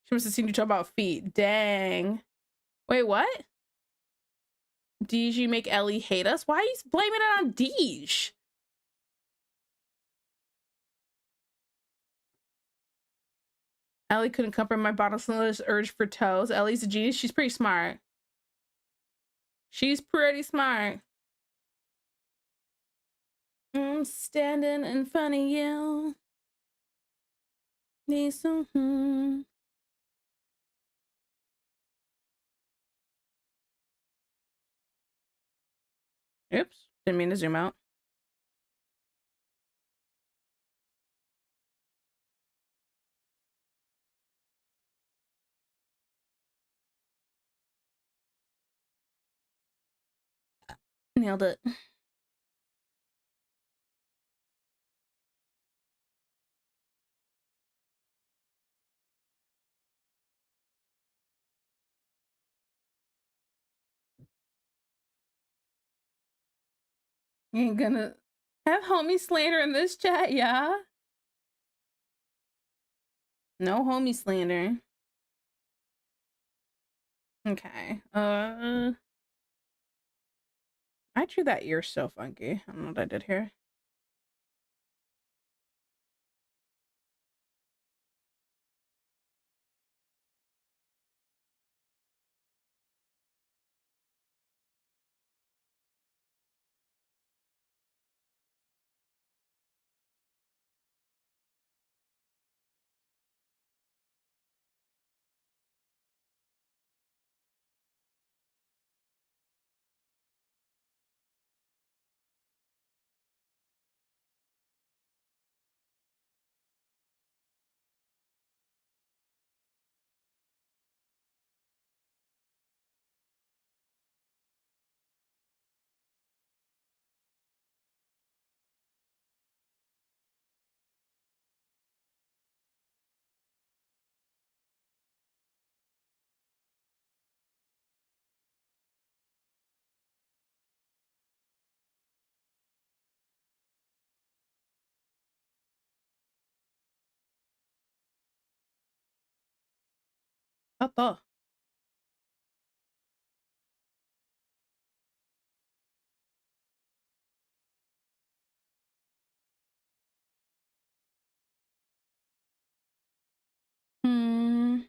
She must have seen you talk about feet. Dang. Wait, what? Deej, you make Ellie hate us? Why are you blaming it on Deej? Ellie couldn't comprehend my bottomless urge for toes. Ellie's a genius. She's pretty smart. She's pretty smart. I'm standing in front of you. Need some. Oops. Didn't mean to zoom out. Nailed it. You ain't gonna have homie slander in this chat, yeah? No homie slander. Okay. I drew that ear so funky. I don't know what I did here. Apa? Hmm.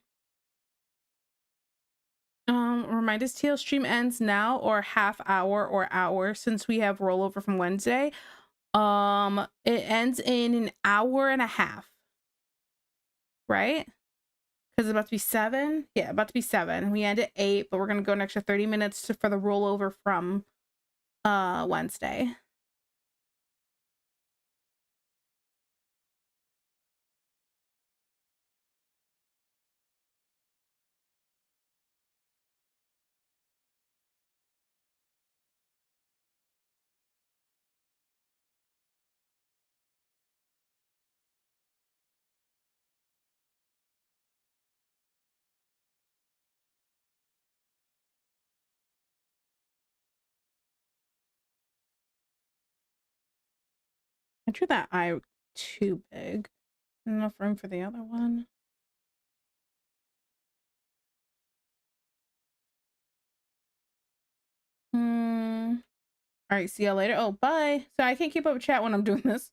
Remind us TL stream ends now or half hour or hour since we have rollover from Wednesday. It ends in an hour and a half, right? Because it's about to be 7. Yeah, about to be 7. We end at 8, but we're gonna go an extra 30 minutes for the rollover from Wednesday. I drew that eye too big. Enough room for the other one. All right, see y'all later. Oh, bye. So I can't keep up with chat when I'm doing this.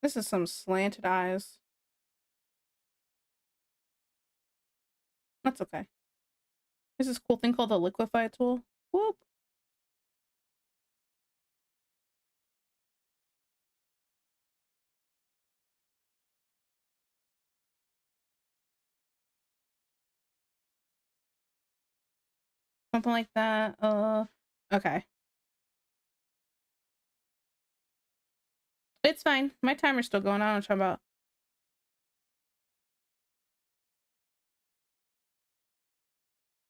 This is some slanted eyes. That's okay. There's this cool thing called the liquify tool. Whoop. Something like that. Okay. It's fine. My timer's still going on. I'm talking about.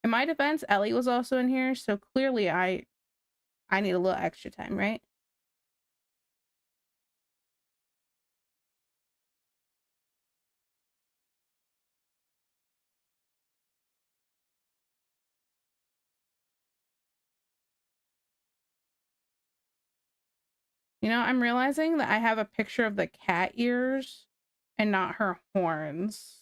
In my defense, Ellie was also in here, so clearly I need a little extra time, right? You know, I'm realizing that I have a picture of the cat ears and not her horns.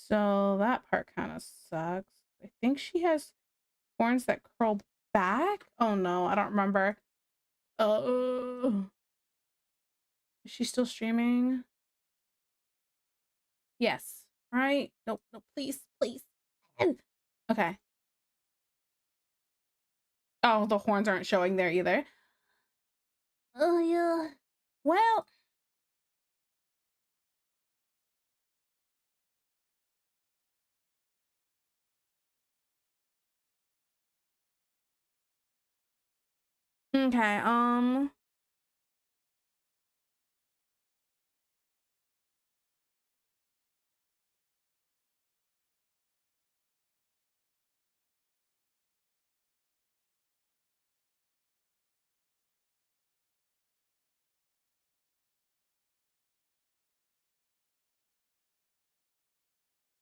So that part kind of sucks. I think she has horns that curl back. Oh no, I don't remember. Is she still streaming? Yes. Right? No, no, please, please. Okay. Oh, the horns aren't showing there either. Oh yeah. Well, okay.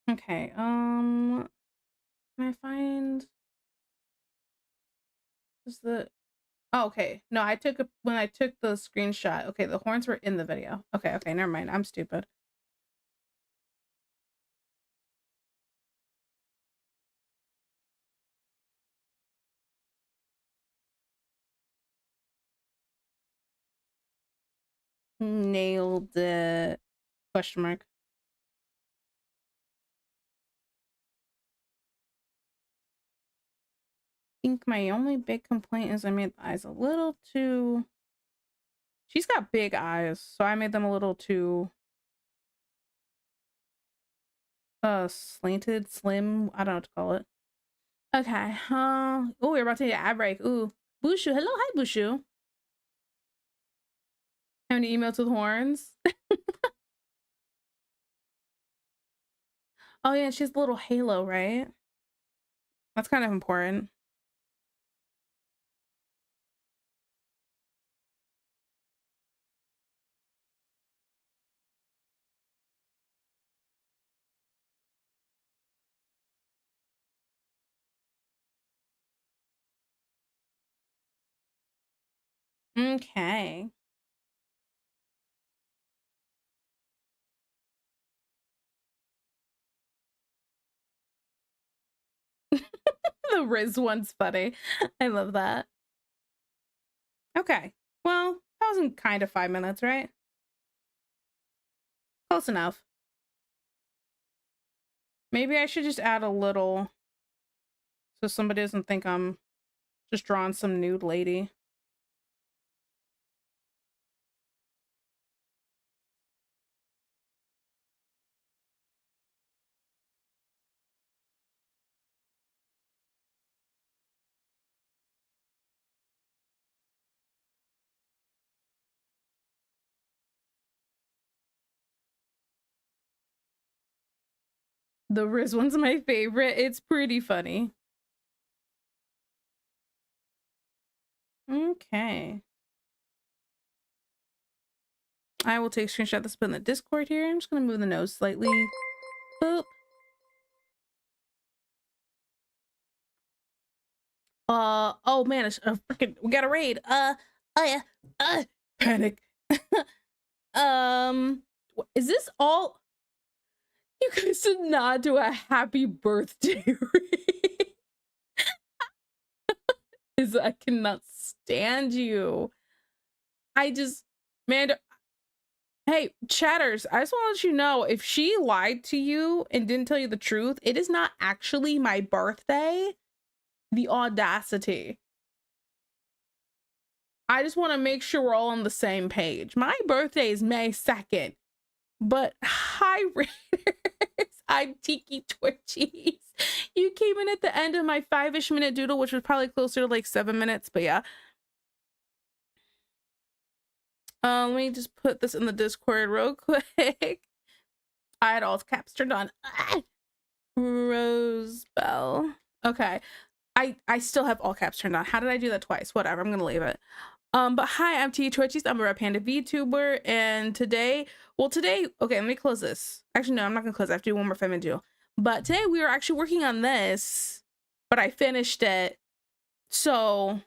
Okay. Can I find is the oh, okay. No, I took a when I took the screenshot. Okay, the horns were in the video. Okay, okay, never mind. I'm stupid. Nailed it. Question mark. I think my only big complaint is I made the eyes a little too. She's got big eyes, so I made them a little too slanted, slim. I don't know what to call it. Okay. Oh, we're about to take an ad break. Ooh, Bushu. Hello, hi, Bushu. Have any email to the horns? Oh yeah, she has a little halo, right? That's kind of important. Okay. The Riz one's funny. I love that. Okay. Well, that was in kind of 5 minutes, right? Close enough. Maybe I should just add a little so somebody doesn't think I'm just drawing some nude lady. The Riz one's my favorite. It's pretty funny. Okay. I will take a screenshot this in the Discord here. I'm just gonna move the nose slightly. Boop. Oh man, it's freaking we got a raid. Oh yeah. Panic. Is this all you guys did not do a happy birthday read? Is I cannot stand you. I just man, hey, chatters, I just want to let you know if she lied to you and didn't tell you the truth, it is not actually my birthday. The audacity. I just want to make sure we're all on the same page. My birthday is May 2nd, but hi, Raiders. I'm Tiki Twitchies. You came in at the end of my 5-ish minute doodle, which was probably closer to like 7 minutes, but yeah. Let me just put this in the Discord real quick. I had all caps turned on. Rosebell. Okay. I still have all caps turned on. How did I do that twice? Whatever, I'm gonna leave it. But hi, I'm T Twitchies. I'm a Red Panda VTuber, and today, okay, let me close this. Actually, no, I'm not gonna close it. I have to do one more Femme do. But today we are actually working on this, but I finished it. So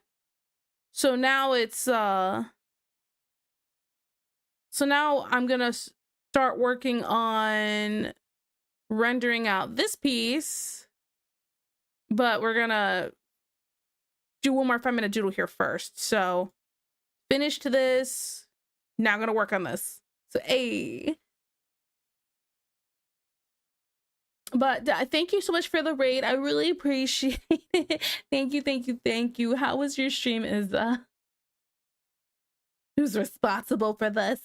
now it's so now I'm gonna start working on rendering out this piece, but we're gonna do one more 5-minute doodle here first. So finished this. Now I'm gonna work on this. So but thank you so much for the raid. I really appreciate it. Thank you, thank you, thank you. How was your stream, Izza? Who's responsible for this?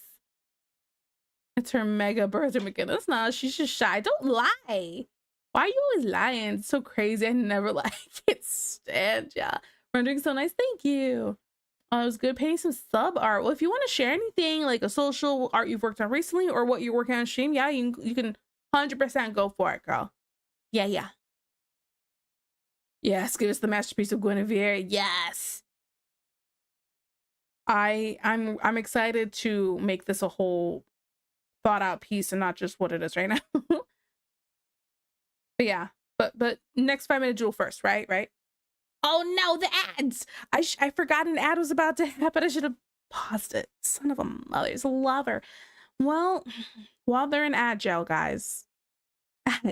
It's her mega birthday, McGinnis. No, she's just shy. Don't lie. Why are you always lying? It's so crazy. I never like it. Stand, yeah. Rendering so nice. Thank you. It was good painting some sub art. Well, if you want to share anything like a social art you've worked on recently or what you're working on stream, yeah, you can 100% go for it, girl. Yeah. Yes, give us the masterpiece of Guinevere. Yes. I'm excited to make this a whole thought out piece and not just what it is right now. But yeah, but next 5-minute jewel first, right? Oh no, the ads! I forgot an ad was about to happen. I should have paused it. Son of a mother's lover. Well, while they're in agile, guys,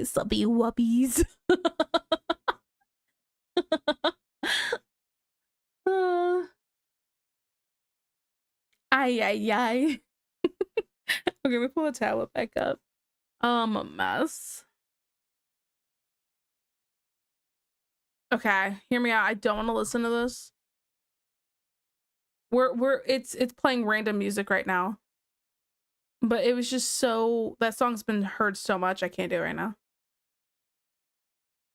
subby whuppies. Ay. Okay, we pull the tablet back up. A mess. Okay, hear me out. I don't want to listen to this. It's playing random music right now. But it was just so, that song's been heard so much, I can't do it right now.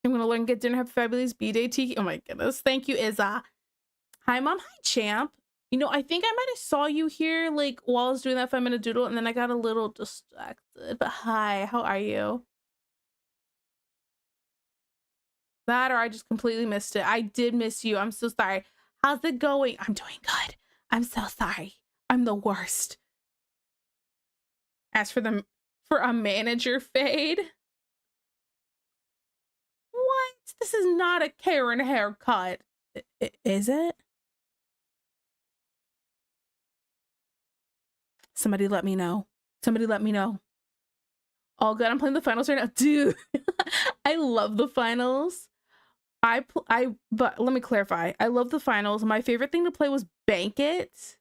I'm gonna learn get dinner. Have a fabulous B-Day, Tiki. Oh my goodness. Thank you, Izza. Hi, Mom. Hi, Champ. You know, I think I might have saw you here like while I was doing that 5-minute doodle and then I got a little distracted. But hi, how are you? That or I just completely missed it. I did miss you. I'm so sorry. How's it going? I'm doing good. I'm so sorry. I'm the worst. As for a manager fade. What? This is not a Karen haircut. Is it? Somebody let me know. Somebody let me know. All good. I'm playing the finals right now. Dude, I love the finals. But let me clarify. I love the finals. My favorite thing to play was Bank It,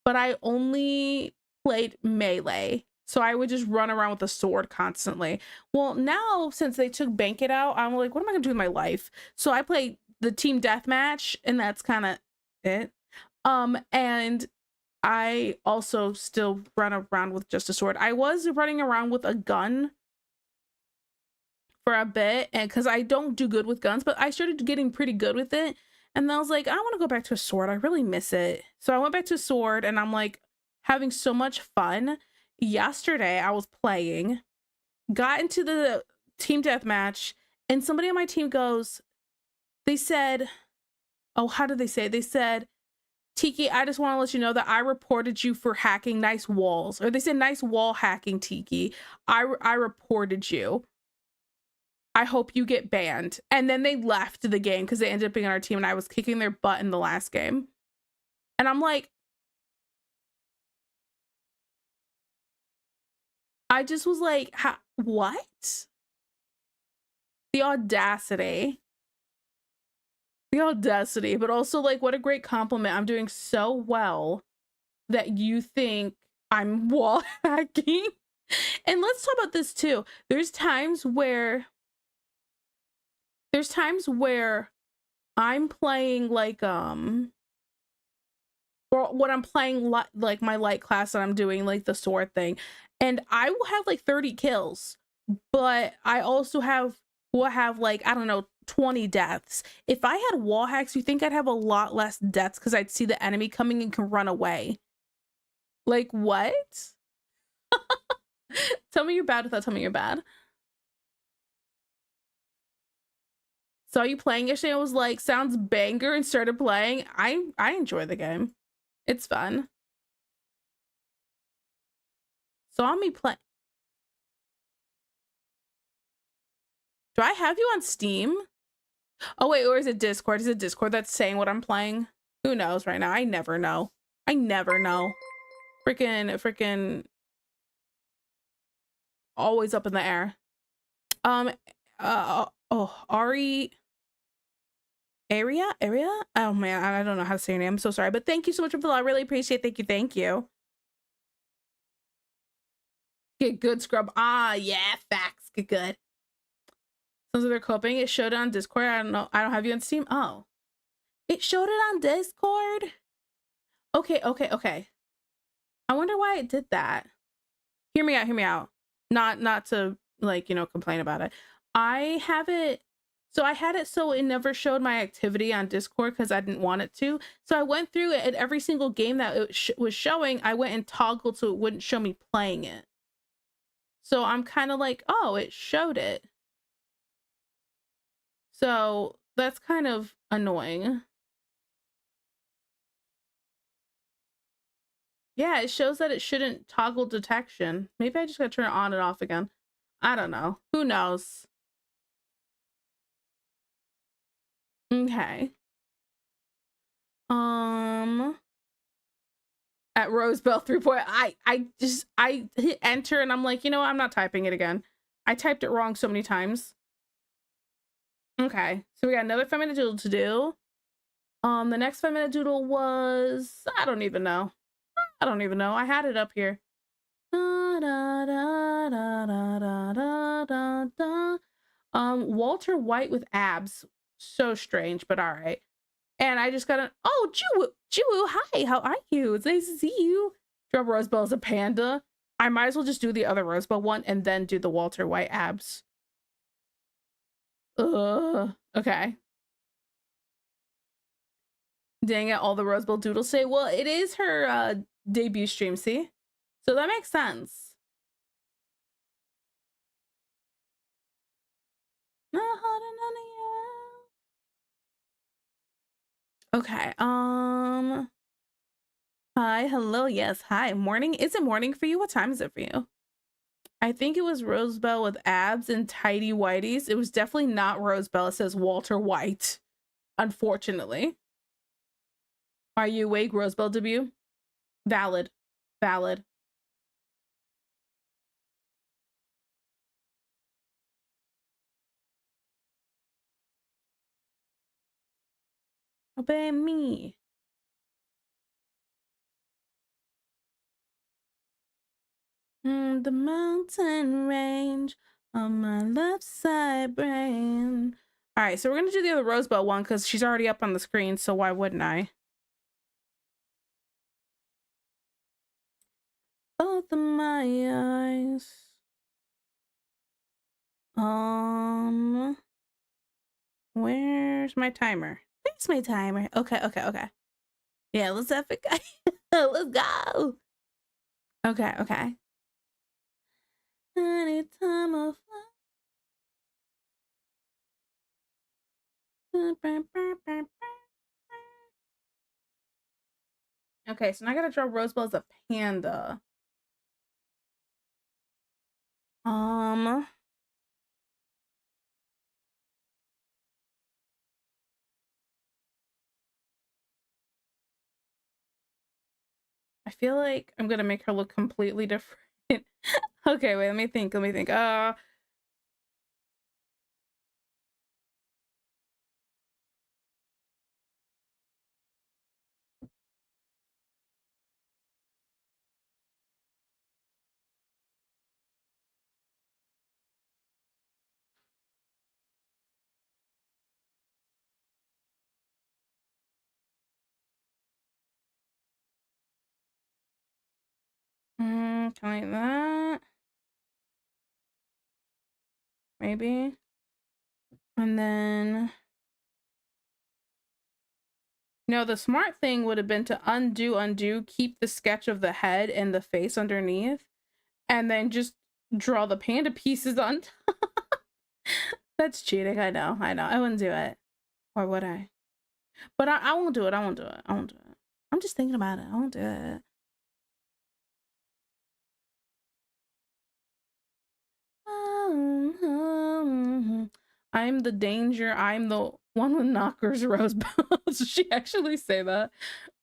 but I only played melee. So I would just run around with a sword constantly. Well, now since they took Bank It out, I'm like, what am I gonna do with my life? So I play the team deathmatch, and that's kind of it. And I also still run around with just a sword. I was running around with a gun for a bit, and because I don't do good with guns, but I started getting pretty good with it. And then I was like, I want to go back to a sword. I really miss it. So I went back to a sword, and I'm like having so much fun. Yesterday, I was playing, got into the team deathmatch, and somebody on my team goes, they said, oh, how did they say it? They said, Tiki, I just want to let you know that I reported you for hacking nice walls. Or they said nice wall hacking, Tiki. I reported you. I hope you get banned. And then they left the game because they ended up being on our team and I was kicking their butt in the last game. And I'm like, I just was like, what? The audacity. The audacity, but also like what a great compliment. I'm doing so well that you think I'm wall hacking. And let's talk about this too. There's times where I'm playing like or when I'm playing like my light class and I'm doing like the sword thing, and I will have like 30 kills, but I also will have like, I don't know, 20 deaths. If I had wall hacks, you think I'd have a lot less deaths because I'd see the enemy coming and can run away. Like, what? Tell me you're bad without telling me you're bad. Saw you playing yesterday. I was like, sounds banger, and started playing. I enjoy the game. It's fun. Saw me play. Do I have you on Steam? Oh wait, or is it Discord? Is it Discord that's saying what I'm playing? Who knows right now? I never know. I never know. Freaking always up in the air. Ari area. Oh man, I don't know how to say your name. I'm so sorry, but thank you so much for the follow. I really appreciate it. Thank you. Get good, scrub. Ah, yeah, facts. Get good. So they're coping. It showed it on Discord. I don't know. I don't have you on Steam. Oh, it showed it on Discord. Okay. I wonder why it did that. Hear me out. Not to like, complain about it. I have it. So I had it so it never showed my activity on Discord because I didn't want it to. So I went through it, and every single game that it was showing, I went and toggled so it wouldn't show me playing it. So I'm kind of like, oh, it showed it. So that's kind of annoying. Yeah, it shows that it shouldn't toggle detection. Maybe I just gotta turn it on and off again. I don't know. Who knows? Okay. At Rosebell 3. I hit enter and I'm like, I'm not typing it again. I typed it wrong so many times. Okay, so we got another 5-minute doodle to do. The next 5-minute doodle was, I don't even know. I had it up here. Walter White with abs. So strange, but all right. And I just got an, oh, Jiwoo, hi, how are you? It's nice to see you. Drop Rosebell as a panda. I might as well just do the other Rosebell one and then do the Walter White abs. Okay. Dang it, all the Rosebell doodles say, well, it is her debut stream, see? So that makes sense. Okay, hi, hello, yes, hi, morning. Is it morning for you? What time is it for you? I think it was Rosebell with abs and tidy whities. It was definitely not Rosebell. It says Walter White, unfortunately. Are you awake? Rosebell debut? Valid. Obey me. The mountain range on my left side brain. All right, so we're gonna do the other Rosebell one because she's already up on the screen, so why wouldn't I? Both of my eyes. Where's my timer? There's my timer. Okay. Yeah, let's have it. Let's go. Okay. Anytime of okay, so now I gotta draw Rosebell as a panda. I feel like I'm gonna make her look completely different. Okay, wait, let me think. Kind of like that. Maybe. And then no, the smart thing would have been to undo, keep the sketch of the head and the face underneath, and then just draw the panda pieces on top. That's cheating. I know. I wouldn't do it. Or would I? But I won't do it. I'm just thinking about it. I won't do it. I'm the danger. I'm the one with knockers, Rosebell. Does she actually say that?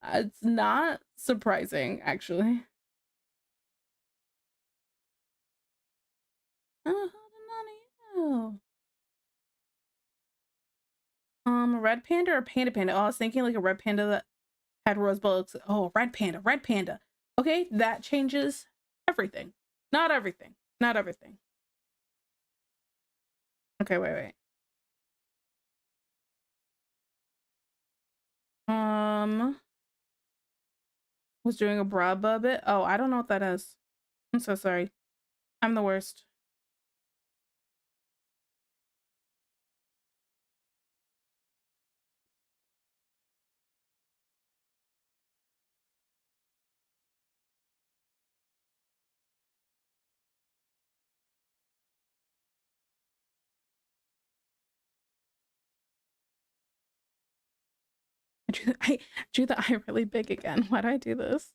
It's not surprising, actually. A red panda or a panda panda? Oh, I was thinking like a red panda that had rose bullets. Oh, red panda, red panda. Okay, that changes everything. Not everything. Not everything. Okay, wait. Was doing a Braba bit. Oh, I don't know what that is. I'm so sorry. I'm the worst. I drew the eye really big again. Why do I do this?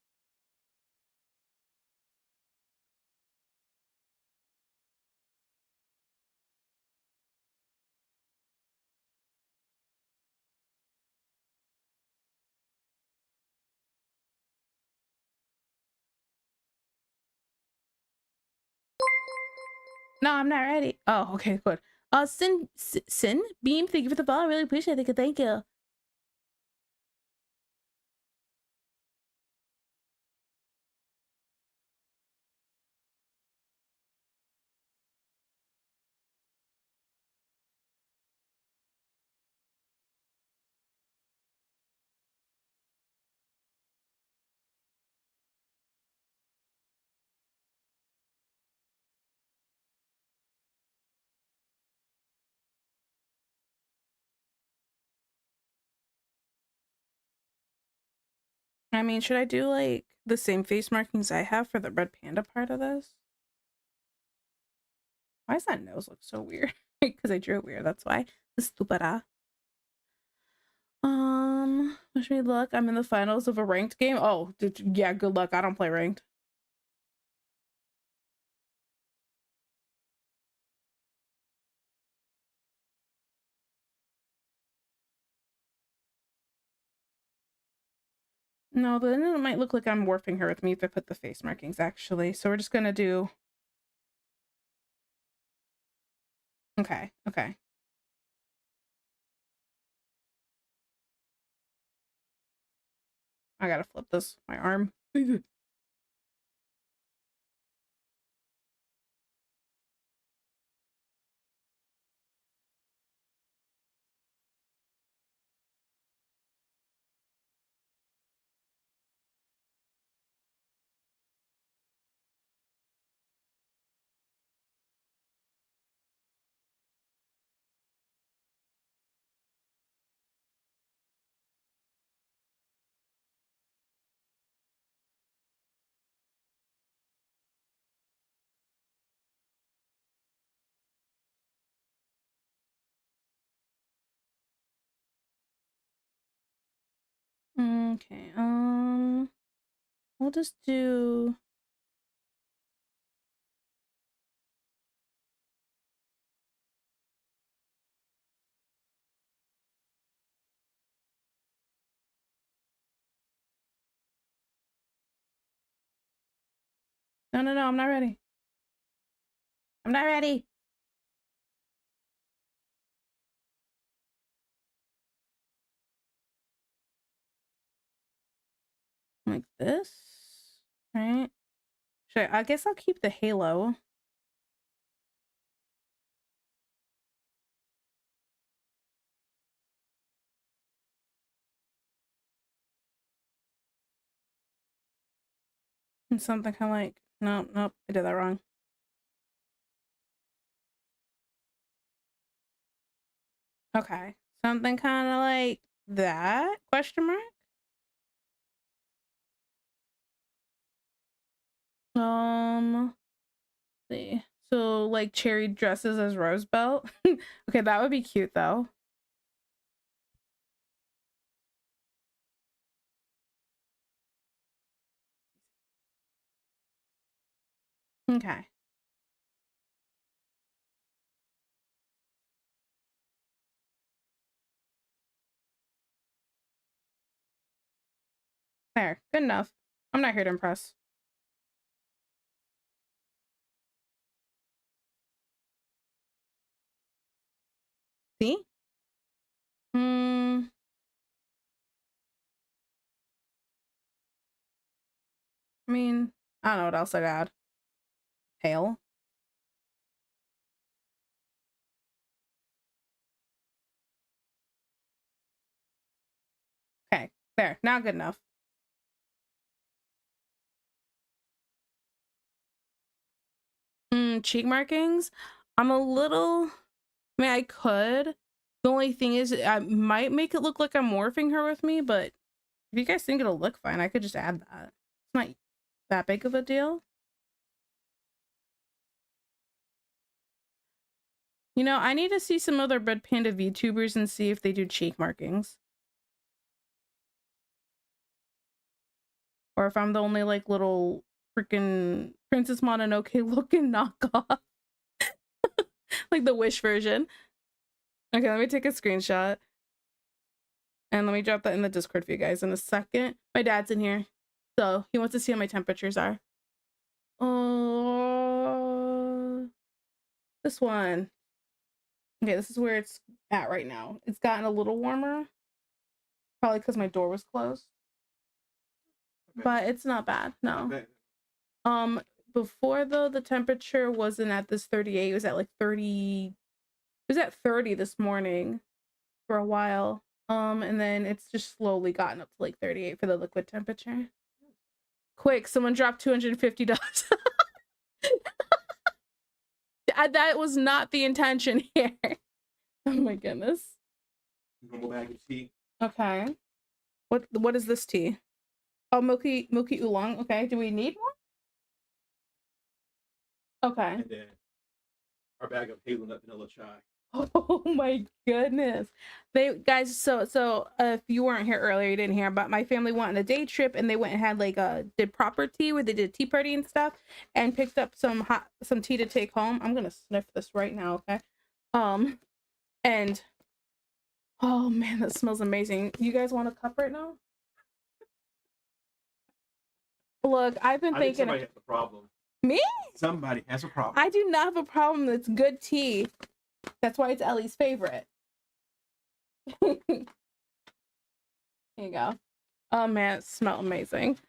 No, I'm not ready. Oh, okay, good. Sin Beam, thank you for the follow. I really appreciate it. Thank you. I mean, should I do like the same face markings I have for the red panda part of this? Why does that nose look so weird? Because I drew it weird, that's why. Stupida. Wish me luck. I'm in the finals of a ranked game. Oh, yeah, good luck. I don't play ranked. No, but then it might look like I'm warping her with me if I put the face markings, actually. So we're just gonna do... Okay. I gotta flip this. My arm. Okay, we'll just do... No, I'm not ready. I'm not ready. Like this, right? I guess I'll keep the halo. And something kind of like... Nope, I did that wrong. Okay, something kind of like that, question mark? See. So like Cherry dresses as Rosebelt. Okay, that would be cute though. Okay. There, good enough. I'm not here to impress. See? I mean, I don't know what else I'd add. Pale. Okay, there. Not good enough. Cheek markings. I'm a little. I mean, I could. The only thing is, I might make it look like I'm morphing her with me, but if you guys think it'll look fine, I could just add that. It's not that big of a deal. You know, I need to see some other Red Panda VTubers and see if they do cheek markings. Or if I'm the only, like, little freaking Princess Mononoke looking knockoff. Like the Wish version. Okay, let me take a screenshot. And let me drop that in the Discord for you guys in a second. My dad's in here, so he wants to see how my temperatures are. Oh, this one. Okay, this is where it's at right now. It's gotten a little warmer. Probably because my door was closed. Okay. But it's not bad, no. Okay. Before though, the temperature wasn't at this 38. It was at like 30. It was at 30 this morning for a while. And then it's just slowly gotten up to like 38 for the liquid temperature. Quick, someone dropped $250. That was not the intention here. Oh my goodness. Normal bag of tea. Okay. What is this tea? Oh, milky oolong. Okay. Do we need more? Okay. And then our bag of hazelnut vanilla chai. Oh my goodness. Guys, so if you weren't here earlier, you didn't hear, but my family went on a day trip and they went and had like did proper tea where they did tea party and stuff and picked up some tea to take home. I'm gonna sniff this right now, okay? And oh man, that smells amazing. You guys want a cup right now? Look, I've been thinking somebody has a problem. Me? Somebody has a problem. I do not have a problem. It's good tea. That's why it's Ellie's favorite. Here you go. Oh man, it smells amazing.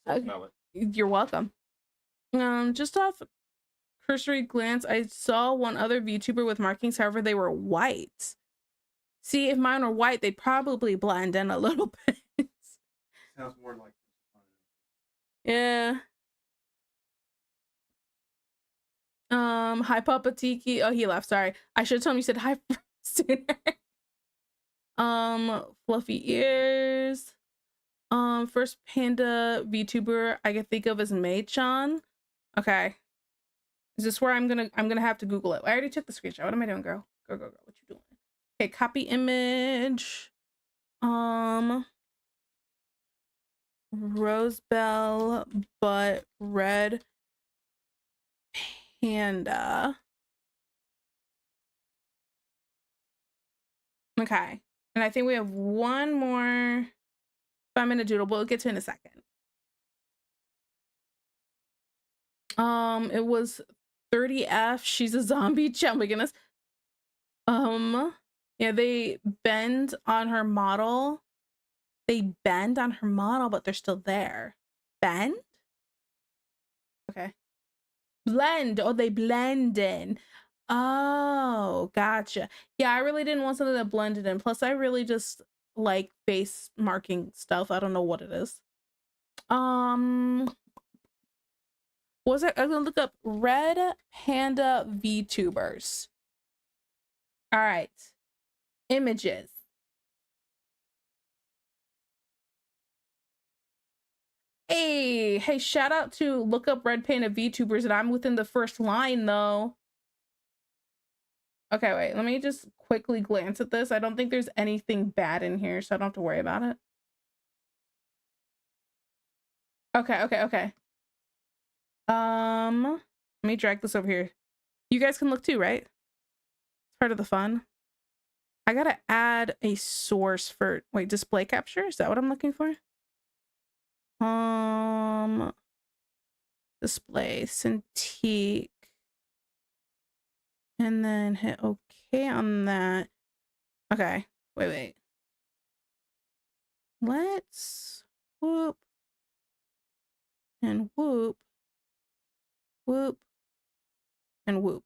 I can smell it. You're welcome. Just off cursory glance, I saw one other VTuber with markings. However, they were white. See, if mine were white, they'd probably blend in a little bit. Sounds more like. Yeah. Hi Papa Tiki. Oh, he left. Sorry. I should have told him you said hi sooner. Fluffy ears. First panda VTuber I can think of is Mei-chan. Okay. Is this where I'm gonna have to Google it? I already took the screenshot. What am I doing, girl? Go. What you doing? Okay, copy image. Rosebell but red panda. Okay. And I think we have one more 5-minute doodle, but we'll get to it in a second. It was 30F. She's a zombie. Oh my goodness. Yeah, they bend on her model. They bend on her model, but they're still there. Bend? Okay. Blend. Oh, they blend in. Oh, gotcha. Yeah, I really didn't want something that blended in. Plus, I really just like face marking stuff. I don't know what it is. Was it? I'm gonna look up Red Panda VTubers. All right. Images. Hey, shout out to look up Red Panda VTubers, and I'm within the first line though. Okay, wait, let me just quickly glance at this. I don't think there's anything bad in here, so I don't have to worry about it. Okay. Let me drag this over here. You guys can look too, right? It's part of the fun. I gotta add a source for, wait, display capture? Is that what I'm looking for? Display Cintiq. And then hit OK on that. Okay, wait. Let's, whoop. and whoop, whoop, and whoop.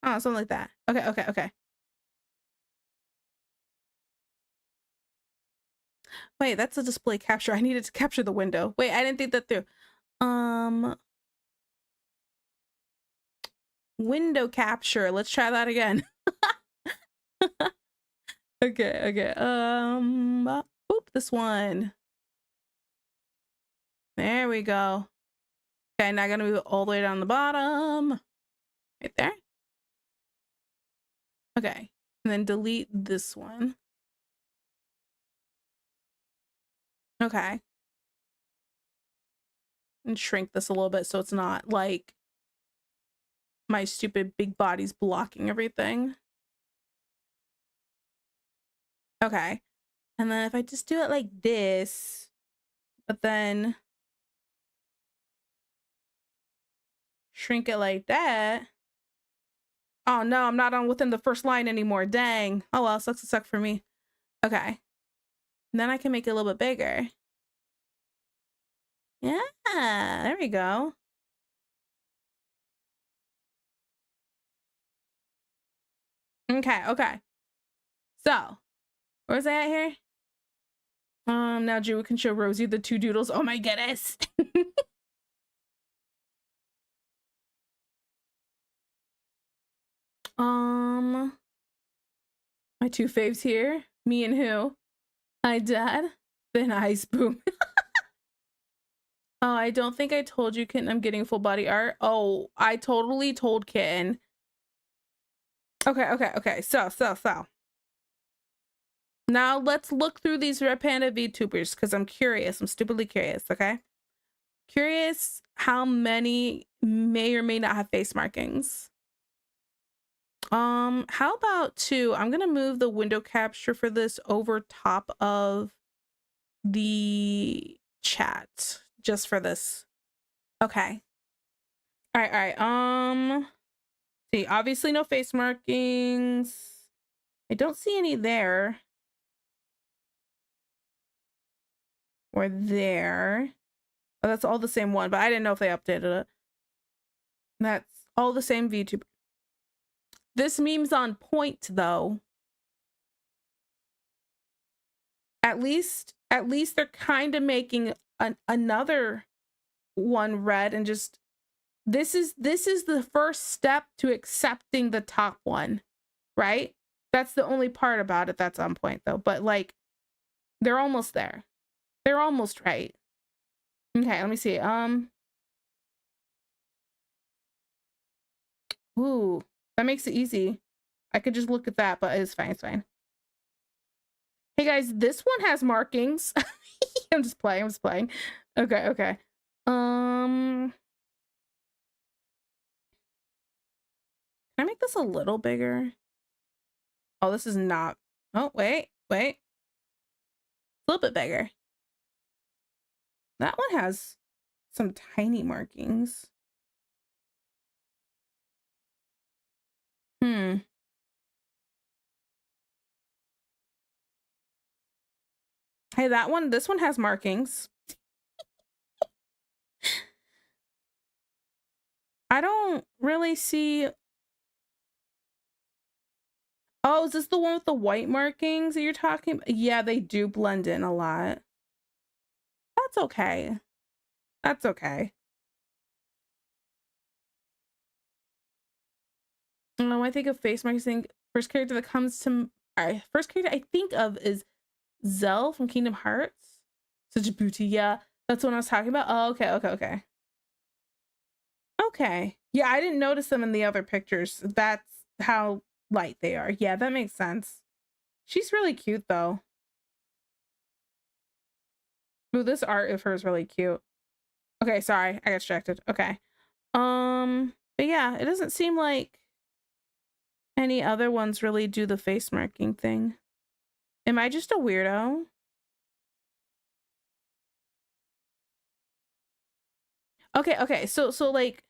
Oh, something like that. Okay, okay, okay. Wait, that's a display capture. I needed to capture the window. Wait, I didn't think that through. Window capture. Let's try that again. Okay, okay. Oop, this one. There we go. Okay, now I'm gonna move it all the way down the bottom. Right there. Okay, and then delete this one. Okay. And shrink this a little bit so it's not like my stupid big body's blocking everything. Okay. And then if I just do it like this, but then shrink it like that. Oh no, I'm not on within the first line anymore. Dang. Oh well, sucks to suck for me. Okay. And then I can make it a little bit bigger. Yeah, there we go. Okay, okay. So, where's I at here? Now Drew can show Rosie the two doodles. Oh my goodness. My two faves here. Me and who? Hi, Dad. Then Ice Boom. Oh, I don't think I told you, Kitten, I'm getting full body art. Oh, I totally told Kitten. Okay, okay, okay. So. Now let's look through these Red Panda VTubers because I'm curious. I'm stupidly curious, okay? Curious how many may or may not have face markings. How about 2? I'm gonna move the window capture for this over top of the chat just for this. Okay. All right. See, obviously no face markings. I don't see any there. Or there. Oh, that's all the same one, but I didn't know if they updated it. That's all the same VTuber. This meme's on point though. At least they're kind of making another one red and just this is the first step to accepting the top one, right? That's the only part about it that's on point though. But like they're almost there. They're almost right. Okay, let me see. Ooh, that makes it easy. I could just look at that, but it's fine, it's fine. Hey guys, this one has markings. I'm just playing. Okay, okay. Can I make this a little bigger? Oh, this is not. Oh, wait. A little bit bigger. That one has some tiny markings. Hey, this one has markings. I don't really see. Oh, is this the one with the white markings that you're talking about? Yeah, they do blend in a lot. That's okay. That's okay. I think of face markings. First character that comes to first character I think of is Zell from Kingdom Hearts. Such a booty. Yeah, that's what I was talking about. Oh, okay. Okay. Yeah, I didn't notice them in the other pictures. That's how light they are. Yeah, that makes sense. She's really cute though. Ooh, this art of her is really cute. Okay, sorry, I got distracted. Okay. But yeah, it doesn't seem like any other ones really do the face marking thing. Am I just a weirdo? Okay, so like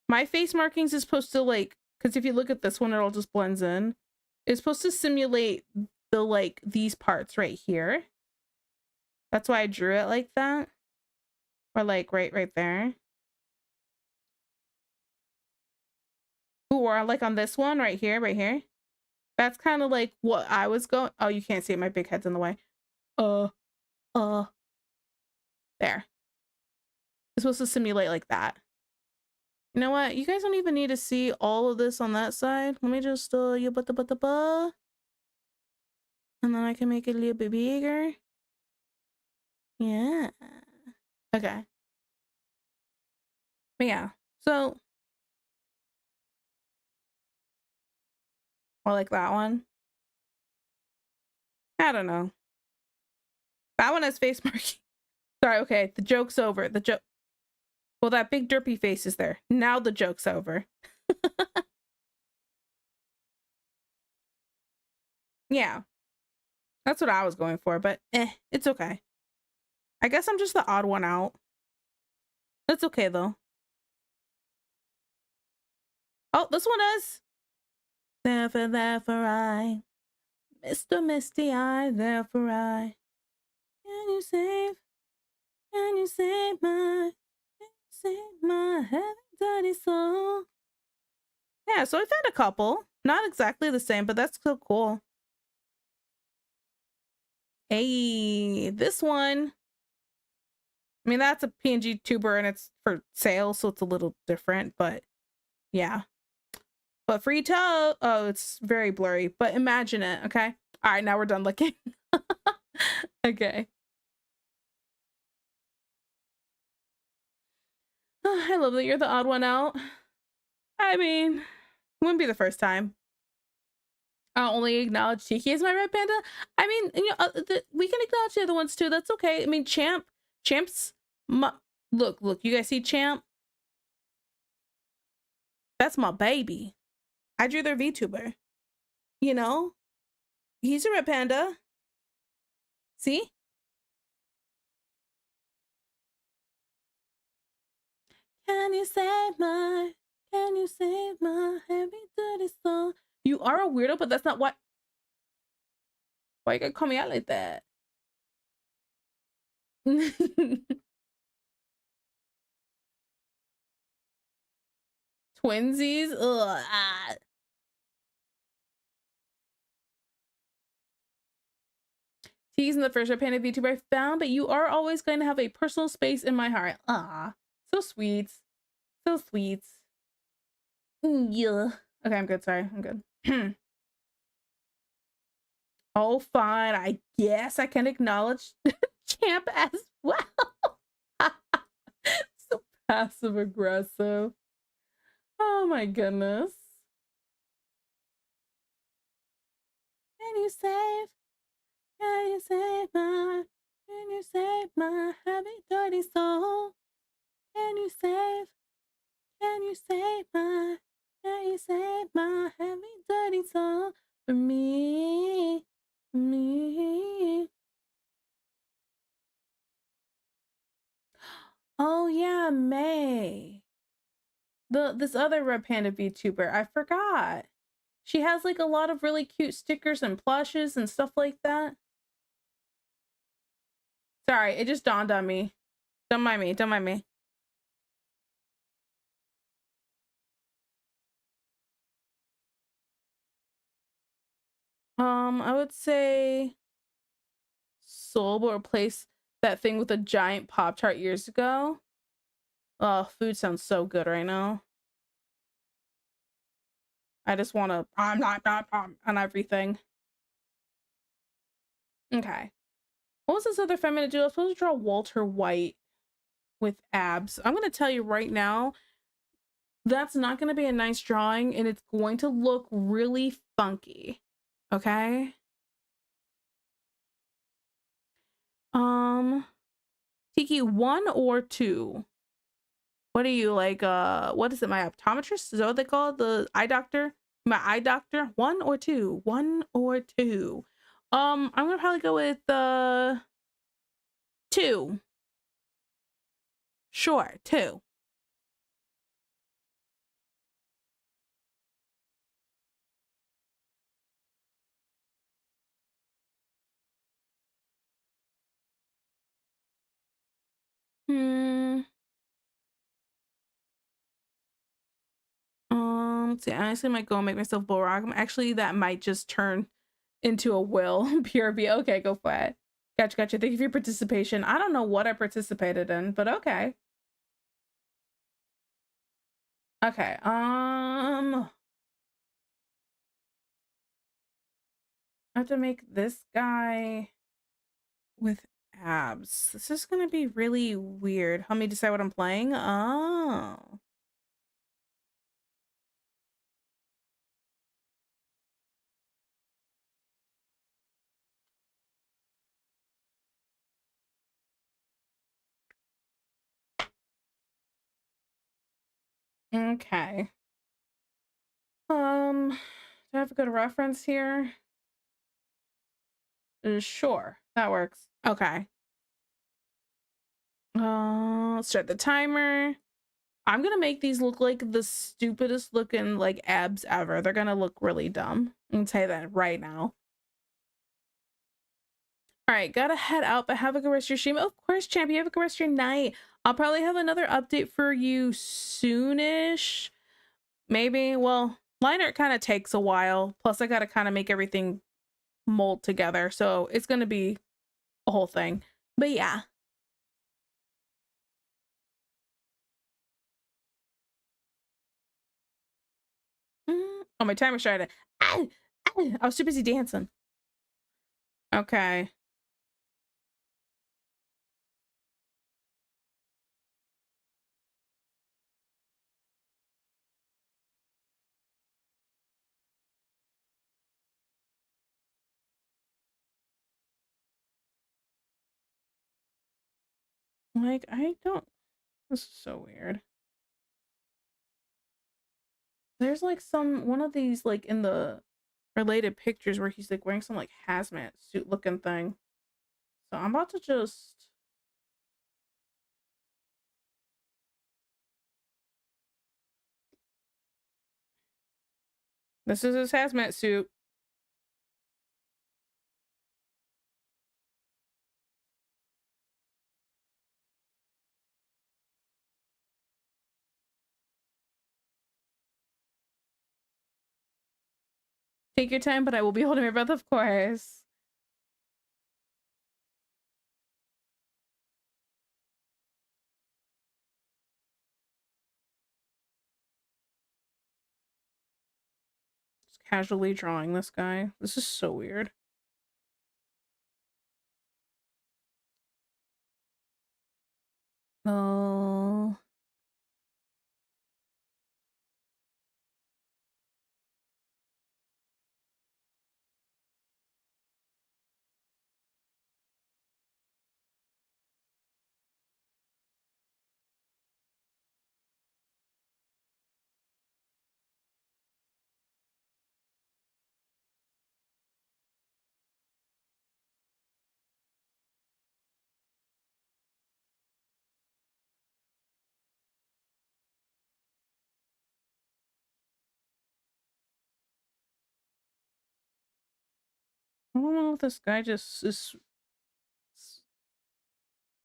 my face markings is supposed to like, because if you look at this one, it all just blends in. It's supposed to simulate the like these parts right here. That's why I drew it like that. Or like right there. Ooh, or like on this one right here. That's kind of like what I was going. Oh, you can't see it. My big head's in the way. Uh, there. It's supposed to simulate like that. You know what? You guys don't even need to see all of this on that side. Let me just and then I can make it a little bit bigger. Yeah. Okay. But yeah. So, or like that one. I don't know. That one has face marking. Sorry, okay. The joke's over. The joke. Well, that big derpy face is there. Now the joke's over. Yeah. That's what I was going for, but it's okay. I guess I'm just the odd one out. That's okay, though. Oh, this one is. There for I. Mr. Misty Eye, there for I. Can you save my heavy, dirty soul? Yeah, so I found a couple. Not exactly the same, but that's still cool. Hey, this one. I mean, that's a PNG tuber and it's for sale, so it's a little different, but yeah. But free toe. Oh, it's very blurry, but imagine it, okay? All right, now we're done looking. Okay. Oh, I love that you're the odd one out. I mean, wouldn't be the first time. I'll only acknowledge Tiki as my red panda. I mean, you know, we can acknowledge the other ones too. That's okay. I mean, Champ's. Look, you guys see Champ? That's my baby. I drew their VTuber. You know, he's a red panda. See? Can you save my heavy dirty soul? You are a weirdo, but that's not what. Why you gotta call me out like that? Twinsies? Ugh. He's in the first red panda VTuber I found, but you are always going to have a personal space in my heart. Ah, so sweet. So sweet. Yeah. Okay, I'm good. Sorry. I'm good. Oh, fine. I guess I can acknowledge Champ as well. So passive aggressive. Oh my goodness. Can you save my heavy dirty soul? Can you save my heavy dirty soul for me? Oh yeah, May. This other red panda VTuber, I forgot. She has like a lot of really cute stickers and plushes and stuff like that. Sorry, it just dawned on me. Don't mind me. I would say Soul will replace that thing with a giant Pop-Tart years ago. Oh, food sounds so good right now. I just want to on everything. Okay. What was this other feminine do? I was supposed to draw Walter White with abs. I'm going to tell you right now, that's not going to be a nice drawing and it's going to look really funky. Okay? Tiki, 1 or 2? What are you like? What is it? My optometrist? Is that what they call it? The eye doctor? My eye doctor? 1 or 2? 1 or 2? I'm gonna probably go with 2. Sure, 2. Hmm. See, I honestly might go and make myself Bullrock. Actually, that might just turn into a will. PRB. Okay, go for it. Gotcha, gotcha. Thank you for your participation. I don't know what I participated in, but okay. Okay. I have to make this guy with abs. This is gonna be really weird. Help me decide what I'm playing. Oh. Okay. Do I have a good reference here? Sure, that works. Okay. Let's start the timer. I'm gonna make these look like the stupidest looking like abs ever. They're gonna look really dumb. I can tell you that right now. All right, gotta head out, but have a good rest of your stream. Of course, champ, you have a good rest of your night. I'll probably have another update for you soonish. Maybe. Well, liner kind of takes a while. Plus, I gotta kind of make everything mold together, so it's gonna be a whole thing. But yeah. Oh, my timer started. I was too busy dancing. Okay. Like, I don't. This is so weird. There's like one of these like in the related pictures where he's like wearing some like hazmat suit looking thing. So I'm about to just this is his hazmat suit. Take your time, but I will be holding my breath, of course. Just casually drawing this guy. This is so weird. Oh. I don't know if this guy just is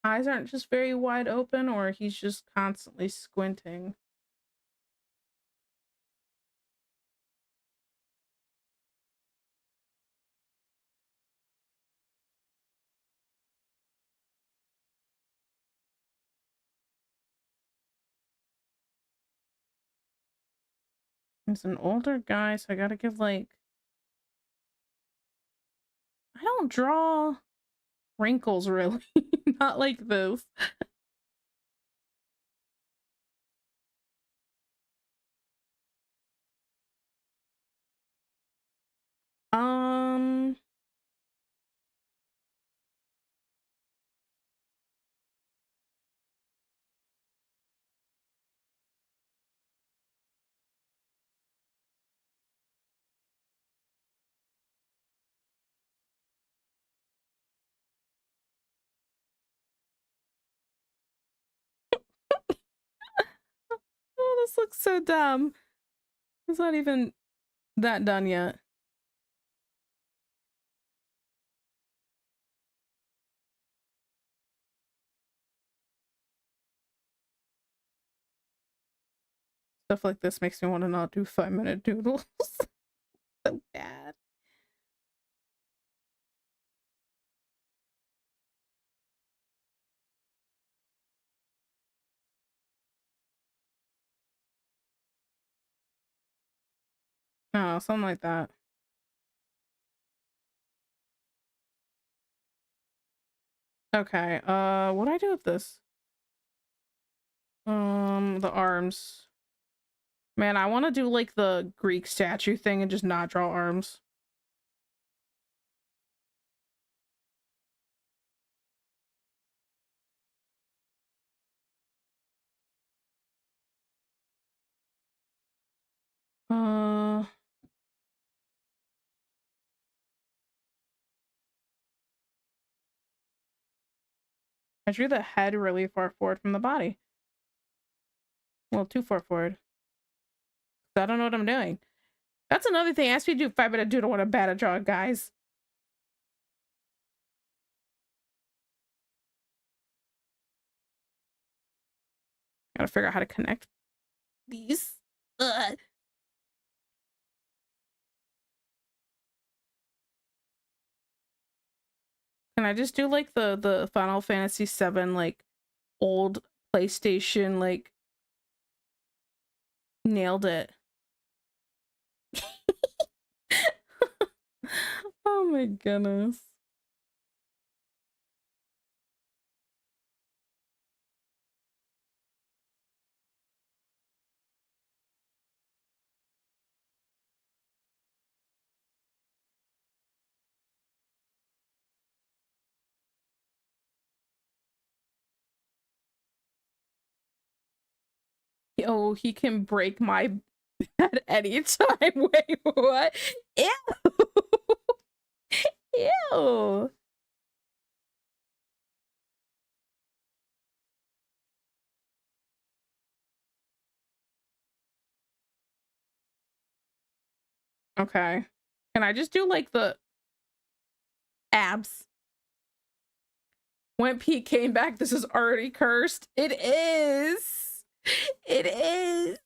eyes aren't just very wide open or he's just constantly squinting. He's an older guy, so I gotta give like I don't draw wrinkles really. Not like this. Um oh, this looks so dumb. It's not even that done yet. Stuff like this makes me want to not do 5-minute doodles. So bad. Oh, something like that. Okay, what do I do with this? The arms. Man, I want to do like the Greek statue thing and just not draw arms. I drew the head really far forward from the body. Well, too far forward. I don't know what I'm doing. That's another thing. Ask me to do 5-minute doodle when I'm bad at drawing, guys. Gotta figure out how to connect these. Ugh. Can I just do like the Final Fantasy VII like old PlayStation like nailed it? Oh my goodness. Oh, he can break my at any time. Wait, what? Ew. Ew. Okay. Can I just do like the abs? When Pete came back, this is already cursed. It is. It is.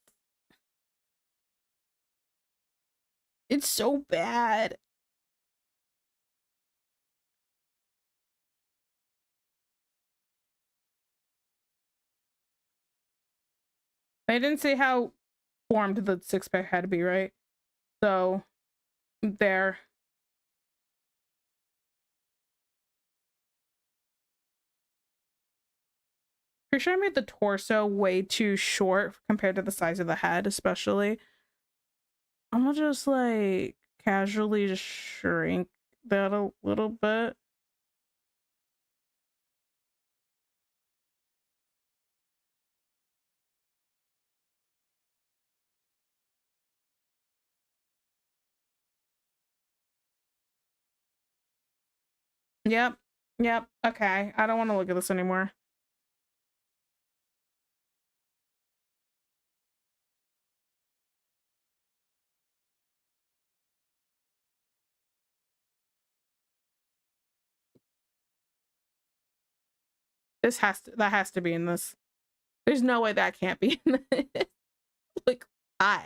It's so bad. I didn't say how formed the six-pack had to be, right? So, there. Pretty sure I made the torso way too short compared to the size of the head, especially. I'm gonna just like casually just shrink that a little bit. Yep. Yep. Okay. I don't want to look at this anymore. That has to be in this. There's no way that can't be in this. Like, I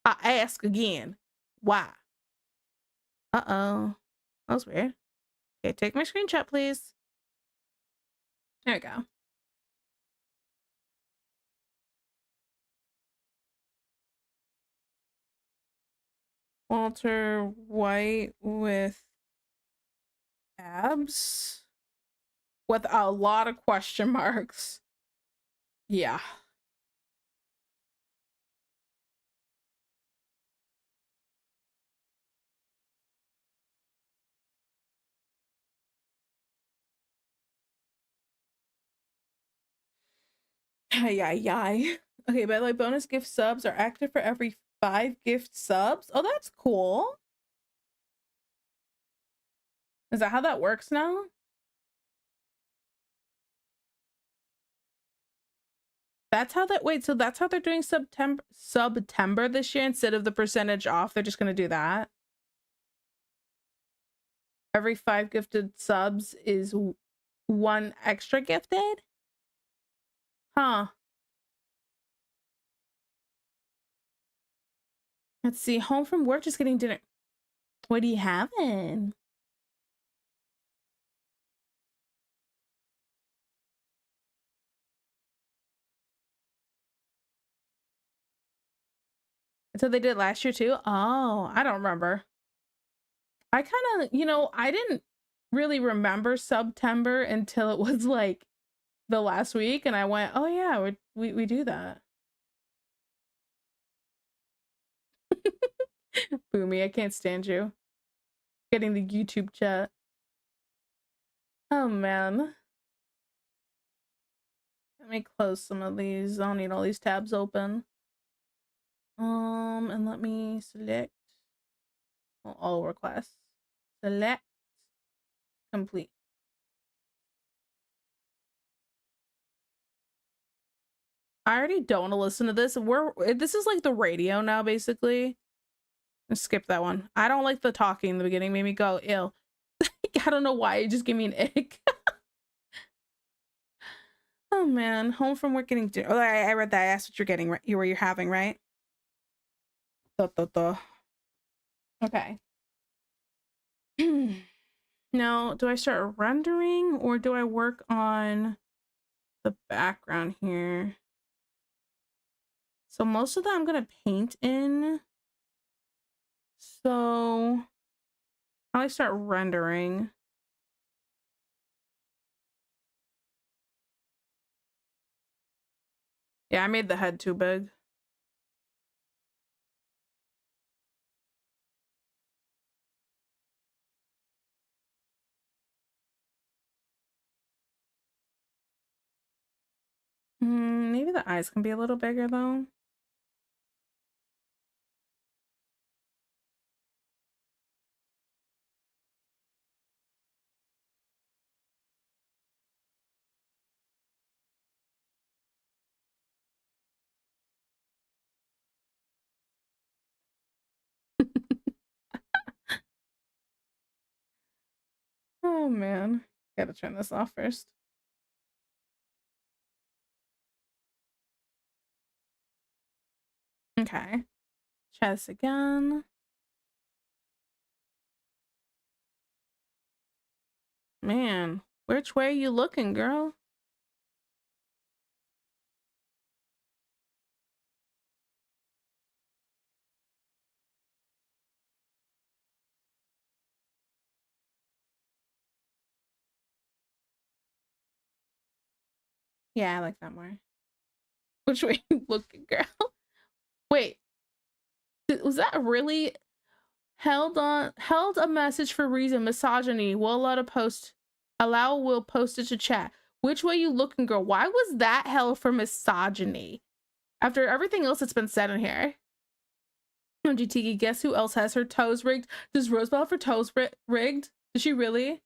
ask again. Why? Uh-oh. That was weird. Okay, take my screenshot, please. There we go. Walter White with abs with a lot of question marks. Yeah. Yay. Okay, by the way, bonus gift subs are active for every 5 gift subs. Oh, that's cool. Is that how that works now? That's how that wait, so that's how they're doing September this year instead of the percentage off. They're just gonna do that. Every 5 gifted subs is 1 extra gifted? Huh. Let's see. Home from work, just getting dinner. What are you having? So they did last year too? Oh, I don't remember. I kind of, I didn't really remember September until it was like the last week, and I went, oh yeah, we do that. Boomy, I can't stand you. Getting the YouTube chat. Oh man. Let me close some of these. I don't need all these tabs open. And let me select all requests. Select complete. I already don't want to listen to this. This is like the radio now, basically. Let's skip that one. I don't like the talking in the beginning. Made me go ill. I don't know why. It just gave me an ick. Oh man, home from work getting dinner. Oh, I read that. I asked what you're getting. You're having, right? Okay. Now, do I start rendering or do I work on the background here? So most of that I'm gonna paint in. So I start rendering. Yeah, I made the head too big. Maybe the eyes can be a little bigger though. Oh man, gotta turn this off first. Okay, try this again. Man, which way are you looking, girl? Yeah, I like that more. Which way you looking, girl? Wait, was that really held a message for reason? Misogyny will will post it to chat. Which way you looking, girl? Why was that held for misogyny after everything else that's been said in here? GTG, guess who else has her toes rigged? Does Rosebell have her toes rigged? Does she really?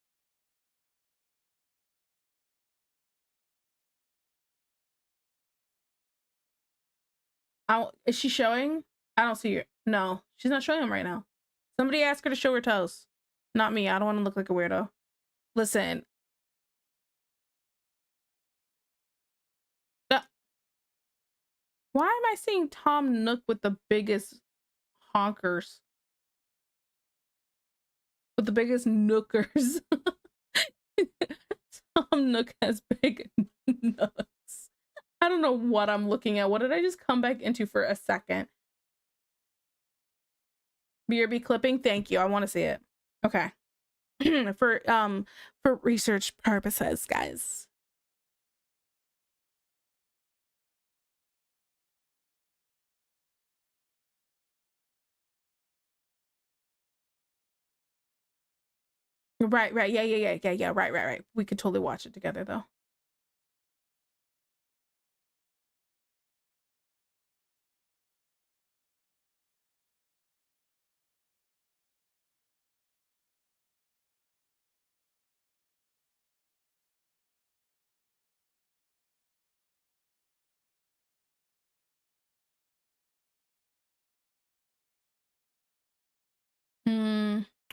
Is she showing? I don't see her. No, she's not showing them right now. Somebody ask her to show her toes. Not me. I don't want to look like a weirdo. Listen. Why am I seeing Tom Nook with the biggest honkers? With the biggest nookers. Tom Nook has big nuts. I don't know what I'm looking at. What did I just come back into for a second? BRB clipping? Thank you. I want to see it. Okay. For research purposes, guys. Right. Yeah. Right. We could totally watch it together though.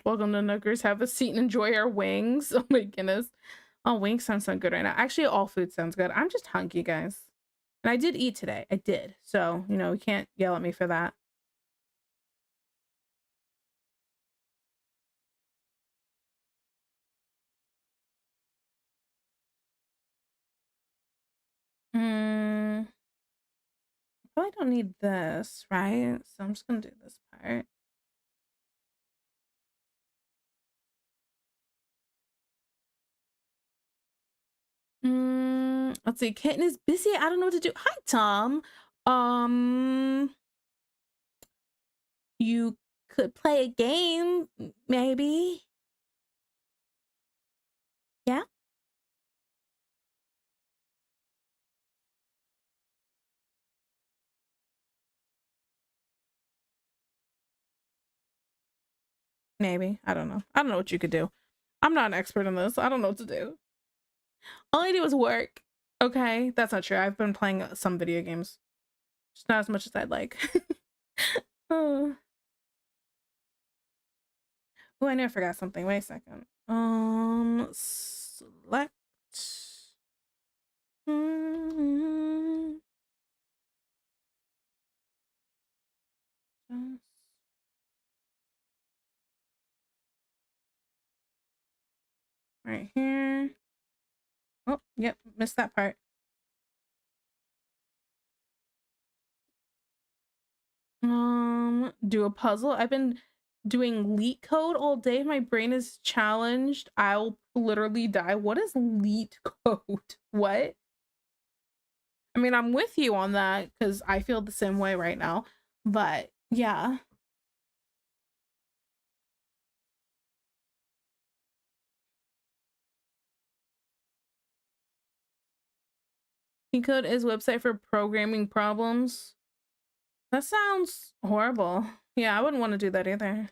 Welcome to Nookers. Have a seat and enjoy our wings. Oh my goodness. Oh, wings sound so good right now. Actually, all food sounds good. I'm just hungry, guys. And I did eat today. I did. So, you can't yell at me for that. probably don't need this, right? So I'm just gonna do this part. Let's see. Kitten is busy. I don't know what to do. Hi, Tom. You could play a game, maybe. Yeah. Maybe. I don't know. I don't know what you could do. I'm not an expert in this. I don't know what to do. All I do is work. Okay, that's not true. I've been playing some video games. Just not as much as I'd like. Oh. Oh, I know I forgot something. Wait a second. Select. Right here. Oh, yep, missed that part. Do a puzzle. I've been doing LeetCode code all day. My brain is challenged. I'll literally die. What is LeetCode code? What? I mean, I'm with you on that because I feel the same way right now. But yeah. LeetCode is website for programming problems. That sounds horrible. Yeah, I wouldn't want to do that either.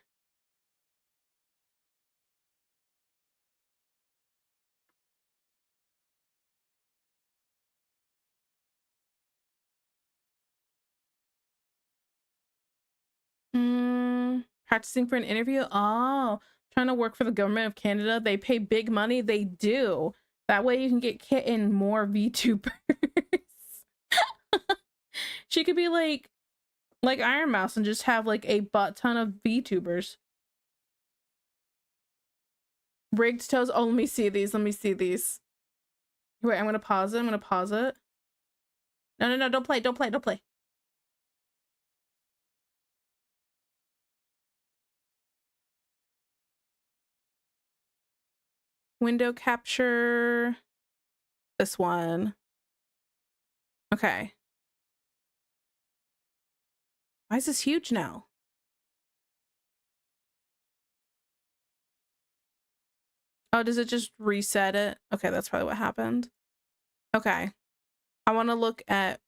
Practicing for an interview. Oh, trying to work for the government of Canada. They pay big money. They do. That way you can get Kitten more VTubers. She could be like Iron Mouse and just have like a butt ton of VTubers. Rigged toes. Oh, let me see these. Let me see these. Wait, I'm gonna pause it. I'm gonna pause it. No, don't play. Don't play. Don't play. Window capture. This one. Okay. Why is this huge now? Oh, does it just reset it? Okay, that's probably what happened. Okay. I want to look at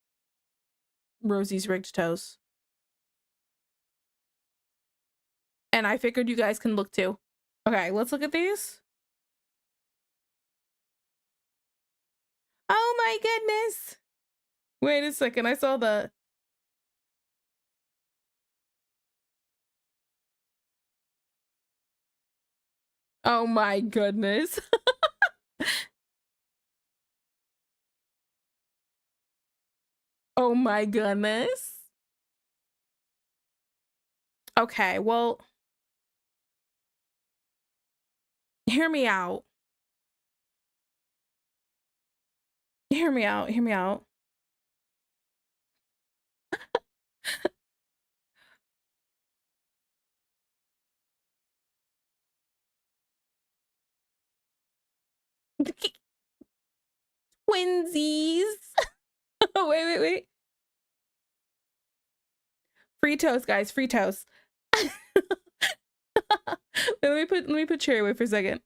Rosie's rigged toes. And I figured you guys can look too. Okay, let's look at these. Oh my goodness. Wait a second. I saw the... Oh my goodness. Oh my goodness. Okay, well, hear me out. Hear me out. Hear me out. Twinsies. Wait. Free toast, guys. Free toast. let me put Cherry away for a second.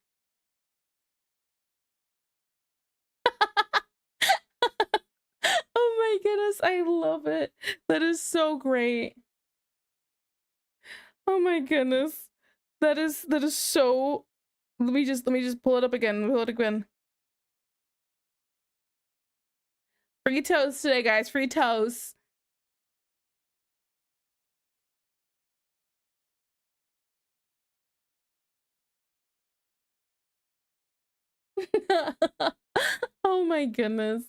Oh my goodness, I love it. That is so great. Oh my goodness. That is so... Let me just pull it up again. Pull it again. Free toast today, guys. Free toast. Oh my goodness.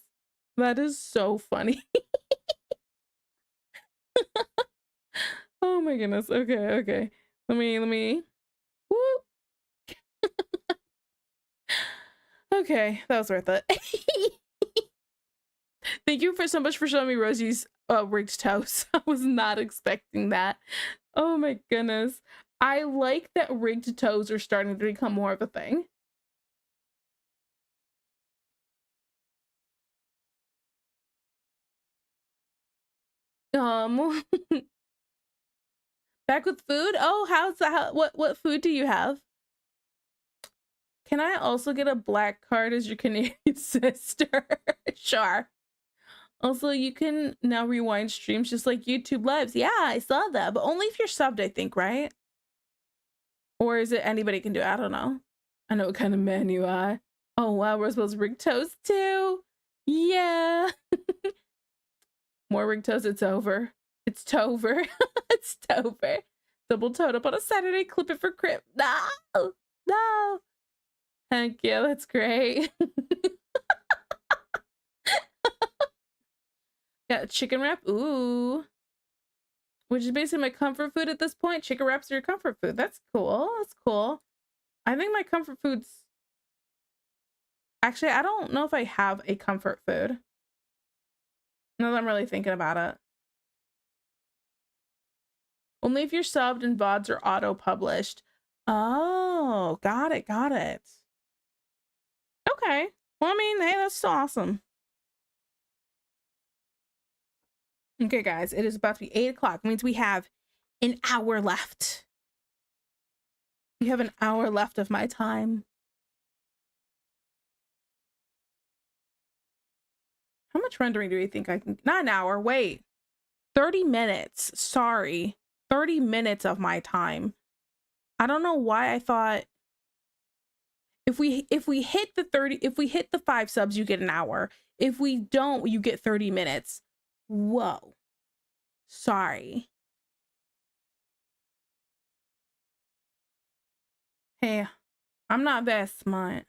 That is so funny. Oh my goodness. Okay. Let me. Whoop. Okay, that was worth it. Thank you so much for showing me Rosie's rigged toast. I was not expecting that. Oh my goodness. I like that rigged toes are starting to become more of a thing. Back with food? Oh, how's that? What food do you have? Can I also get a black card as your Canadian sister? Sure. Also, you can now rewind streams just like YouTube Lives. Yeah, I saw that, but only if you're subbed, I think, right? Or is it anybody can do it? I don't know. I know what kind of man you are. Oh, wow, we're supposed to rig toast too? Yeah. More rig toast, it's over. It's tover. It's tover. Double toed up on a Saturday, clip it for crib. No! No! Heck yeah, that's great. Yeah, chicken wrap. Ooh. Which is basically my comfort food at this point. Chicken wraps are your comfort food. That's cool. That's cool. I think my comfort foods... Actually, I don't know if I have a comfort food. Now that I'm really thinking about it. Only if you're subbed and VODs are auto-published. Oh, got it, got it. Okay. Well, I mean, hey, that's still awesome. Okay, guys, it is about to be 8 o'clock. Means we have an hour left. We have an hour left of my time. How much rendering do you think I can? Not an hour, wait. 30 minutes. Sorry. 30 minutes of my time. I don't know why I thought if we hit the 5 subs, you get an hour. If we don't, you get 30 minutes. Whoa. Sorry. Hey, I'm not that smart.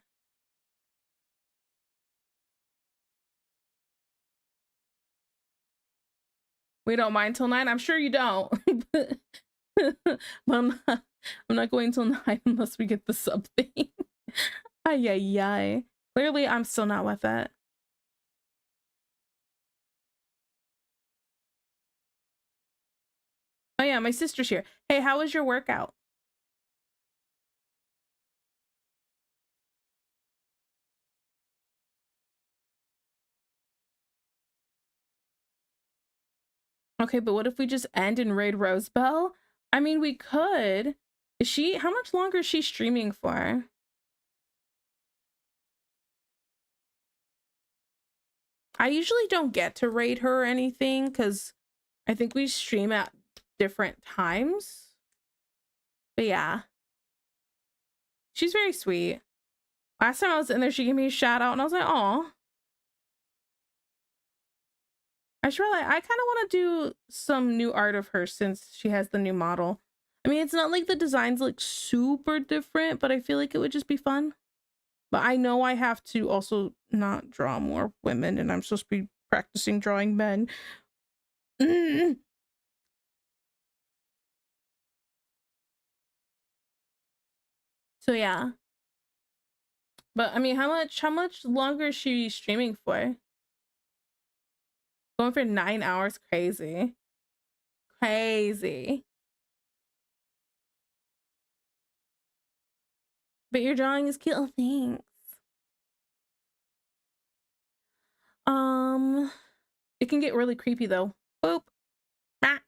We don't mind till 9. I'm sure you don't. But I'm not going till 9 unless we get the sub thing. Ay, ay, ay. Clearly, I'm still not with it. Oh yeah, my sister's here. Hey, how was your workout? Okay, but what if we just end and raid Rosebell? I mean, we could. How much longer is she streaming for? I usually don't get to raid her or anything because I think we stream at different times. But yeah. She's very sweet. Last time I was in there, she gave me a shout out and I was like, oh. I kind of want to do some new art of her since she has the new model. I mean, it's not like the designs look super different, but I feel like it would just be fun. But I know I have to also not draw more women and I'm supposed to be practicing drawing men. So yeah. But I mean, how much longer is she streaming for? Going for 9 hours, crazy. Crazy. But your drawing is cute. Oh, thanks. It can get really creepy though. Boop. Ah.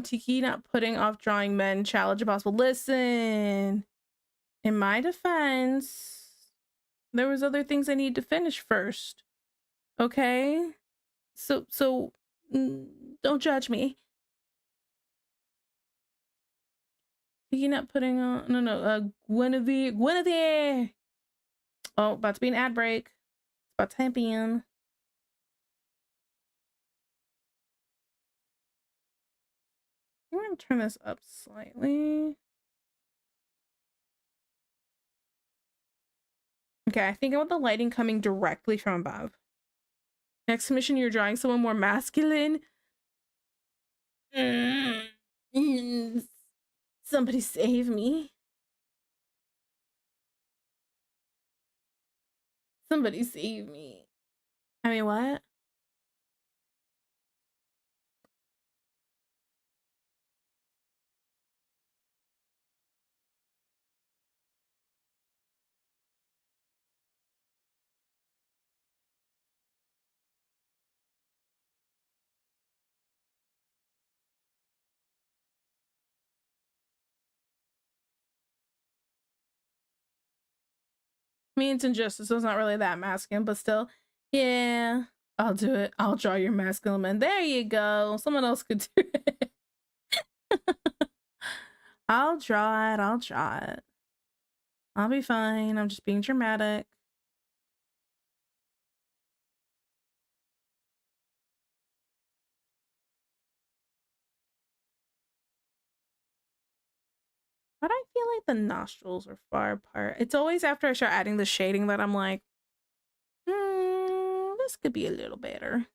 Tiki not putting off drawing men challenge impossible. Listen, in my defense, there was other things I need to finish first. Okay? So don't judge me. Tiki not putting on Guinevere. Oh, about to be an ad break. It's about to happen. I'm gonna turn this up slightly. Okay, I think I want the lighting coming directly from above. Next mission, you're drawing someone more masculine. Somebody save me. Somebody save me. I mean, what? Means Injustice was not really that masculine, but still, yeah, I'll do it. I'll draw your masculine man. There you go. Someone else could do it. I'll draw it. I'll draw it. I'll be fine. I'm just being dramatic. But I feel like the nostrils are far apart. It's always after I start adding the shading that I'm like, this could be a little better.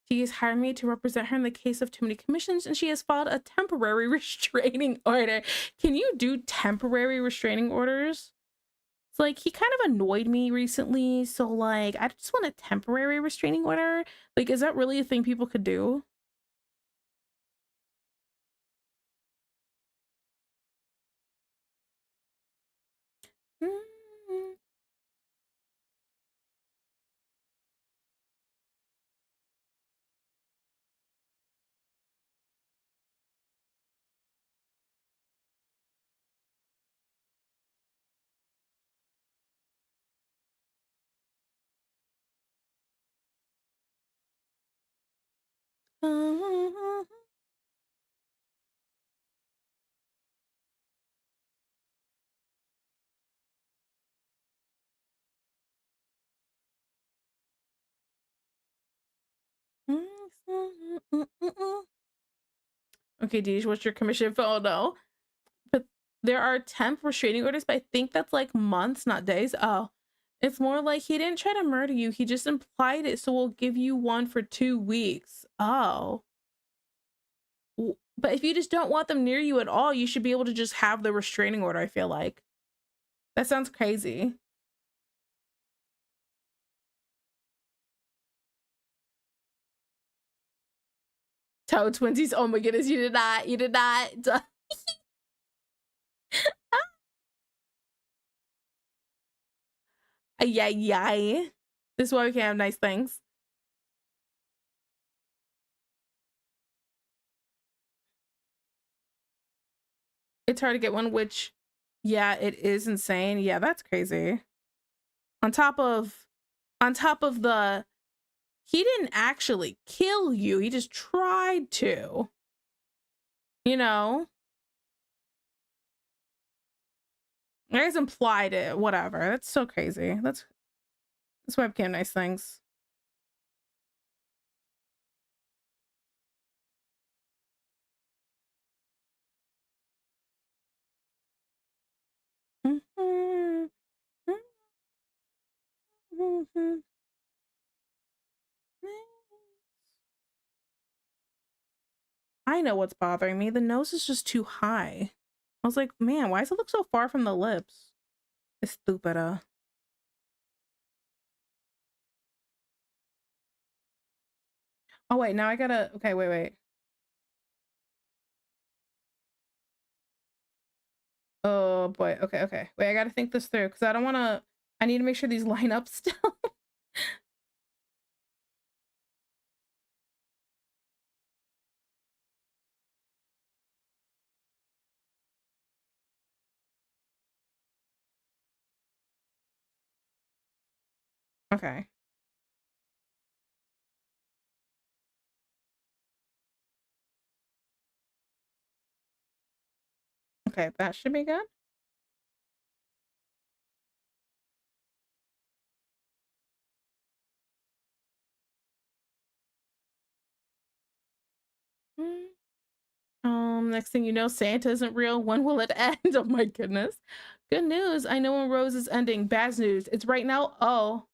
She has hired me to represent her in the case of too many commissions, and she has filed a temporary restraining order. Can you do temporary restraining orders? It's like, he kind of annoyed me recently, so like, I just want a temporary restraining order. Like, is that really a thing people could do? Okay, Deej, what's your commission for? Oh, no. But there are temp restraining orders, but I think that's like months, not days. Oh, it's more like he didn't try to murder you. He just implied it, so we'll give you one for 2 weeks. Oh. But if you just don't want them near you at all, you should be able to just have the restraining order, I feel like. That sounds crazy. Toe twinsies. Oh my goodness, you did not. You did not. Yay. This is why we can't have nice things. It's hard to get one, which, yeah, it is insane. Yeah, that's crazy. On top of the, he didn't actually kill you. He just tried to. You know? You guys implied it. Whatever. That's so crazy. That's webcam nice things. I know what's bothering me. The nose is just too high. I was like, man, why does it look so far from the lips? Estúpida. Oh, wait, now I gotta... Okay, wait. Oh, boy. Okay. Wait, I gotta think this through, because I don't want to... I need to make sure these line up still. Okay. Okay, that should be good. Next thing you know, Santa isn't real. When will it end? Oh my goodness. Good news. I know when Rose is ending. Bad news. It's right now. Oh.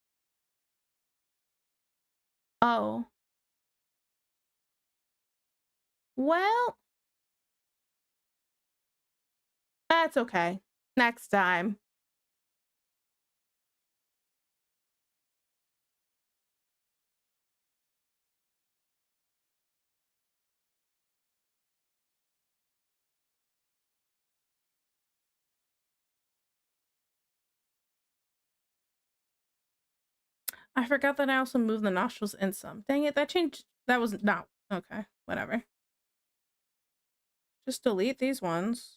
Well. That's okay. Next time. I forgot that I also moved the nostrils in some. Dang it, that changed. That was not okay. Whatever. Just delete these ones.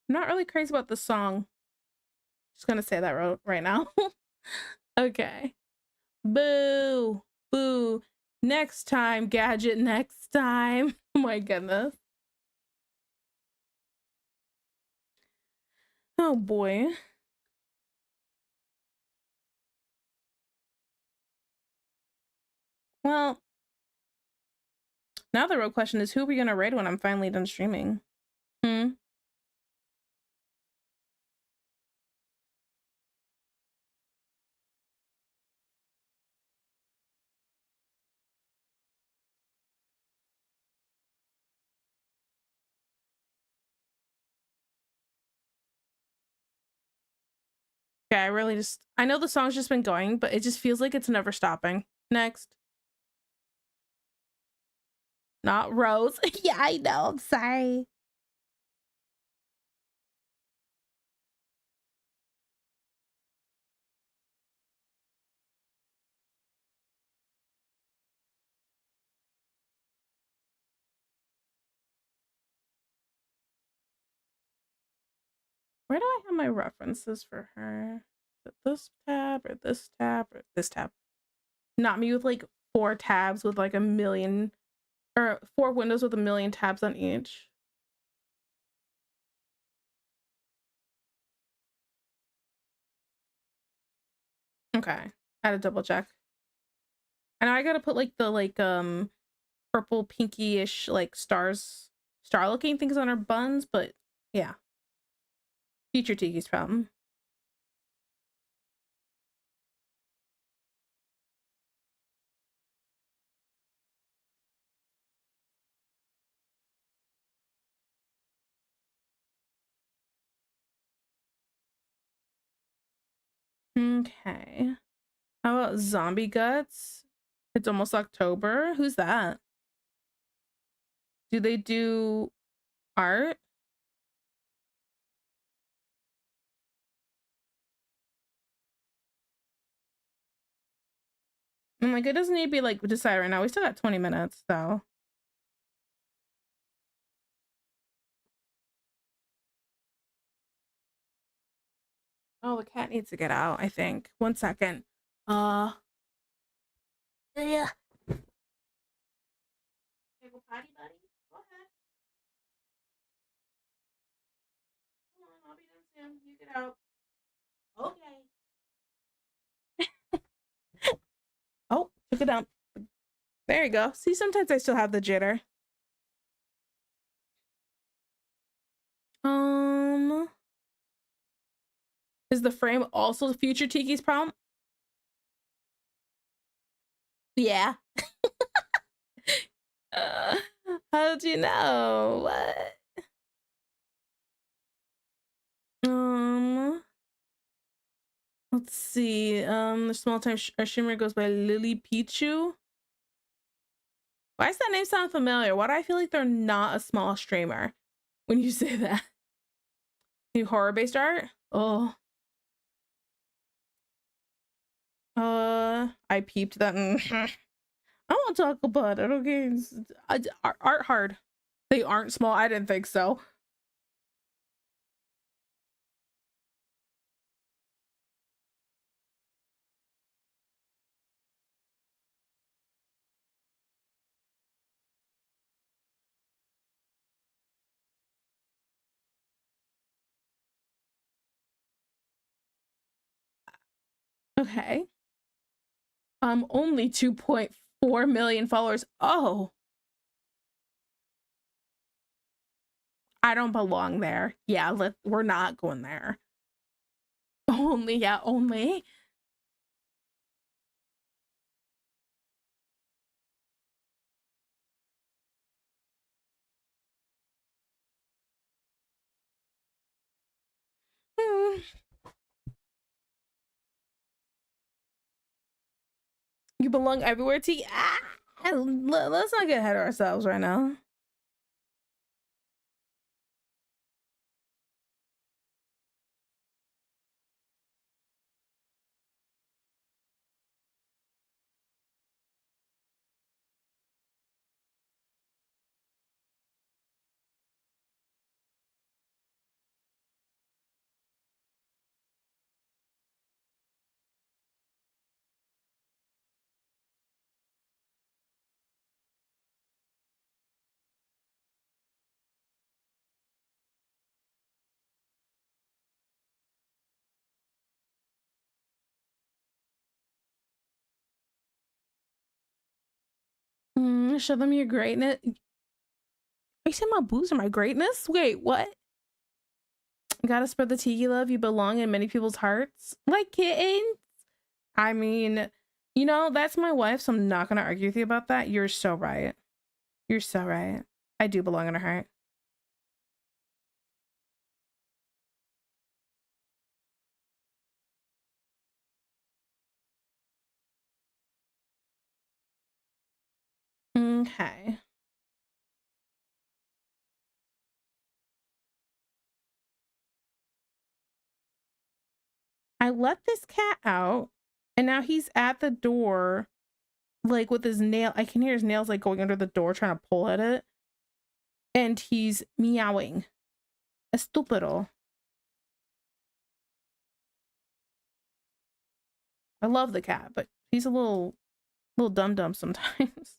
I'm not really crazy about this song. Just gonna say that right now. Okay. Boo. Boo. Next time, Gadget. Next time. Oh my goodness. Oh boy. Well, now the real question is, who are we gonna raid when I'm finally done streaming? Hmm. Yeah, I know the song's just been going, but it just feels like it's never stopping. Next. Not Rose. Yeah, I know. I'm sorry. Where do I have my references for her? Is it this tab or this tab or this tab? Not me with like 4 tabs with like a million, or 4 windows with a million tabs on each. Okay, I had to double check. I know I gotta put like the purple pinky-ish like star looking things on her buns, but yeah. Future Tiki's problem. Okay. How about Zombie Guts? It's almost October. Who's that? Do they do art? I'm like, it doesn't need to be like decide right now. We still got 20 minutes, so. Oh, the cat needs to get out, I think. 1 second. Yeah. Go potty, buddy. Go ahead. Come on, I'll be done soon. You get out. Okay. Oh, took it down. There you go. See, sometimes I still have the jitter. Is the frame also Future Tiki's problem? Yeah. How did you know? What? Let's see. The small time streamer goes by Lily Pichu. Why does that name sound familiar? Why do I feel like they're not a small streamer when you say that? New horror-based art? Oh. I peeped that. I won't talk about it, okay? Art hard. They aren't small. I didn't think so. Okay. Only 2.4 million followers. Oh. I don't belong there. Yeah, we're not going there. Only, yeah, only. Hmm. You belong everywhere, T. Let's not get ahead of ourselves right now. Show them your greatness. Are you saying my boobs are my greatness? Wait, what? Gotta spread the tiki love. You belong in many people's hearts. Like kittens. I mean, you know, that's my wife, so I'm not gonna argue with you about that. You're so right. You're so right. I do belong in her heart. Okay. I let this cat out, and now he's at the door, like with his nail. I can hear his nails like going under the door, trying to pull at it. And he's meowing. Estúpido. I love the cat, but he's a little dum-dum sometimes.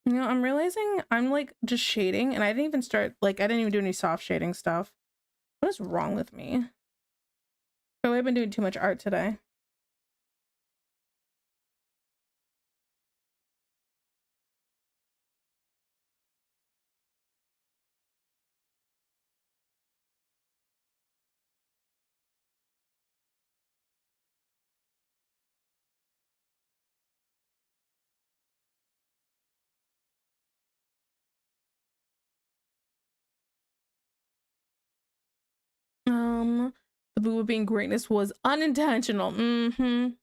You know, I'm realizing I'm like just shading, and I didn't even start, like, I didn't even do any soft shading stuff. What is wrong with me? Oh, I've been doing too much art today. The boo being greatness was unintentional. I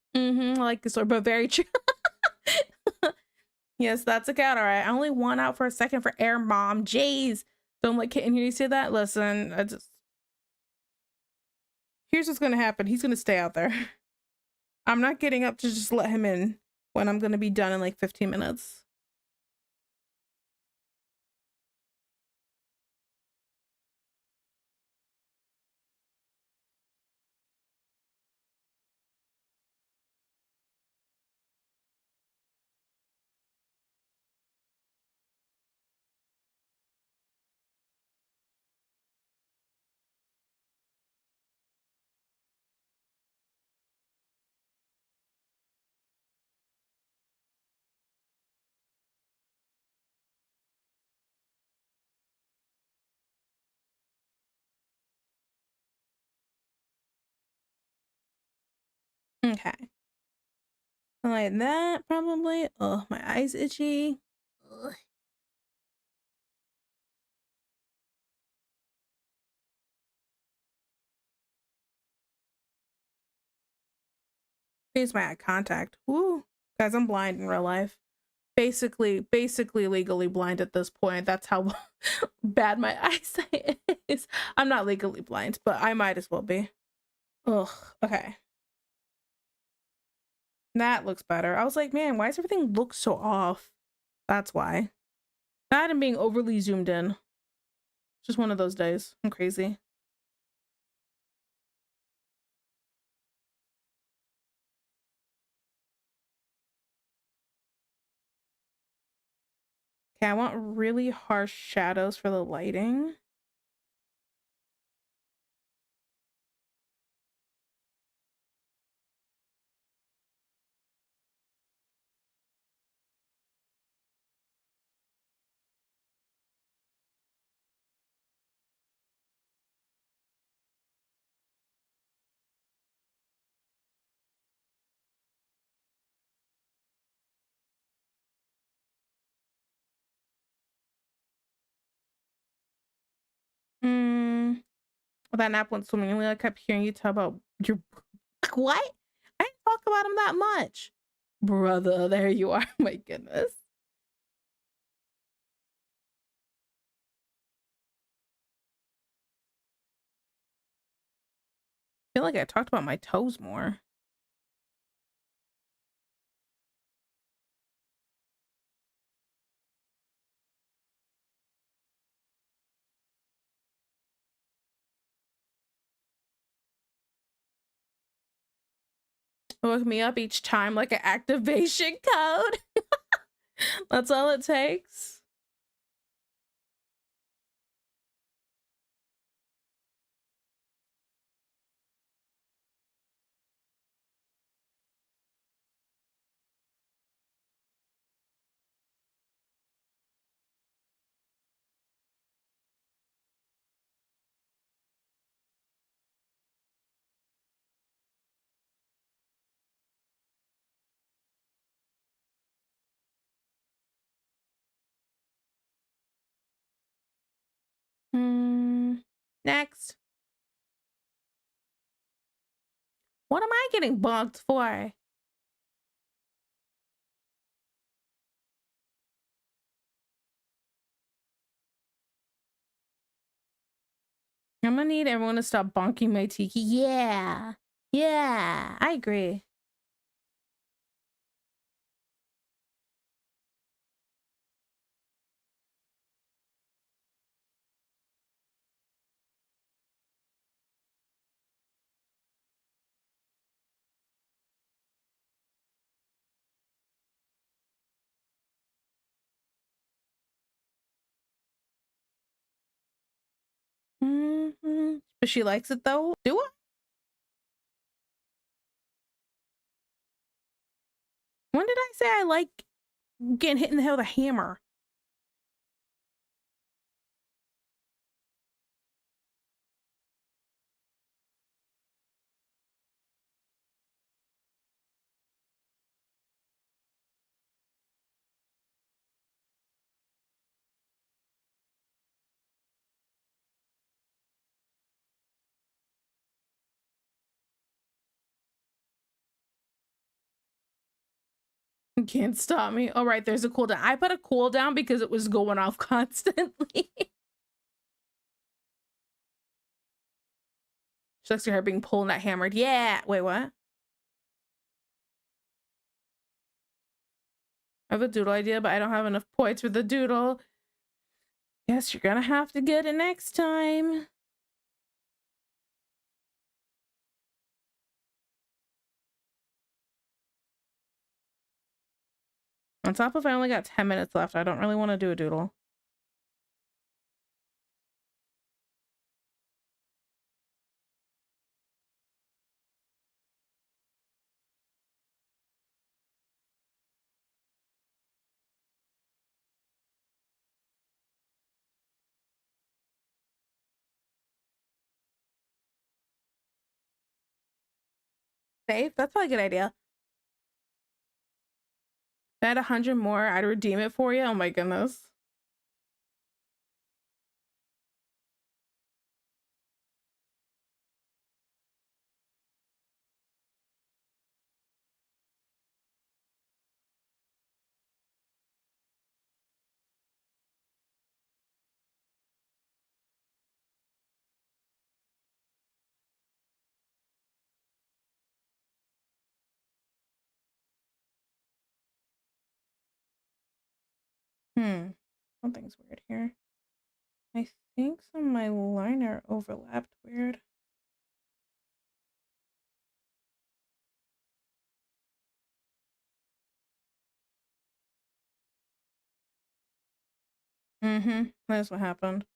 like this story, but very true. Yes, that's a cat. All right. I only won out for a second for Air Mom. Jeez. Don't let Kitten hear you say that. Listen, here's what's gonna happen. He's gonna stay out there. I'm not getting up to just let him in when I'm gonna be done in like 15 minutes. Okay. Like that, probably. Oh, my eyes itchy. Ugh. Here's my eye contact. Woo. Guys, I'm blind in real life. Basically legally blind at this point. That's how bad my eyesight is. I'm not legally blind, but I might as well be. Ugh. Okay. That looks better. I was like, man, why does everything look so off? That's why. That and being overly zoomed in. Just one of those days. I'm crazy. Okay, I want really harsh shadows for the lighting. Mm, that nap went swimmingly. I kept hearing you talk about your what? I didn't talk about him that much. Brother, there you are. My goodness. I feel like I talked about my toes more. Woke me up each time like an activation code. That's all it takes. Next. What am I getting bonked for? I'm gonna need everyone to stop bonking my tiki. Yeah. Yeah, I agree. But she likes it though. Do I? When did I say I like getting hit in the head with a hammer? You can't stop me. All right, there's a cooldown. I put a cooldown because it was going off constantly. She likes her being pulled, not hammered. Yeah. Wait, what? I have a doodle idea, but I don't have enough points for the doodle. Guess you're gonna have to get it next time. On top of I only got 10 minutes left, I don't really want to do a doodle. Safe? That's probably a good idea. If I had 100 more, I'd redeem it for you. Oh my goodness. Something's weird here. I think some of my liner overlapped weird. That's what happened.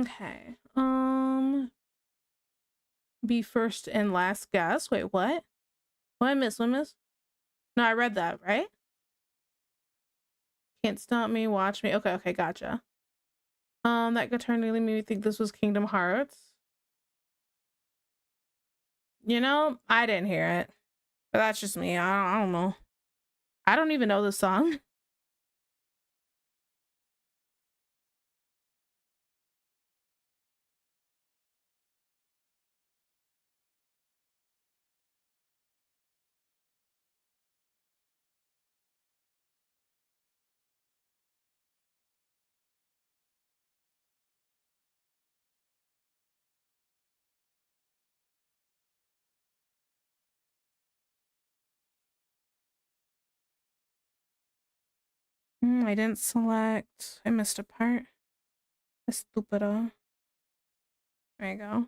Okay. Be first and last guess. Wait, what? What I miss? What I miss? No, I read that, right? Can't stop me, watch me. Okay, okay, gotcha. That guitar nearly made me think this was Kingdom Hearts. You know, I didn't hear it. But that's just me. I don't know. I don't even know this song. I didn't select. I missed a part. Estupido. There you go.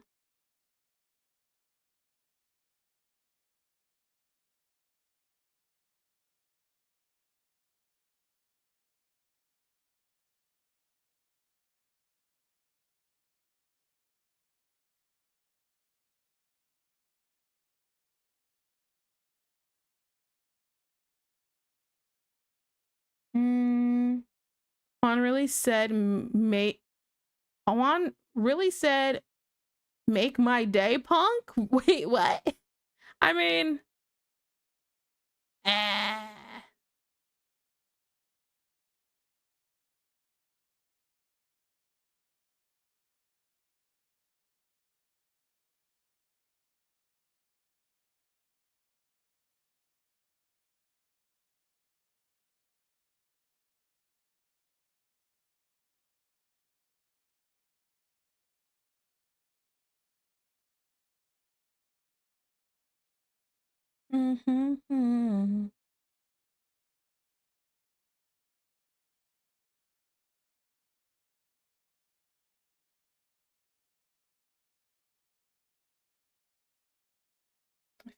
Juan really said Juan really said make my day, punk? Wait, what? I mean, eh. I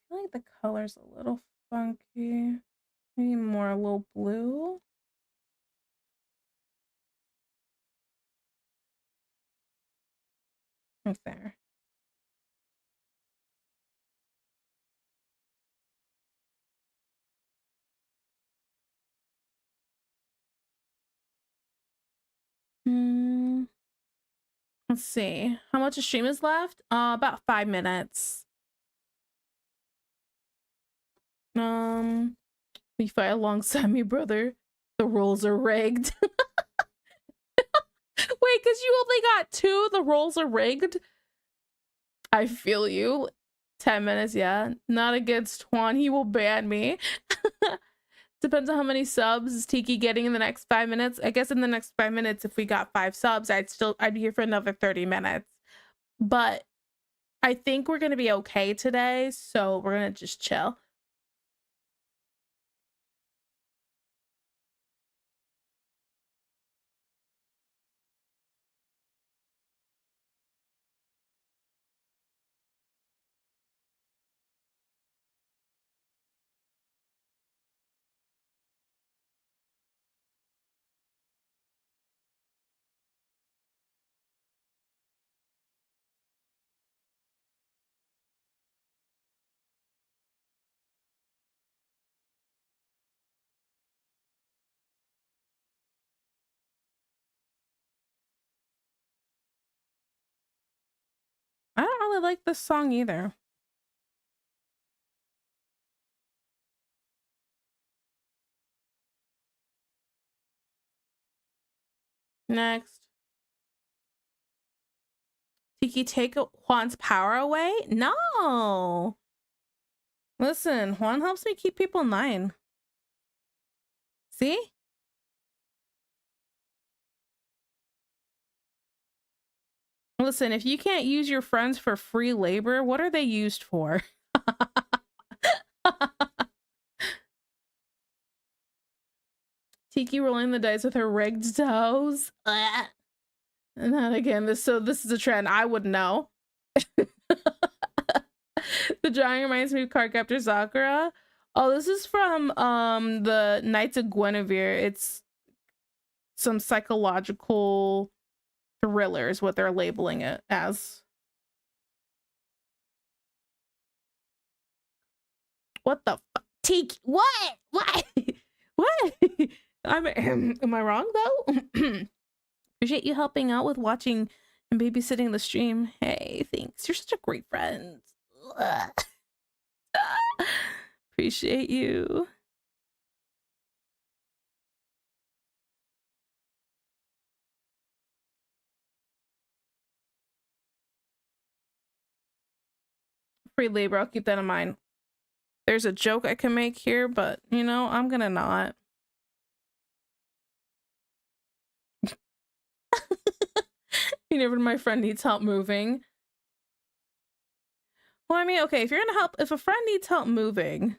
feel like the color's a little funky. Maybe more a little blue. Right there. Let's see. How much of stream is left? About 5 minutes. You fight alongside me, brother. The rolls are rigged. Wait, because you only got 2, the rolls are rigged? I feel you. 10 minutes, yeah. Not against Juan, he will ban me. Depends on how many subs is Tiki getting in the next 5 minutes. I guess in the next 5 minutes, if we got 5 subs, I'd be here for another 30 minutes. But I think we're gonna be okay today, so we're gonna just chill. I don't really like this song either. Next. Tiki, take Juan's power away? No. Listen, Juan helps me keep people in line. See? Listen, if you can't use your friends for free labor, what are they used for? Tiki rolling the dice with her rigged toes. And then again, this is a trend. I would know. The drawing reminds me of Cardcaptor Sakura. Oh, this is from the Knights of Guinevere. It's some psychological thriller is what they're labeling it as. What the fuck? Tiki, what? What? What? Am I wrong though? Appreciate you helping out with watching and babysitting the stream. Hey, thanks. You're such a great friend. Appreciate you. Free labor, I'll keep that in mind. There's a joke I can make here, but you know, I'm gonna not. You never know, my friend needs help moving. Well, I mean, okay, if you're gonna help, if a friend needs help moving,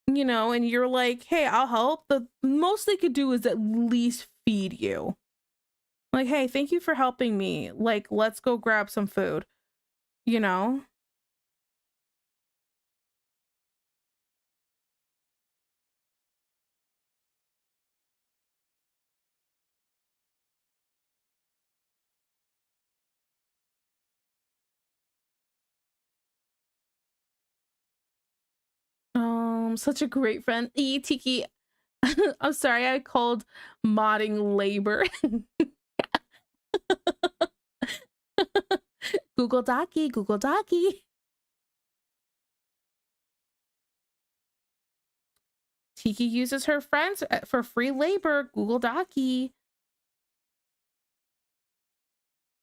you know, and you're like, hey, I'll help, the most they could do is at least feed you. Like, hey, thank you for helping me. Like, let's go grab some food, you know? Such a great friend. Tiki, I'm sorry, I called modding labor. Google Docky, Google Docky. Tiki uses her friends for free labor. Google Docky.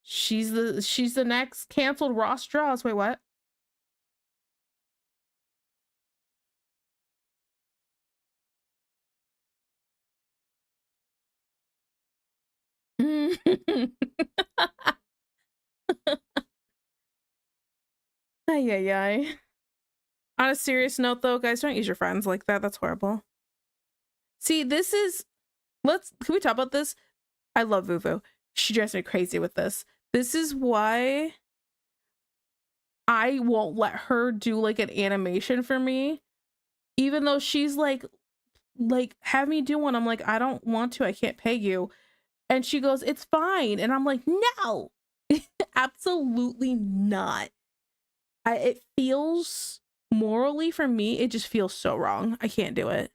She's the next canceled Ross Draws. Wait, what? Ay, ay, ay. On a serious note, though, guys, don't use your friends like that. That's horrible. See, this is... Can we talk about this? I love Vuvu. She drives me crazy with this. This is why I won't let her do, like, an animation for me. Even though she's like, have me do one. I'm like, I don't want to. I can't pay you. And she goes, it's fine. And I'm like, no, absolutely not. It feels morally for me, it just feels so wrong. I can't do it.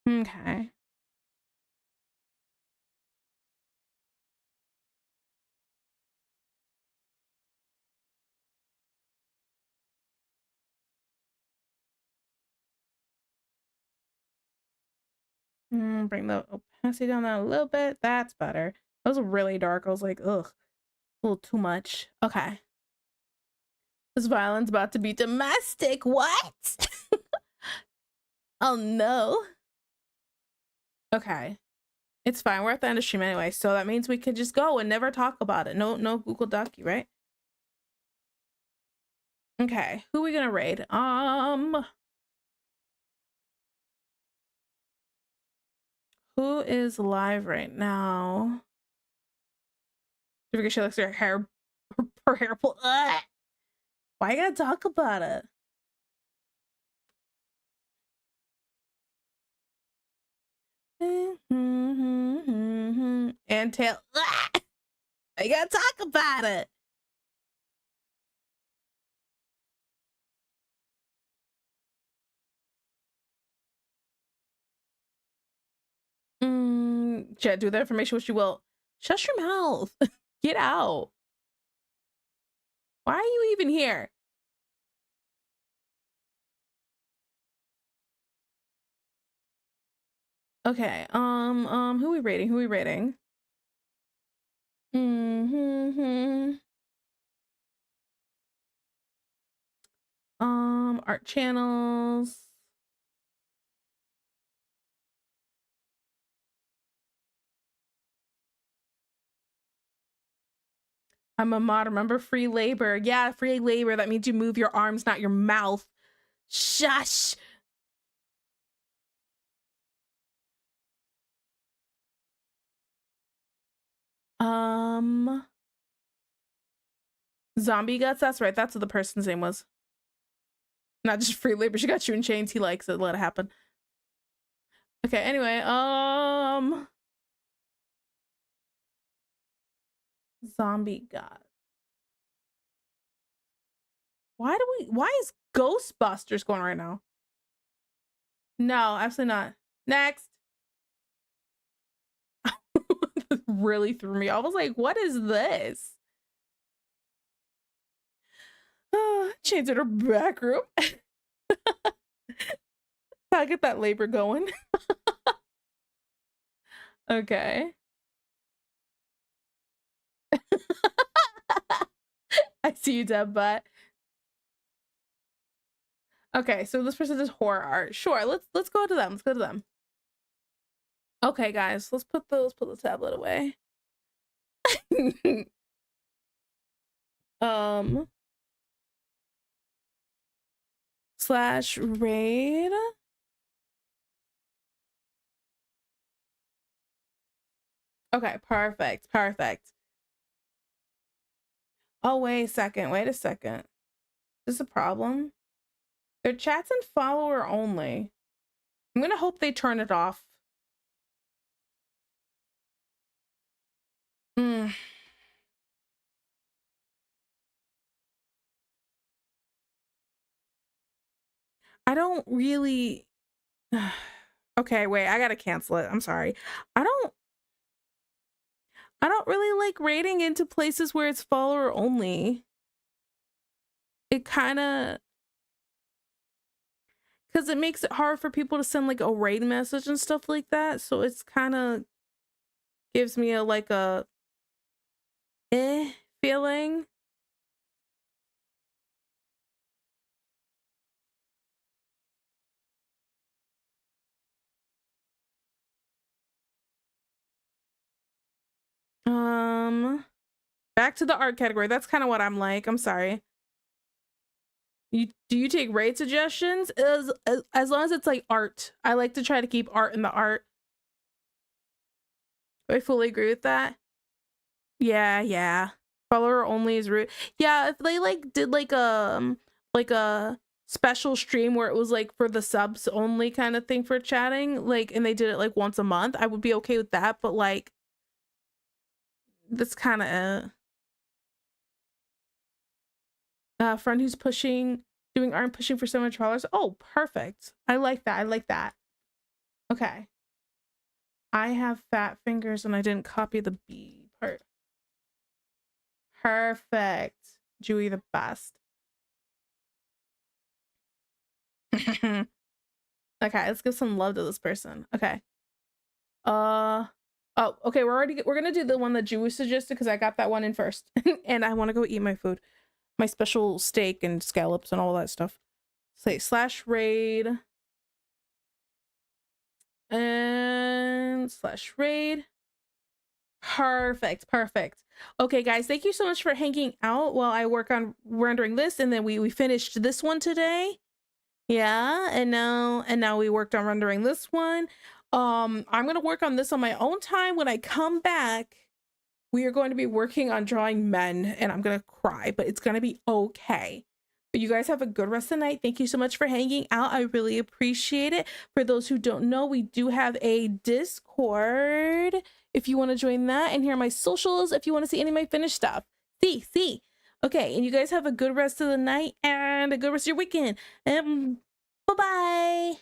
Okay. Bring the opacity down that a little bit. That's better. That was really dark. I was like, ugh, a little too much. Okay. This violence about to be domestic. What? Oh no. Okay. It's fine. We're at the end of stream anyway, so that means we could just go and never talk about it. No Google Docky, right? Okay. Who are we gonna raid? Who is live right now? She looks her hair, her hair pull. Ugh. Why you gotta talk about it? And tail. Ugh. I gotta talk about it. Chat, do the information what you will. Shut your mouth. Get out. Why are you even here? Okay, who we rating? Who we rating? Art channels. I'm a mod. Remember free labor. Yeah, free labor. That means you move your arms, not your mouth. Shush. Zombie Guts. That's right. That's what the person's name was. Not just free labor. She got you in chains. He likes it. Let it happen. Okay. Anyway, Zombie Guts. Why is Ghostbusters going right now? No, absolutely not. Next. Really threw me. I was like, what is this? Chains in her back room. I'll get that labor going. Okay. I see you, Deb, but okay, so this person does horror art. Sure, let's go to them. Let's go to them. Okay, guys, let's put the tablet away. Slash raid. Okay, perfect. Oh, wait a second. Is this a problem? Their chats and follower only. I'm gonna hope they turn it off. I don't really... Okay, wait, I gotta cancel it. I'm sorry. I don't really like raiding into places where it's follower only. It kind of... Because it makes it hard for people to send like a raid message and stuff like that. So it's kind of gives me a like a feeling. Back to the art category. That's kind of what I'm like. I'm sorry. Do you take raid suggestions? As long as it's like art. I like to try to keep art in the art. I fully agree with that. Yeah. Follower only is rude. Yeah, if they like did like a special stream where it was like for the subs only kind of thing for chatting, like, and they did it like once a month, I would be okay with that. But like, that's kind of a friend who's doing art and pushing for $700. Oh, perfect. I like that. Okay. I have fat fingers and I didn't copy the B part. Perfect. Jewy the best. Okay, let's give some love to this person. Okay. Oh, okay, we're gonna do the one that Jewy suggested because I got that one in first. And I want to go eat my food. My special steak and scallops and all that stuff. Say slash raid. And slash raid. Perfect. Okay, guys, thank you so much for hanging out while I work on rendering this, and then we finished this one today. Yeah, and now we worked on rendering this one. I'm gonna work on this on my own time. When I come back, we are going to be working on drawing men, and I'm gonna cry, but it's gonna be okay. But you guys have a good rest of the night. Thank you so much for hanging out. I really appreciate it. For those who don't know, we do have a Discord if you want to join that, and here are my socials if you want to see any of my finished stuff. See. Okay, and you guys have a good rest of the night and a good rest of your weekend. Bye-bye.